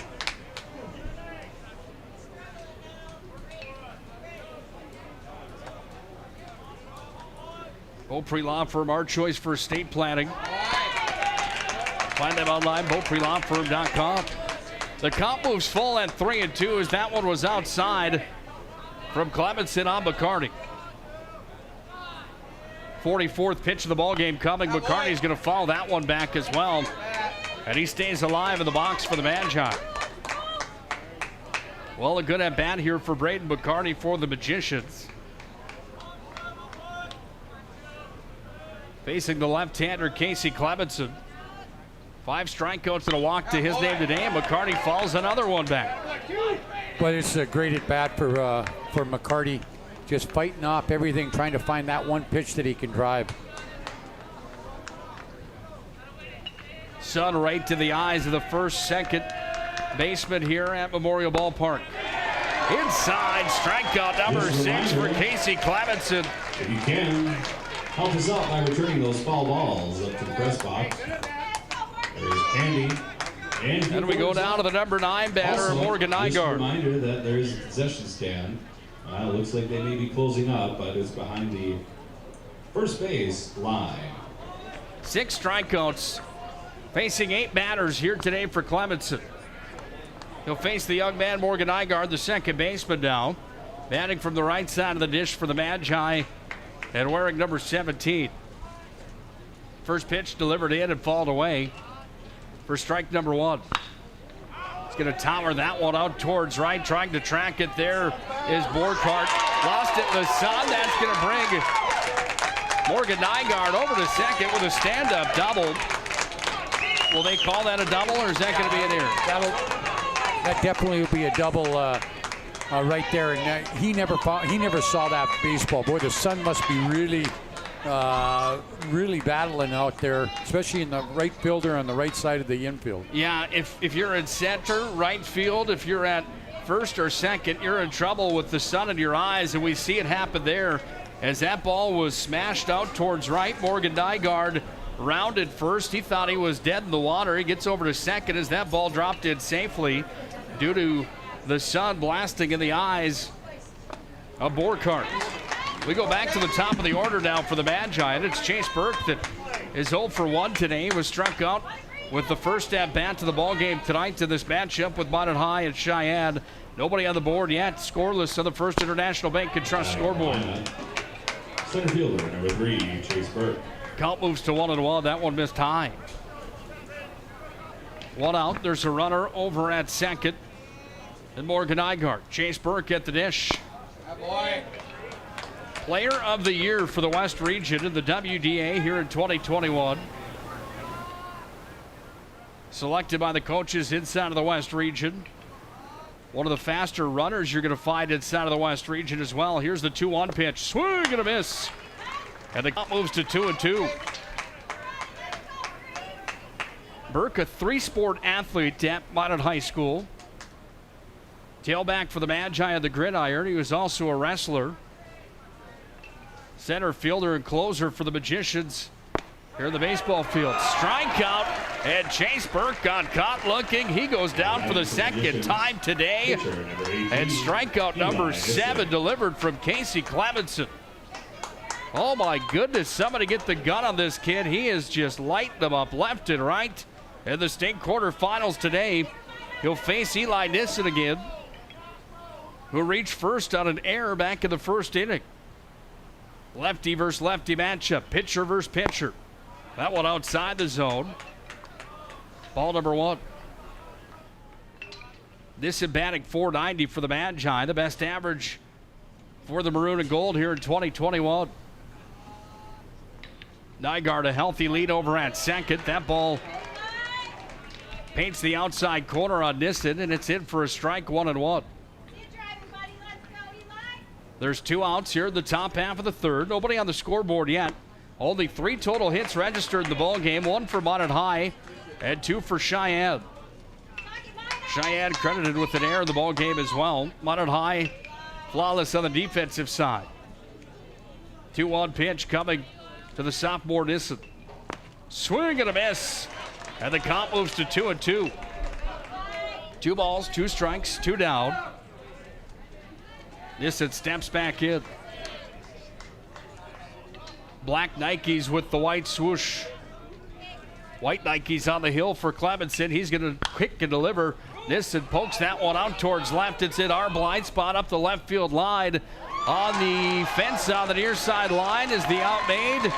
Beaupre Law Firm, our choice for estate planning. Find them online, beauprelawfirm.com. The count moves full at 3-2 as that one was outside from Clemenson on McCarty. 44th pitch of the ball game coming. McCarty's going to foul that one back as well. And he stays alive in the box for the Magi. Well, a good at bat here for Braden McCarty for the Magicians. Facing the left-hander, Casey Clemenson. 5 strikeouts and a walk to his name today, and McCarty falls another one back. But it's a great at bat for McCarty, just fighting off everything, trying to find that one pitch that he can drive. Sun right to the eyes of the first, second baseman here at Memorial Ballpark. Inside, strikeout number 6 for Casey Clemenson. If you can, help us out by returning those foul balls up to the press box. There's Andy. And we go down to the number 9 batter, also, Morgan just a Nygaard. reminder that there is a possession stand. It looks like they may be closing up, but it's behind the first base line. 6 strikeouts, facing 8 batters here today for Clemenson. He'll face the young man, Morgan Nygaard, the second baseman now. Batting from the right side of the dish for the Magi and wearing number 17. First pitch delivered in and fouled away for strike number 1. He's going to tower that one out towards right, trying to track it. There is Borkhardt. Lost it in the sun. That's going to bring Morgan Nygaard over to second with a stand-up double. Will they call that a double, or is that going to be an error? That definitely would be a double right there. And he never saw that baseball. Boy, the sun must be really battling out there, especially in the right fielder on the right side of the infield. Yeah, if you're in center, right field, if you're at first or second, you're in trouble with the sun in your eyes, and we see it happen there as that ball was smashed out towards right. Morgan Nygaard rounded first. He thought he was dead in the water. He gets over to second as that ball dropped in safely due to the sun blasting in the eyes of Borkhardt. We go back to the top of the order now for the Magi, and it's Chase Burke that is 0 for 1 today. He was struck out with the first at bat to the ball game tonight to this matchup with Mountain High and Cheyenne. Nobody on the board yet. Scoreless on the First International Bank and Trust scoreboard. Center fielder, number 3, Chase Burke. Count moves to 1-1. That one missed high. One out. There's a runner over at second. And Morgan Nygaard. Chase Burke at the dish. Player of the Year for the West Region in the WDA here in 2021. Selected by the coaches inside of the West Region. One of the faster runners you're going to find inside of the West Region as well. Here's the 2-1 pitch. Swing and a miss. And the count moves to 2-2. Burke, a three-sport athlete at Minot High School. Tailback for the Magi of the Gridiron. He was also a wrestler. Center fielder and closer for the Magicians here in the baseball field. Strikeout, and Chase Burke got caught looking. He goes down for the second time today. And strikeout number 7 delivered from Casey Clemenson. Oh my goodness, somebody get the gun on this kid. He is just lighting them up left and right. In the state quarterfinals today, he'll face Eli Nissen again, who reached first on an error back in the first inning. Lefty versus lefty matchup, pitcher versus pitcher. That one outside the zone. Ball number 1. This is batting .490 for the Magi, the best average for the Maroon and Gold here in 2021. Nygaard a healthy lead over at second. That ball paints the outside corner on Nissen, and it's in for a strike, 1-1. There's 2 outs here in the top half of the third. Nobody on the scoreboard yet. Only 3 total hits registered in the ball game. 1 for Minot High and 2 for Cheyenne. Cheyenne credited with an error in the ball game as well. Minot High flawless on the defensive side. 2-1 pitch coming to the sophomore Nissen. Swing and a miss. And the count moves to 2-2. 2 balls, 2 strikes, 2 down. Nissen steps back in. Black Nikes with the white swoosh. White Nikes on the hill for Clemenson. He's going to kick and deliver. Nissen pokes that one out towards left. It's in our blind spot up the left field line. On the fence on the near side line is the out made.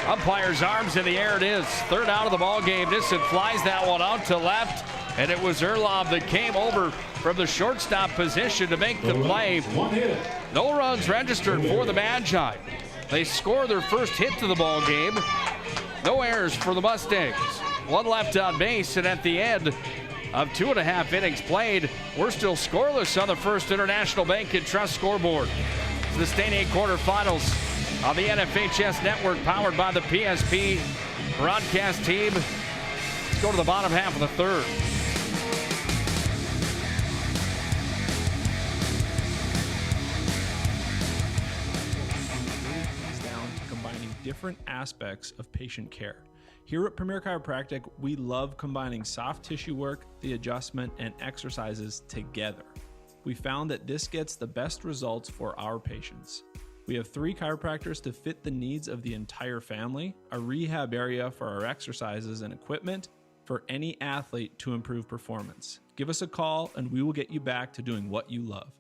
Umpire's arms in the air it is. Third out of the ball game. Nissen flies that one out to left. And it was Erlob that came over from the shortstop position to make the play. No runs registered for the Magi. They score their first hit to the ball game. No errors for the Mustangs. 1 left on base, and at the end of 2.5 innings played, we're still scoreless on the First International Bank and Trust scoreboard. It's the State 8 quarterfinals on the NFHS network, powered by the PSP broadcast team. Let's go to the bottom half of the third. Different aspects of patient care. Here at Premier Chiropractic, we love combining soft tissue work, the adjustment, and exercises together. We found that this gets the best results for our patients. We have 3 chiropractors to fit the needs of the entire family, a rehab area for our exercises and equipment for any athlete to improve performance. Give us a call and we will get you back to doing what you love.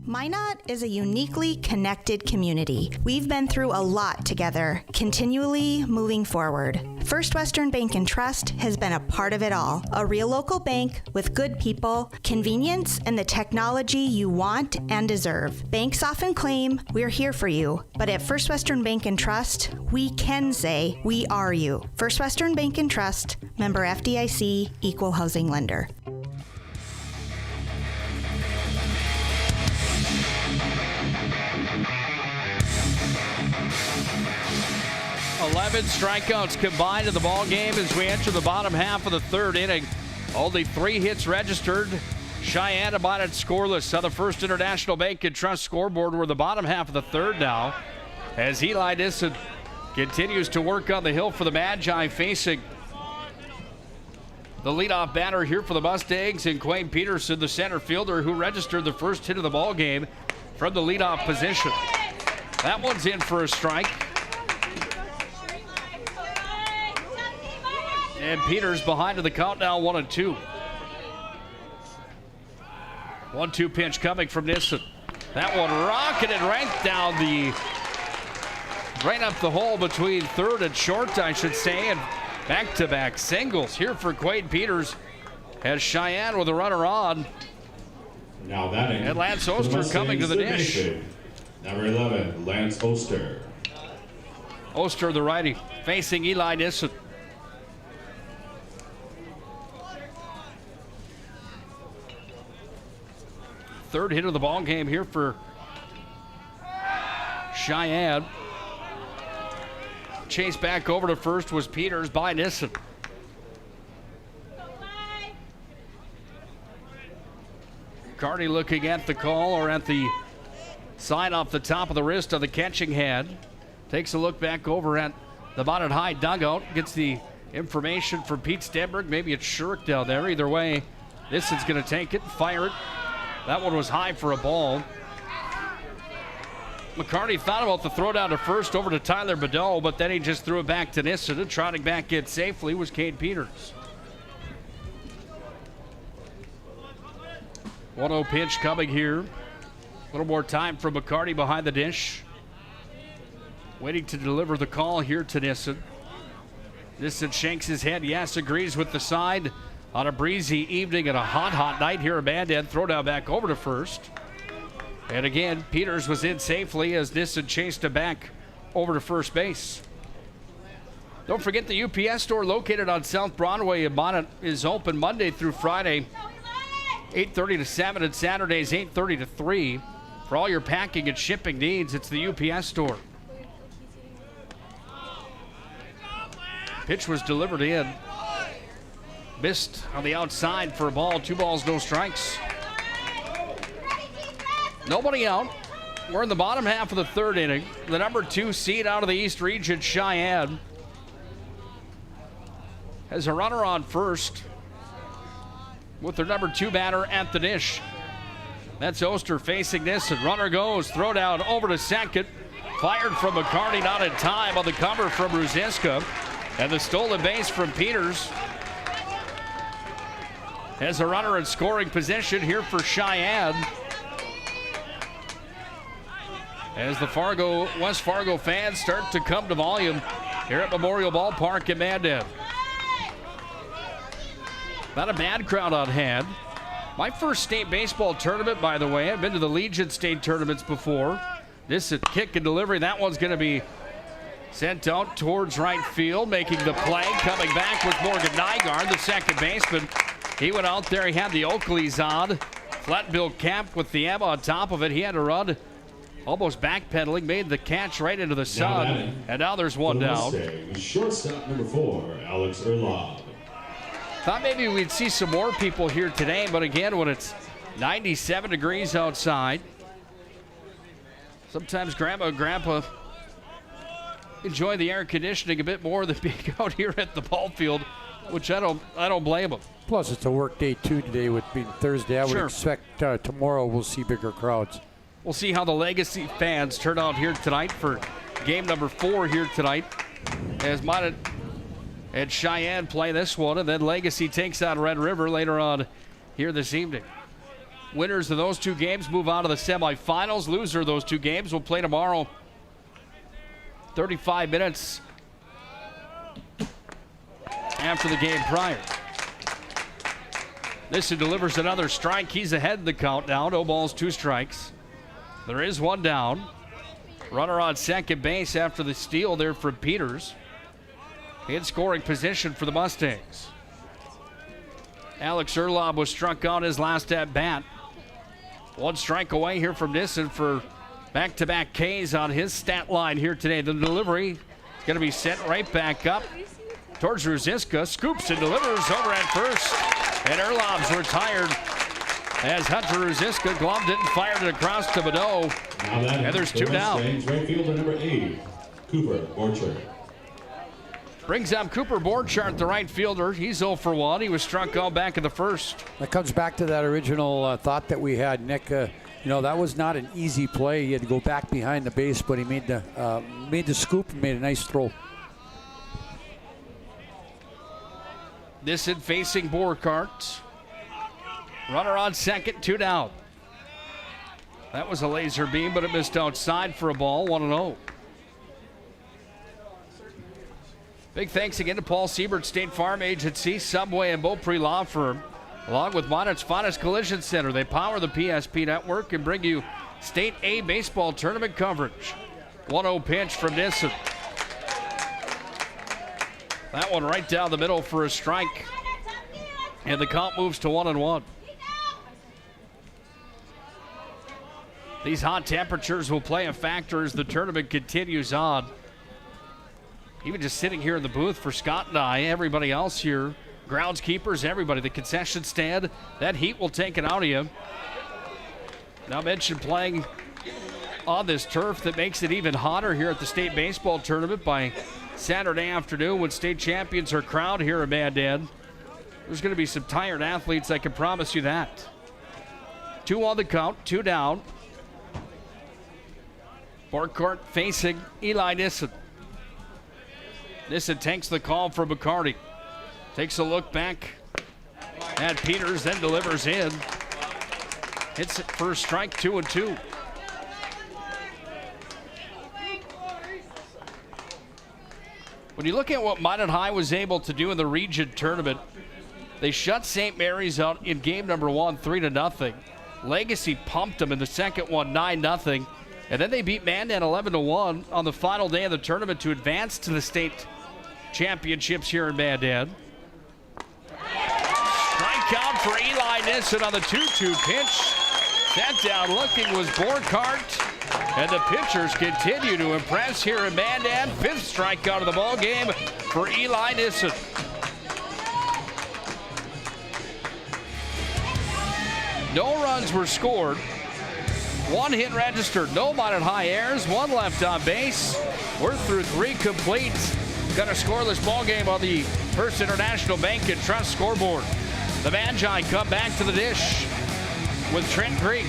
Minot is a uniquely connected community. We've been through a lot together, continually moving forward. First Western Bank and Trust has been a part of it all. A real local bank with good people, convenience, and the technology you want and deserve. Banks often claim we're here for you, but at First Western Bank and Trust, we can say we are you. First Western Bank and Trust, member FDIC, equal housing lender. 11 strikeouts combined in the ball game as we enter the bottom half of the third inning. Only 3 hits registered. Cheyenne and Minot scoreless on the First International Bank and Trust scoreboard. We're in the bottom half of the third now as Eli Nissen continues to work on the hill for the Magi, facing the leadoff batter here for the Mustangs and Quayne Peterson, the center fielder, who registered the first hit of the ball game from the leadoff position. That one's in for a strike. And Peters behind to the count now, 1-2. 1-2 pitch coming from Nissen. That one rocketed right down the right up the hole between third and short, I should say, and back-to-back singles here for Quade Peters as Cheyenne with a runner on. Now batting. And Lance Oster coming to the dish. Number 11, Lance Oster. Oster, the righty, facing Eli Nissen. Third hit of the ball game here for Cheyenne. Chase back over to first was Peters by Nissen. Carney looking at the call or at the sign off the top of the wrist of the catching hand. Takes a look back over at the Bonnet High dugout. Gets the information from Pete Stenberg. Maybe it's Shirk down there. Either way, Nissen's going to take it and fire it. That one was high for a ball. McCarty thought about the throw down to first over to Tyler Bedell, but then he just threw it back to Nissen. And trotting back in safely was Cade Peters. 1-0 pitch coming here. A little more time for McCarty behind the dish. Waiting to deliver the call here to Nissen. Nissen shakes his head. Yes, agrees with the side on a breezy evening and a hot night here in Mandan. Throw down back over to first. And again, Peters was in safely as Nissen chased him back over to first base. Don't forget the UPS store located on South Broadway in Bonnet is open Monday through Friday, 8:30 to 7, and Saturdays 8:30 to 3. For all your packing and shipping needs, it's the UPS store. Pitch was delivered in. Missed on the outside for a ball. 2 balls, no strikes. Nobody out. We're in the bottom half of the third inning. The number 2 seed out of the East Region, Cheyenne, has a runner on first with their number 2 batter at the dish. That's Oster facing this, and runner goes. Throw down over to second. Fired from McCarty, not in time on the cover from Ruziska. And the stolen base from Peters has a runner in scoring position here for Cheyenne. As the West Fargo fans start to come to volume here at Memorial Ballpark in Mandan. Not a bad crowd on hand. My first state baseball tournament, by the way. I've been to the Legion State tournaments before. This is kick and delivery. That one's going to be sent out towards right field, making the play. Coming back with Morgan Nygaard, the second baseman. He went out there. He had the Oakleys on. Flat bill cap with the M on top of it. He had to run, almost backpedaling, made the catch right into the sun. And now there's one down. Shortstop number 4, Alex Erlob. Thought maybe we'd see some more people here today, but again, when it's 97 degrees outside, sometimes Grandma and Grandpa enjoy the air conditioning a bit more than being out here at the ball field, which I don't blame them. Plus, it's a work day too today with being Thursday. I would expect tomorrow we'll see bigger crowds. We'll see how the Legacy fans turn out here tonight for game number 4 here tonight, as Monmouth and Cheyenne play this one, and then Legacy takes on Red River later on here this evening. Winners of those 2 games move on to the semifinals. Loser of those 2 games will play tomorrow. 35 minutes after the game prior. This delivers another strike. He's ahead in the count now. 0 balls, 2 strikes. There is one down. Runner on second base after the steal there from Peters. In scoring position for the Mustangs. Alex Erlob was struck out his last at bat. 1 strike away here from Nissen for back-to-back Ks on his stat line here today. The delivery is going to be sent right back up towards Ruziska. Scoops and delivers over at first. And Erlob's retired as Hunter Ruziska gloved it and fired it across to Badeau. And there's 2 down. Right fielder number 8, Cooper Borchard. Brings up Cooper Borchardt, the right fielder. He's 0 for 1. He was struck out back in the first. That comes back to that original thought that we had, Nick. That was not an easy play. He had to go back behind the base, but he made the scoop and made a nice throw. Nissen facing Borchardt. Runner on second, 2 down. That was a laser beam, but it missed outside for a ball, 1-0. Big thanks again to Paul Siebert, State Farm Agency, Subway, and Beaupre Law Firm, along with Monarch's Finest Collision Center. They power the PSP network and bring you State A baseball tournament coverage. 1-0 pitch from Nissen. That one right down the middle for a strike. And the count moves to 1-1. These hot temperatures will play a factor as the tournament continues on. Even just sitting here in the booth for Scott and I, everybody else here, groundskeepers, everybody, the concession stand, that heat will take it out of you. Now mentioned playing on this turf that makes it even hotter here at the state baseball tournament by Saturday afternoon when state champions are crowned here in Mandan. There's going to be some tired athletes, I can promise you that. 2 on the count, 2 down. Forecourt facing Eli Nissen. Nissen takes the call from McCarty. Takes a look back at Peters, then delivers in. Hits it for a strike, 2-2. When you look at what Minot High was able to do in the region tournament, they shut St. Mary's out in game number 1, 3-0. Legacy pumped them in the second one, 9-0. And then they beat Mandan 11-1 on the final day of the tournament to advance to the state championships here in Mandan. Strikeout for Eli Nissen on the 2-2 pitch. Sat down looking was Borkart. And the pitchers continue to impress here in Mandan. 5th strikeout of the ball game for Eli Nissen. No runs were scored. 1 hit registered. No Minot High errors. 1 left on base. We're through 3 completes. Got a scoreless ball game on the First International Bank and Trust scoreboard. The Magi come back to the dish with Trent Creek,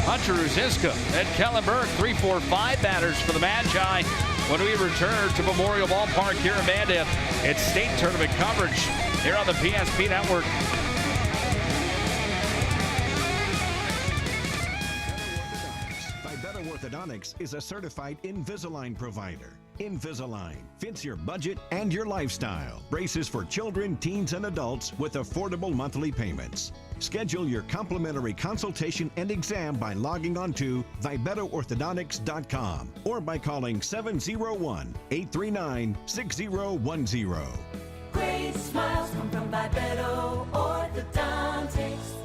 Hunter Uziska, and Kellen Burke. 3-4-5 batters for the Magi when we return to Memorial Ballpark here in Mandan. It's state tournament coverage here on the PSP Network. Orthodontics is a certified Invisalign provider. Invisalign fits your budget and your lifestyle. Braces for children, teens, and adults with affordable monthly payments. Schedule your complimentary consultation and exam by logging on to VibettoOrthodontics.com or by calling 701-839-6010. Great smiles come from Vibetto Orthodontics.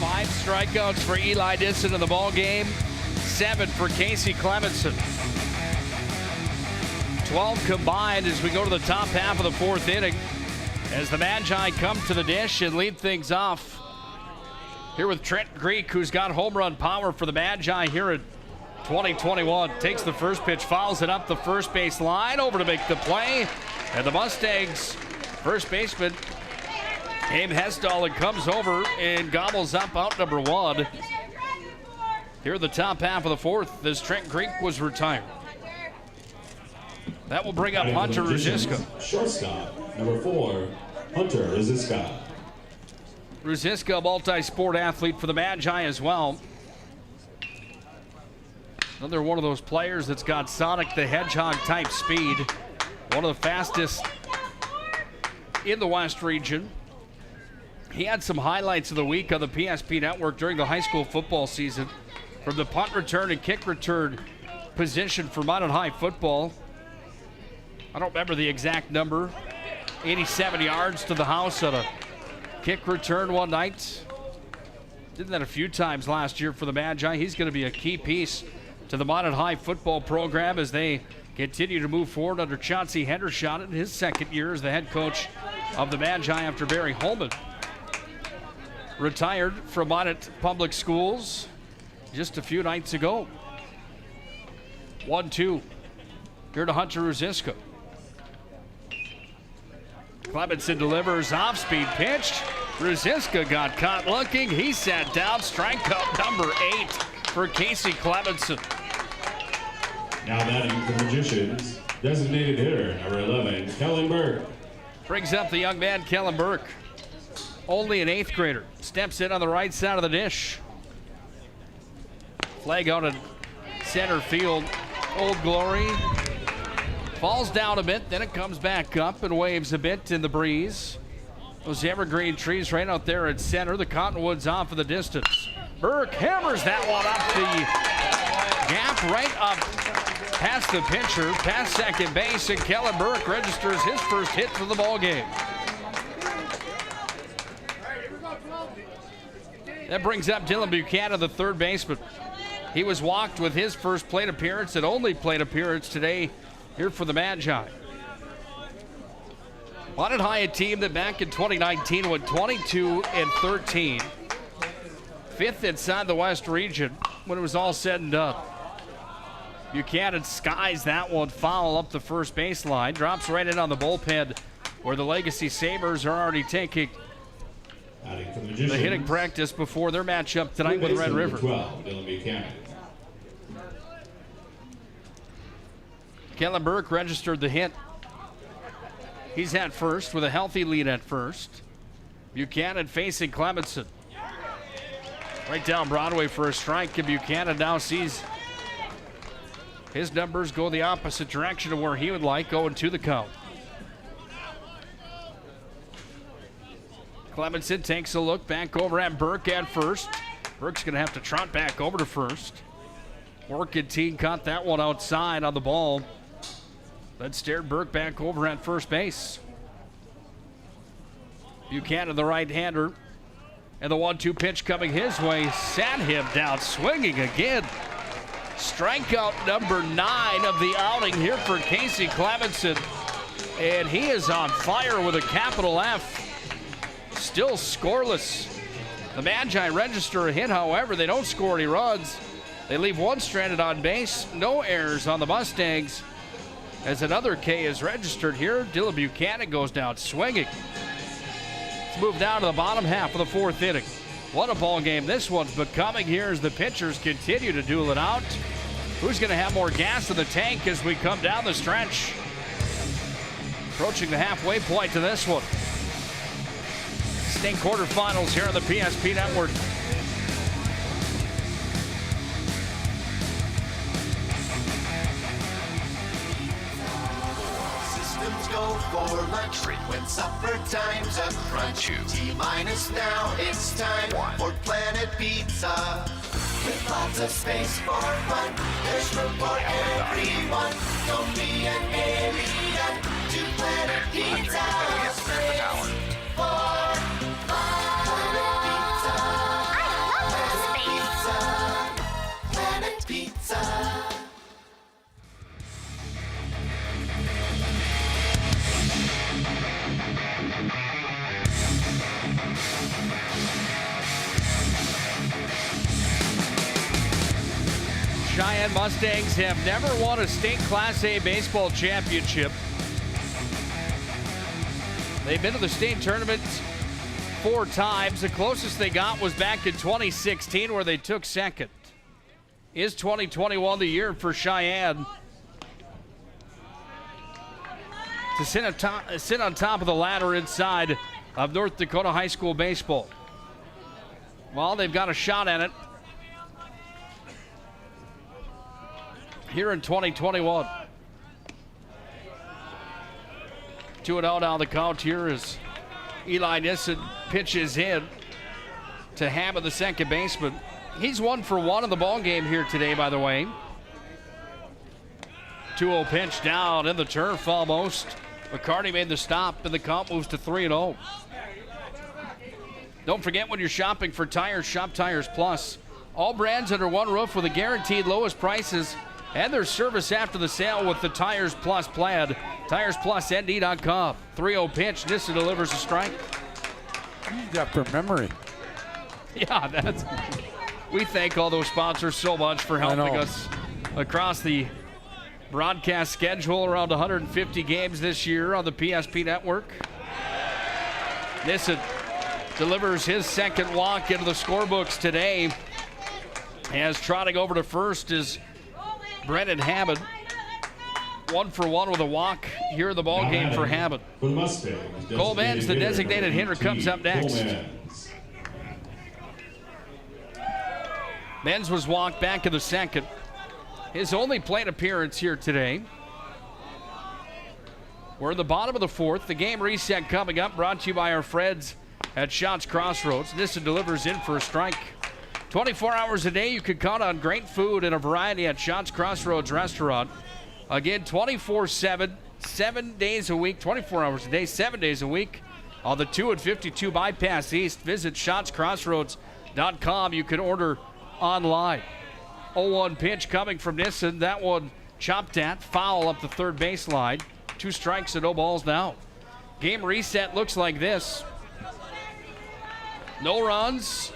Five strikeouts for Eli Nissen in the ball game. 7 for Casey Clemenson. 12 combined as we go to the top half of the 4th inning. As the Magi come to the dish and lead things off. Here with Trent Greek, who's got home run power for the Magi here in 2021. Takes the first pitch, fouls it up the first base line, over to make the play. And the Mustangs first baseman Abe Hesdall comes over and gobbles up out number 1. Here in the top half of the 4th as Trent Greek was retired. That will bring up Hunter Ruziska. Shortstop, number 4, Hunter Ruziska. Ruziska, a multi-sport athlete for the Magi as well. Another one of those players that's got Sonic the Hedgehog type speed. One of the fastest in the West region. He had some highlights of the week on the PSP Network during the high school football season. From the punt return and kick return position for Minot High football. I don't remember the exact number. 87 yards to the house on a kick return one night. Did that a few times last year for the Magi. He's going to be a key piece to the Minot High football program as they continue to move forward under Chauncey Hendershot in his second year as the head coach of the Magi after Barry Holman retired from Minot Public Schools just a few nights ago. 1-2 here to Hunter Ruziska. Clemenson delivers off-speed pitch. Ruziska got caught looking. He sat down. Strikeout number 8 for Casey Clemenson. Now batting the Magicians, designated hitter, number 11, Kellen Burke. Brings up the young man, Kellen Burke. Only an 8th grader. Steps in on the right side of the dish. Flag out in center field. Old Glory falls down a bit, then it comes back up and waves a bit in the breeze. Those evergreen trees right out there at center. The cottonwoods off in the distance. Burke hammers that one up the gap, right up past the pitcher, past second base, and Kellen Burke registers his first hit for the ball game. That brings up Dylan Buchanan, the third baseman. He was walked with his first plate appearance and only plate appearance today here for the Magi. Wanted High, a team that back in 2019 went 22-13. 5th inside the West region when it was all said and done. Buchanan skies that one foul up the first baseline. Drops right in on the bullpen where the Legacy Sabres are already taking the hitting practice before their matchup tonight with Red River. 12, Dylan Buchanan. Kellen Burke registered the hit. He's at first with a healthy lead at first. Buchanan facing Clemenson. Right down Broadway for a strike, and Buchanan now sees his numbers go the opposite direction of where he would like, going to the count. Clemenson takes a look back over at Burke at first. Burke's going to have to trot back over to first. Orchid team caught that one outside on the ball. Then stared Burke back over at first base. Buchanan, the right-hander. And the 1-2 pitch coming his way sat him down, swinging again. Strikeout number 9 of the outing here for Casey Clemenson. And he is on fire with a capital F. Still scoreless. The Magi register a hit, however, they don't score any runs. They leave one stranded on base. No errors on the Mustangs. As another K is registered here, Dylan Buchanan goes down swinging. Let's move down to the bottom half of the 4th inning. What a ball game this one's becoming here as the pitchers continue to duel it out. Who's going to have more gas in the tank as we come down the stretch? Approaching the halfway point to this one. State quarterfinals here on the PSP Network. Go for lunch when supper time's a crunch. T-minus now, it's time for Planet Pizza. With lots of space for fun, there's room for everyone. Don't be an alien to Planet Pizza. Space for fun. Planet Pizza. Planet Pizza. Cheyenne Mustangs have never won a state Class A baseball championship. They've been to the state tournament 4 times. The closest they got was back in 2016 where they took second. Is 2021 the year for Cheyenne to sit on top of the ladder inside of North Dakota high school baseball? Well, they've got a shot at it here in 2021. 2-0 now the count here as Eli Nissen pitches in to Hammond, the second baseman. He's 1 for 1 in the ball game here today, by the way. 2-0 pitch down in the turf almost. McCarty made the stop, and the count moves to 3-0. Don't forget, when you're shopping for tires, shop Tires Plus. All brands under one roof with the guaranteed lowest prices and their service after the sale with the Tires Plus plan. TiresPlusND.com. 3-0 pitch. Nissen delivers a strike. Yeah, from memory. Yeah, we thank all those sponsors so much for helping us across the broadcast schedule. Around 150 games this year on the PSP Network. Nissen delivers his second walk into the scorebooks today. As trotting over to first is Brennan Hammond. 1-for-1 with a walk here in the ball game for Hammond. For the Mustangs, Cole Benz, the designated hitter, comes up next. Benz was walked back in the second. His only plate appearance here today. We're in the bottom of the fourth. The game reset coming up, brought to you by our friends at Shots Crossroads. Nissan delivers in for a strike. 24 hours a day, you can count on great food and a variety at Shots Crossroads Restaurant. Again, 24/7, 7 days a week, 24 hours a day, 7 days a week on the 2 and 52 Bypass East. Visit shotscrossroads.com. You can order online. 0-1 pitch coming from Nissan. That one chopped at, foul up the third baseline. 2 strikes and no balls now. Game reset looks like this. No runs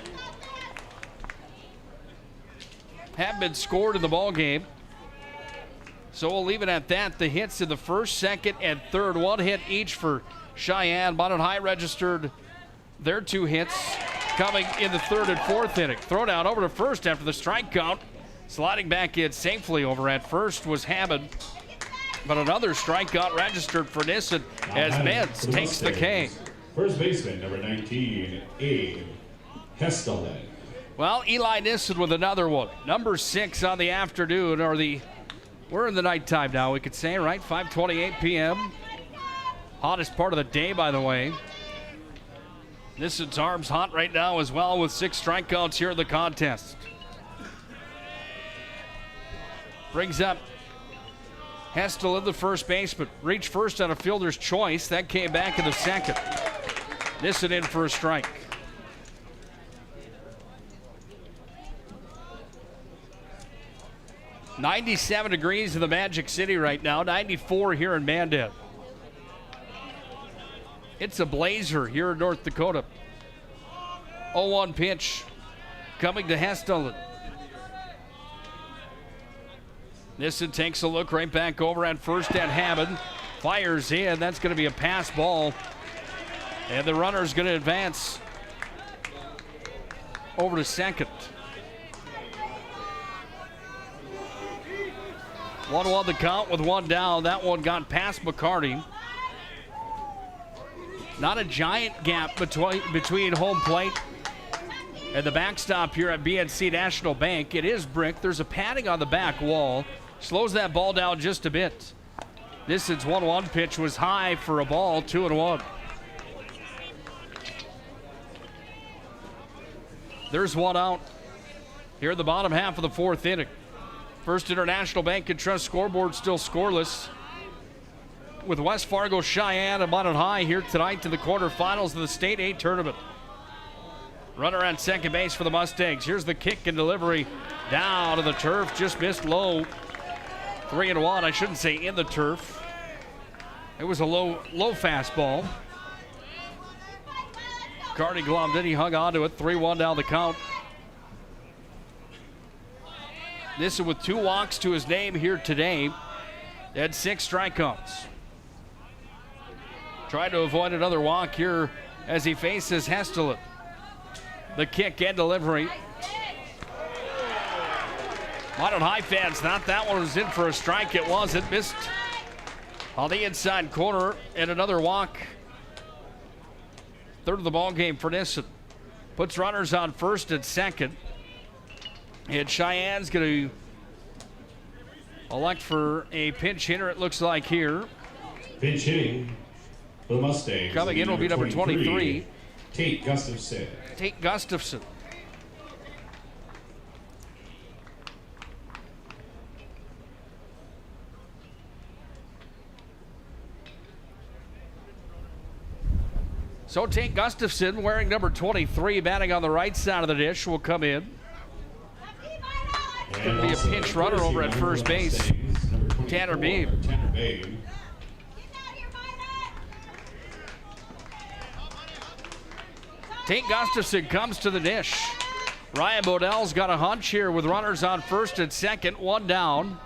have been scored in the ball game. So we'll leave it at that. The hits in the first, second, and third. 1 hit each for Cheyenne. Bonnet High registered their 2 hits coming in the third and fourth inning. Throw down over to first after the strike count. Sliding back in safely over at first was Hammond. But another strikeout registered for Nissan as Benz takes the K. First baseman, number 19, Abe Hestelin. Well, Eli Nissan with another one. Number 6 on the afternoon, we're in the nighttime now, we could say, right? 5:28 p.m. Hottest part of the day, by the way. Nissan's arms hot right now as well with 6 strikeouts here in the contest. Brings up Hestel in the first baseman. Reached first on a fielder's choice. That came back in the second. Nissan in for a strike. .97 degrees in the Magic City right now. 94 here in Mandan. It's a blazer here in North Dakota. 0-1 pitch coming to Hestel. Nissan takes a look right back over at first at Hammond. Fires in. That's going to be a pass ball. And the runner's going to advance over to second. 1-1 the count with 1 down. That one got past McCarty. Not a giant gap between home plate and the backstop here at BNC National Bank. It is brick. There's a padding on the back wall. Slows that ball down just a bit. Nissan's 1-1 pitch was high for a ball, 2-1. There's 1 out here in the bottom half of the fourth inning. First International Bank and Trust scoreboard still scoreless, with West Fargo, Cheyenne, and Bonnet High here tonight to the quarterfinals of the State A tournament. Runner on second base for the Mustangs. Here's the kick and delivery down to the turf. Just missed low. 3-1. I shouldn't say in the turf. It was a low fastball. Carney gloved it. He hung on to it. 3-1 down the count. Nissan with 2 walks to his name here today. They had 6 strikeouts. Trying to avoid another walk here as he faces Hestelin. The kick and delivery. Modern High fans thought that one was in for a strike. It wasn't. Missed on the inside corner and another walk. Third of the ball game for Nissan. Puts runners on first and second. And Cheyenne's going to elect for a pinch hitter, it looks like here. Pinch hitting for the Mustangs. Coming in will be number 23. Tate Gustafson. Tate Gustafson. So Tate Gustafson, wearing number 23, batting on the right side of the dish, will come in. It's going to be a pinch runner over at first base. Tanner Beam. Tate Gustafson comes to the dish. Ryan Bodell's got a hunch here with runners on first and second, 1 down.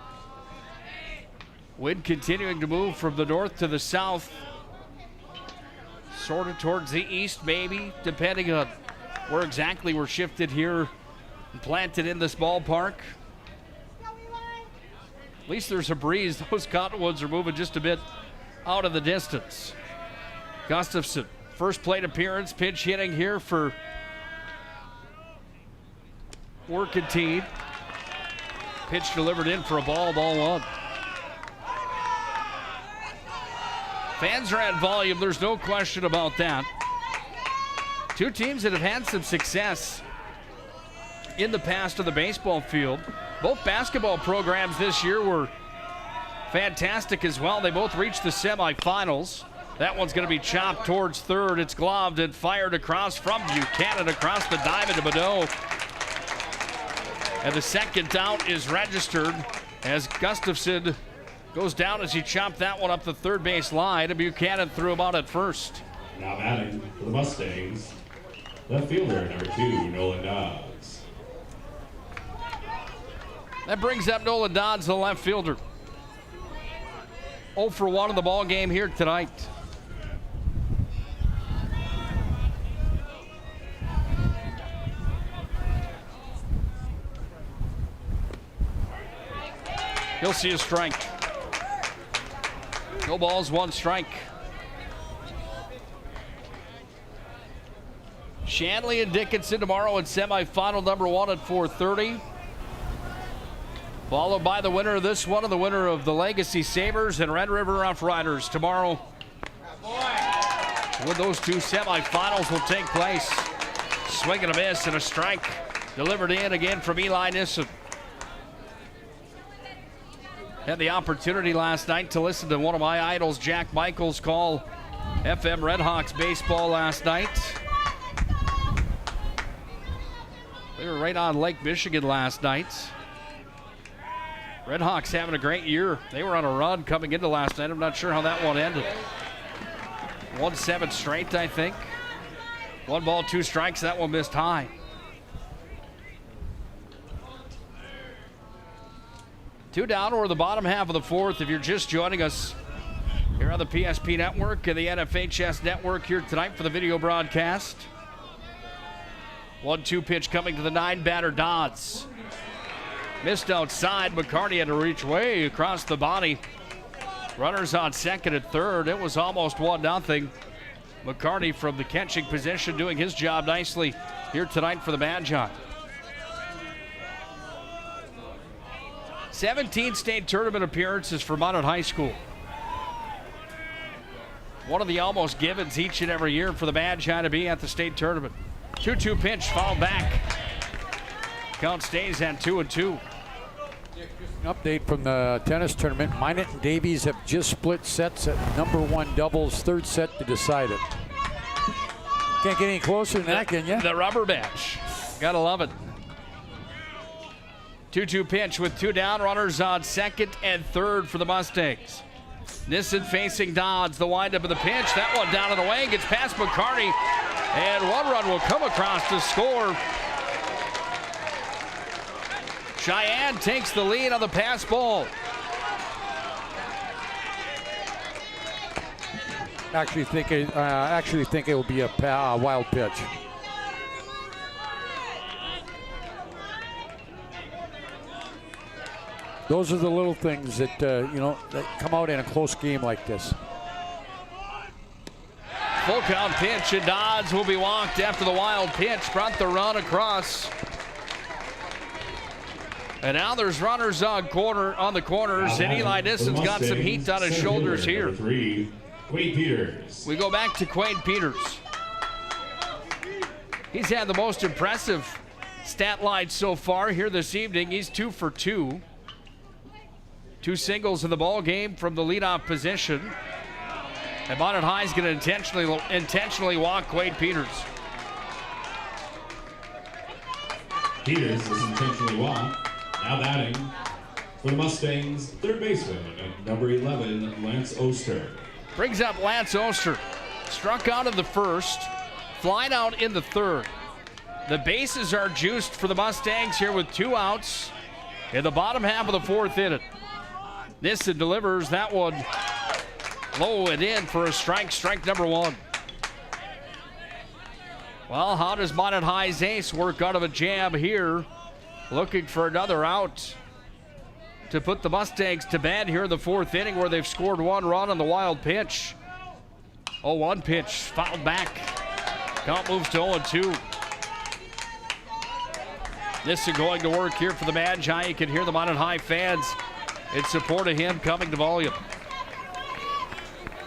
Wind continuing to move from the north to the south. Sort of towards the east, maybe, depending on where exactly we're shifted here and planted in this ballpark. At least there's a breeze. Those cottonwoods are moving just a bit out of the distance. Gustafson, first plate appearance, pinch hitting here for Workentine. Pitch delivered in for a ball one. Fans are at volume, there's no question about that. Two teams that have had some success in the past on the baseball field. Both basketball programs this year were fantastic as well. They both reached the semifinals. That one's going to be chopped towards third. It's gloved and fired across from Buchanan across the diamond to Bonneau. And the second out is registered as Gustafson goes down as he chopped that one up the third base line. And Buchanan threw him out at first. Now batting for the Mustangs, left fielder number 2, Nolan Dodds. That brings up Nolan Dodds, the left fielder. 0 for 1 in the ball game here tonight. He'll see a strike. No balls, 1 strike. Shanley and Dickinson tomorrow in semifinal number 1 at 4:30. Followed by the winner of this one and the winner of the Legacy Sabres and Red River Rough Riders tomorrow. When those two semifinals will take place. Swing and a miss and a strike. Delivered in again from Eli Nissen. Had the opportunity last night to listen to one of my idols, Jack Michaels, call FM Redhawks baseball last night. They were right on Lake Michigan last night. Redhawks having a great year. They were on a run coming into last night. I'm not sure how that one ended. 1-7 straight, I think. 1 ball, 2 strikes. That one missed high. Two down or the bottom half of the fourth. If you're just joining us here on the PSP Network and the NFHS Network here tonight for the video broadcast. 1-2 pitch coming to the 9-batter Dodds. Missed outside. McCarty had to reach way across the body. Runners on second and third. It was almost 1-0. McCarty from the catching position doing his job nicely here tonight for the Magi. 17 state tournament appearances for Mountain High School. One of the almost givens each and every year for the Magi to be at the state tournament. 2-2 pitch, fouled back. Count stays at 2-2. Update from the tennis tournament. Minot and Davies have just split sets at number 1 doubles. Third set to decide it. Can't get any closer than that, can you? The rubber match. Gotta love it. 2-2 pitch with 2 down. Runners on second and third for the Mustangs. Nissen facing Dodds. The windup of the pitch. That one down and away. Gets past McCarty. And 1 run will come across to score. Cheyenne takes the lead on the pass ball. Actually think it will be a wild pitch. Those are the little things that that come out in a close game like this. Full count pitch, and Dodds will be walked after the wild pitch. Brought the run across. And now there's runners on the corners, and Eli Nissen's got some heat on his shoulders here. 3, Quade Peters. We go back to Quade Peters. He's had the most impressive stat line so far here this evening. He's 2 for 2. 2 singles in the ball game from the leadoff position. And Mountain High's going to intentionally walk Quade Peters. Peters is intentionally walked. Now batting for the Mustangs, third baseman, number 11, Lance Oster. Brings up Lance Oster. Struck out in the first, flied out in the third. The bases are juiced for the Mustangs here with 2 outs in the bottom half of the fourth inning. Nissen delivers that one low and in for a strike number 1. Well, how does Mountain High's ace work out of a jab here? Looking for another out. to put the Mustangs to bed here in the fourth inning, where they've scored 1 run on the wild pitch. 0-1 pitch, fouled back. Count moves to 0-2. This is going to work here for the Magi. You can hear the Mountain High fans in support of him coming to volume.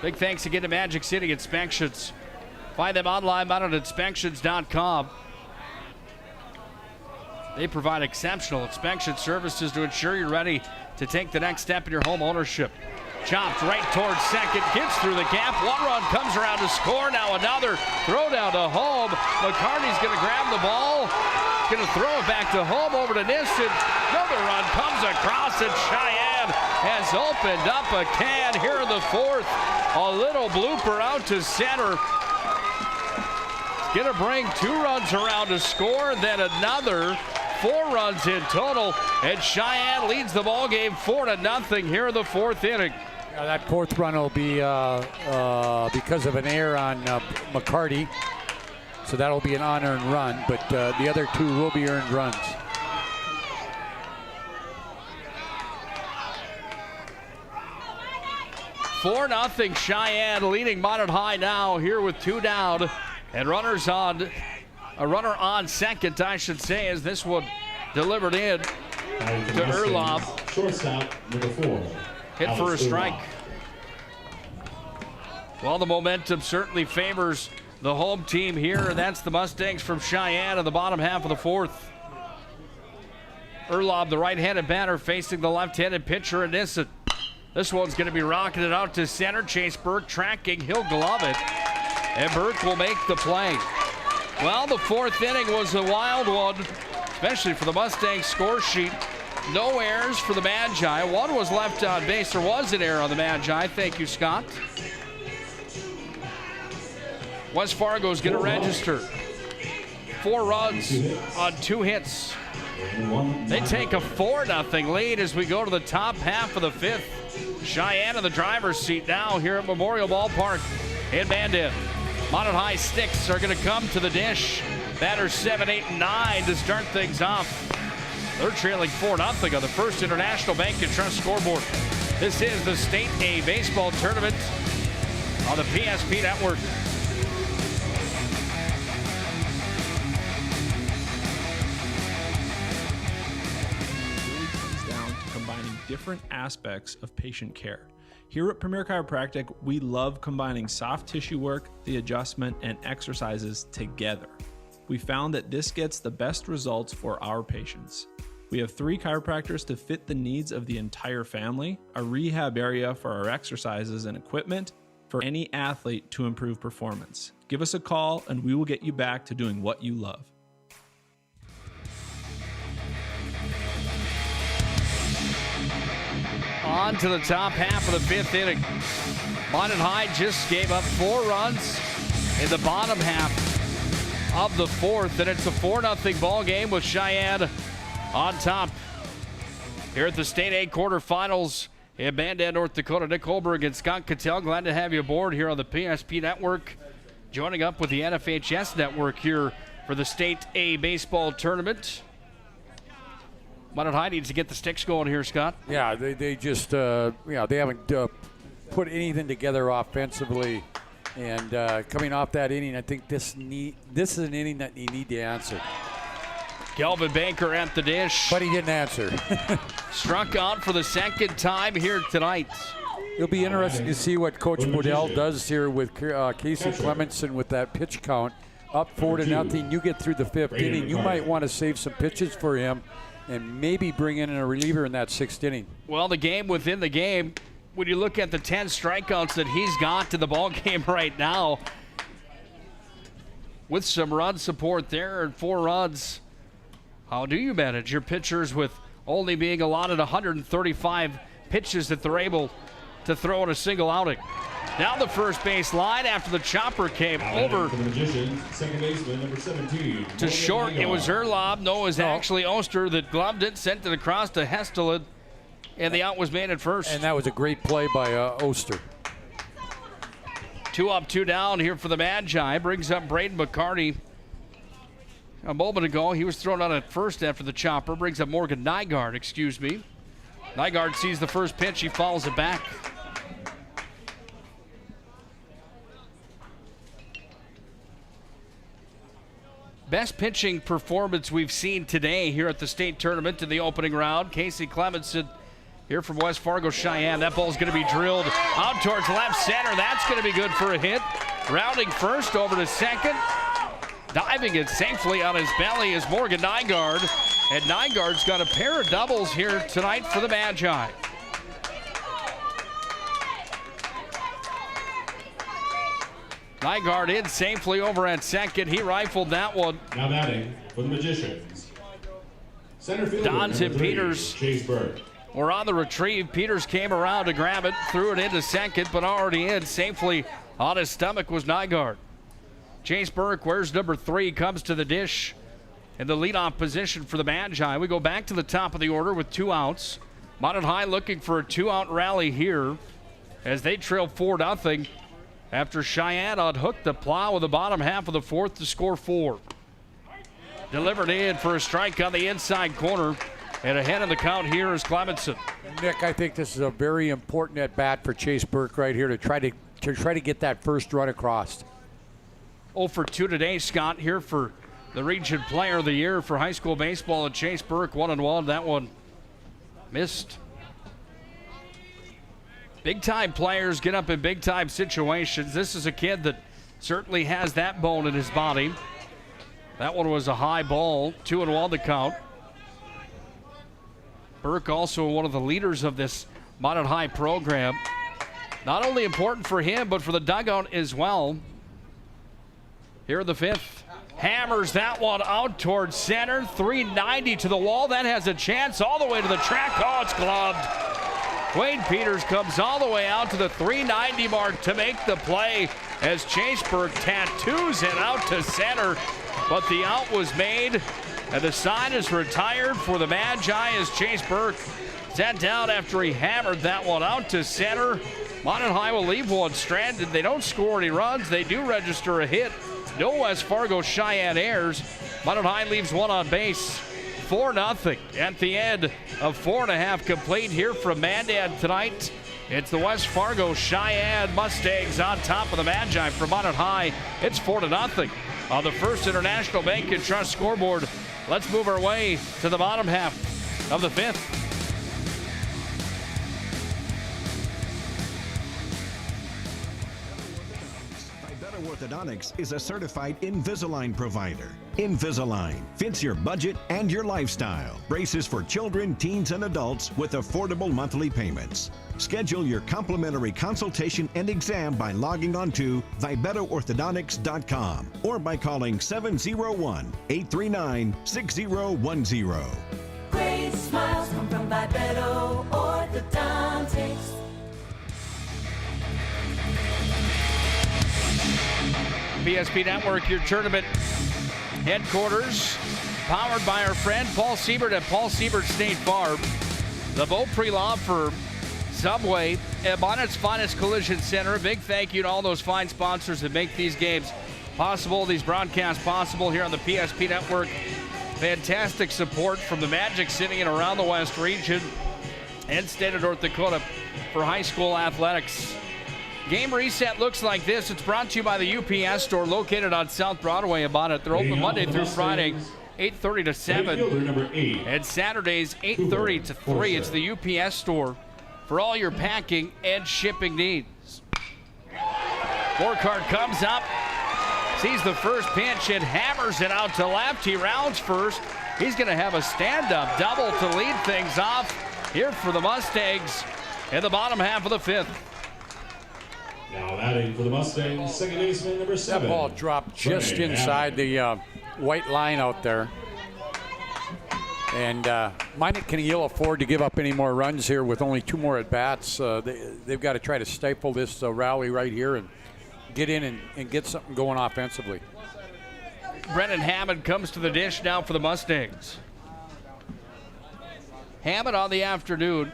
Big thanks again to Magic City Inspections. Find them online, mountaininspections.com. They provide exceptional inspection services to ensure you're ready to take the next step in your home ownership. Chopped right towards second, gets through the gap. 1 run comes around to score. Now another throw down to home. McCartney's going to grab the ball. Going to throw it back to home over to Nissen. Another run comes across, and Cheyenne has opened up a can here in the fourth. A little blooper out to center. Going to bring 2 runs around to score, then another. 4 runs in total, and Cheyenne leads the ball game 4-0 here in the fourth inning. Yeah, that 4th run will be because of an error on McCarty. So that'll be an unearned run, but the other 2 will be earned runs. Four nothing Cheyenne leading Modern High now here with 2 down, and runners on. A runner on second, I should say, as this one delivered in to Erlob. Shortstop, number 4. Hit for a strike. Well, the momentum certainly favors the home team here, and that's the Mustangs from Cheyenne in the bottom half of the fourth. Erlob, the right-handed batter, facing the left-handed pitcher, and this one's going to be rocketed out to center. Chase Burke tracking. He'll glove it, and Burke will make the play. Well, the fourth inning was a wild one, especially for the Mustangs score sheet. No errors for the Magi. 1 was left on base. There was an error on the Magi. Thank you, Scott. West Fargo's going to register 4 runs on 2 hits. They take a 4-0 lead as we go to the top half of the 5th. Cheyenne in the driver's seat now here at Memorial Ballpark in Bandit. Mountain High sticks are going to come to the dish. Batters 7, 8, and 9 to start things off. They're trailing 4-0 on the First International Bank and Trust scoreboard. This is the State A Baseball Tournament on the PSP Network. It really comes down to combining different aspects of patient care. Here at Premier Chiropractic, we love combining soft tissue work, the adjustment, and exercises together. We found that this gets the best results for our patients. We have 3 chiropractors to fit the needs of the entire family, a rehab area for our exercises and equipment for any athlete to improve performance. Give us a call and we will get you back to doing what you love. On to the top half of the 5th inning. Mountain High just gave up 4 runs in the bottom half of the 4th, and it's a 4-0 ball game with Cheyenne on top. Here at the State A quarterfinals in Bandit, North Dakota, Nick Holberg and Scott Cattell, glad to have you aboard here on the PSP Network. Joining up with the NFHS Network here for the State A baseball tournament. Mountain High needs to get the sticks going here, Scott. Yeah, they just, they haven't put anything together offensively. And coming off that inning, I think this is an inning that you need to answer. Kelvin Banker at the dish. But he didn't answer. Struck out for the second time here tonight. It'll be interesting to see what Coach Bodell does here with Casey Clemenson with that pitch count. Up 4-0. You get through the 5th inning. You might want to save some pitches for him and maybe bring in a reliever in that 6th inning. Well, the game within the game, when you look at the 10 strikeouts that he's got to the ball game right now, with some run support there and 4 runs, how do you manage your pitchers with only being allotted 135 pitches that they're able to throw in a single outing? Down the first base line after the chopper came over second baseman, number 17. to short. It was Erlob. No, it was actually Oster that gloved it, sent it across to Hestelin, and the out was made at first. And that was a great play by Oster. 2 up, 2 down here for the Magi. Brings up Braden McCarty. A moment ago, he was thrown out at first after the chopper. Brings up Morgan Nygaard, excuse me. Nygaard sees the first pitch. He fouls it back. Best pitching performance we've seen today here at the state tournament in the opening round. Casey Clemenson here from West Fargo Cheyenne. That ball's going to be drilled out towards left center. That's going to be good for a hit. Rounding first over to second. Diving it safely on his belly is Morgan Nygaard. And Nygaard's got a pair of doubles here tonight for the Magi. Nygaard in safely over at second. He rifled that one. Now batting for the Magicians, center fielder Donson Peters. Chase Burke. We're on the retrieve. Peters came around to grab it, threw it into second, but already in safely on his stomach was Nygaard. Chase Burke wears number 3, comes to the dish in the leadoff position for the Magi. We go back to the top of the order with 2 outs. Mountain High looking for a 2-out rally here as they trail 4-0 after Cheyenne unhooked the plow in the bottom half of the 4th to score 4. Delivered in for a strike on the inside corner. And ahead of the count here is Clemenson. Nick, I think this is a very important at-bat for Chase Burke right here to try to get that first run across. 0 for 2 today, Scott, here for the Region Player of the Year for high school baseball. And Chase Burke, 1-1. That one missed. Big-time players get up in big-time situations. This is a kid that certainly has that bone in his body. That one was a high ball, 2-1 the count. Burke also one of the leaders of this Mountain High program. Not only important for him, but for the dugout as well. Here in the 5th. Hammers that one out towards center. 390 to the wall. That has a chance all the way to the track. Oh, it's gloved. Wade Peters comes all the way out to the 390 mark to make the play as Chase Burke tattoos it out to center. But the out was made, and the sign is retired for the Magi as Chase Burke sat down after he hammered that one out to center. Mountain High will leave one stranded. They don't score any runs. They do register a hit. No West Fargo Cheyenne errors. Mountain High leaves one on base. 4-0 at the end of 4.5 complete here from Mandan tonight. It's the West Fargo Cheyenne Mustangs on top of the Magi from Mountain High. It's 4-0 on the First International Bank and Trust scoreboard. Let's move our way to the bottom half of the 5th. Orthodontics is a certified Invisalign provider. Invisalign fits your budget and your lifestyle. Braces for children, teens, and adults with affordable monthly payments. Schedule your complimentary consultation and exam by logging on to VibettoOrthodontics.com or by calling 701-839-6010. Great smiles come from Vibetto Orthodontics. PSP Network, your tournament headquarters, powered by our friend Paul Siebert at Paul Siebert State Farm, the Beaupre Law Firm, Subway, and Bonnet's Finest Collision Center. A big thank you to all those fine sponsors that make these games possible, these broadcasts possible here on the PSP Network. Fantastic support from the Magic City and around the West region and state of North Dakota for high school athletics. Game reset looks like this. It's brought to you by the UPS store located on South Broadway in Bonnet. They're open Monday through Friday, 8:30 to 7, and Saturdays 8:30 to 3. It's the UPS store for all your packing and shipping needs. Scorecard comes up, sees the first pitch and hammers it out to left. He rounds first. He's going to have a stand-up double to lead things off here for the Mustangs in the bottom half of the 5th. Now batting for the Mustangs, second baseman number 7. That ball dropped just inside the white line out there. And might can Yale afford to give up any more runs here with only 2 more at-bats? They've got to try to stifle this rally right here and get in and get something going offensively. Brennan Hammond comes to the dish now for the Mustangs. Hammond on the afternoon,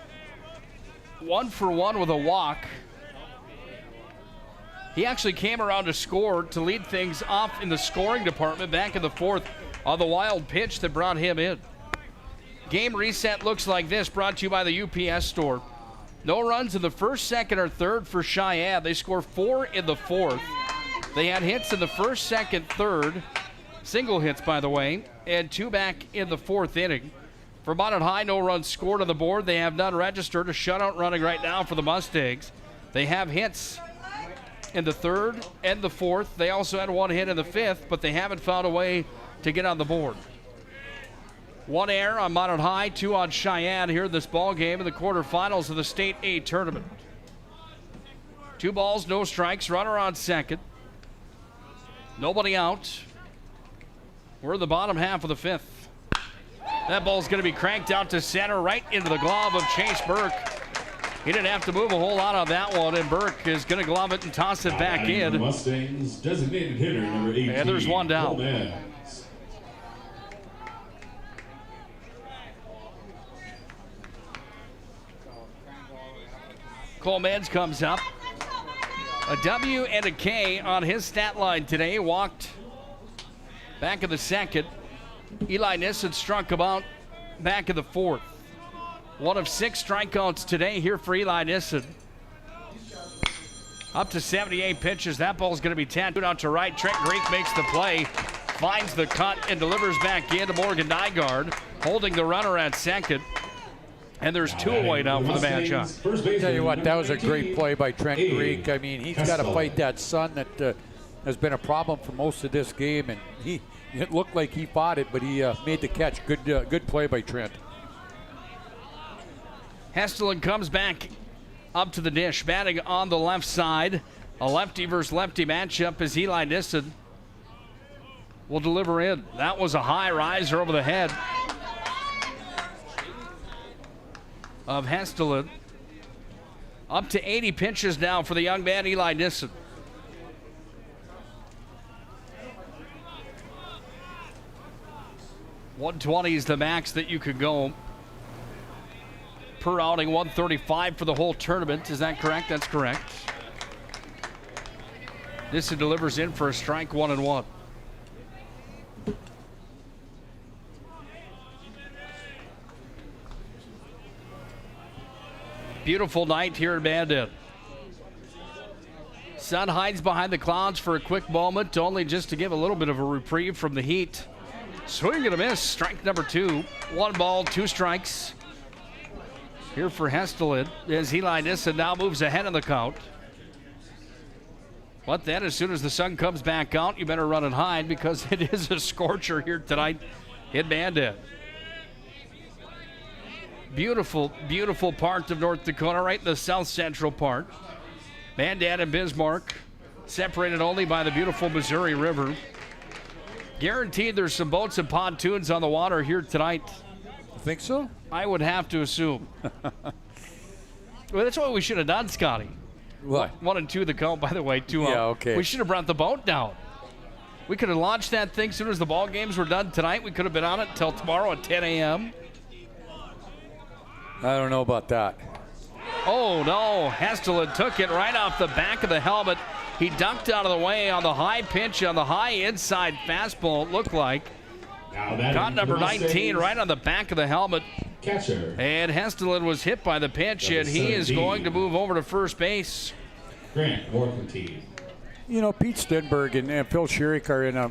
1 for 1 with a walk. He actually came around to score to lead things off in the scoring department back in the 4th on the wild pitch that brought him in. Game reset looks like this, brought to you by the UPS store. No runs in the first, second, or third for Cheyenne. They score 4 in the fourth. They had hits in the first, second, third. Single hits, by the way, and 2 back in the fourth inning. For Mountain High, no runs scored on the board. They have none registered. A shutout running right now for the Mustangs. They have hits in the third and the fourth. They also had 1 hit in the fifth, but they haven't found a way to get on the board. 1 error on Mountain High, 2 on Cheyenne here in this ball game in the quarterfinals of the State A tournament. 2 balls, no strikes, runner on second. Nobody out. We're in the bottom half of the fifth. That ball's going to be cranked out to center, right into the glove of Chase Burke. He didn't have to move a whole lot on that one, and Burke is going to glove it and toss it back in. Mustangs designated hitter number 18. And there's 1 down. Coleman. Coleman comes up. A W and a K on his stat line today. Walked back in the second. Eli Nissen struck him out back in the fourth. 1 of 6 strikeouts today here for Eli Nissen. Up to 78 pitches. That ball's going to be tattooed out to right. Trent Greek makes the play, finds the cut, and delivers back in to Morgan Nygaard, holding the runner at second. And there's 2 away now for the matchup. Tell you what, that was a great play by Trent Greek. I mean, he's got to fight that sun that has been a problem for most of this game, and it looked like he fought it, but he made the catch. Good play by Trent. Hestelin comes back up to the dish, batting on the left side. A lefty versus lefty matchup as Eli Nissen will deliver in. That was a high riser over the head of Hestelin. Up to 80 pitches now for the young man, Eli Nissen. .120 is the max that you could go per outing. 135 for the whole tournament. Is that correct? That's correct. Nissen delivers in for a strike, 1-1. Beautiful night here in Bandit. Sun hides behind the clouds for a quick moment, only just to give a little bit of a reprieve from the heat. Swing and a miss, strike number 2. 1 ball, 2 strikes. Here for Hestelin as Eli Nissen now moves ahead in the count. But then as soon as the sun comes back out, you better run and hide because it is a scorcher here tonight in Bandit. Beautiful, beautiful part of North Dakota, right in the south central part. Mandan and Bismarck, separated only by the beautiful Missouri River. Guaranteed there's some boats and pontoons on the water here tonight. You think so? I would have to assume. Well, that's what we should have done, Scotty. What? 1 and 2 the count, by the way. 2 Yeah, okay. We should have brought the boat down. We could have launched that thing as soon as the ball games were done tonight. We could have been on it until tomorrow at 10 a.m. I don't know about that. Oh, no. Hestelin took it right off the back of the helmet. He ducked out of the way on the high pitch, on the high inside fastball, it looked like. Caught number 19 right on the back of the helmet. Catcher. And Hestelin was hit by the pitch, and he is going to move over to first base. Grant Morganty. You know, Pete Stenberg and Phil Schirik are in a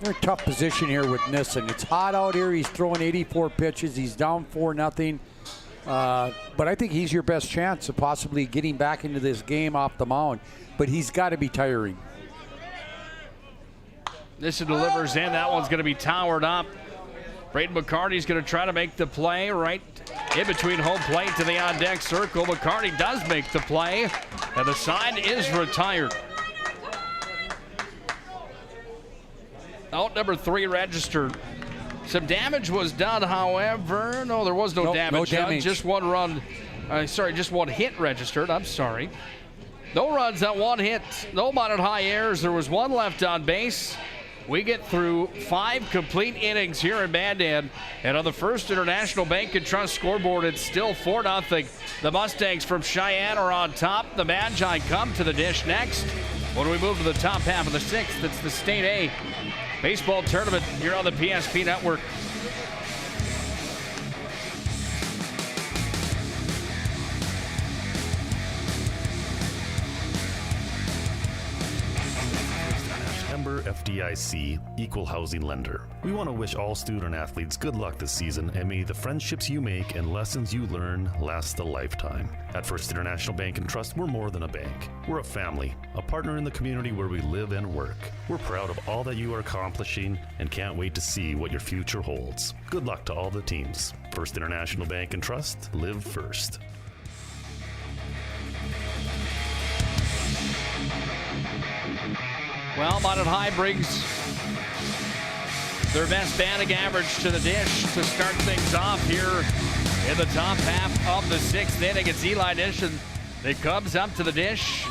they're in a tough position here with Nissen. It's hot out here. He's throwing 84 pitches. He's down 4-0. But I think he's your best chance of possibly getting back into this game off the mound. But he's got to be tiring. Nissen delivers in. That one's going to be towered up. Braden McCarty's going to try to make the play right in between home plate to the on-deck circle. McCarty does make the play, and the sign is retired. Out number 3 registered. Some damage was done, however. No, there was no damage. No damage. Just 1 run. Just 1 hit registered. I'm sorry. No runs, that 1 hit. No Mountain High errors. There was 1 left on base. We get through 5 complete innings here in Mandan. And on the First International Bank and Trust scoreboard, it's still 4-0. The Mustangs from Cheyenne are on top. The Magi come to the dish next. When we move to the top half of the 6th, it's the State A Baseball Tournament here on the PSP Network. FDIC, equal housing lender. We want to wish all student athletes good luck this season, and may the friendships you make and lessons you learn last a lifetime. At First International Bank and Trust, we're more than a bank. We're a family, a partner in the community where we live and work. We're proud of all that you are accomplishing and can't wait to see what your future holds. Good luck to all the teams. First International Bank and Trust, live first. Well, Mountain High brings their best batting average to the dish to start things off here in the top half of the 6th inning. It's Eli Nischen that comes up to the dish.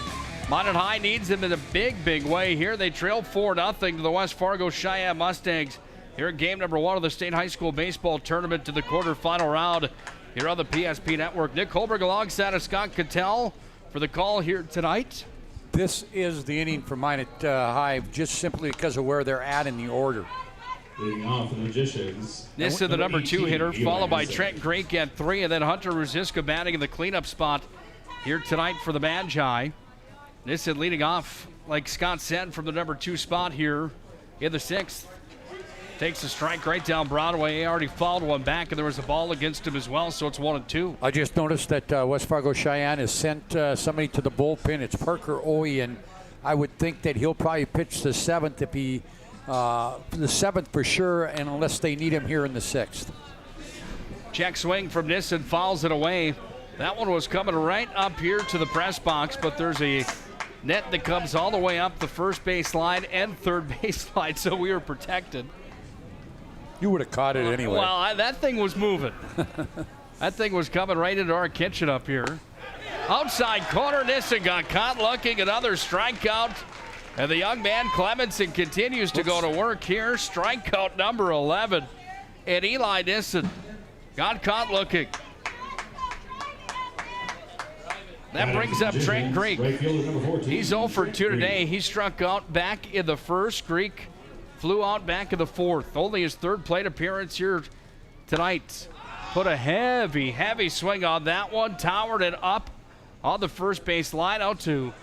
Mountain High needs him in a big way here. They trail 4-0 to the West Fargo Cheyenne Mustangs here in game number 1 of the State High School Baseball Tournament to the quarterfinal round here on the PSP Network. Nick Holberg alongside of Scott Cattell for the call here tonight. This is the inning for Minot High, just simply because of where they're at in the order. Leading off for the Magicians. This is the number 2 hitter, Eli followed by Nischen. Trent Greek at 3, and then Hunter Ruziska batting in the cleanup spot here tonight for the Magi. This is leading off, like Scott said, from the number 2 spot here in the 6th. Takes a strike right down Broadway. He already fouled one back, and there was a ball against him as well, so it's 1-2. I just noticed that West Fargo Cheyenne has sent somebody to the bullpen. It's Parker Oye, and I would think that he'll probably pitch the 7th if he, the 7th for sure, and unless they need him here in the 6th. Check swing from Nissen, fouls it away. That one was coming right up here to the press box, but there's a net that comes all the way up the first base line and third base line, so we were protected. You would have caught it anyway. Well, that thing was moving. That thing was coming right into our kitchen up here. Outside corner, Nissen got caught looking, another strikeout. And the young man, Clemenson, continues to go to work here. Strikeout number 11. And Eli Nissen got caught looking. That brings up Trent Greek. He's 0 for 2 today. He struck out back in the first. Greek flew out back in the 4th. Only his 3rd plate appearance here tonight. Put a heavy swing on that one. Towered it up on the first base line out to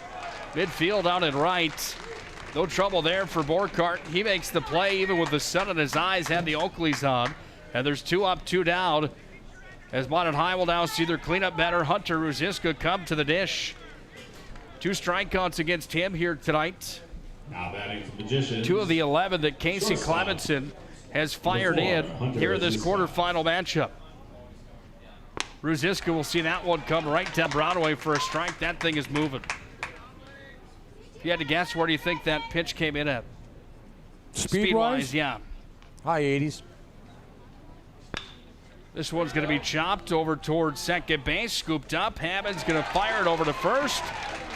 midfield out and right. No trouble there for Borkart. He makes the play even with the sun in his eyes. Had the Oakleys on. And there's 2 up, 2 down. As Mountain High will now see their cleanup batter, Hunter Ruziska, come to the dish. 2 strikeouts against him here tonight. Now batting for the Magicians. 2 of the 11 that Casey Clemenson has fired in here in this quarterfinal matchup. Ruziska will see that one come right down Broadway for a strike. That thing is moving. If you had to guess, where do you think that pitch came in at? Speed-wise, yeah. High 80s. This one's going to be chopped over towards second base, scooped up. Hammond's going to fire it over to first.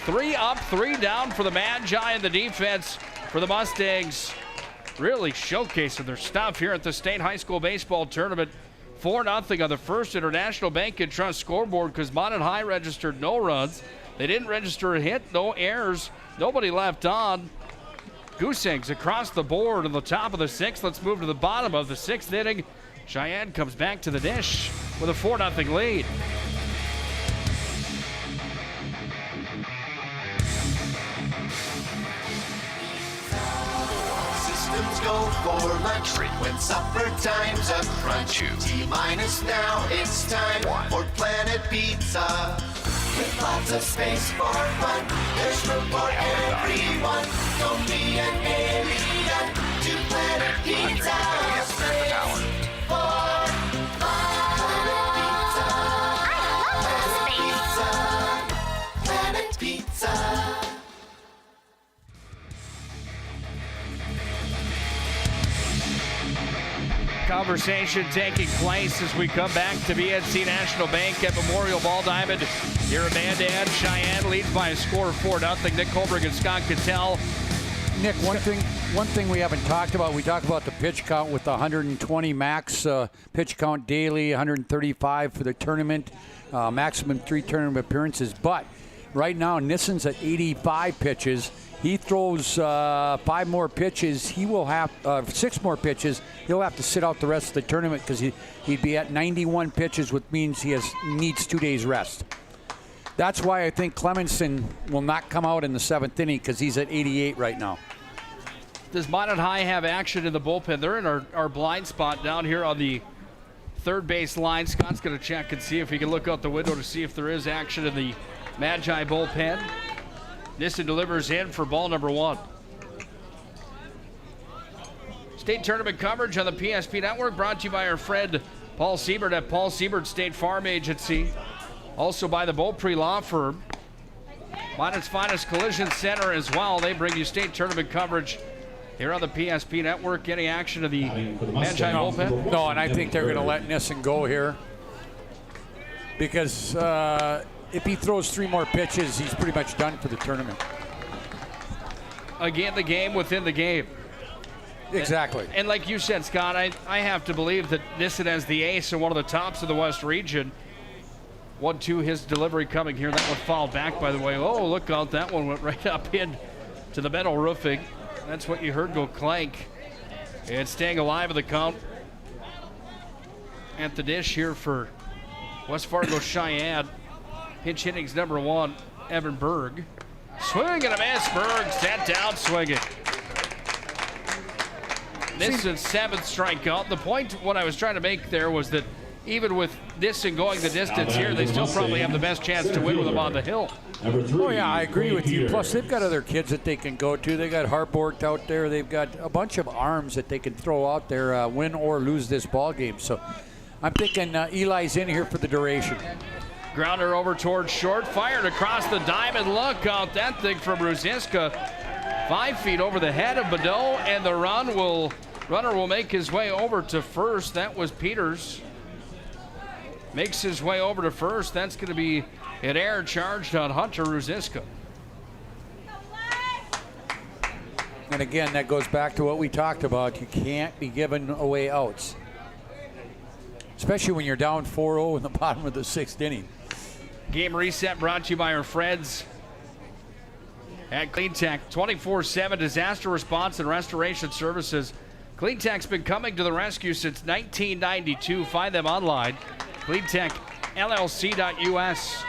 3 up, 3 down for the Magi in the defense for the Mustangs. Really showcasing their stuff here at the State High School Baseball Tournament. 4-0 on the First International Bank and Trust scoreboard because Mountain High registered no runs. They didn't register a hit, no errors, nobody left on. Goose eggs across the board on the top of the 6th. Let's move to the bottom of the 6th inning. Cheyenne comes back to the dish with a 4-0 lead. Systems go for lunch when supper time's a crunch. T-minus now, it's time for Planet Pizza. With lots of space for fun, there's room for everyone. Don't be an alien to Planet Pizza. Space for Planet Pizza. Conversation taking place as we come back to BNC National Bank at Memorial Ball Diamond here in Mandan. Cheyenne leads by a score of 4-0. Nick Holberg and Scott Cattell. Nick, one thing we haven't talked about, we talked about the pitch count with the 120 max pitch count daily, 135 for the tournament, maximum 3 tournament appearances. But right now, Nissen's at 85 pitches. He throws 5 more pitches. He will have 6 more pitches. He'll have to sit out the rest of the tournament because he'd be at 91 pitches, which means he needs 2 days rest. That's why I think Clemenson will not come out in the 7th inning because he's at 88 right now. Does Minot High have action in the bullpen? They're in our blind spot down here on the third base line. Scott's going to check and see if he can look out the window to see if there is action in the Magi bullpen. Nissen delivers in for ball number 1. State tournament coverage on the PSP Network brought to you by our friend Paul Siebert at Paul Siebert State Farm Agency. Also by the Beaupre Law Firm. Minot's Finest Collision Center as well. They bring you state tournament coverage here on the PSP Network. Any action of the Magi bullpen? No, and I think they're going to let Nissen go here. Because if he throws 3 more pitches, he's pretty much done for the tournament. Again, the game within the game. Exactly. And like you said, Scott, I have to believe that Nissen as the ace and one of the tops of the West region. 1-2, his delivery coming here. That one fouled back, by the way. Oh, look out. That one went right up in to the metal roofing. That's what you heard go clank. And staying alive in the count at the dish here for West Fargo Cheyenne. Pinch hittings number 1, Evan Berg. Swing and a miss. Berg sat down swinging. Nissen's 7th strikeout. The point what I was trying to make there was that even with Nissen going the distance here, they still probably have the best chance to win with them on the hill. Oh, yeah, I agree with you. Plus, they've got other kids that they can go to. They got Harborg out there. They've got a bunch of arms that they can throw out there, win or lose this ball game. So I'm thinking Eli's in here for the duration. Grounder over towards short, fired across the diamond. Look out, that thing from Ruziska. 5 feet over the head of Badeau, and the runner will make his way over to first. That was Peters. Makes his way over to first. That's going to be an error charged on Hunter Ruziska. And again, that goes back to what we talked about. You can't be giving away outs, especially when you're down 4-0 in the bottom of the 6th inning. Game reset brought to you by our friends at CleanTech. 24/7 disaster response and restoration services. CleanTech's been coming to the rescue since 1992. Find them online. CleanTechLLC.us.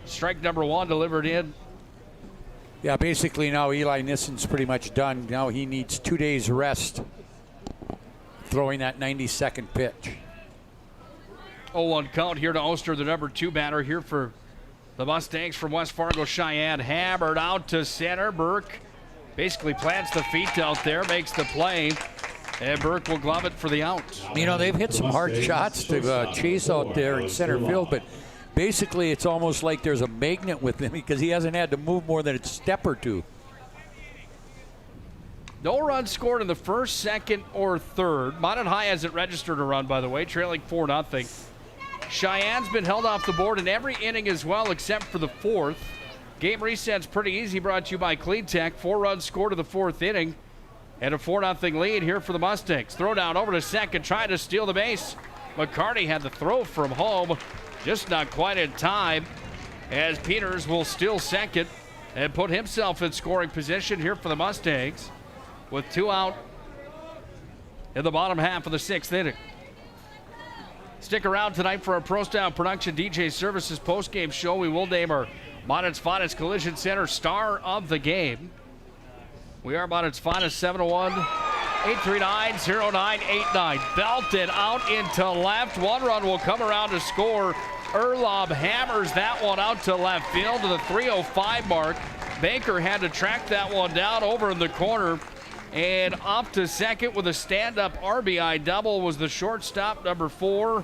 Strike number 1 delivered in. Yeah, basically now Eli Nissen's pretty much done. Now he needs 2 days rest throwing that 92nd pitch. 0-1 count here to Oster, the number 2 batter here for the Mustangs from West Fargo Cheyenne. Hammered out to center. Burke basically plants the feet out there, makes the play, and Burke will glove it for the out. You know, they've hit some hard shots to chase out there in center field, but basically it's almost like there's a magnet with him because he hasn't had to move more than a step or 2. No runs scored in the first, second, or third. Minot High hasn't registered a run, by the way, trailing 4-0. Cheyenne's been held off the board in every inning as well, except for the 4th. Game reset's pretty easy, brought to you by CleanTech. 4 runs scored in the 4th inning, and a 4-0 lead here for the Mustangs. Throw down over to second, trying to steal the base. McCarty had the throw from home, just not quite in time, as Peters will steal second and put himself in scoring position here for the Mustangs with 2 out in the bottom half of the 6th inning. Stick around tonight for our Pro Style Production DJ Services postgame show. We will name our Minot's Finest Collision Center star of the game. We are Minot's Finest. 701-839-0989. Belted out into left. 1 run will come around to score. Erlob hammers that one out to left field to the 305 mark. Baker had to track that one down over in the corner. And off to second with a stand-up RBI double was the shortstop, number 4,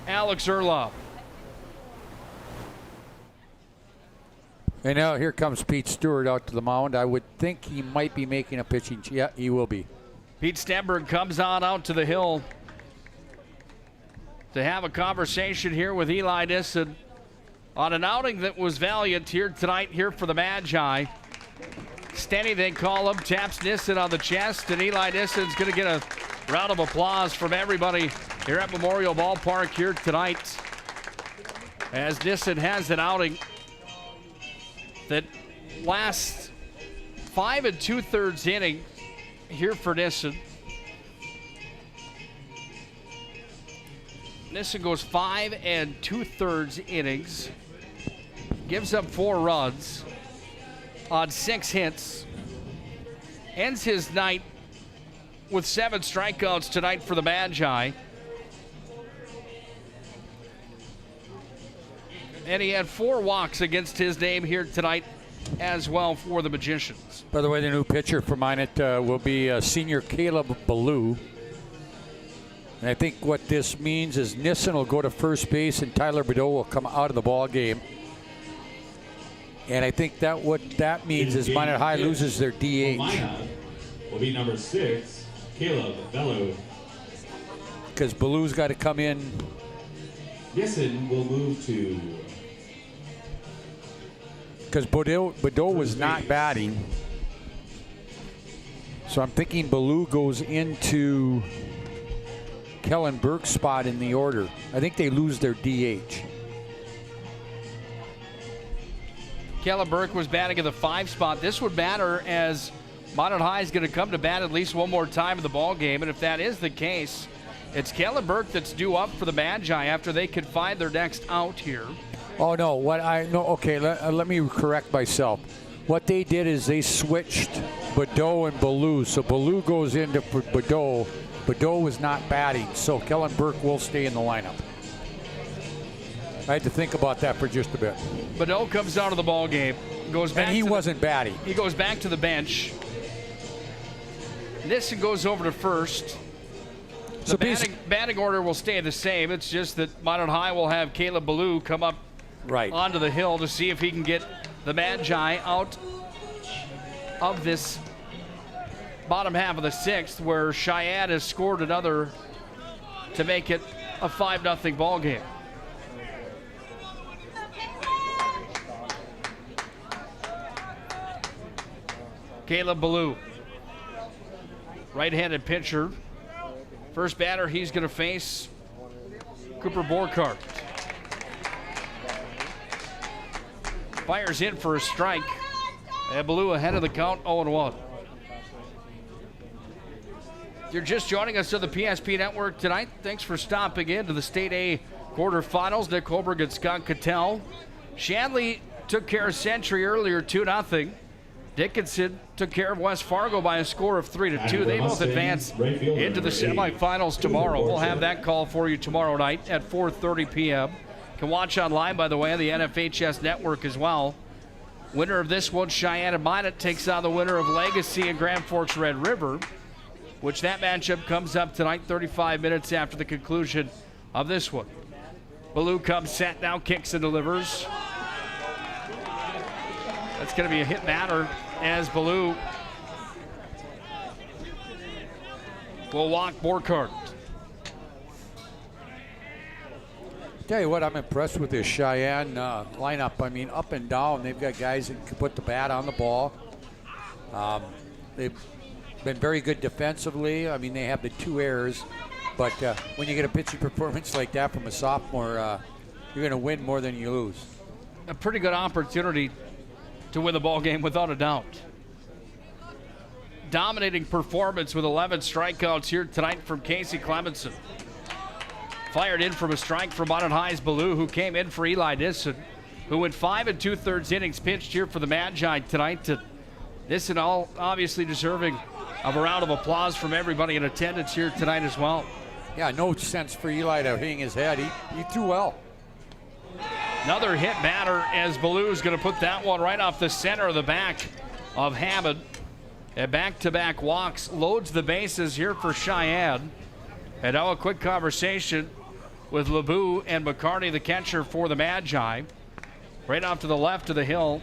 Alex Erlob. And now here comes Pete Stewart out to the mound. I would think he might be making a pitching. Yeah, he will be. Pete Stenberg comes on out to the hill to have a conversation here with Eli Nissen on an outing that was valiant here tonight here for the Magi. Steady, they call him, taps Nissen on the chest, and Eli Nissen's going to get a round of applause from everybody here at Memorial Ballpark here tonight, as Nissen has an outing that lasts 5 2/3 inning here for Nissen. Nissen goes 5 2/3 innings, gives up 4 runs on 6 hits ends his night with 7 strikeouts tonight for the Magi. And he had 4 walks against his name here tonight as well for the Magicians. By the way, the new pitcher for Minot will be senior Caleb Ballou. And I think what this means is Nissen will go to first base and Tyler Bedell will come out of the ball game. And I think that what that means is Minot High loses their DH. Will be number 6. Caleb Bellew. Because Ballou's got to come in. Nissen will move to. Because Bedell was not batting. So I'm thinking Ballou goes into Kellen Burke's spot in the order. I think they lose their DH. Kellen Burke was batting in the 5 spot. This would matter as Minot High is going to come to bat at least one more time in the ball game, and if that is the case, it's Kellen Burke that's due up for the Magi after they could find their next out here. Oh no! Okay, let me correct myself. What they did is they switched Bedell and Ballou, so Ballou goes into Bedell. Bedell was not batting, so Kellen Burke will stay in the lineup. I had to think about that for just a bit. Bedell comes out of the ball game, goes back. And he wasn't batting. He goes back to the bench. Nissen goes over to first. The batting order will stay the same. It's just that Minot High will have Caleb Ballou come up onto the hill to see if he can get the Magi out of this bottom half of the 6th, where Cheyenne has scored another to make it a 5-0 ball game. Caleb Ballou, right-handed pitcher. First batter he's going to face Cooper Borkart. Fires in for a strike. And Ballou ahead of the count, 0-1. You're just joining us on the PSP Network tonight. Thanks for stopping in to the State A quarterfinals. Nick Holberg and Scott Cattell. Shanley took care of Century earlier, 2-0. Dickinson took care of West Fargo by a score of 3-2. They both advance into the semifinals tomorrow. We'll have that call for you tomorrow night at 4:30 p.m. You can watch online, by the way, on the NFHS network as well. Winner of this one, Cheyenne and Minot, takes on the winner of Legacy and Grand Forks Red River, which that matchup comes up tonight 35 minutes after the conclusion of this one. Ballou comes set now, kicks and delivers. That's going to be a hit batter as Ballou will walk Borkart. Tell you what, I'm impressed with this Cheyenne lineup. I mean, up and down, they've got guys that can put the bat on the ball. They've been very good defensively. I mean, they have the 2 errors. But when you get a pitching performance like that from a sophomore, you're going to win more than you lose. A pretty good opportunity to win the ball game without a doubt. Dominating performance with 11 strikeouts here tonight from Casey Clemenson. Fired in from a strike from Minot High's Ballou, who came in for Eli Nissen, who went 5 2/3 innings pitched here for the Magi tonight. Nissen all obviously deserving of a round of applause from everybody in attendance here tonight as well. Yeah, no sense for Eli to hang his head. He threw well. Another hit batter as Ballou is going to put that one right off the center of the back of Hammond. And back-to-back walks, loads the bases here for Cheyenne. And now a quick conversation with LeBou and McCarty, the catcher for the Magi. Right off to the left of the hill.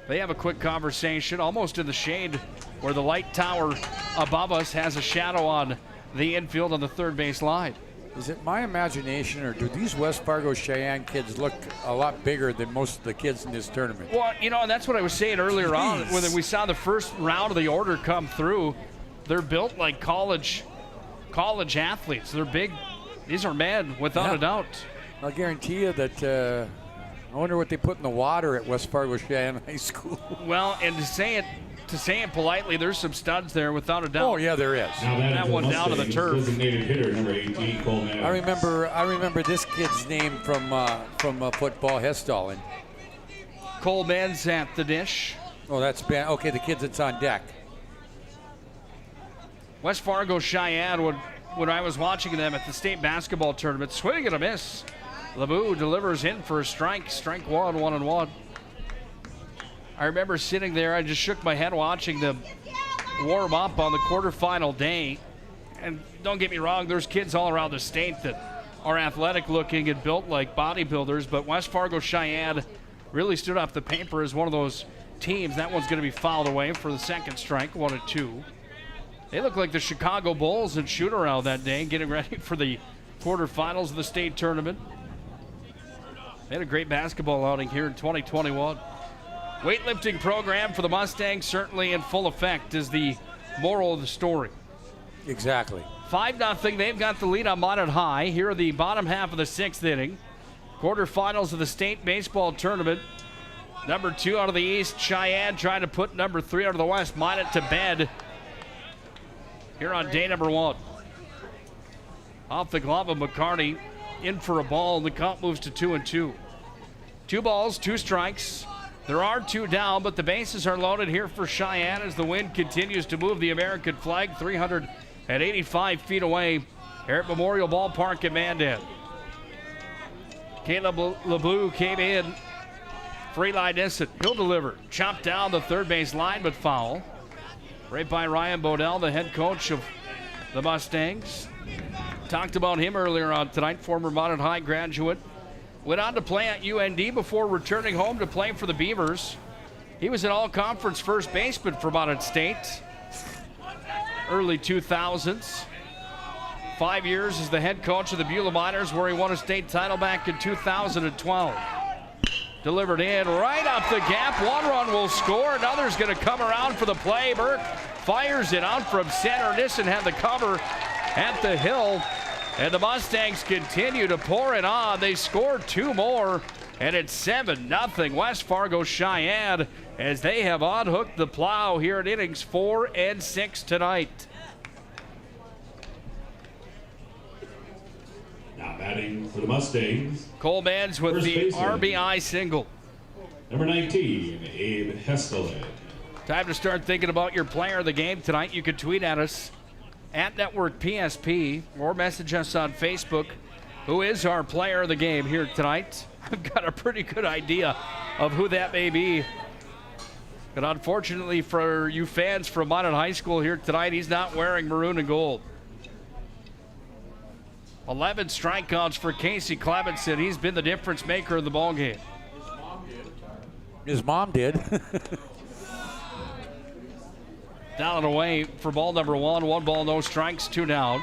They have a quick conversation, almost in the shade where the light tower above us has a shadow on the infield on the third base line. Is it my imagination, or do these West Fargo Cheyenne kids look a lot bigger than most of the kids in this tournament? Well, you know, that's what I was saying earlier on when we saw the first round of the order come through. They're built like college athletes. They're big. These are men, without a doubt. I'll guarantee you that I wonder what they put in the water at West Fargo Cheyenne High School. Well, and to say it politely, there's some studs there, without a doubt. Oh yeah, there is. That one down to the turf. Designated hitter, number 18, Cole Maddox. I remember this kid's name from football, Hestalin. Cole Ben's at the dish. Oh, that's Ben. Okay, the kid that's on deck. West Fargo Cheyenne, when I was watching them at the state basketball tournament, swing and a miss. LeBeau delivers in for a strike. Strike one, 1-1. I remember sitting there, I just shook my head watching them warm up on the quarterfinal day. And don't get me wrong, there's kids all around the state that are athletic looking and built like bodybuilders, but West Fargo Cheyenne really stood off the paper as one of those teams. That one's going to be fouled away for the second strike, 1-2. They look like the Chicago Bulls in shoot-around that day, getting ready for the quarterfinals of the state tournament. They had a great basketball outing here in 2021. Weightlifting program for the Mustangs certainly in full effect is the moral of the story. Exactly. 5-0. They've got the lead on Mountain High. Here are the bottom half of the 6th inning. Quarterfinals of the state baseball tournament. Number 2 out of the East, Cheyenne, trying to put number 3 out of the West, Minot, to bed here on day number 1. Off the glove of McCarty, in for a ball, and the count moves to 2-2. 2 balls, 2 strikes. There are 2 down, but the bases are loaded here for Cheyenne as the wind continues to move the American flag 385 feet away here at Memorial Ballpark in Mandan. Caleb LeBeau came in. Free line instant. He'll deliver. Chopped down the third base line, but foul. Right by Ryan Bodell, the head coach of the Mustangs. Talked about him earlier on tonight, former Mountain High graduate. Went on to play at UND before returning home to play for the Beavers. He was an all-conference first baseman for Mountain State. Early 2000s. 5 years as the head coach of the Beulah Miners, where he won a state title back in 2012. Delivered in right up the gap. 1 run will score. Another's going to come around for the play. Burke fires it out from center. Nissen had the cover at the hill. And the Mustangs continue to pour it on. They scored 2 more, and it's 7-0 West Fargo Cheyenne as they have unhooked the plow here in innings 4 and 6 tonight. Now batting for the Mustangs, Colemans with first the baseman, RBI single. number 19, Abe Hestelin. Time to start thinking about your player of the game tonight. You can tweet at us at Network PSP or message us on Facebook. Who is our player of the game here tonight? I've got a pretty good idea of who that may be. But unfortunately for you fans from Mountain High School here tonight, he's not wearing maroon and gold. 11 strikeouts for Casey Clemenson. He's been the difference maker in the ballgame. His mom did. Down and away for ball number 1. 1 ball, no strikes, 2 down.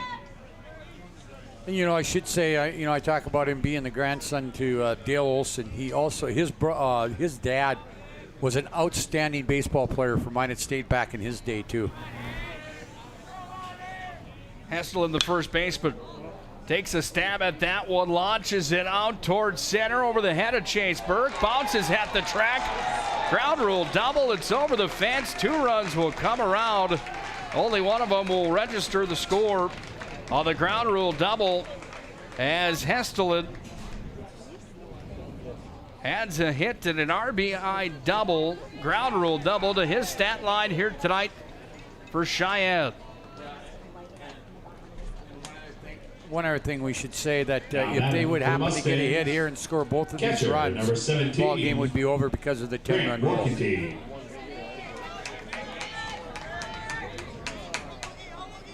And I should say, I talk about him being the grandson to Dale Olson. He also, his dad was an outstanding baseball player for Minot State back in his day too. Hessel in the first baseman takes a stab at that one, launches it out towards center over the head of Chase Burke, bounces at the track. Ground rule double, it's over the fence. 2 runs will come around. Only one of them will register the score on the ground rule double as Hestelin adds a hit and an RBI double, ground rule double to his stat line here tonight for Cheyenne. One other thing we should say that if they would happen to get a hit here and score both of these runs, the ball game would be over because of the 10-run rule.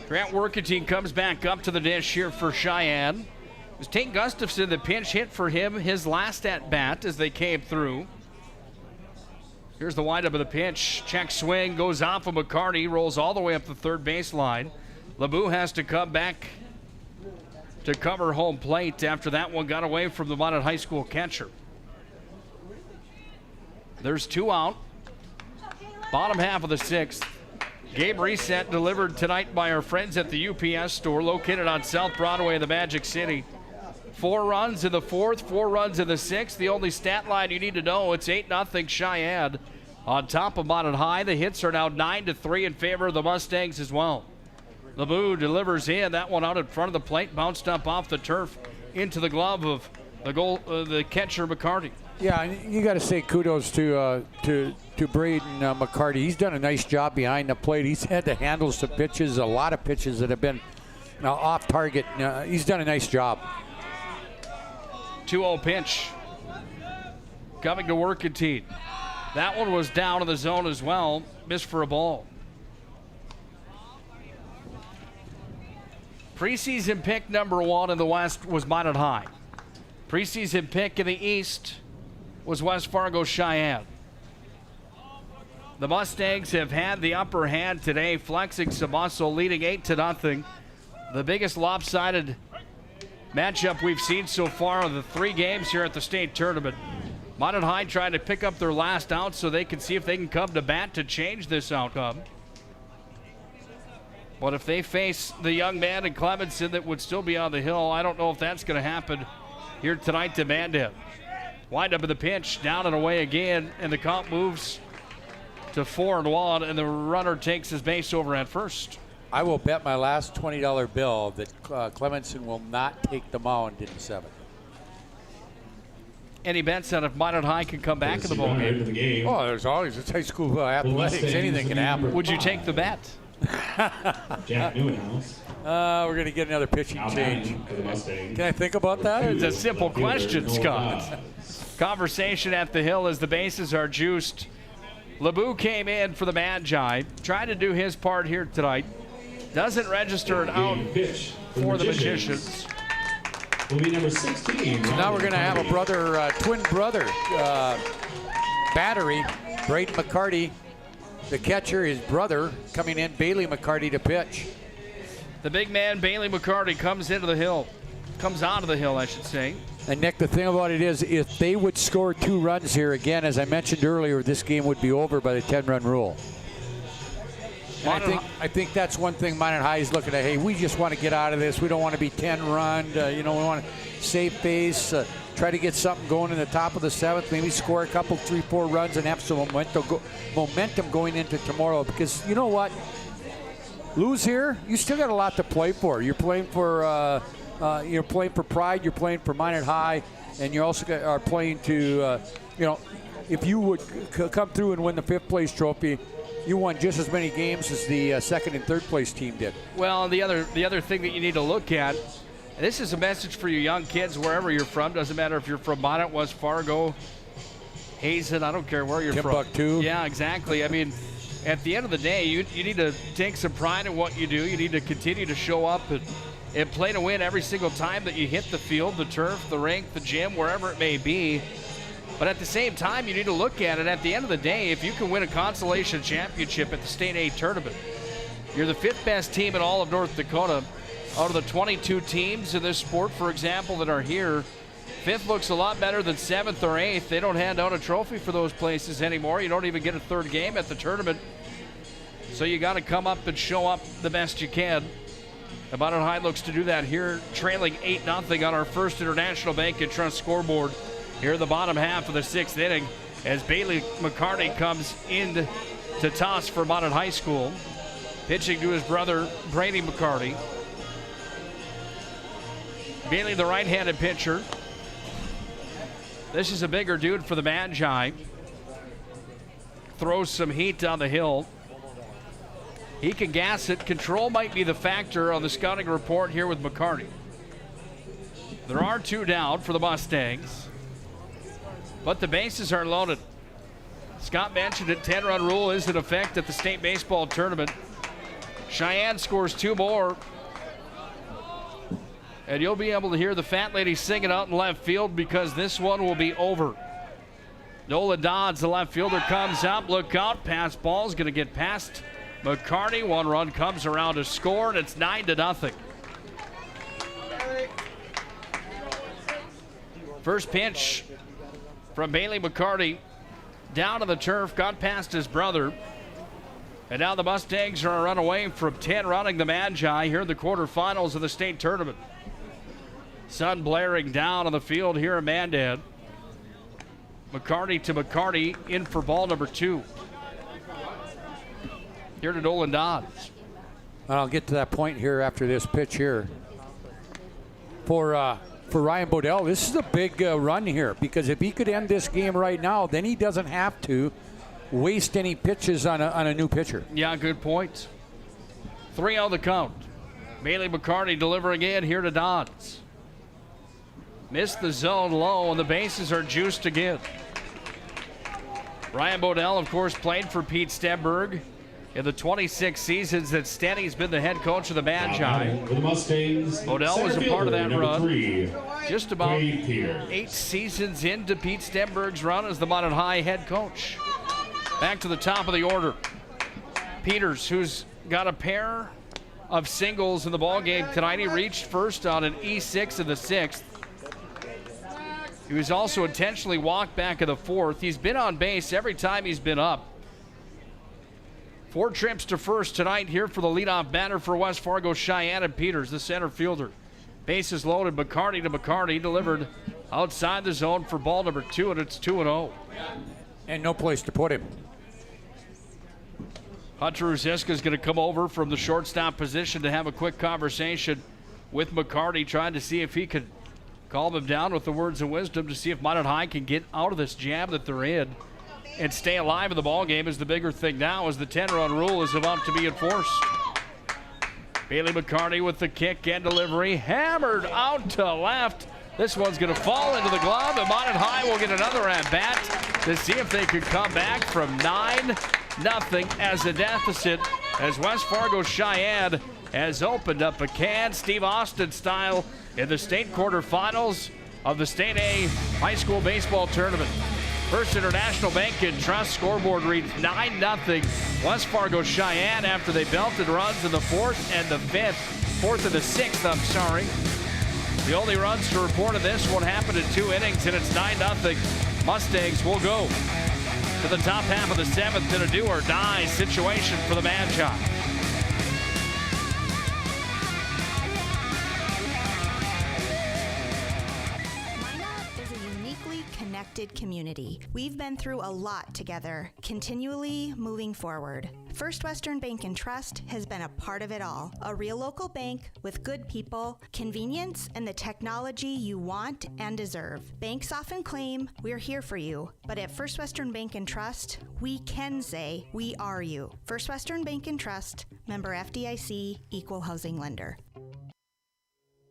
Grant Workentine comes back up to the dish here for Cheyenne. It was Tate Gustafson, the pinch hit for him, his last at-bat as they came through. Here's the windup of the pitch. Check swing, goes off of McCarty, rolls all the way up the third baseline. LeBeau has to come back to cover home plate after that one got away from the Mountain High School catcher. There's 2 out. Bottom half of the 6th. Game reset delivered tonight by our friends at the UPS store located on South Broadway in the Magic City. 4 runs in the 4th, 4 runs in the 6th. The only stat line you need to know, it's 8-0 Cheyenne on top of Mountain High. The hits are now 9-3 in favor of the Mustangs as well. LeBeau delivers in. That one out in front of the plate, bounced up off the turf into the glove of the catcher McCarty. Yeah, you got to say kudos to Braden McCarty. He's done a nice job behind the plate. He's had to handle some pitches, a lot of pitches that have been off target. He's done a nice job. 2-0 pitch. Coming to work at Teed. That one was down in the zone as well. Missed for a ball. Preseason pick number 1 in the West was Minot High. Preseason pick in the East was West Fargo Cheyenne. The Mustangs have had the upper hand today, flexing some muscle, leading 8-0. The biggest lopsided matchup we've seen so far of the 3 games here at the state tournament. Minot High trying to pick up their last out so they can see if they can come to bat to change this outcome. But if they face the young man in Clemenson that would still be on the hill, I don't know if that's going to happen here tonight to Mandan. Wind up in the pinch, down and away again, and the count moves to 4-1, and the runner takes his base over at first. I will bet my last $20 bill that Clemenson will not take the mound in the 7th. Any bets on if Minot High can come back in the ballgame? Oh, there's always it's high school athletics. Anything can happen. Would you take the bet? Jack Newhouse. We're going to get another pitching change. Can I think about that? It's a simple question, Scott. Conversation at the hill as the bases are juiced. LeBou came in for the Magi, trying to do his part here tonight. Doesn't register an out for the Magicians. Will be number 16. So now we're going to have a twin brother battery. Braden McCarty, the catcher, his brother, coming in, Bailey McCarty to pitch. The big man, Bailey McCarty, comes onto the hill, I should say. And Nick, the thing about it is, if they would score 2 runs here again, as I mentioned earlier, this game would be over by the 10-run rule. I think that's one thing Minot High is looking at. Hey, we just want to get out of this. We don't want to be 10-run. We want to save face, try to get something going in the top of the 7th, maybe score a couple, 3-4 runs and have some momentum going into tomorrow. Because you know what? Lose here, you still got a lot to play for. You're playing for pride. You're playing for Minot High, and you also are playing to, if you would come through and win the 5th place trophy, you won just as many games as the 2nd and 3rd place team did. Well, the other thing that you need to look at, and this is a message for you young kids wherever you're from. Doesn't matter if you're from Minot, West Fargo, Hazen, I don't care where you're Timbuktu. from. Yeah, exactly. I mean, at the end of the day, you need to take some pride in what you do. You need to continue to show up and play to win every single time that you hit the field, the turf, the rink, the gym, wherever it may be. But at the same time, you need to look at it. At the end of the day, if you can win a consolation championship at the State A tournament, you're the 5th best team in all of North Dakota. Out of the 22 teams in this sport, for example, that are here, 5th looks a lot better than 7th or 8th. They don't hand out a trophy for those places anymore. You don't even get a 3rd game at the tournament. So you got to come up and show up the best you can. Minot High looks to do that here, trailing 8-0 on our first International Bank and Trust scoreboard. Here in the bottom half of the 6th inning as Bailey McCarty comes in to toss for Minot High School. Pitching to his brother, Brady McCarty. Bailey, the right-handed pitcher. This is a bigger dude for the Magi. Throws some heat down the hill. He can gas it. Control might be the factor on the scouting report here with McCarty. There are 2 down for the Mustangs. But the bases are loaded. Scott mentioned it, 10-run rule is in effect at the state baseball tournament. Cheyenne scores 2 more. And you'll be able to hear the fat lady singing out in left field because this one will be over. Nolan Dodds, the left fielder, comes up. Look out, pass ball's going to get past McCarty. 1 run comes around to score, and it's 9-0. First pitch from Bailey McCarty down to the turf, got past his brother. And now the Mustangs are a run away from 10 running the Magi here in the quarterfinals of the state tournament. Sun blaring down on the field here in Mandan. McCarty to McCarty in for ball number 2. Here to Nolan Dodds. And I'll get to that point here after this pitch here. For for Ryan Bodell. This is a big run here, because if he could end this game right now, then he doesn't have to waste any pitches on a new pitcher. Yeah, good point. 3-0 the count. Bailey McCarty delivering in here to Dodds. Missed the zone low, and the bases are juiced again. Ryan Bodell, of course, played for Pete Stenberg in the 26 seasons that Stenny's been the head coach of the Magi. Bodell was a part of that run. Just about 8 seasons into Pete Stenberg's run as the Mountain High head coach. Back to the top of the order. Peters, who's got a pair of singles in the ball game tonight. He reached first on an E6 in the 6th. He was also intentionally walked back in the 4th. He's been on base every time he's been up. 4 trips to first tonight here for the leadoff batter for West Fargo, Cheyenne and Peters, the center fielder. Bases loaded, McCarty to McCarty, delivered outside the zone for ball number 2, and it's 2-0. And no place to put him. Hunter Uziska is going to come over from the shortstop position to have a quick conversation with McCarty, trying to see if he could calm him down with the words of wisdom to see if Mountain High can get out of this jam that they're in and stay alive in the ballgame. Is the bigger thing now as the 10-run rule is about to be enforced. Bailey McCarty with the kick and delivery, hammered out to left. This one's going to fall into the glove, and Mountain High will get another at-bat to see if they could come back from 9-0 as a deficit, as West Fargo Cheyenne has opened up a can, Steve Austin style, in the state quarterfinals of the State A high school baseball tournament. First International Bank and Trust scoreboard reads 9-0 West Fargo Cheyenne after they belted runs in the 4th and the 5th. 4th and the 6th, I'm sorry. The only runs to report of this one happened in 2 innings, and it's 9-0. Mustangs will go to the top half of the 7th in a do-or-die situation for the Magi. Connected community. We've been through a lot together, continually moving forward. First Western Bank and Trust has been a part of it all. A real local bank with good people, convenience, and the technology you want and deserve. Banks often claim we're here for you, but at First Western Bank and Trust, we can say we are you. First Western Bank and Trust, member FDIC, equal housing lender.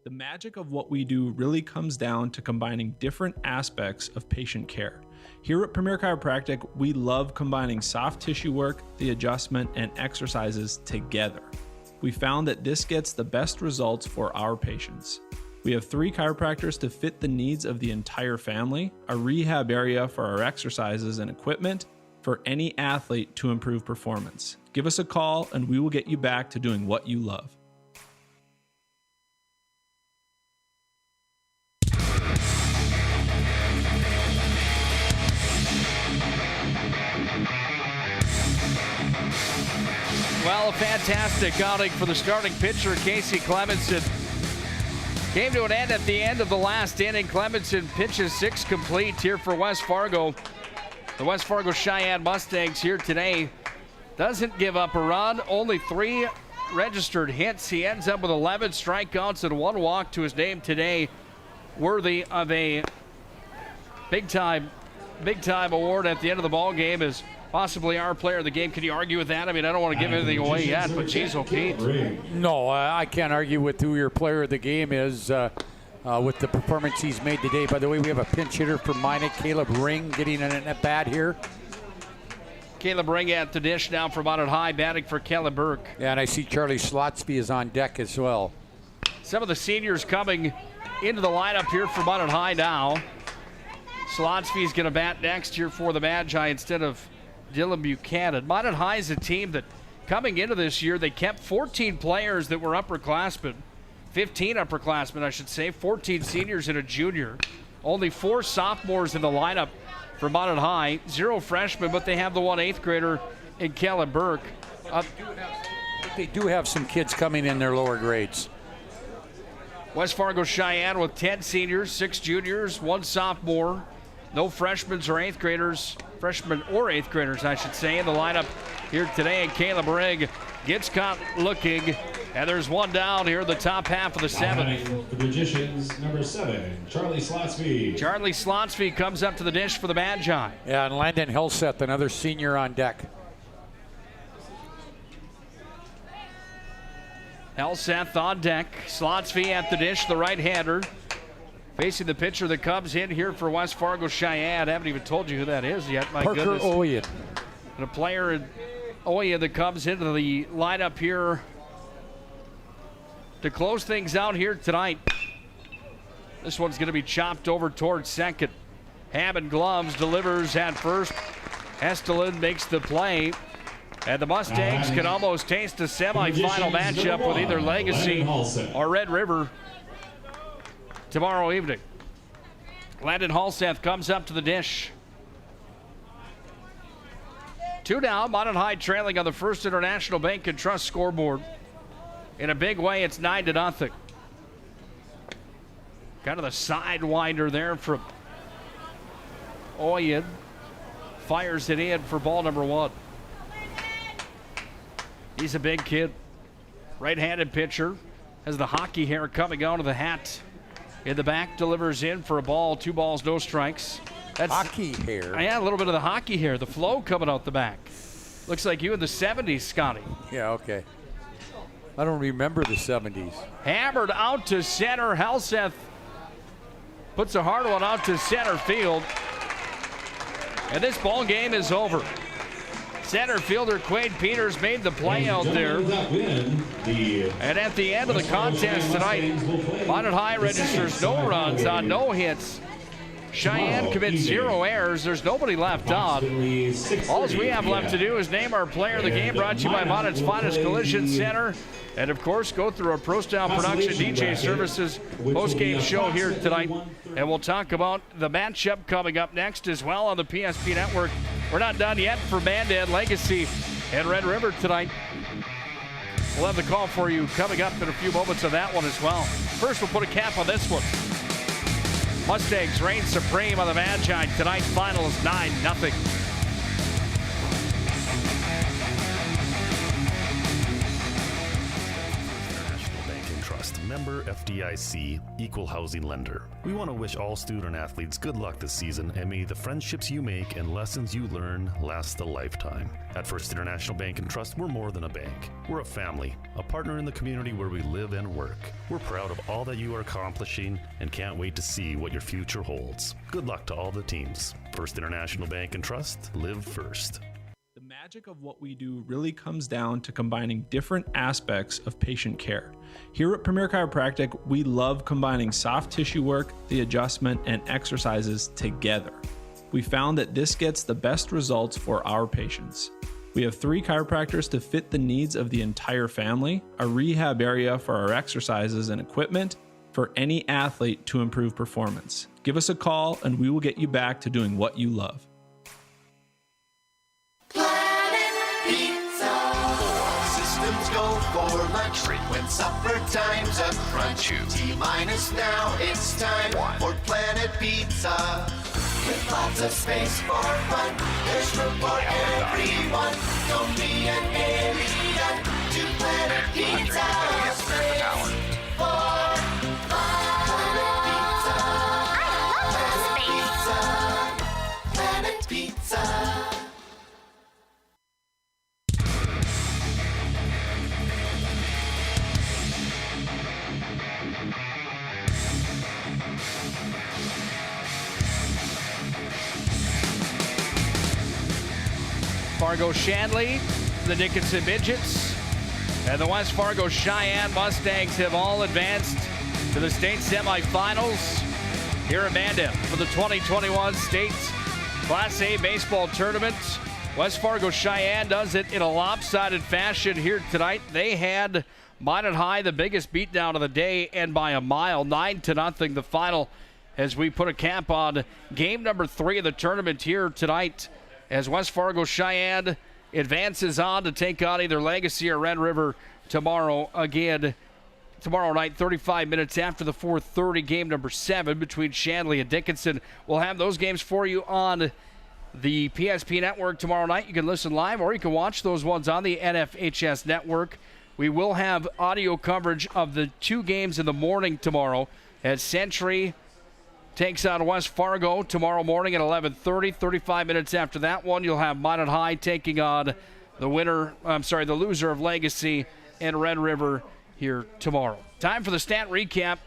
The magic of what we do really comes down to combining different aspects of patient care. Here at Premier Chiropractic, we love combining soft tissue work, the adjustment, and exercises together. We found that this gets the best results for our patients. We have 3 chiropractors to fit the needs of the entire family, a rehab area for our exercises and equipment for any athlete to improve performance. Give us a call and we will get you back to doing what you love. Well, a fantastic outing for the starting pitcher, Casey Clemenson. Came to an end at the end of the last inning. Clemenson pitches 6 complete here for West Fargo. The West Fargo Cheyenne Mustangs here today. Doesn't give up a run, only 3 registered hits. He ends up with 11 strikeouts and 1 walk to his name today. Worthy of a big time award at the end of the ball game is possibly our player of the game. Can you argue with that? I mean, I don't want to give anything away yet, but geez, Pete. No, I can't argue with who your player of the game is with the performance he's made today. By the way, we have a pinch hitter for Minot, Caleb Ring, getting an at-bat here. Caleb Ring at the dish now for Mountain High, batting for Caleb Burke. Yeah, and I see Charlie Slotsby is on deck as well. Some of the seniors coming into the lineup here for Mountain High now. Slotsby's going to bat next here for the Magi instead of Dylan Buchanan. Mountain High is a team that coming into this year, they kept 14 players that were upperclassmen, 15 upperclassmen, I should say, 14 seniors and a junior. Only 4 sophomores in the lineup for Mountain High, 0 freshmen, but they have the 1 8th grader in Caleb Burke. They do have some kids coming in their lower grades. West Fargo Cheyenne with 10 seniors, 6 juniors, 1 sophomore. No freshmen or 8th graders, I should say, in the lineup here today. And Caleb Rigg gets caught looking And there's one down here in the top half of the seventh. The Magicians, number 7, Charlie Slotsby. Charlie Slotsby comes up to the dish for the Magi. Yeah, and Landon Helseth, another senior on deck. Helseth on deck. Slotsby at the dish, the right-hander. Facing the pitcher that comes in here for West Fargo Cheyenne. I haven't even told you who that is yet. My Parker goodness. Oyen. And a player in Oyen that comes into the lineup here to close things out here tonight. This one's going to be chopped over towards second. Hammond gloves, delivers at first. Estelin makes the play. And the Mustangs can almost taste a semifinal matchup with either Legacy or Red River tomorrow evening. Landon Halseth comes up to the dish. 2 down, Mountain High trailing on the First International Bank and Trust scoreboard. In a big way, it's 9-0. Kind of the sidewinder there from Oyen. Fires it in for ball number 1. He's a big kid. Right-handed pitcher. Has the hockey hair coming out of the hat. In the back, delivers in for a ball. 2 balls, no strikes. That's hockey hair. Yeah, a little bit of the hockey hair. The flow coming out the back. Looks like you in the 70s, Scotty. Yeah, okay. I don't remember the 70s. Hammered out to center. Helseth puts a hard one out to center field. And this ball game is over. Center fielder Quade Peters made the play out there. And at the end of the contest tonight, Mountain High registers no runs on no hits. Cheyenne commits 0 errors. There's nobody left on. All we have left to do is name our player of the game, brought to you by Mountain's Finest Collision Center. And of course, go through our Pro Style Production DJ Services post-game show here tonight. And we'll talk about the matchup coming up next as well on the PSP Network. We're not done yet for Mandan, Legacy, and Red River tonight. We'll have the call for you coming up in a few moments of that one as well. First, we'll put a cap on this one. Mustangs reign supreme on the Magi tonight. Final is 9-0. Member FDIC, equal housing lender. We want to wish all student athletes good luck this season, and may the friendships you make and lessons you learn last a lifetime. At First International Bank and Trust, we're more than a bank. We're a family, a partner in the community where we live and work. We're proud of all that you are accomplishing and can't wait to see what your future holds. Good luck to all the teams. First International Bank and Trust, live first. The magic of what we do really comes down to combining different aspects of patient care. Here at Premier Chiropractic, we love combining soft tissue work, the adjustment, and exercises together. We found that this gets the best results for our patients. We have 3 chiropractors to fit the needs of the entire family, a rehab area for our exercises and equipment for any athlete to improve performance. Give us a call and we will get you back to doing what you love. Systems go for lunch when supper time's a crunch. T-minus now, it's time for Planet Pizza. With lots of space for fun, there's room for everyone. Don't be an alien to Planet Pizza. Space for Planet Pizza. Fargo Shanley, the Dickinson Midgets, and the West Fargo Cheyenne Mustangs have all advanced to the state semifinals here at Mandan for the 2021 state Class A baseball tournament. West Fargo Cheyenne does it in a lopsided fashion here tonight. They had Mountain High, the biggest beatdown of the day, and by a mile, 9-0 the final, as we put a cap on game number 3 of the tournament here tonight, as West Fargo Cheyenne advances on to take on either Legacy or Red River tomorrow night, 35 minutes after the 4:30 game number 7 between Shanley and Dickinson. We'll have those games for you on the PSP network tomorrow night. You can listen live or you can watch those ones on the NFHS network. We will have audio coverage of the 2 games in the morning tomorrow as Century takes on West Fargo tomorrow morning at 11:30. 35 minutes after that one, you'll have Minot High taking on the loser of Legacy and Red River here tomorrow. Time for the stat recap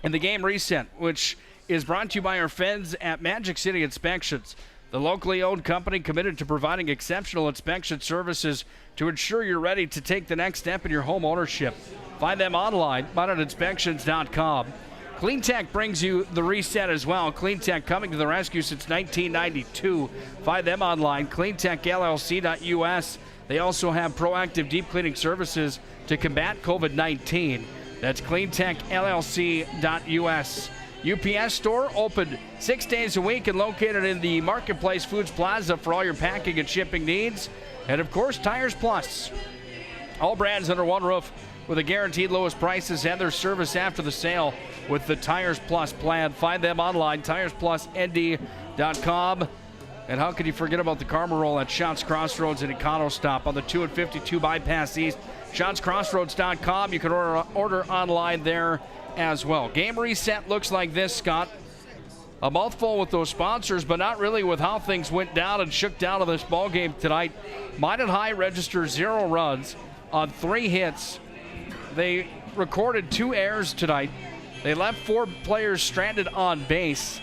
and the game reset, which is brought to you by our friends at Magic City Inspections, the locally owned company committed to providing exceptional inspection services to ensure you're ready to take the next step in your home ownership. Find them online, MinotInspections.com. CleanTech brings you the reset as well. CleanTech coming to the rescue since 1992. Find them online, cleantechllc.us. They also have proactive deep cleaning services to combat COVID-19. That's cleantechllc.us. UPS store open 6 days a week and located in the Marketplace Foods Plaza for all your packing and shipping needs. And of course, Tires Plus. All brands under one roof with a guaranteed lowest prices and their service after the sale with the Tires Plus plan. Find them online, TiresPlusND.com. And how could you forget about the Karma Roll at Shots Crossroads and Econo Stop on the 2 and 52 Bypass East. ShotsCrossroads.com. You can order online there as well. Game reset looks like this, Scott. A mouthful with those sponsors, but not really with how things went down and shook down in this ball game tonight. Minot High registers 0 runs on 3 hits. They recorded 2 errors tonight. They left 4 players stranded on base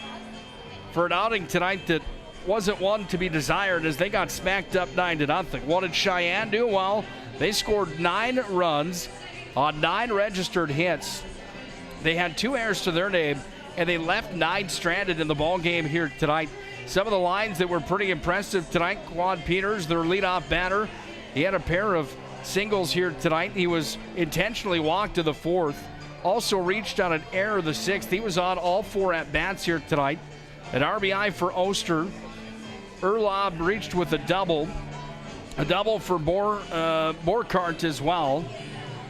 for an outing tonight that wasn't one to be desired as they got smacked up 9-0. What did Cheyenne do? Well, they scored 9 runs on 9 registered hits. They had 2 errors to their name, and they left 9 stranded in the ball game here tonight. Some of the lines that were pretty impressive tonight, Quad Peters, their leadoff batter, he had a pair of singles here tonight. He was intentionally walked to the 4th. Also reached on an error the 6th. He was on all 4 at-bats here tonight. An RBI for Oster. Erlob reached with a double. A double for Borkart as well.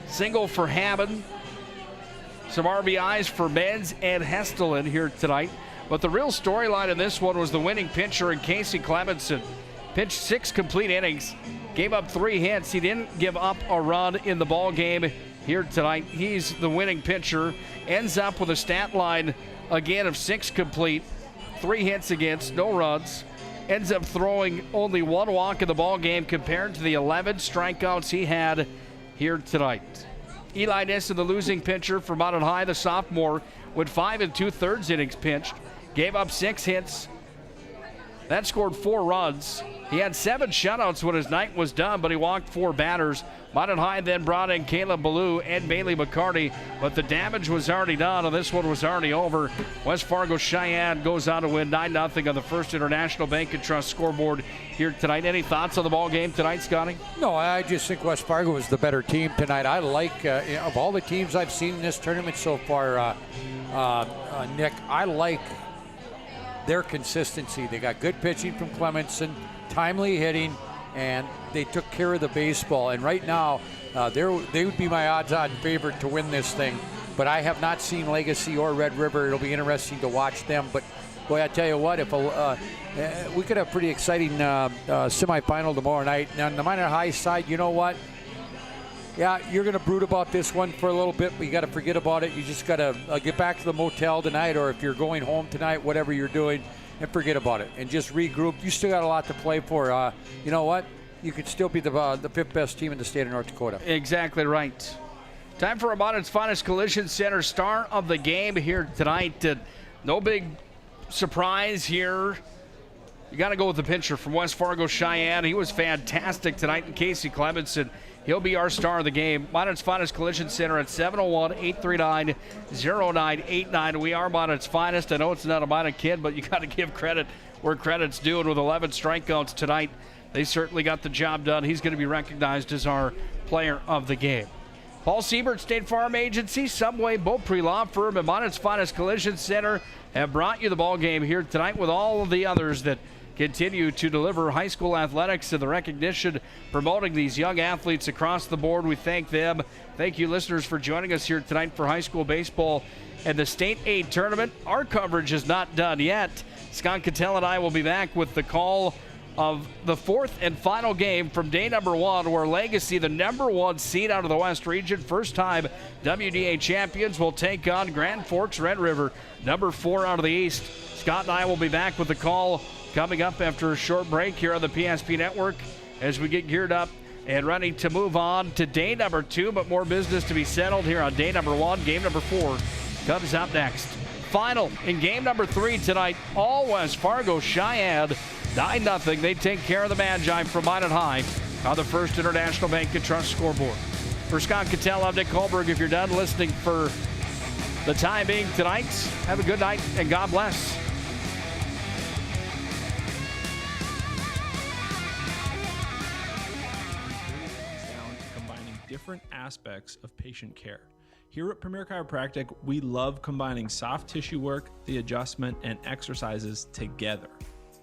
Single for Hammond. Some RBIs for Benz and Hestelin here tonight. But the real storyline in this one was the winning pitcher in Casey Clemenson. Pitched 6 complete innings. Gave up 3 hits. He didn't give up a run in the ball game here tonight. He's the winning pitcher. Ends up with a stat line again of 6 complete. 3 hits against, no runs. Ends up throwing only 1 walk in the ball game compared to the 11 strikeouts he had here tonight. Eli Nissen, the losing pitcher for Minot High, the sophomore, went 5 2/3 innings pitched. Gave up 6 hits. That scored 4 runs. He had 7 shutouts when his night was done, but he walked 4 batters. Minot High then brought in Caleb Ballou and Bailey McCarty, but the damage was already done, and this one was already over. West Fargo Cheyenne goes on to win 9-0 on the First International Bank and Trust scoreboard here tonight. Any thoughts on the ball game tonight, Scotty? No, I just think West Fargo was the better team tonight. I like, of all the teams I've seen in this tournament so far, Nick, I like their consistency. They got good pitching from Clemenson, timely hitting, and they took care of the baseball. And right now, they would be my odds-on favorite to win this thing. But I have not seen Legacy or Red River. It'll be interesting to watch them. But boy, I tell you what, if we could have a pretty exciting semifinal tomorrow night. Now, on the Minot High side, you know what? Yeah, you're going to brood about this one for a little bit, but you got to forget about it. You just got to get back to the motel tonight, or if you're going home tonight, whatever you're doing, and forget about it and just regroup. You still got a lot to play for. You know what? You could still be the 5th best team in the state of North Dakota. Exactly right. Time for Minot's Finest Collision Center star of the game here tonight. No big surprise here. You got to go with the pitcher from West Fargo Cheyenne. He was fantastic tonight in Casey Clemenson. He'll be our star of the game. Minot's Finest Collision Center at 701-839-0989. We are Minot's Finest. I know it's not a Minot kid, but you got to give credit where credit's due. And with 11 strikeouts tonight, they certainly got the job done. He's going to be recognized as our player of the game. Paul Siebert, State Farm Agency, Subway, Beaupre Law Firm, and Minot's Finest Collision Center have brought you the ball game here tonight with all of the others that continue to deliver high school athletics and the recognition promoting these young athletes across the board. We thank them. Thank you, listeners, for joining us here tonight for high school baseball and the State Aid Tournament. Our coverage is not done yet. Scott Cattell and I will be back with the call of the fourth and final game from day number 1, where Legacy, the number 1 seed out of the West region, first time WDA champions, will take on Grand Forks Red River, number 4 out of the East. Scott and I will be back with the call coming up after a short break here on the PSP Network as we get geared up and ready to move on to day number 2, but more business to be settled here on day number 1. Game number 4 comes up next. Final in game number 3 tonight, all West Fargo Cheyenne 9-0. They take care of the Magi from Minot High on the First International Bank and Trust scoreboard. For Scott Cattell, I'm Nick Holberg. If you're done listening for the time being tonight, have a good night and God bless. Down to combining different aspects of patient care. Here at Premier Chiropractic, we love combining soft tissue work, the adjustment, and exercises together.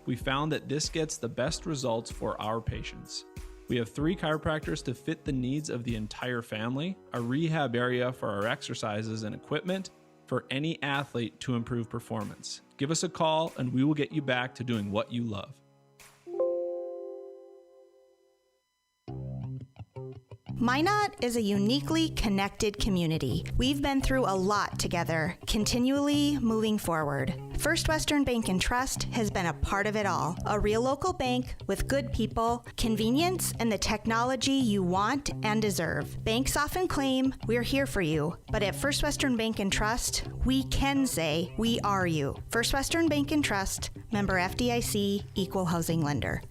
We found that this gets the best results for our patients. We have 3 chiropractors to fit the needs of the entire family, a rehab area for our exercises and equipment for any athlete to improve performance. Give us a call and we will get you back to doing what you love. Minot is a uniquely connected community. We've been through a lot together, continually moving forward. First Western Bank and Trust has been a part of it all. A real local bank with good people, convenience, and the technology you want and deserve. Banks often claim we're here for you, but at First Western Bank and Trust, we can say we are you. First Western Bank and Trust, member FDIC, equal housing lender.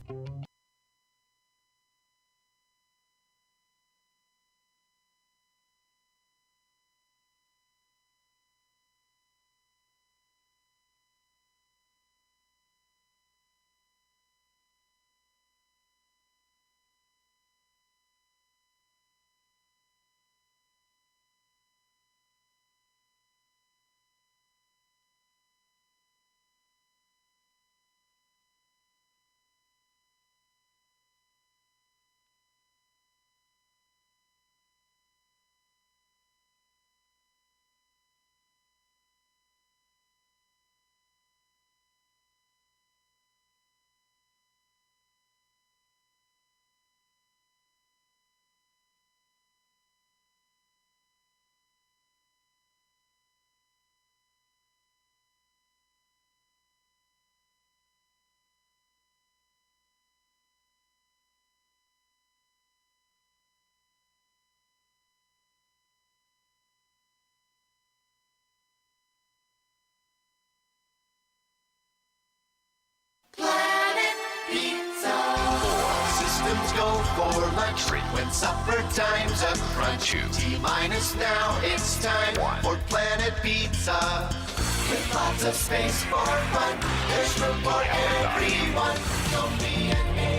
Go for lunch when supper time's a crunch. T-minus now, it's time for Planet Pizza. With lots of space for fun, there's room for everyone. Don't be an idiot.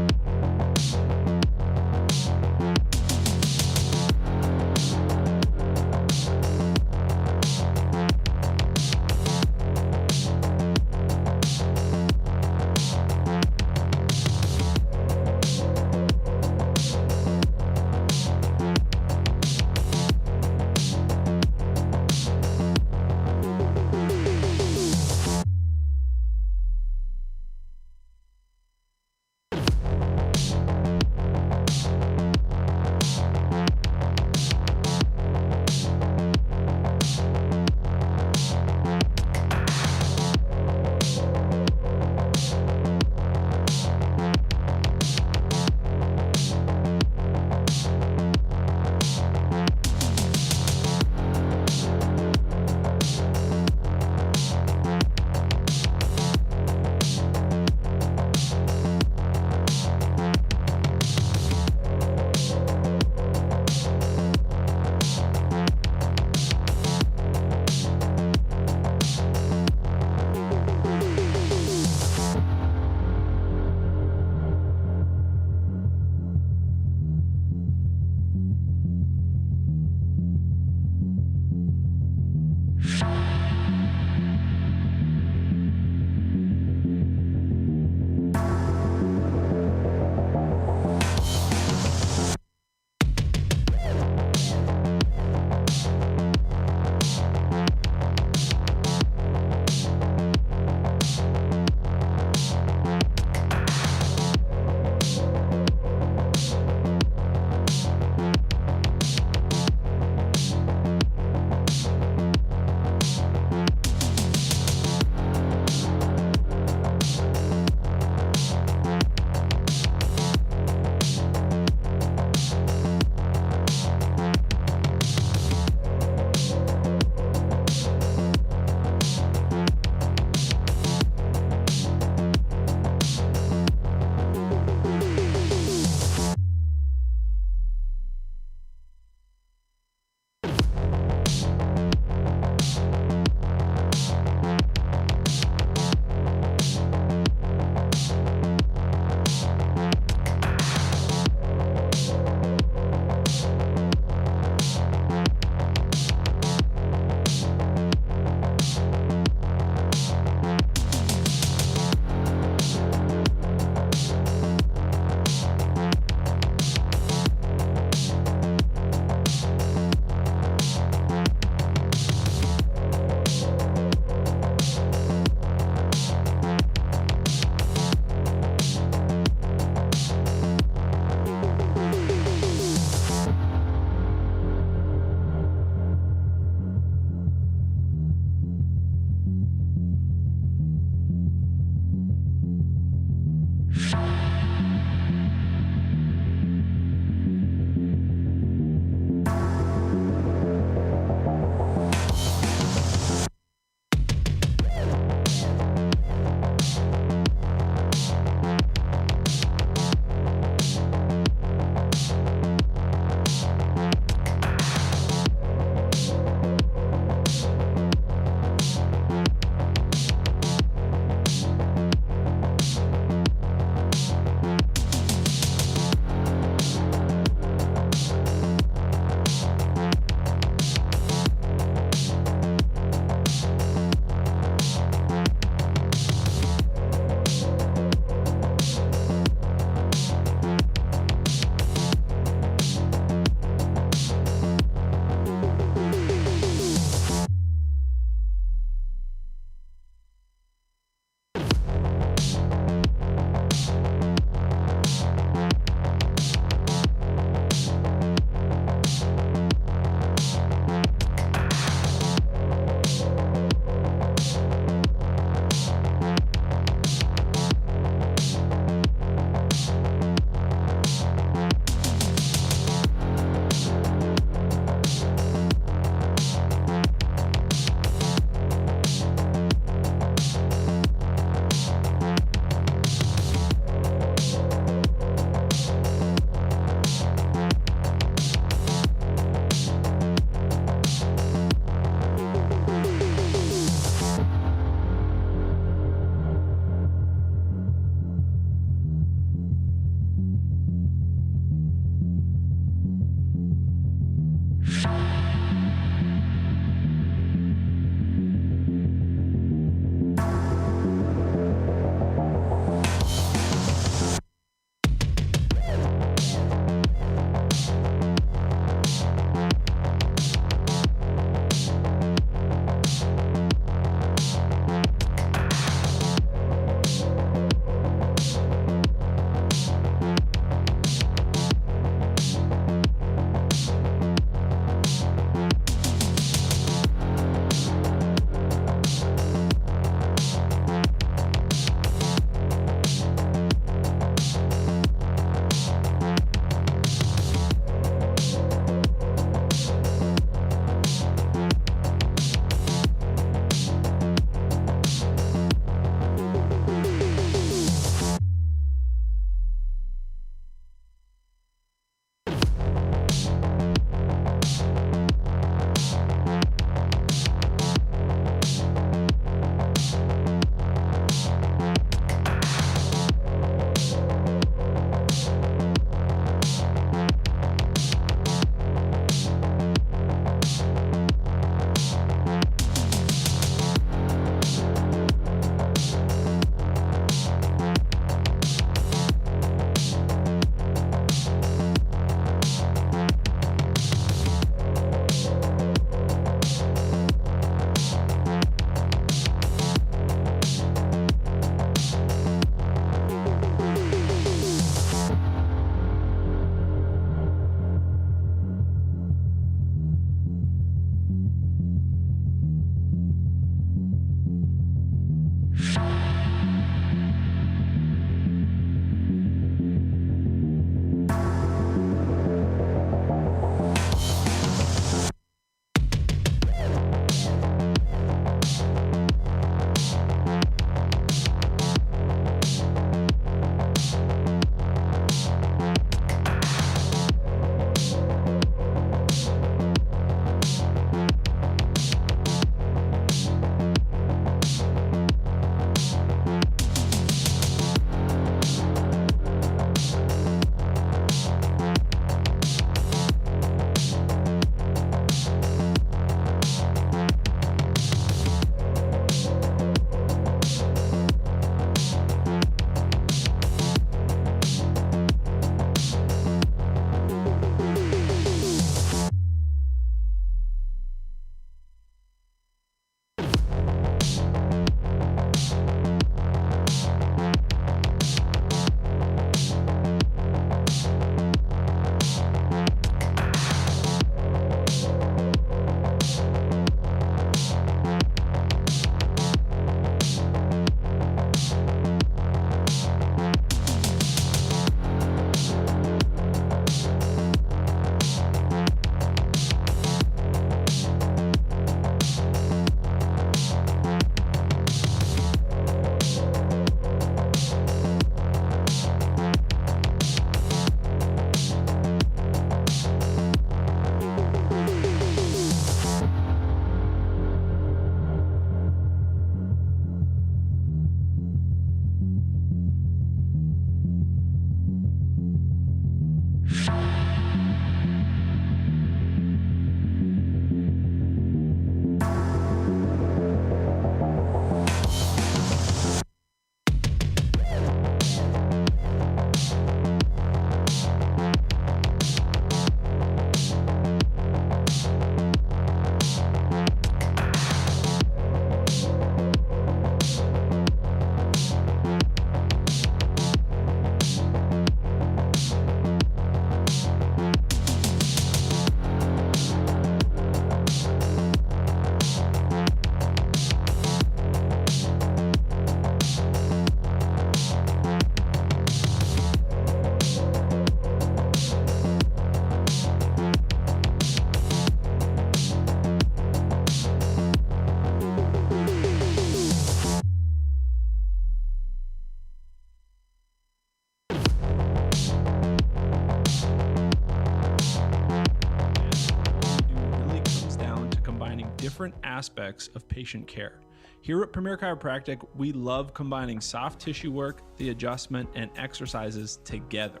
different aspects of patient care. Here at Premier Chiropractic, we love combining soft tissue work, the adjustment, and exercises together.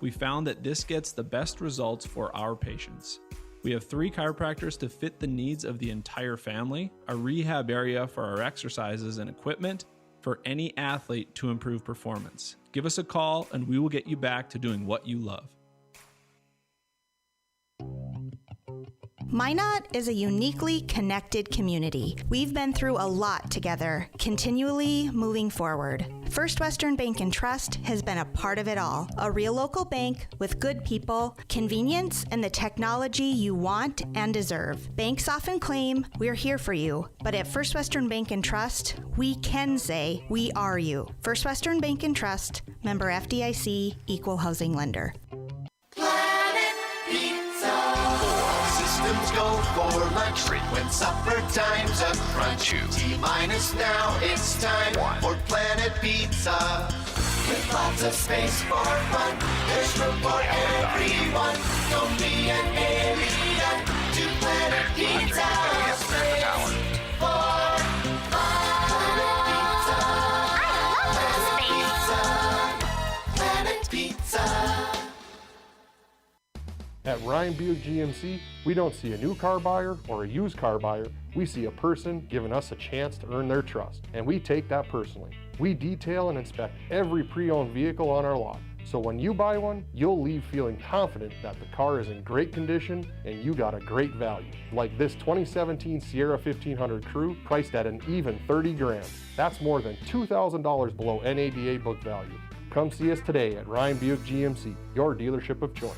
We found that this gets the best results for our patients. We have 3 chiropractors to fit the needs of the entire family, a rehab area for our exercises and equipment for any athlete to improve performance. Give us a call and we will get you back to doing what you love. Minot is a uniquely connected community. We've been through a lot together, continually moving forward. First Western Bank and Trust has been a part of it all. A real local bank with good people, convenience, and the technology you want and deserve. Banks often claim we're here for you, but at First Western Bank and Trust, we can say we are you. First Western Bank and Trust, member FDIC, equal housing lender. Systems go for lunch when supper time's a crunch. T-minus now, it's time for Planet Pizza. With lots of space for fun, there's room for everyone. Don't be an alien to Planet Pizza. Space for fun. Planet Pizza. At Ryan Buick GMC, we don't see a new car buyer or a used car buyer. We see a person giving us a chance to earn their trust, and we take that personally. We detail and inspect every pre-owned vehicle on our lot. So when you buy one, you'll leave feeling confident that the car is in great condition and you got a great value. Like this 2017 Sierra 1500 Crew, priced at an even 30 grand. That's more than $2,000 below NADA book value. Come see us today at Ryan Buick GMC, your dealership of choice.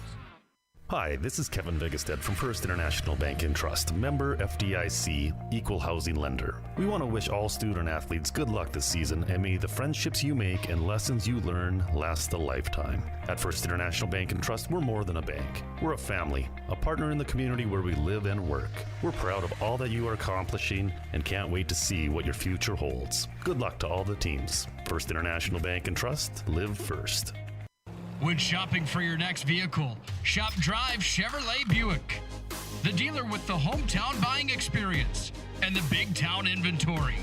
Hi, this is Kevin Vigestad from First International Bank and Trust, member FDIC, equal housing lender. We want to wish all student athletes good luck this season, and may the friendships you make and lessons you learn last a lifetime. At First International Bank and Trust, we're more than a bank. We're a family, a partner in the community where we live and work. We're proud of all that you are accomplishing and can't wait to see what your future holds. Good luck to all the teams. First International Bank and Trust, live first. When shopping for your next vehicle, shop Drive Chevrolet Buick, the dealer with the hometown buying experience and the big town inventory.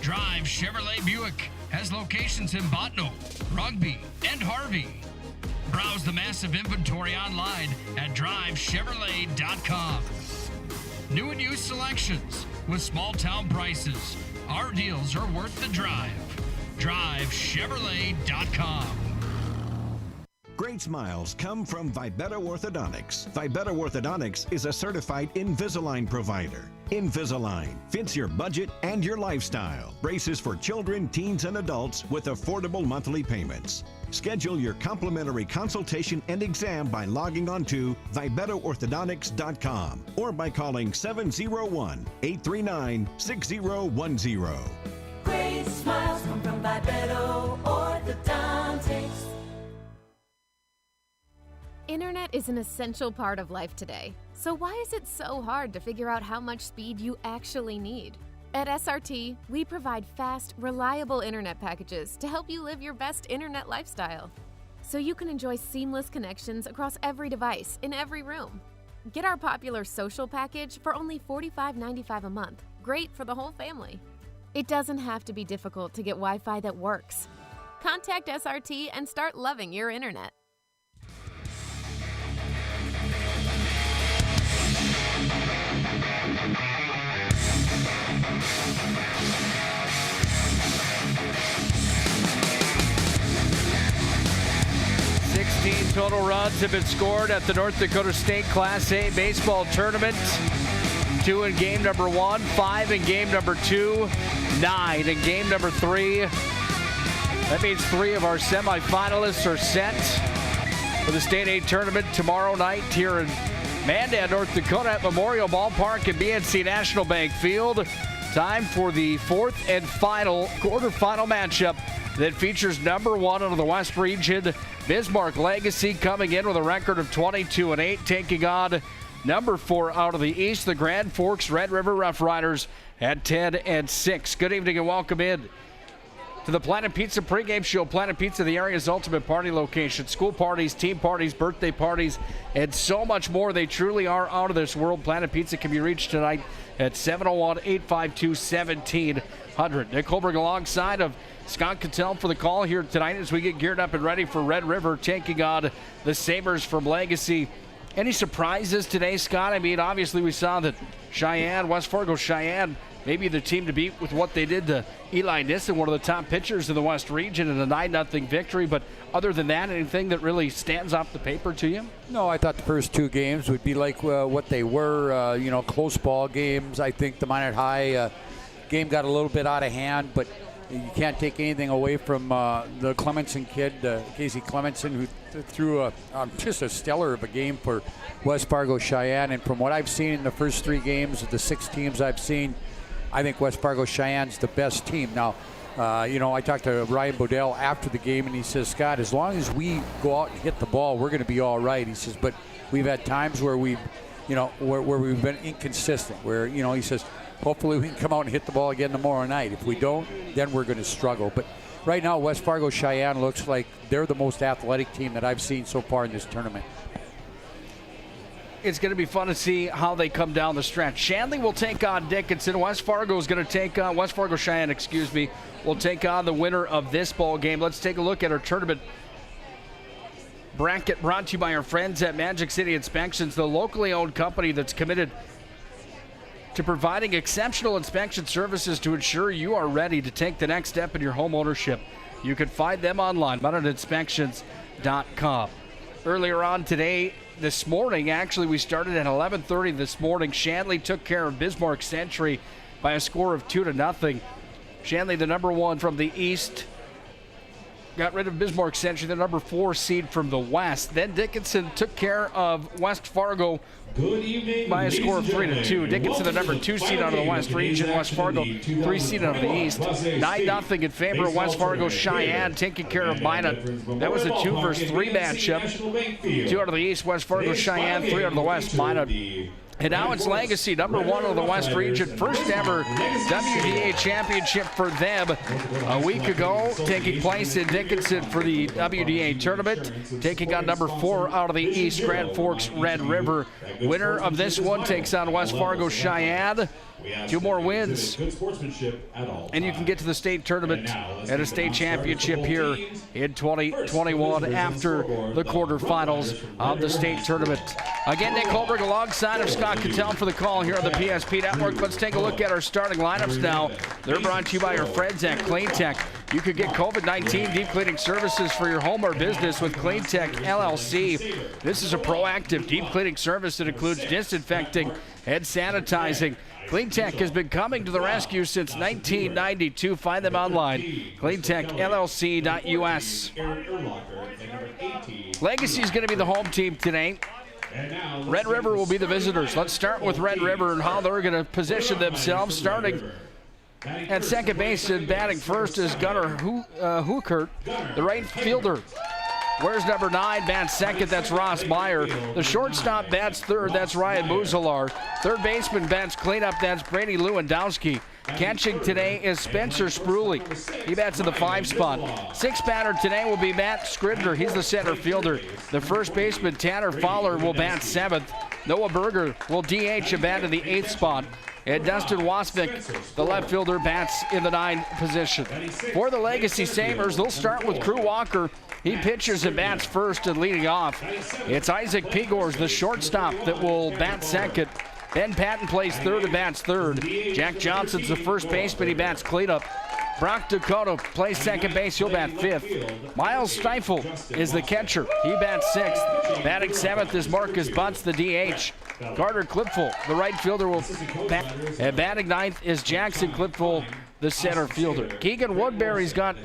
Drive Chevrolet Buick has locations in Botno, Rugby, and Harvey. Browse the massive inventory online at drivechevrolet.com. New and used selections with small town prices. Our deals are worth the drive. drivechevrolet.com. Great smiles come from Vibetta Orthodontics. Vibetta Orthodontics is a certified Invisalign provider. Invisalign fits your budget and your lifestyle. Braces for children, teens, and adults with affordable monthly payments. Schedule your complimentary consultation and exam by logging on to VibettaOrthodontics.com or by calling 701-839-6010. Great smiles come from Vibetta Orthodontics. Internet is an essential part of life today. So why is it so hard to figure out how much speed you actually need? At SRT, we provide fast, reliable internet packages to help you live your best internet lifestyle. So you can enjoy seamless connections across every device in every room. Get our popular social package for only $45.95 a month. Great for the whole family. It doesn't have to be difficult to get Wi-Fi that works. Contact SRT and start loving your internet. Total runs have been scored at the North Dakota State Class A baseball tournament. 2 in game number 1, 5 in game number 2, 9 in game number 3. That means 3 of our semifinalists are set for the State A tournament tomorrow night here in Mandan, North Dakota at Memorial Ballpark and BNC National Bank Field. Time for the 4th and final quarterfinal matchup that features number 1 out of the West region, Bismarck Legacy, coming in with a record of 22-8, taking on number 4 out of the East, the Grand Forks Red River Rough Riders at 10-6. Good evening and welcome in to the Planet Pizza pregame show. Planet Pizza, the area's ultimate party location. School parties, team parties, birthday parties, and so much more. They truly are out of this world. Planet Pizza can be reached tonight at 701-852-1700. Nick Holberg alongside of Scott Cattell for the call here tonight as we get geared up and ready for Red River taking on the Sabres from Legacy Any surprises today, Scott? I mean, obviously we saw that West Fargo Cheyenne, maybe the team to beat with what they did to Eli Nissen, one of the top pitchers in the West region, in a 9-0 victory. But other than that, anything that really stands off the paper to you? No, I thought the first two games would be like what they were, close ball games. I think the Minot High game got a little bit out of hand, but you can't take anything away from the Clemenson kid, Casey Clemenson, who threw just a stellar of a game for West Fargo Cheyenne. And from what I've seen in the first 3 games of the 6 teams I've seen, I think West Fargo Cheyenne's the best team. Now, I talked to Ryan Bodell after the game, and he says, Scott, as long as we go out and hit the ball, we're going to be all right. He says, but we've had times where we've been inconsistent, where, he says, hopefully we can come out and hit the ball again tomorrow night. If we don't, then we're going to struggle. But right now, West Fargo Cheyenne looks like they're the most athletic team that I've seen so far in this tournament. It's going to be fun to see how they come down the stretch. Shanley will take on Dickinson. West Fargo Cheyenne, will take on the winner of this ball game. Let's take a look at our tournament bracket, brought to you by our friends at Magic City Inspections, the locally owned company that's committed to providing exceptional inspection services to ensure you are ready to take the next step in your home ownership. You can find them online, MountainInspections.com. Earlier on this morning, actually, we started at 11:30 this morning. Shanley took care of Bismarck Century by a score of 2-0. Shanley, the number 1 from the east, got rid of Bismarck Century, the number 4 seed from the west. Then Dickinson took care of West Fargo by a score of 3-2. Dickinson, the number 2 seed out of the West region. West Fargo, 3 seed out of the East. 9-0 in favor of West Fargo Cheyenne, taking care of Minot. That was a 2 versus 3 matchup. 2 out of the East, West Fargo Cheyenne. 3 out of the West, Minot. And now it's Legacy, number 1 of the West region. First ever WDA championship for them a week ago, taking place in Dickinson for the WDA tournament. Taking on number 4 out of the East, Grand Forks Red River. Winner of this one takes on West Fargo Cheyenne. 2 more wins, and you can get to the state tournament and a state championship here in 2021 after the quarterfinals of the state tournament. Again, Nick Holberg alongside of Scott Cattell for the call here on the PSP Network. Let's take a look at our starting lineups now. They're brought to you by our friends at Clean Tech. You could get COVID-19 deep cleaning services for your home or business with Clean Tech LLC. This is a proactive deep cleaning service that includes disinfecting and sanitizing. Clean Tech has been coming to the rescue since 1992. Find them online, cleantechllc.us. Legacy is going to be the home team today. Red River will be the visitors. Let's start with Red River and how they're going to position themselves. Starting at second base and batting first is Gunnar Hookert, the right fielder. Where's number 9? Bats second, that's Ross Meyer. The shortstop bats third, that's Ryan Muzalar. Third baseman bats cleanup, that's Brady Lewandowski. Catching today is Spencer Spruly. He bats in the 5 spot. Sixth batter today will be Matt Scribner. He's the center fielder. The first baseman, Tanner Fowler, will bat 7th. Noah Berger will DH and bat in the 8th spot. And Dustin Wasvik, the left fielder, bats in the 9th position. For the Legacy Sabres, they'll start with Crew Walker. He pitches and bats first and leading off. It's Isaac Pigors, the shortstop, that will bat second. Ben Patton plays third and bats third. Jack Johnson's the first baseman. He bats cleanup. Brock Dakota plays second base. He'll bat 5th. Miles Stiefel is the catcher. He bats 6th. Batting 7th is Marcus Butts, the DH. Carter Clipful, the right fielder, will bat. And batting 9th is Jackson Clipful, the center fielder. Keegan Woodbury's got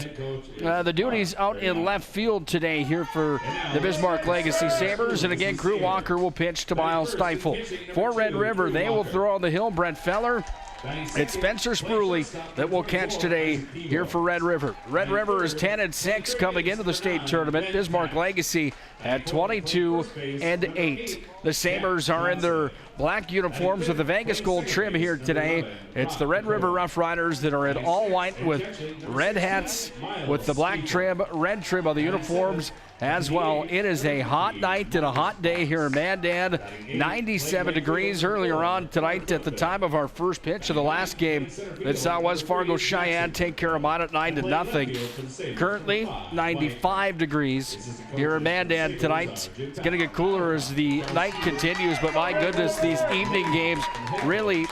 the duties out in left field today here for the Bismarck Legacy Sabres. And again, Crew Walker will pitch to Miles Stiefel. For Red River, they will throw on the hill Brett Feller. It's Spencer Spruly that will catch today here for Red River. Red River is 10-6 coming into the state tournament. Bismarck Legacy at 22-8. The Sabres are in their black uniforms with the Vegas gold trim here today. It's the Red River Rough Riders that are in all white with red hats with the black trim, red trim on the uniforms as well. It is a hot night and a hot day here in Mandan. 97 degrees earlier on tonight at the time of our first pitch of the last game that saw West Fargo Cheyenne take care of mine at 9-0. Currently 95 degrees here in Mandan tonight. It's going to get cooler as the night continues, but my goodness, these evening games really,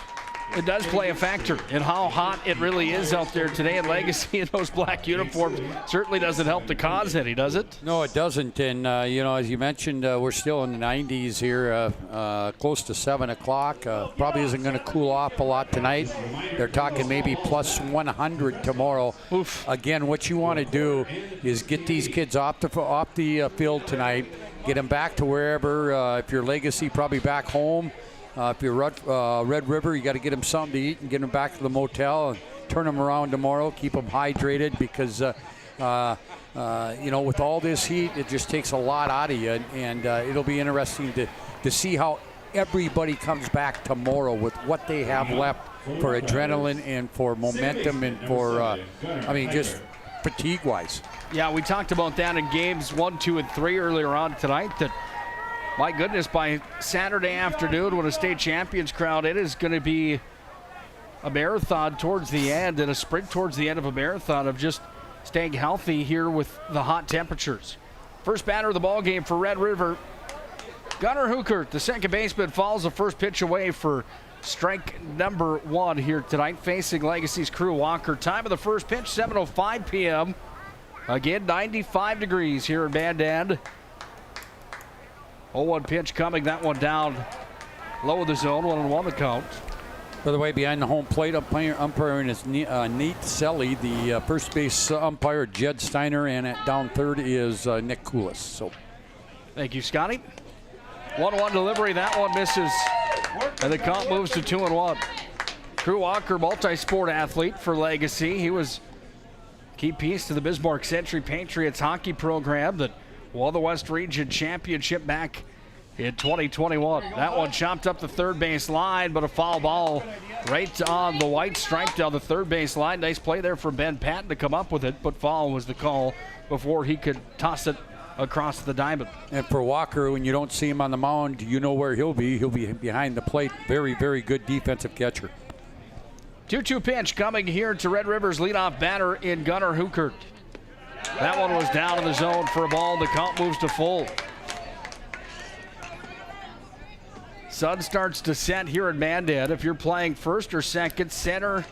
it does play a factor in how hot it really is out there today. And Legacy in those black uniforms certainly doesn't help the cause any, does it? No, it doesn't. And, as you mentioned, we're still in the 90s here, close to 7 o'clock. Probably isn't going to cool off a lot tonight. They're talking maybe plus 100 tomorrow. Oof. Again, what you want to do is get these kids off the field tonight, get them back to wherever. If you're Legacy, probably back home. If you're Red River, you got to get them something to eat and get them back to the motel and turn them around tomorrow. Keep them hydrated because, with all this heat, it just takes a lot out of you. And it'll be interesting to see how everybody comes back tomorrow with what they have left for adrenaline and for momentum and for, just fatigue-wise. Yeah, we talked about that in games 1, 2, and 3 earlier on tonight. That, my goodness, by Saturday afternoon when a state champions crowd, it is going to be a marathon towards the end and a sprint towards the end of a marathon of just staying healthy here with the hot temperatures. First batter of the ball game for Red River, Gunnar Hookert, the second baseman, falls the first pitch away for strike number 1 here tonight, facing Legacy's Crew Walker. Time of the first pitch, 7:05 p.m. Again, 95 degrees here in Mandan. 0-1 pitch coming, that one down low of the zone, 1-1 the count. By the way, behind the home plate, umpiring is Nate Selly. The first base umpire, Jed Steiner, and down third is Nick Koulis. So, thank you, Scotty. 1-1 delivery, that one misses, and the count moves to 2-1. Crew Walker, multi-sport athlete for Legacy. He was a key piece to the Bismarck Century Patriots hockey program that won the West Region Championship back in 2021. That one chopped up the third base line, but a foul ball right on the white stripe down the third base line. Nice play there from Ben Patton to come up with it, but foul was the call before he could toss it across the diamond. And for Walker, when you don't see him on the mound, you know where he'll be. He'll be behind the plate. Very, very good defensive catcher. 2-2 pitch coming here to Red River's leadoff batter in Gunnar Hookert. That one was down in the zone for a ball. The count moves to full. Sun starts to set here in Mandan. If you're playing first or second, center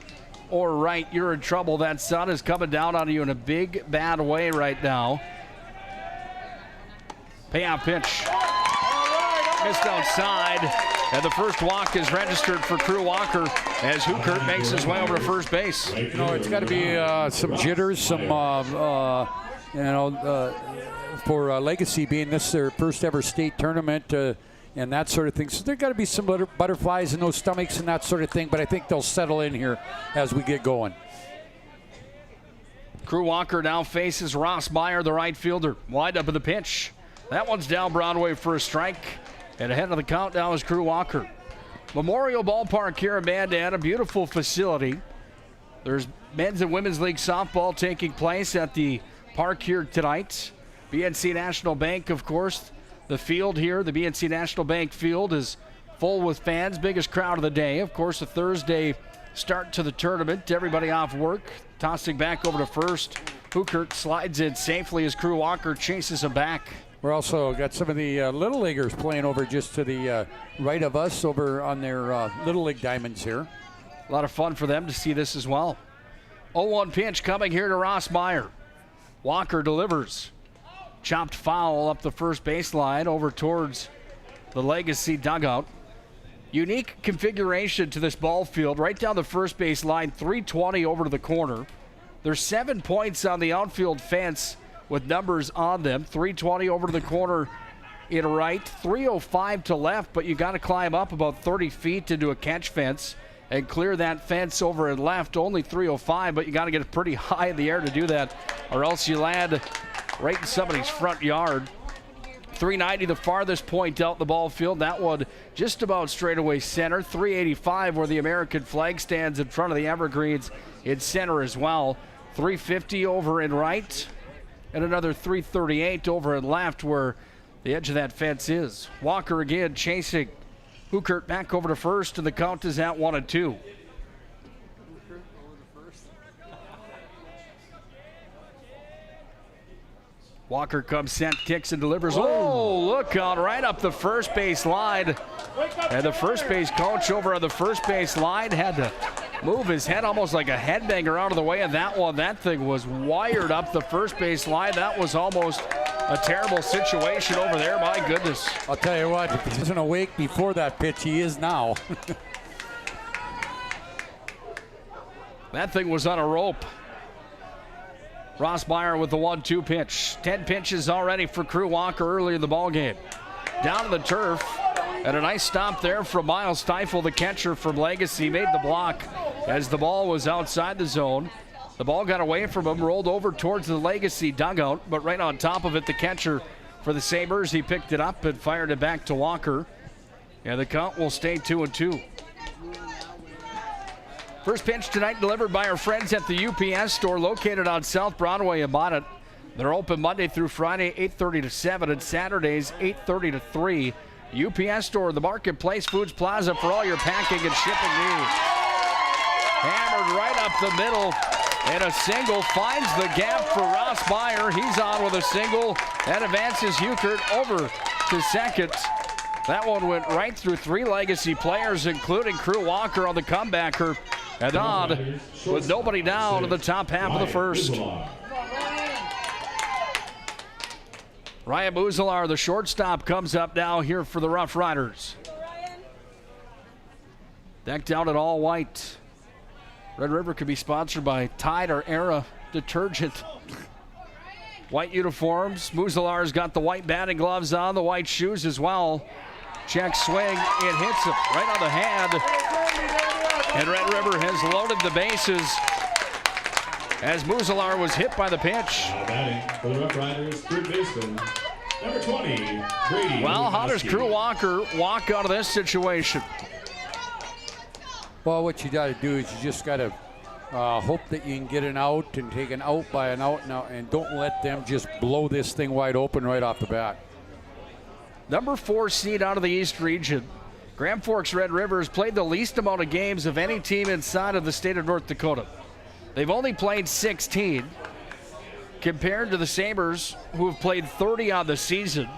or right, you're in trouble. That sun is coming down on you in a big, bad way right now. Payoff pitch. Missed outside. And the first walk is registered for Crew Walker as Hookert makes his way over to first base. It's got to be some jitters, for Legacy being this their first ever state tournament and that sort of thing. So there got to be some butterflies in those stomachs and that sort of thing, but I think they'll settle in here as we get going. Crew Walker now faces Ross Meyer, the right fielder. Wide up of the pitch. That one's down Broadway for a strike. And ahead of the count now is Crew Walker. Memorial Ballpark here in Mandan, a beautiful facility. There's men's and women's league softball taking place at the park here tonight. BNC National Bank, of course, the field here, the BNC National Bank field is full with fans, biggest crowd of the day. Of course, a Thursday start to the tournament. Everybody off work, tossing back over to first. Hookert slides in safely as Crew Walker chases him back. We're also got some of the Little Leaguers playing over just to the right of us over on their Little League diamonds here. A lot of fun for them to see this as well. 0-1 pitch coming here to Ross Meyer. Walker delivers. Chopped foul up the first baseline over towards the Legacy dugout. Unique configuration to this ball field. Right down the first base line, 320 over to the corner. There's 7 points on the outfield fence with numbers on them. 320 over to the corner in right, 305 to left, but you got to climb up about 30 feet into a catch fence and clear that fence over and left. Only 305, but you got to get pretty high in the air to do that, or else you land right in somebody's front yard. 390, the farthest point out the ball field. That one just about straightaway center. 385 where the American flag stands in front of the Evergreens in center as well. 350 over in right. And another 338 over and left where the edge of that fence is. Walker again chasing Hookert back over to first, and the count is at 1-2. Walker comes set, kicks and delivers. Oh, Oh, look out right up the first base line. And the first base coach over on the first base line had to move his head almost like a headbanger out of the way of that one. That thing was wired up the first base line. That was almost a terrible situation over there. My goodness. I'll tell you what, if he wasn't awake before that pitch, he is now. That thing was on a rope. Rossmeyer with the 1-2 pitch. 10 pitches already for Crew Walker early in the ballgame. Down to the turf. And a nice stop there from Miles Stiefel, the catcher from Legacy. Made the block as the ball was outside the zone. The ball got away from him, rolled over towards the Legacy dugout, but right on top of it, the catcher for the Sabres, he picked it up and fired it back to Walker. And the count will stay 2-2. First pitch tonight delivered by our friends at the UPS store located on South Broadway in Bonnet. They're open Monday through Friday, 8:30 to 7, and Saturdays, 8:30 to 3. UPS store, the Marketplace Foods Plaza for all your packing and shipping needs. Hammered right up the middle, and a single finds the gap for Rossmeyer. He's on with a single and advances Hukert over to second. That one went right through 3 Legacy players, including Crew Walker on the comebacker. And on with nobody down in the top half of the first. Ryan Muzalar, the shortstop, comes up now here for the Rough Riders. Decked out in all white. Red River could be sponsored by Tide or Era detergent. White uniforms. Muzalar's got the white batting gloves on, the white shoes as well. Check swing, it hits him right on the hand. And Red River has loaded the bases as Muzalar was hit by the pitch. Batting for the Rough Riders, third baseman, number 20, Brady. Well, how does Crew Walker walk out of this situation? Well, what you got to do is you just got to hope that you can get an out and take an out by an out now, and don't let them just blow this thing wide open right off the bat. Number 4 seed out of the East region. Grand Forks Red River has played the least amount of games of any team inside of the state of North Dakota. They've only played 16 compared to the Sabres, who have played 30 on the season.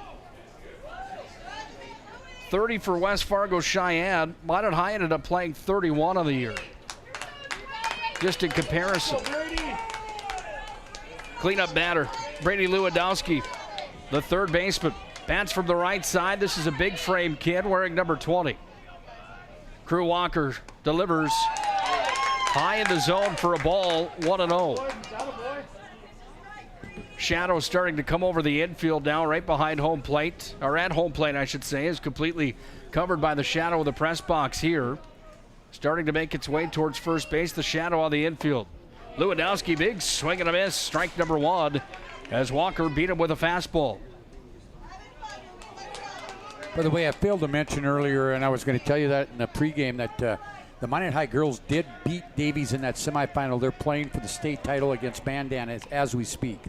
30 for West Fargo Cheyenne. Minot High ended up playing 31 on the year. Just in comparison. Cleanup batter, Brady Lewandowski, the third baseman. Bats from the right side. This is a big frame kid wearing number 20. Crew Walker delivers high in the zone for a ball, 1-0. Shadow starting to come over the infield now, right behind home plate, or at home plate, I should say, is completely covered by the shadow of the press box here. Starting to make its way towards first base, the shadow on the infield. Lewandowski, big swing and a miss, strike number 1, as Walker beat him with a fastball. By the way, I failed to mention earlier, and I was going to tell you that in the pregame, that the Minot High girls did beat Davies in that semifinal. They're playing for the state title against Mandan as we speak.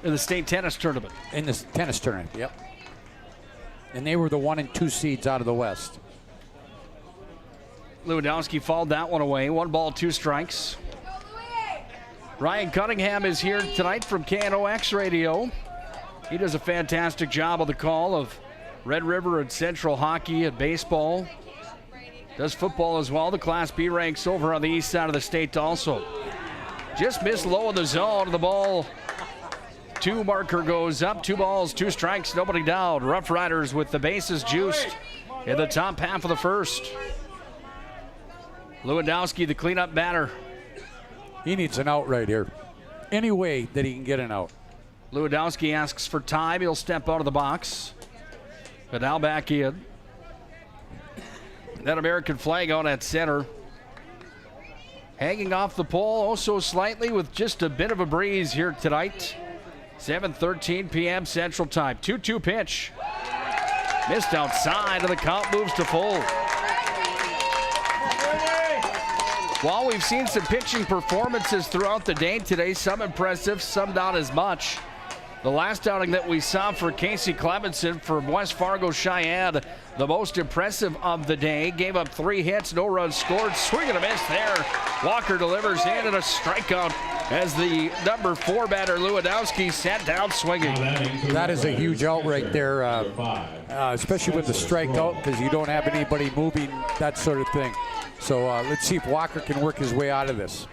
In the state tennis tournament. In the tennis tournament, yep. And they were the 1 and 2 seeds out of the West. Lewandowski fouled that one away. 1 ball, 2 strikes. Ryan Cunningham is here tonight from KNOX Radio. He does a fantastic job on the call of Red River and Central hockey and baseball. Does football as well. The Class B ranks over on the east side of the state also. Just missed low in the zone. The ball 2 marker goes up. 2 balls, 2 strikes, nobody down. Rough Riders with the bases juiced in the top half of the first. Lewandowski, the cleanup batter. He needs an out right here. Any way that he can get an out. Lewandowski asks for time. He'll step out of the box. But now back in. That American flag on at center. Hanging off the pole also slightly with just a bit of a breeze here tonight. 7:13 p.m. Central Time. 2-2 pitch. Missed outside, and the count moves to full. While we've seen some pitching performances throughout the day today, some impressive, some not as much. The last outing that we saw for Casey Clemenson from West Fargo Cheyenne, the most impressive of the day. Gave up 3 hits, no runs scored. Swing and a miss there. Walker delivers in and a strikeout as the number 4 batter Lewandowski sat down swinging. That is a huge out right there, especially with the strikeout, because you don't have anybody moving, that sort of thing. So let's see if Walker can work his way out of this.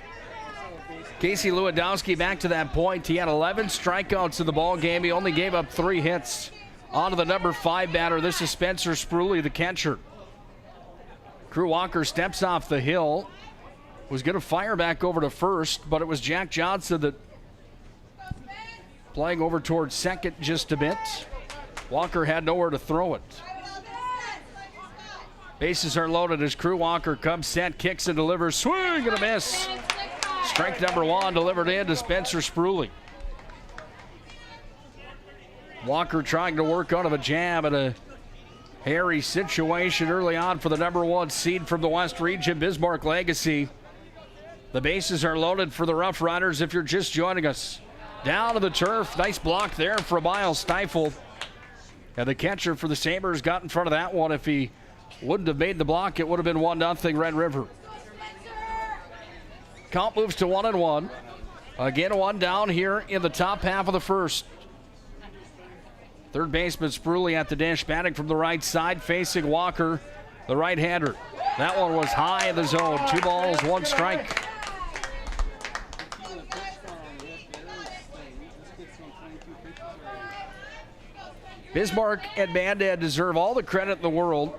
Casey Lewandowski back to that point. He had 11 strikeouts in the ball game. He only gave up 3 hits. On to the number 5 batter. This is Spencer Spruley, the catcher. Crew Walker steps off the hill. Was going to fire back over to first, but it was Jack Johnson that playing over towards second just a bit. Walker had nowhere to throw it. Bases are loaded as Crew Walker comes set, kicks and delivers. Swing and a miss. Strike number 1 delivered in to Spencer Spruley. Walker trying to work out of a jab in a hairy situation early on for the number 1 seed from the West Region, Bismarck Legacy. The bases are loaded for the Rough Riders if you're just joining us. Down to the turf. Nice block there for Miles Stifle. And the catcher for the Sabres got in front of that one. If he wouldn't have made the block, it would have been 1-0 Red River. Count moves to 1-1. Again, 1 down here in the top half of the first. Third baseman Spruley at the dish, batting from the right side, facing Walker, the right-hander. That one was high in the zone. 2 balls, 1 strike. Bismarck and Mandan deserve all the credit in the world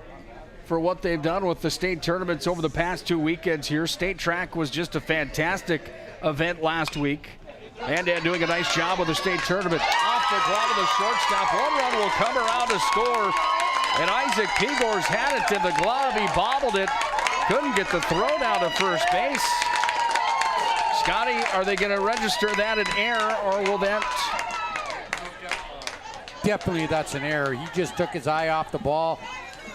for what they've done with the state tournaments over the past 2 weekends here. State track was just a fantastic event last week. Mandan doing a nice job with the state tournament. Off the glove of the shortstop. 1 run will come around to score. And Isaac Pegor's had it in the glove. He bobbled it. Couldn't get the throw down to first base. Scotty, are they going to register that an error, or will that... Definitely that's an error. He just took his eye off the ball,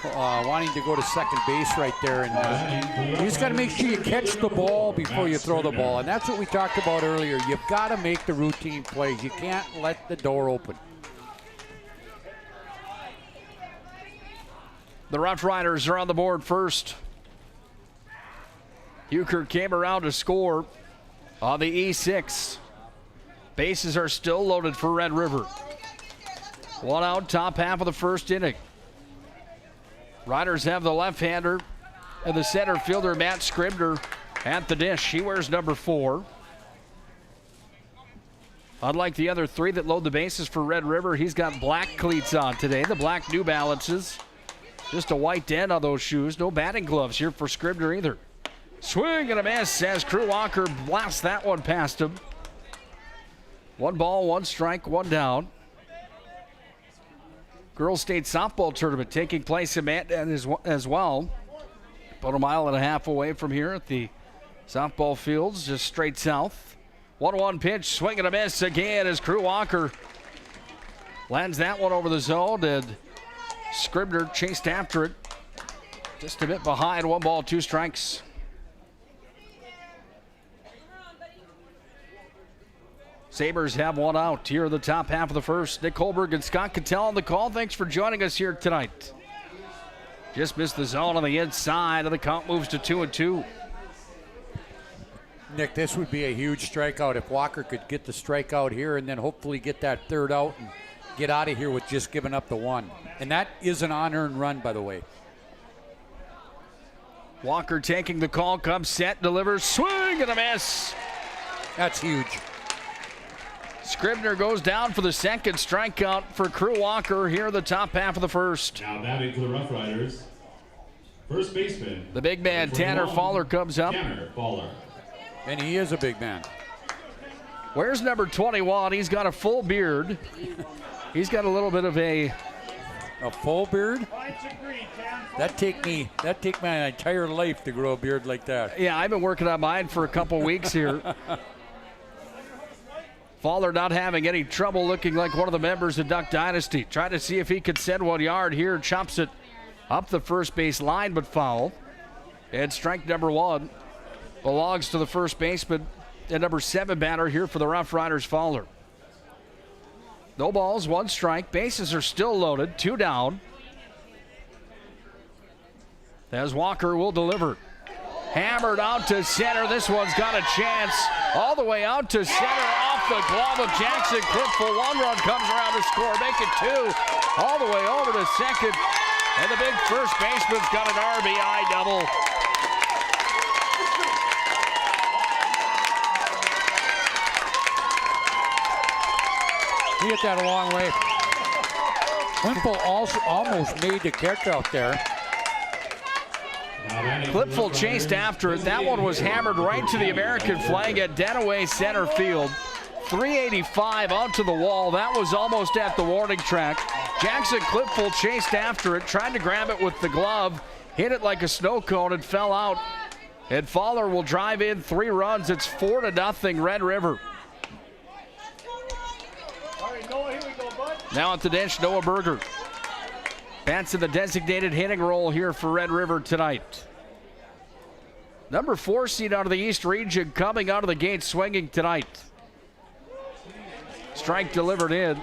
wanting to go to second base right there. And you just got to make sure you catch the ball before you throw the ball. And that's what we talked about earlier. You've got to make the routine plays. You can't let the door open. The Rough Riders are on the board first. Euchre came around to score on the E6. Bases are still loaded for Red River. 1 out, top half of the first inning. Riders have the left-hander and the center fielder, Matt Scribner, at the dish. He wears number 4. Unlike the other 3 that load the bases for Red River, he's got black cleats on today, the black New Balances. Just a white dent on those shoes. No batting gloves here for Scribner either. Swing and a miss as Crew Walker blasts that one past him. 1 ball, 1 strike, 1 down. Girls State Softball Tournament taking place in Mandan as well. About 1.5 miles away from here at the softball fields, just straight south. 1-1 pitch, swing and a miss again as Crew Walker lands that one over the zone, and Scribner chased after it. Just a bit behind, 1 ball, 2 strikes. Sabres have 1 out here in the top half of the first. Nick Holberg and Scott Cattell on the call. Thanks for joining us here tonight. Just missed the zone on the inside, and the count moves to 2-2. Nick, this would be a huge strikeout if Walker could get the strikeout here and then hopefully get that 3rd out and get out of here with just giving up the 1. And that is an unearned run, by the way. Walker taking the call, comes set, delivers, swing and a miss. That's huge. Scribner goes down for the second strikeout for Crew Walker here in the top half of the first. Now batting for the Rough Riders, first baseman. The big man, Tanner Fowler, comes up. Tanner Fowler. And he is a big man. Where's number 21? He's got a full beard. He's got a little bit of a full beard? That take my entire life to grow a beard like that. Yeah, I've been working on mine for a couple weeks here. Fowler not having any trouble, looking like one of the members of Duck Dynasty. Trying to see if he could send 1 yard here. Chops it up the first base line, but foul. And strike number 1 belongs to the first baseman and number 7 batter here for the Rough Riders, Fowler. No balls, 1 strike. Bases are still loaded, 2 down. As Walker will deliver. Hammered out to center. This one's got a chance. All the way out to center off the glove of Jackson Clipful. 1 run comes around to score. Make it 2. All the way over to second. And the big first baseman's got an RBI double. He hit that a long way. Clipful also almost made the catch out there. Clipful chased after it. That one was hammered right to the American flag at dead away center field. 385 onto the wall. That was almost at the warning track. Jackson Clipful chased after it, tried to grab it with the glove, hit it like a snow cone and fell out. And Fowler will drive in 3 runs. It's 4-0 Red River. Now at the bench, Noah Berger. Bats in the designated hitting role here for Red River tonight. Number 4 seed out of the East region coming out of the gate swinging tonight. Strike delivered in.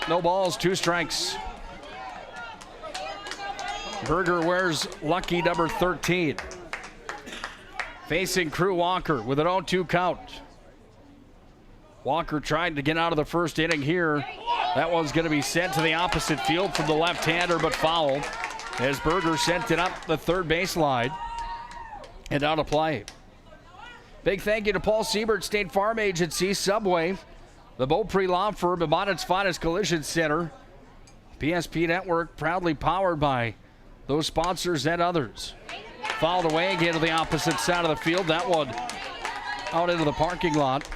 No balls, 2 strikes. Berger wears lucky number 13. Facing Crew Walker with an 0-2 count. Walker tried to get out of the first inning here. That one's going to be sent to the opposite field from the left-hander, but fouled as Berger sent it up the third baseline and out of play. Big thank you to Paul Siebert, State Farm Agency, Subway, the Beaupre Law Firm, and Bonnett's Finest Collision Center. PSP Network proudly powered by those sponsors and others. Fouled away again to the opposite side of the field. That one out into the parking lot.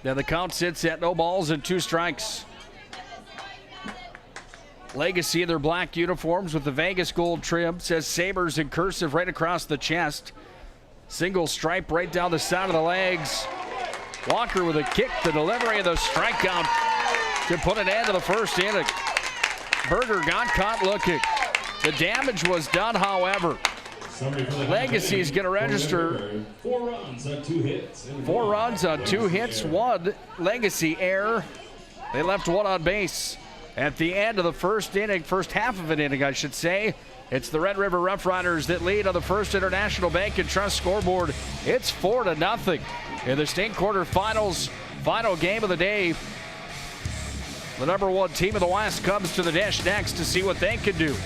Now the count sits at no balls and 2 strikes. Legacy in their black uniforms with the Vegas gold trim. Says Sabres in cursive right across the chest. Single stripe right down the side of the legs. Walker with a kick, the delivery of the strikeout to put an end to the first inning. Berger got caught looking. The damage was done, however. Legacy is going to register 4 runs on 2 hits. 4 runs on 2 hits, 1 Legacy error. They left 1 on base. At the end of the first inning, first half of an inning, I should say, it's the Red River Rough Riders that lead on the First International Bank and Trust scoreboard. It's 4-0 in the state quarterfinals. Final game of the day. The number 1 team of the West comes to the dish next to see what they can do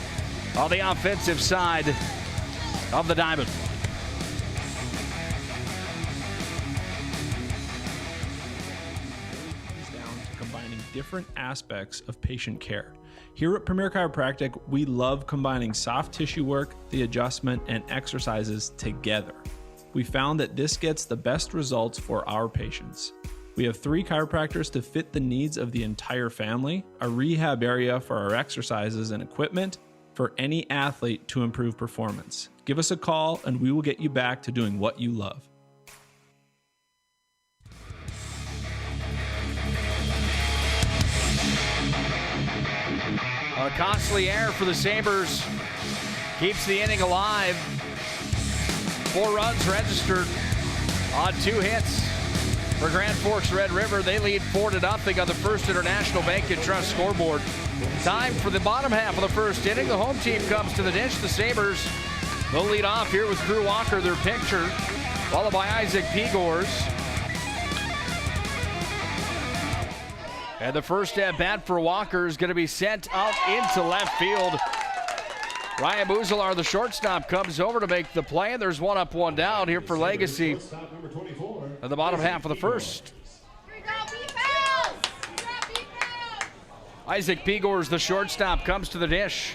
on the offensive side of the diamond. Down to combining different aspects of patient care. Here at Premier Chiropractic, we love combining soft tissue work, the adjustment, and exercises together. We found that this gets the best results for our patients. We have 3 chiropractors to fit the needs of the entire family, a rehab area for our exercises and equipment for any athlete to improve performance. Give us a call and we will get you back to doing what you love. A costly error for the Sabres keeps the inning alive. 4 runs registered on 2 hits for Grand Forks Red River. They lead 4-0 on the First International Bank and Trust scoreboard. Time for the bottom half of the first inning. The home team comes to the dish. The Sabres, they'll lead off here with Crew Walker, their pitcher, followed by Isaac Pegors. And the first at bat for Walker is going to be sent out into left field. Ryan Buzelar, the shortstop, comes over to make the play. And there's 1 up, 1 down here for Legacy in the bottom half of the first. Isaac Pegors, the shortstop, comes to the dish.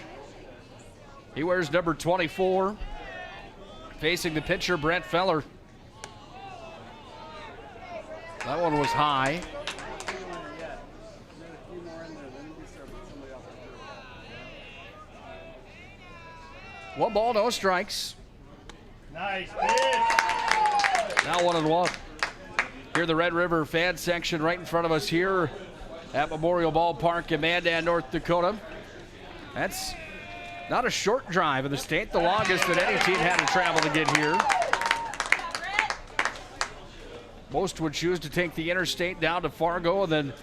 He wears number 24. Facing the pitcher, Brett Feller. That one was high. One ball, no strikes. Nice pitch. Now 1-1. Here the Red River fan section right in front of us here at Memorial Ballpark in Mandan, North Dakota. That's not a short drive in the state, the longest that any team had to travel to get here. Most would choose to take the interstate down to Fargo and then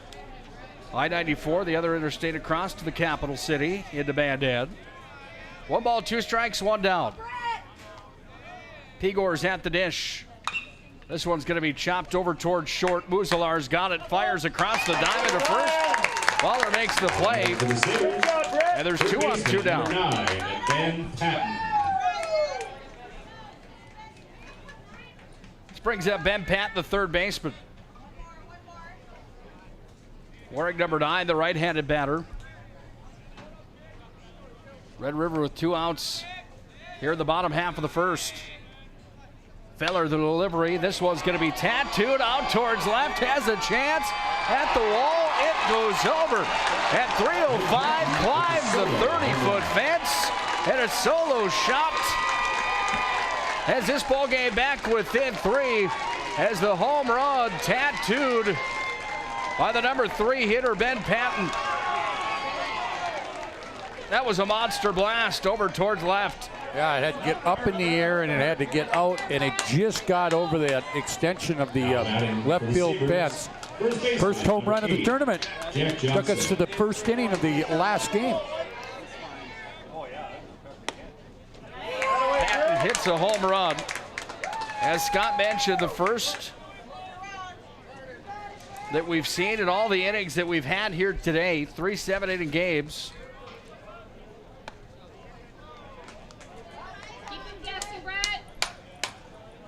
I-94, the other interstate across to the capital city into Bandad. 1 ball, 2 strikes, 1 down. Pegor's at the dish. This one's going to be chopped over towards short. Muzalar's got it, fires across the diamond to first. Waller makes the play. And there's 2 up, 2 down. This brings up Ben Patton, the third baseman. Wearing number 9, the right-handed batter. Red River with 2 outs here in the bottom half of the first. Feller, the delivery. This one's going to be tattooed out towards left. Has a chance at the wall. It goes over. At 3:05, climbs the 30-foot fence. And a solo shot has this ball game back within 3 as the home run tattooed by the number 3 hitter, Ben Patton. That was a monster blast over towards left. Yeah, it had to get up in the air and it had to get out, and it just got over that extension of the left field fence. First home run of the tournament. Took us to the first inning of the last game. Patton hits a home run. As Scott mentioned, the first that we've seen in all the innings that we've had here today, 3 7-inning games.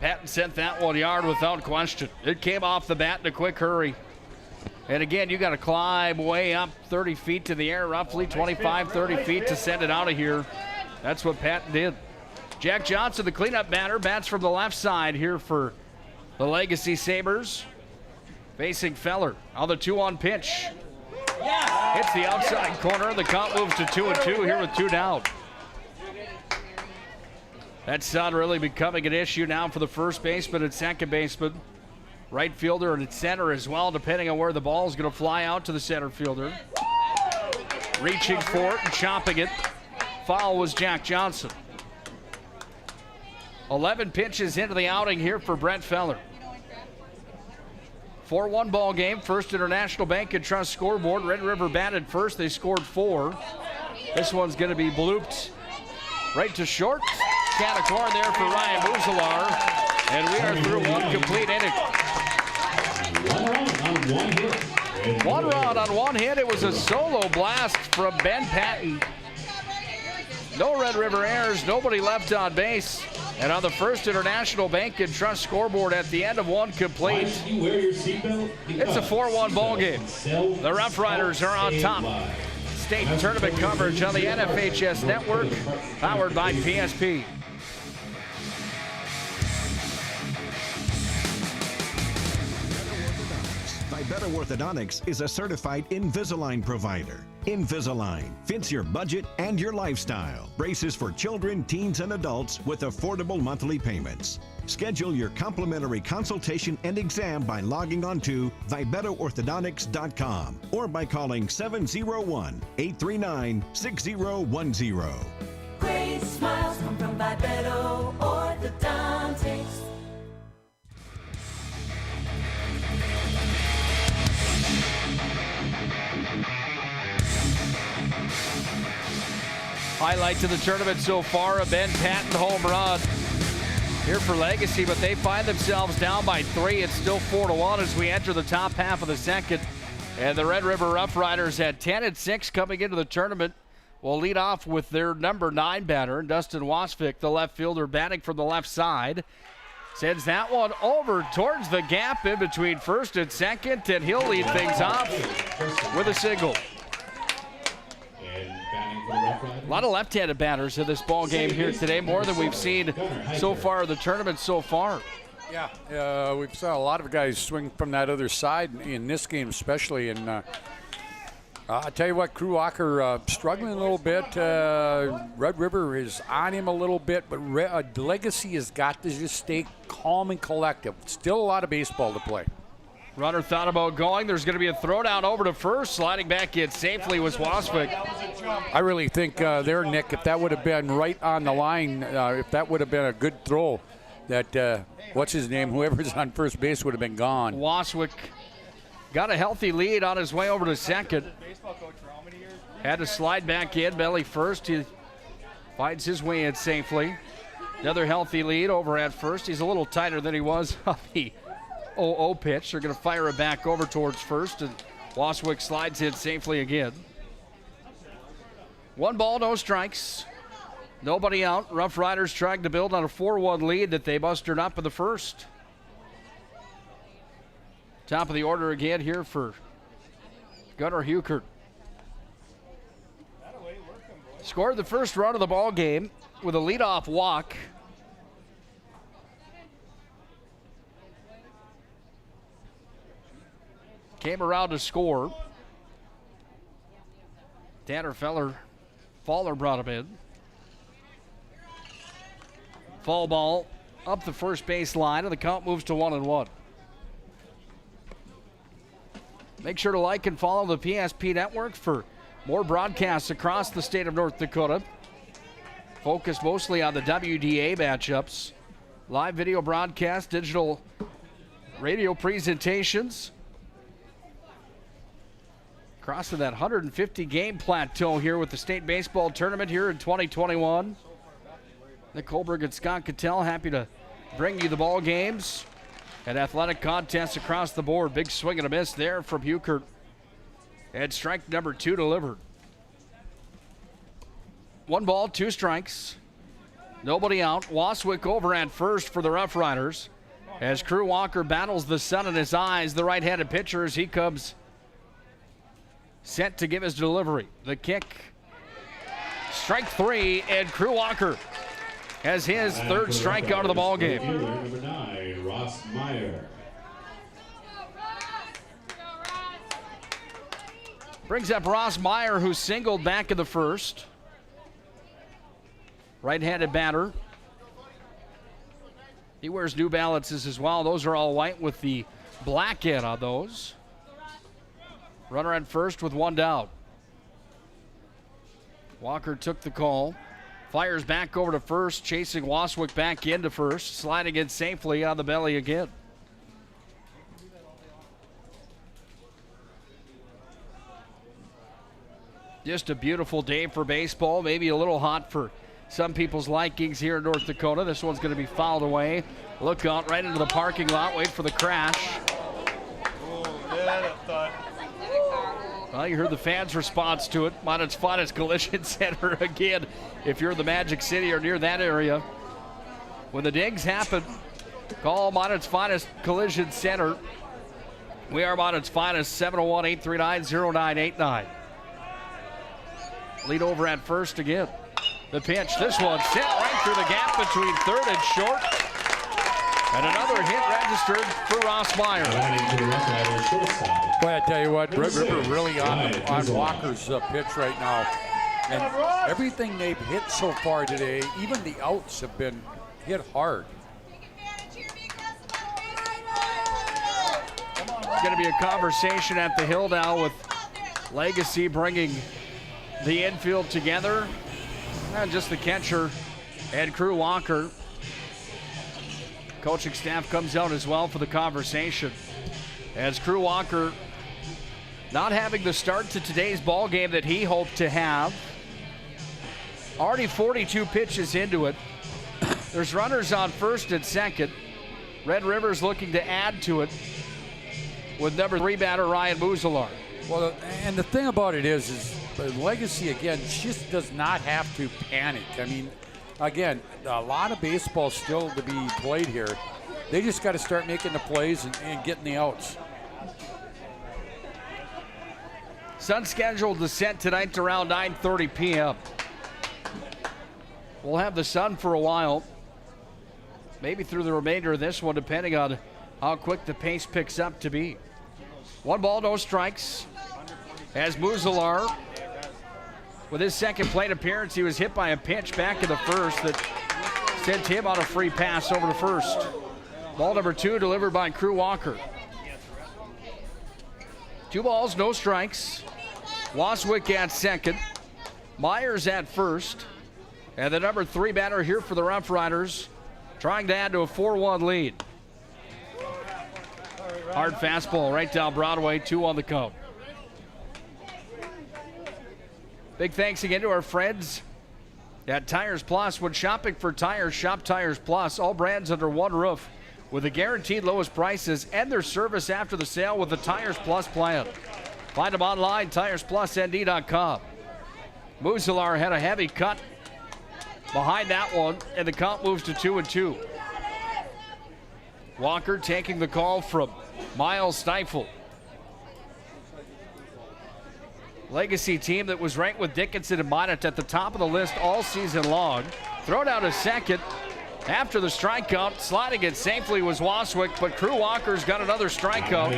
Patton sent that one yard without question. It came off the bat in a quick hurry. And again, you got to climb way up 30 feet to the air, roughly 25, 30 feet to send it out of here. That's what Patton did. Jack Johnson, the cleanup batter, bats from the left side here for the Legacy Sabres. Facing Feller on the 2-1 pitch. Hits the outside corner. The count moves to 2-2 here with 2 down. That sun really becoming an issue now for the first baseman and second baseman. Right fielder and center as well, depending on where the ball is going to fly out to the center fielder. Reaching for it and chopping it. Foul was Jack Johnson. 11 pitches into the outing here for Brent Feller. 4-1 ball game. First International Bank and Trust scoreboard. Red River batted first. They scored 4. This one's going to be blooped right to short. Can of corn there for Ryan Muzalar. And we are through 1 complete inning. 1 run on 1 hit. It was a solo blast from Ben Patton. No Red River errors. Nobody left on base. And on the First International Bank and Trust scoreboard at the end of 1 complete, it's a 4-1 ball game. The Rough Riders are on top. State tournament coverage on the NFHS network, powered by PSP. Better Orthodontics is a certified Invisalign provider. Invisalign fits your budget and your lifestyle. Braces for children, teens, and adults with affordable monthly payments. Schedule your complimentary consultation and exam by logging on to VibettoOrthodontics.com or by calling 701-839-6010. Great smiles come from Vibetto Orthodontics. Highlight to the tournament so far, a Ben Patton home run here for Legacy, but they find themselves down by 3. It's still 4-1 as we enter the top half of the second. And the Red River Rough Riders at 10-6 coming into the tournament. Will lead off with their number 9 batter, Dustin Wasvik, the left fielder, batting from the left side. Sends that one over towards the gap in between first and second, and he'll lead things off with a single. A lot of left-handed batters in this ball game here today, more than we've seen so far in the tournament so far. Yeah, we've saw a lot of guys swing from that other side in this game especially. And I'll tell you what, Crew Walker struggling a little bit. Red River is on him a little bit, but Legacy has got to just stay calm and collective. Still a lot of baseball to play. Runner thought about going. There's going to be a throwdown over to first. Sliding back in safely was Wasvik. I really think there, Nick, if that would have been right on the line, if that would have been a good throw, that, what's his name, whoever's on first base would have been gone. Wasvik got a healthy lead on his way over to second. Had to slide back in, belly first. He finds his way in safely. Another healthy lead over at first. He's a little tighter than he was on the 0-0 pitch. They're going to fire it back over towards first, and Waswick slides in safely again. 1 ball, no strikes. Nobody out. Rough Riders trying to build on a 4-1 lead that they mustered up in the first. Top of the order again here for Gunnar Hukert. Scored the first run of the ball game with a leadoff walk. Came around to score. Tanner Faller brought him in. Fall ball up the first base line, and the count moves to 1-1. Make sure to like and follow the PSP Network for more broadcasts across the state of North Dakota. Focused mostly on the WDA matchups. Live video broadcast, digital radio presentations. Crossing that 150 game plateau here with the state baseball tournament here in 2021. Nick Holberg and Scott Cattell happy to bring you the ball games and athletic contests across the board. Big swing and a miss there from Hukert. And strike number 2 delivered. 1 ball, 2 strikes. Nobody out. Waswick over at first for the Rough Riders. As Crew Walker battles the sun in his eyes, the right-handed pitcher, as he comes set to give his delivery. The kick. Strike 3, and Crew Walker has his third strikeout of the ball game. Number 9, Ross Meyer. Brings up Ross Meyer, who singled back in the first. Right-handed batter. He wears New Balances as well. Those are all white with the black in on those. Runner at first with 1 down. Walker took the call. Fires back over to first, chasing Waswick back into first. Sliding in safely on the belly again. Just a beautiful day for baseball. Maybe a little hot for some people's likings here in North Dakota. This one's going to be fouled away. Look out right into the parking lot. Wait for the crash. Well, you heard the fans' response to it. Monad's Finest Collision Center again. If you're in the Magic City or near that area, when the dings happen, call Monad's Finest Collision Center. We are Monad's Finest, 701-839-0989. Lead over at first again. The pitch, this one sent right through the gap between third and short. And another hit registered for Ross Meyer. Boy, I tell you what, Red River really on Walker's pitch right now. And everything they've hit so far today, even the outs have been hit hard. It's going to be a conversation at the hill now with Legacy bringing the infield together. And just the catcher and Crew Walker. Coaching staff comes out as well for the conversation. As Crew Walker not having the start to today's ball game that he hoped to have. Already 42 pitches into it. There's runners on first and second. Red River's looking to add to it with number 3 batter Ryan Muzalar. Well, and the thing about it is Legacy, again, just does not have to panic. I mean, again, a lot of baseball still to be played here. They just got to start making the plays and getting the outs. Sun scheduled to set tonight to around 9:30 p.m. We'll have the sun for a while. Maybe through the remainder of this one, depending on how quick the pace picks up to be. 1 ball, no strikes. As Muzalar, with his second plate appearance, he was hit by a pitch back in the first that sent him on a free pass over to first. Ball number 2 delivered by Crew Walker. 2 balls, no strikes. Waswick at second. Myers at first. And the number 3 batter here for the Rough Riders, trying to add to a 4-1 lead. Hard fastball right down Broadway, 2 on the count. Big thanks again to our friends at Tires Plus. When shopping for tires, shop Tires Plus. All brands under one roof with the guaranteed lowest prices and their service after the sale with the Tires Plus plan. Find them online, TiresPlusND.com. Musalar had a heavy cut behind that one, and the count moves to 2-2. Walker taking the call from Miles Stifle. Legacy team that was ranked with Dickinson and Minot at the top of the list all season long. Thrown out a second after the strikeout. Sliding it safely was Waswick, but Crew Walker's got another strikeout.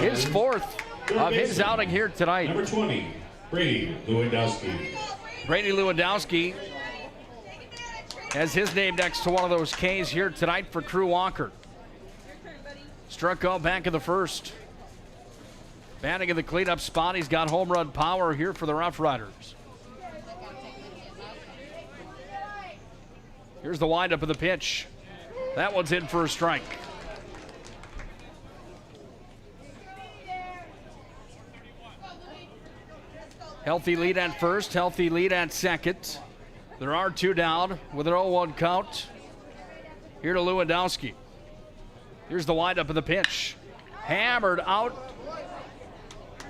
His 4th of his outing here tonight. Number 20, Brady Lewandowski. Brady Lewandowski has his name next to one of those Ks here tonight for Crew Walker. Struck out back in the first. Batting in the cleanup spot, he's got home run power here for the Rough Riders. Here's the windup of the pitch. That one's in for a strike. Healthy lead at first, healthy lead at second. There are 2 down with an 0-1 count. Here to Lewandowski. Here's the windup of the pitch. Hammered out.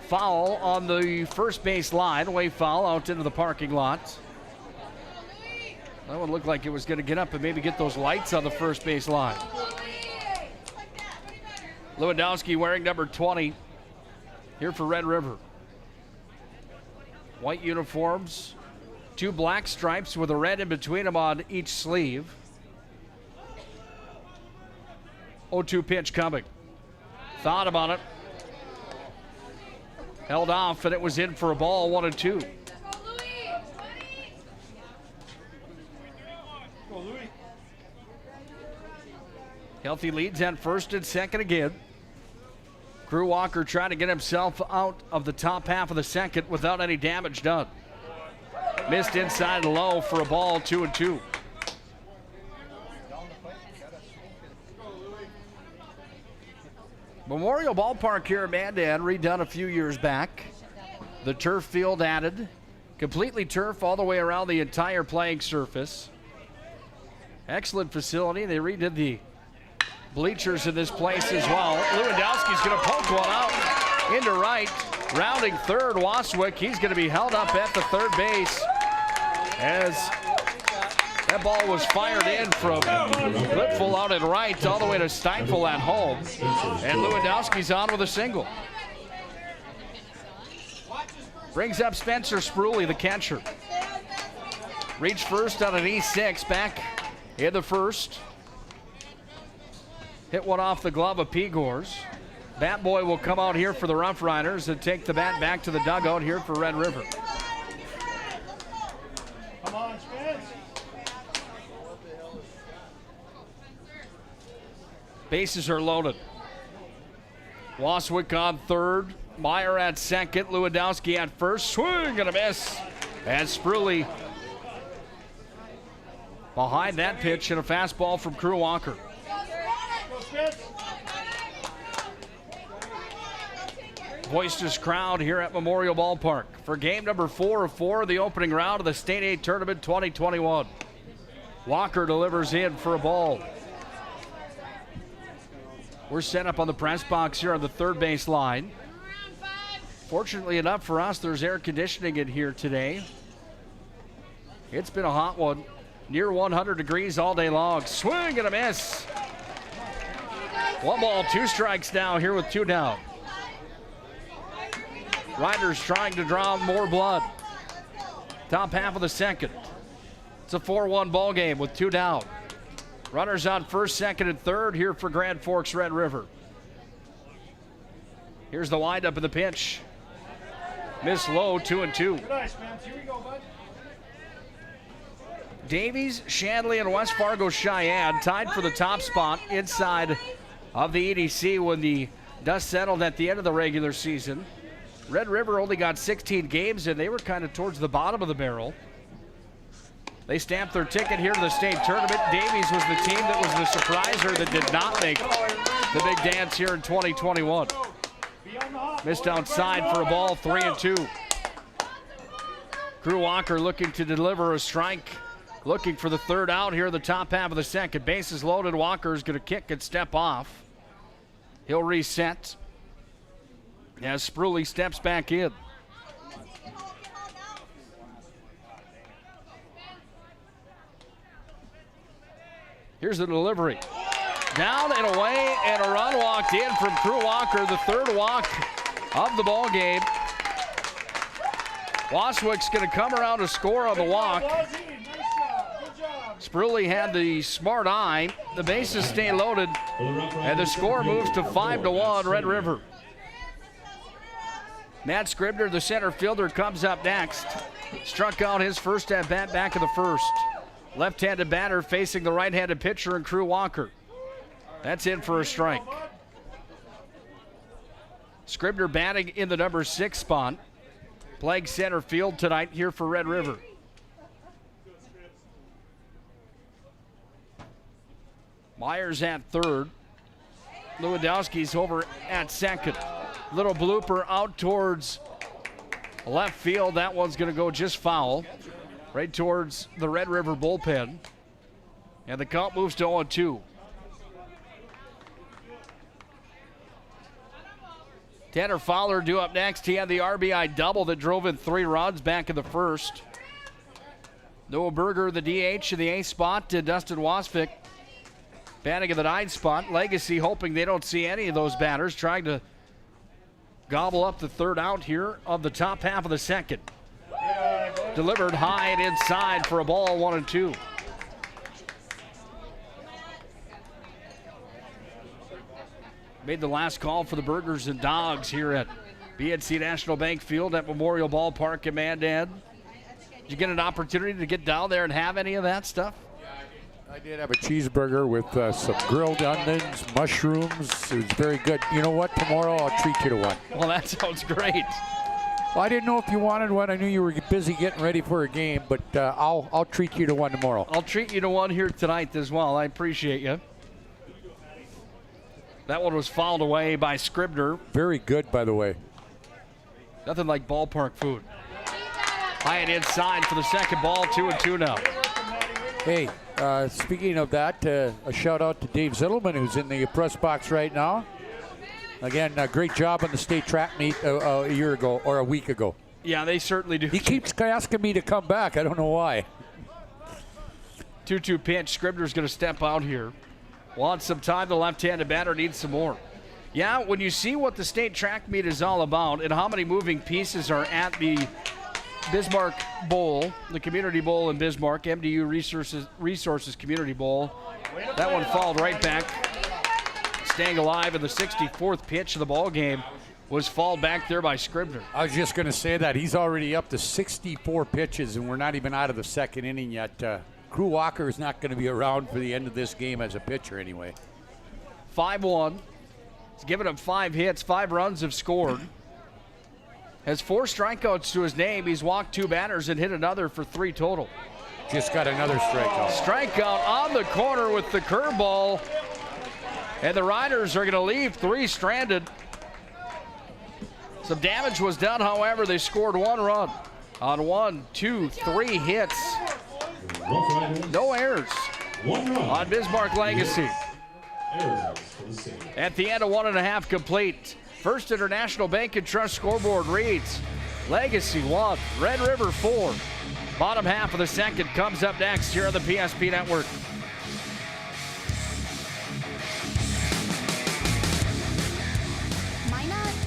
Foul on the first base line. Away foul out into the parking lot. That one looked like it was going to get up and maybe get those lights on the first base line. Lewandowski wearing number 20 here for Red River. White uniforms, 2 black stripes with a red in between them on each sleeve. 0-2 pitch coming. Thought about it. Held off, and it was in for a ball, 1-2. Healthy leads at first and second again. Crew Walker trying to get himself out of the top half of the second without any damage done. Missed inside and low for a ball, 2-2. Memorial Ballpark here in Mandan, redone a few years back. The turf field added. Completely turf all the way around the entire playing surface. Excellent facility. They redid the bleachers in this place as well. Lewandowski's going to poke one out into right. Rounding third, Waswick. He's going to be held up at the third base as that ball was fired in from Lipful out at right all the way to Steinfel at home. And Lewandowski's on with a single. Brings up Spencer Spruley, the catcher. Reached first on an E6 back in the first. Hit one off the glove of Pegors. Bat Boy will come out here for the Rough Riders and take the bat back to the dugout here for Red River. Come on, Spence. Bases are loaded. Waswick on third. Meyer at second. Lewandowski at first. Swing and a miss. And Spruley behind that pitch and a fastball from Crew Walker. Boisterous crowd here at Memorial Ballpark for game number 4 of 4 of the opening round of the State A Tournament 2021. Walker delivers in for a ball. We're set up on the press box here on the third base line. Fortunately enough for us, there's air conditioning in here today. It's been a hot one. Near 100 degrees all day long. Swing and a miss. 1 ball, 2 strikes now here with 2 down. Riders trying to draw more blood. Top half of the second. It's a 4-1 ball game with 2 down. Runners on first, second, and third here for Grand Forks Red River. Here's the windup of the pitch. Miss low, 2-2. Good eye, Spence. Here we go, bud. Davies, Shanley, and West Fargo Cheyenne tied for the top spot inside of the EDC when the dust settled at the end of the regular season. Red River only got 16 games, and they were kind of towards the bottom of the barrel. They stamped their ticket here to the state tournament. Davies was the team that was the surpriser that did not make the big dance here in 2021. Missed outside for a ball, 3-2. Crew Walker looking to deliver a strike. Looking for the third out here in the top half of the second. Bases loaded. Walker's going to kick and step off. He'll reset as Spruley steps back in. Here's the delivery. Down and away, and a run walked in from Crew Walker, the third walk of the ball game. Waswick's going to come around to score on the walk. Spruley had the smart eye. The bases stay loaded, and the score moves to 5-1 Red River. Matt Scribner, the center fielder, comes up next. Struck out his first at bat back in the first. Left-handed batter facing the right-handed pitcher in Crew Walker. That's in for a strike. Scribner batting in the number 6 spot. Playing center field tonight here for Red River. Myers at third. Lewandowski's over at second. Little blooper out towards left field. That one's going to go just foul. Right towards the Red River bullpen. And the count moves to 0-2. Tanner Fowler due up next. He had the RBI double that drove in 3 runs back in the first. Noah Berger, the DH in the A spot. Dustin Wasvik batting in the 9 spot. Legacy hoping they don't see any of those batters. Trying to gobble up the third out here of the top half of the second. Delivered high and inside for a ball, 1-2. Made the last call for the Burgers and Dogs here at BNC National Bank Field at Memorial Ballpark in Mandan. Did you get an opportunity to get down there and have any of that stuff? I did have a cheeseburger with some grilled onions, mushrooms. It was very good. You know what? Tomorrow I'll treat you to one. Well, that sounds great. Well, I didn't know if you wanted one. I knew you were busy getting ready for a game, but I'll treat you to one tomorrow. I'll treat you to one here tonight as well. I appreciate you. That one was fouled away by Scribner. Very good, by the way. Nothing like ballpark food. High and inside for the second ball, 2-2 now. Hey, speaking of that, a shout out to Dave Zittelman, who's in the press box right now. Again, great job on the state track meet a year ago or a week ago. Yeah, they certainly do. He keeps asking me to come back. I don't know why. 2-2 pitch. Scribner's going to step out here. Wants some time. The left-handed batter needs some more. Yeah, when you see what the state track meet is all about and how many moving pieces are at the Bismarck Bowl, the Community Bowl in Bismarck, MDU Resources Community Bowl, that one fouled right back. Staying alive in the 64th pitch of the ball game was fouled back there by Scribner. I was just going to say that. He's already up to 64 pitches, and we're not even out of the second inning yet. Crew Walker is not going to be around for the end of this game as a pitcher anyway. 5-1. He's given up 5 hits. 5 runs have scored. Has 4 strikeouts to his name. He's walked 2 batters and hit another for 3 total. Just got another strikeout. Strikeout on the corner with the curveball. And the Riders are going to leave 3 stranded. Some damage was done, however. They scored 1 run on 1, 2, 3 hits. No errors on Bismarck Legacy. At the end of 1.5 complete. First International Bank and Trust scoreboard reads Legacy 1, Red River 4. Bottom half of the second comes up next here on the PSP Network.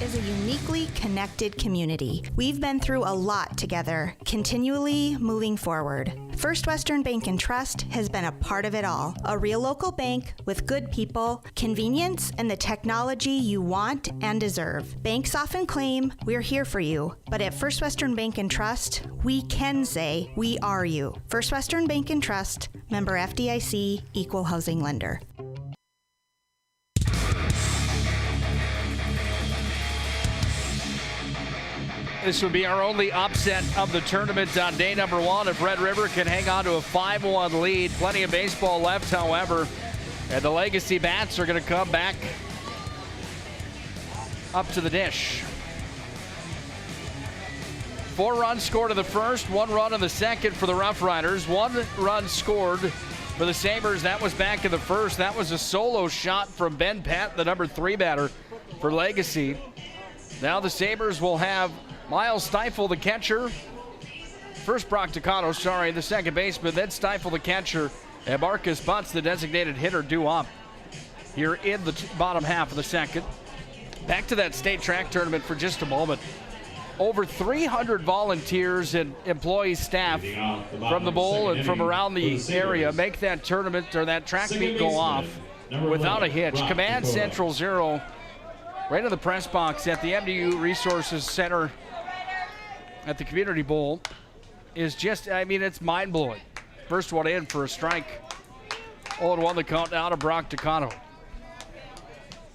Is a uniquely connected community. We've been through a lot together, continually moving forward. First Western Bank and Trust has been a part of it all. A real local bank with good people, convenience, and the technology you want and deserve. Banks often claim we're here for you, but at First Western Bank and Trust, we can say we are you. First Western Bank and Trust, member FDIC, equal housing lender. This would be our only upset of the tournament on day number 1 if Red River can hang on to a 5-1 lead. Plenty of baseball left, however, and the Legacy Bats are going to come back up to the dish. 4 runs scored in the first, 1 run in the second for the Rough Riders. 1 run scored for the Sabres. That was back in the first. That was a solo shot from Ben Patton, the number 3 batter for Legacy. Now the Sabres will have Miles Stifle, the catcher. First Brock Takano, the second baseman, then Stifle, the catcher, and Marcus Butts, the designated hitter, due up here in the bottom half of the second. Back to that state track tournament for just a moment. Over 300 volunteers and employee staff from the bowl and from around the area make that tournament or that track meet go off without a hitch. Command Central 0 right in the press box at the MDU Resources Center at the Community Bowl is just, it's mind-blowing. First one in for a strike. 0-1 the count now to Brock Takano.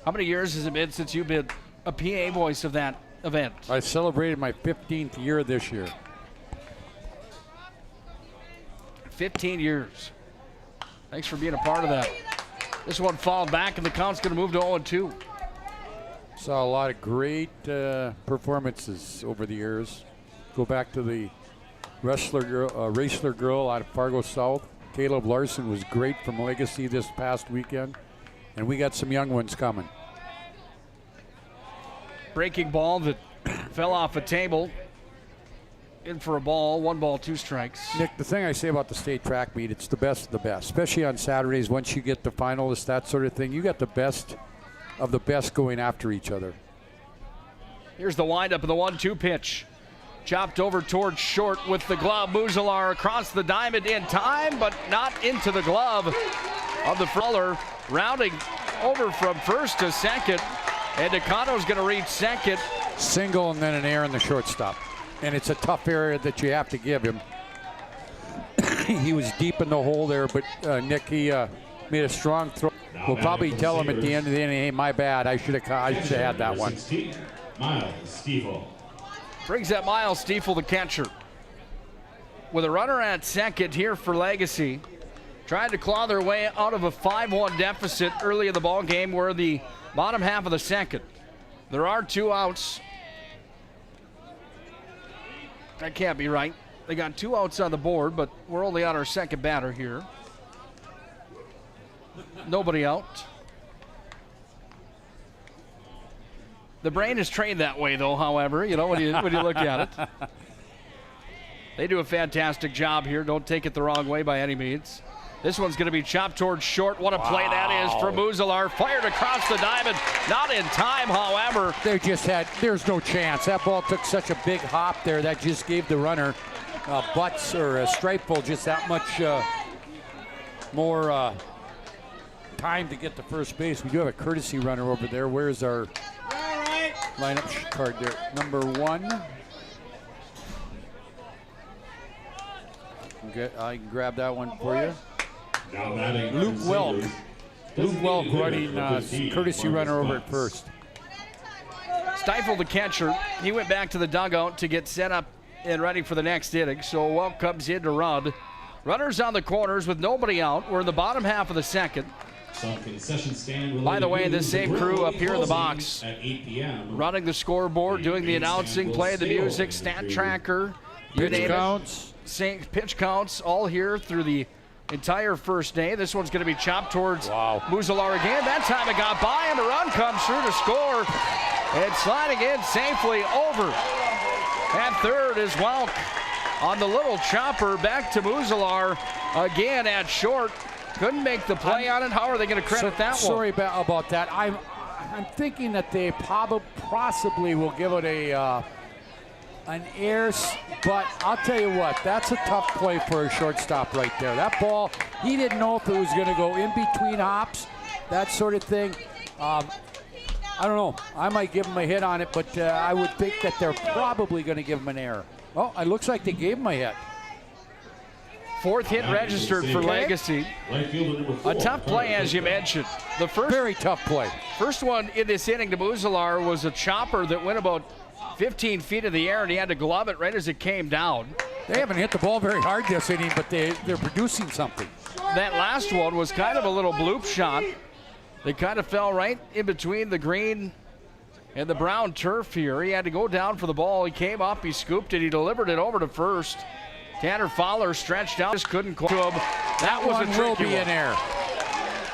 How many years has it been since you've been a PA voice of that event? I celebrated my 15th year this year. 15 years. Thanks for being a part of that. This one fouled back, and the count's going to move to 0-2. Saw a lot of great performances over the years. Go back to the Raceler girl out of Fargo South. Caleb Larson was great from Legacy this past weekend. And we got some young ones coming. Breaking ball that fell off a table. In for a ball, 1 ball, 2 strikes. Nick, the thing I say about the state track meet, it's the best of the best, especially on Saturdays. Once you get the finalists, that sort of thing, you got the best of the best going after each other. Here's the windup of the 1-2 pitch. Chopped over towards short with the glove. Muzalar across the diamond in time, but not into the glove of the Fuller. Rounding over from first to second, and Takano's going to reach second. Single and then an error in the shortstop. And it's a tough area that you have to give him. He was deep in the hole there, but Nick, he made a strong throw. We'll probably tell him at the end of the inning, hey, my bad, I should have had that one. Miles Stiefel. Brings up Miles Stiefel, the catcher. With a runner at second here for Legacy. Trying to claw their way out of a 5-1 deficit early in the ball game. We're in the bottom half of the second. There are 2 outs. That can't be right. They got 2 outs on the board, but we're only on our second batter here. Nobody out. The brain is trained that way, though, however, when you look at it. They do a fantastic job here. Don't take it the wrong way by any means. This one's going to be chopped towards short. What a play that is from Muzalar. Fired across the diamond. Not in time, however. There's no chance. That ball took such a big hop there. That just gave the runner Butts or Strifeful just that much more time to get to first base. We do have a courtesy runner over there. Where's our lineup card there? Number 1. I can grab that one for you. Luke Welk. Luke Welk running courtesy runner over at first. Stifle, the catcher. He went back to the dugout to get set up and ready for the next inning. So Welk comes in to run. Runners on the corners with nobody out. We're in the bottom half of the second. By the way, this same crew up here in the box, at 8 p.m. running the scoreboard, doing the announcing, playing the music, stat tracker, pitch counts, pitch counts, all here through the entire first day. This one's going to be chopped towards Muzalar again. That time it got by, and the run comes through to score. And sliding in safely over at third is Welk on the little chopper back to Muzalar again at short. Couldn't make the play on it. How are they going to credit that one? Sorry about that. I'm thinking that they possibly will give it an air, but I'll tell you what, that's a tough play for a shortstop right there. That ball, he didn't know if it was going to go in between hops, that sort of thing. I don't know. I might give him a hit on it, but I would think that they're probably going to give him an error. Oh, it looks like they gave him a hit. 4th hit registered for Legacy. A tough play, as you mentioned. The first very tough play. First one in this inning to Muzalar was a chopper that went about 15 feet in the air, and he had to glove it right as it came down. They haven't hit the ball very hard this inning, but they're producing something. That last one was kind of a little bloop shot. They kind of fell right in between the green in the brown turf here. He had to go down for the ball. He came up, he scooped it, he delivered it over to first. Tanner Fowler stretched out, just couldn't close to him. That was a tricky will be one. in there.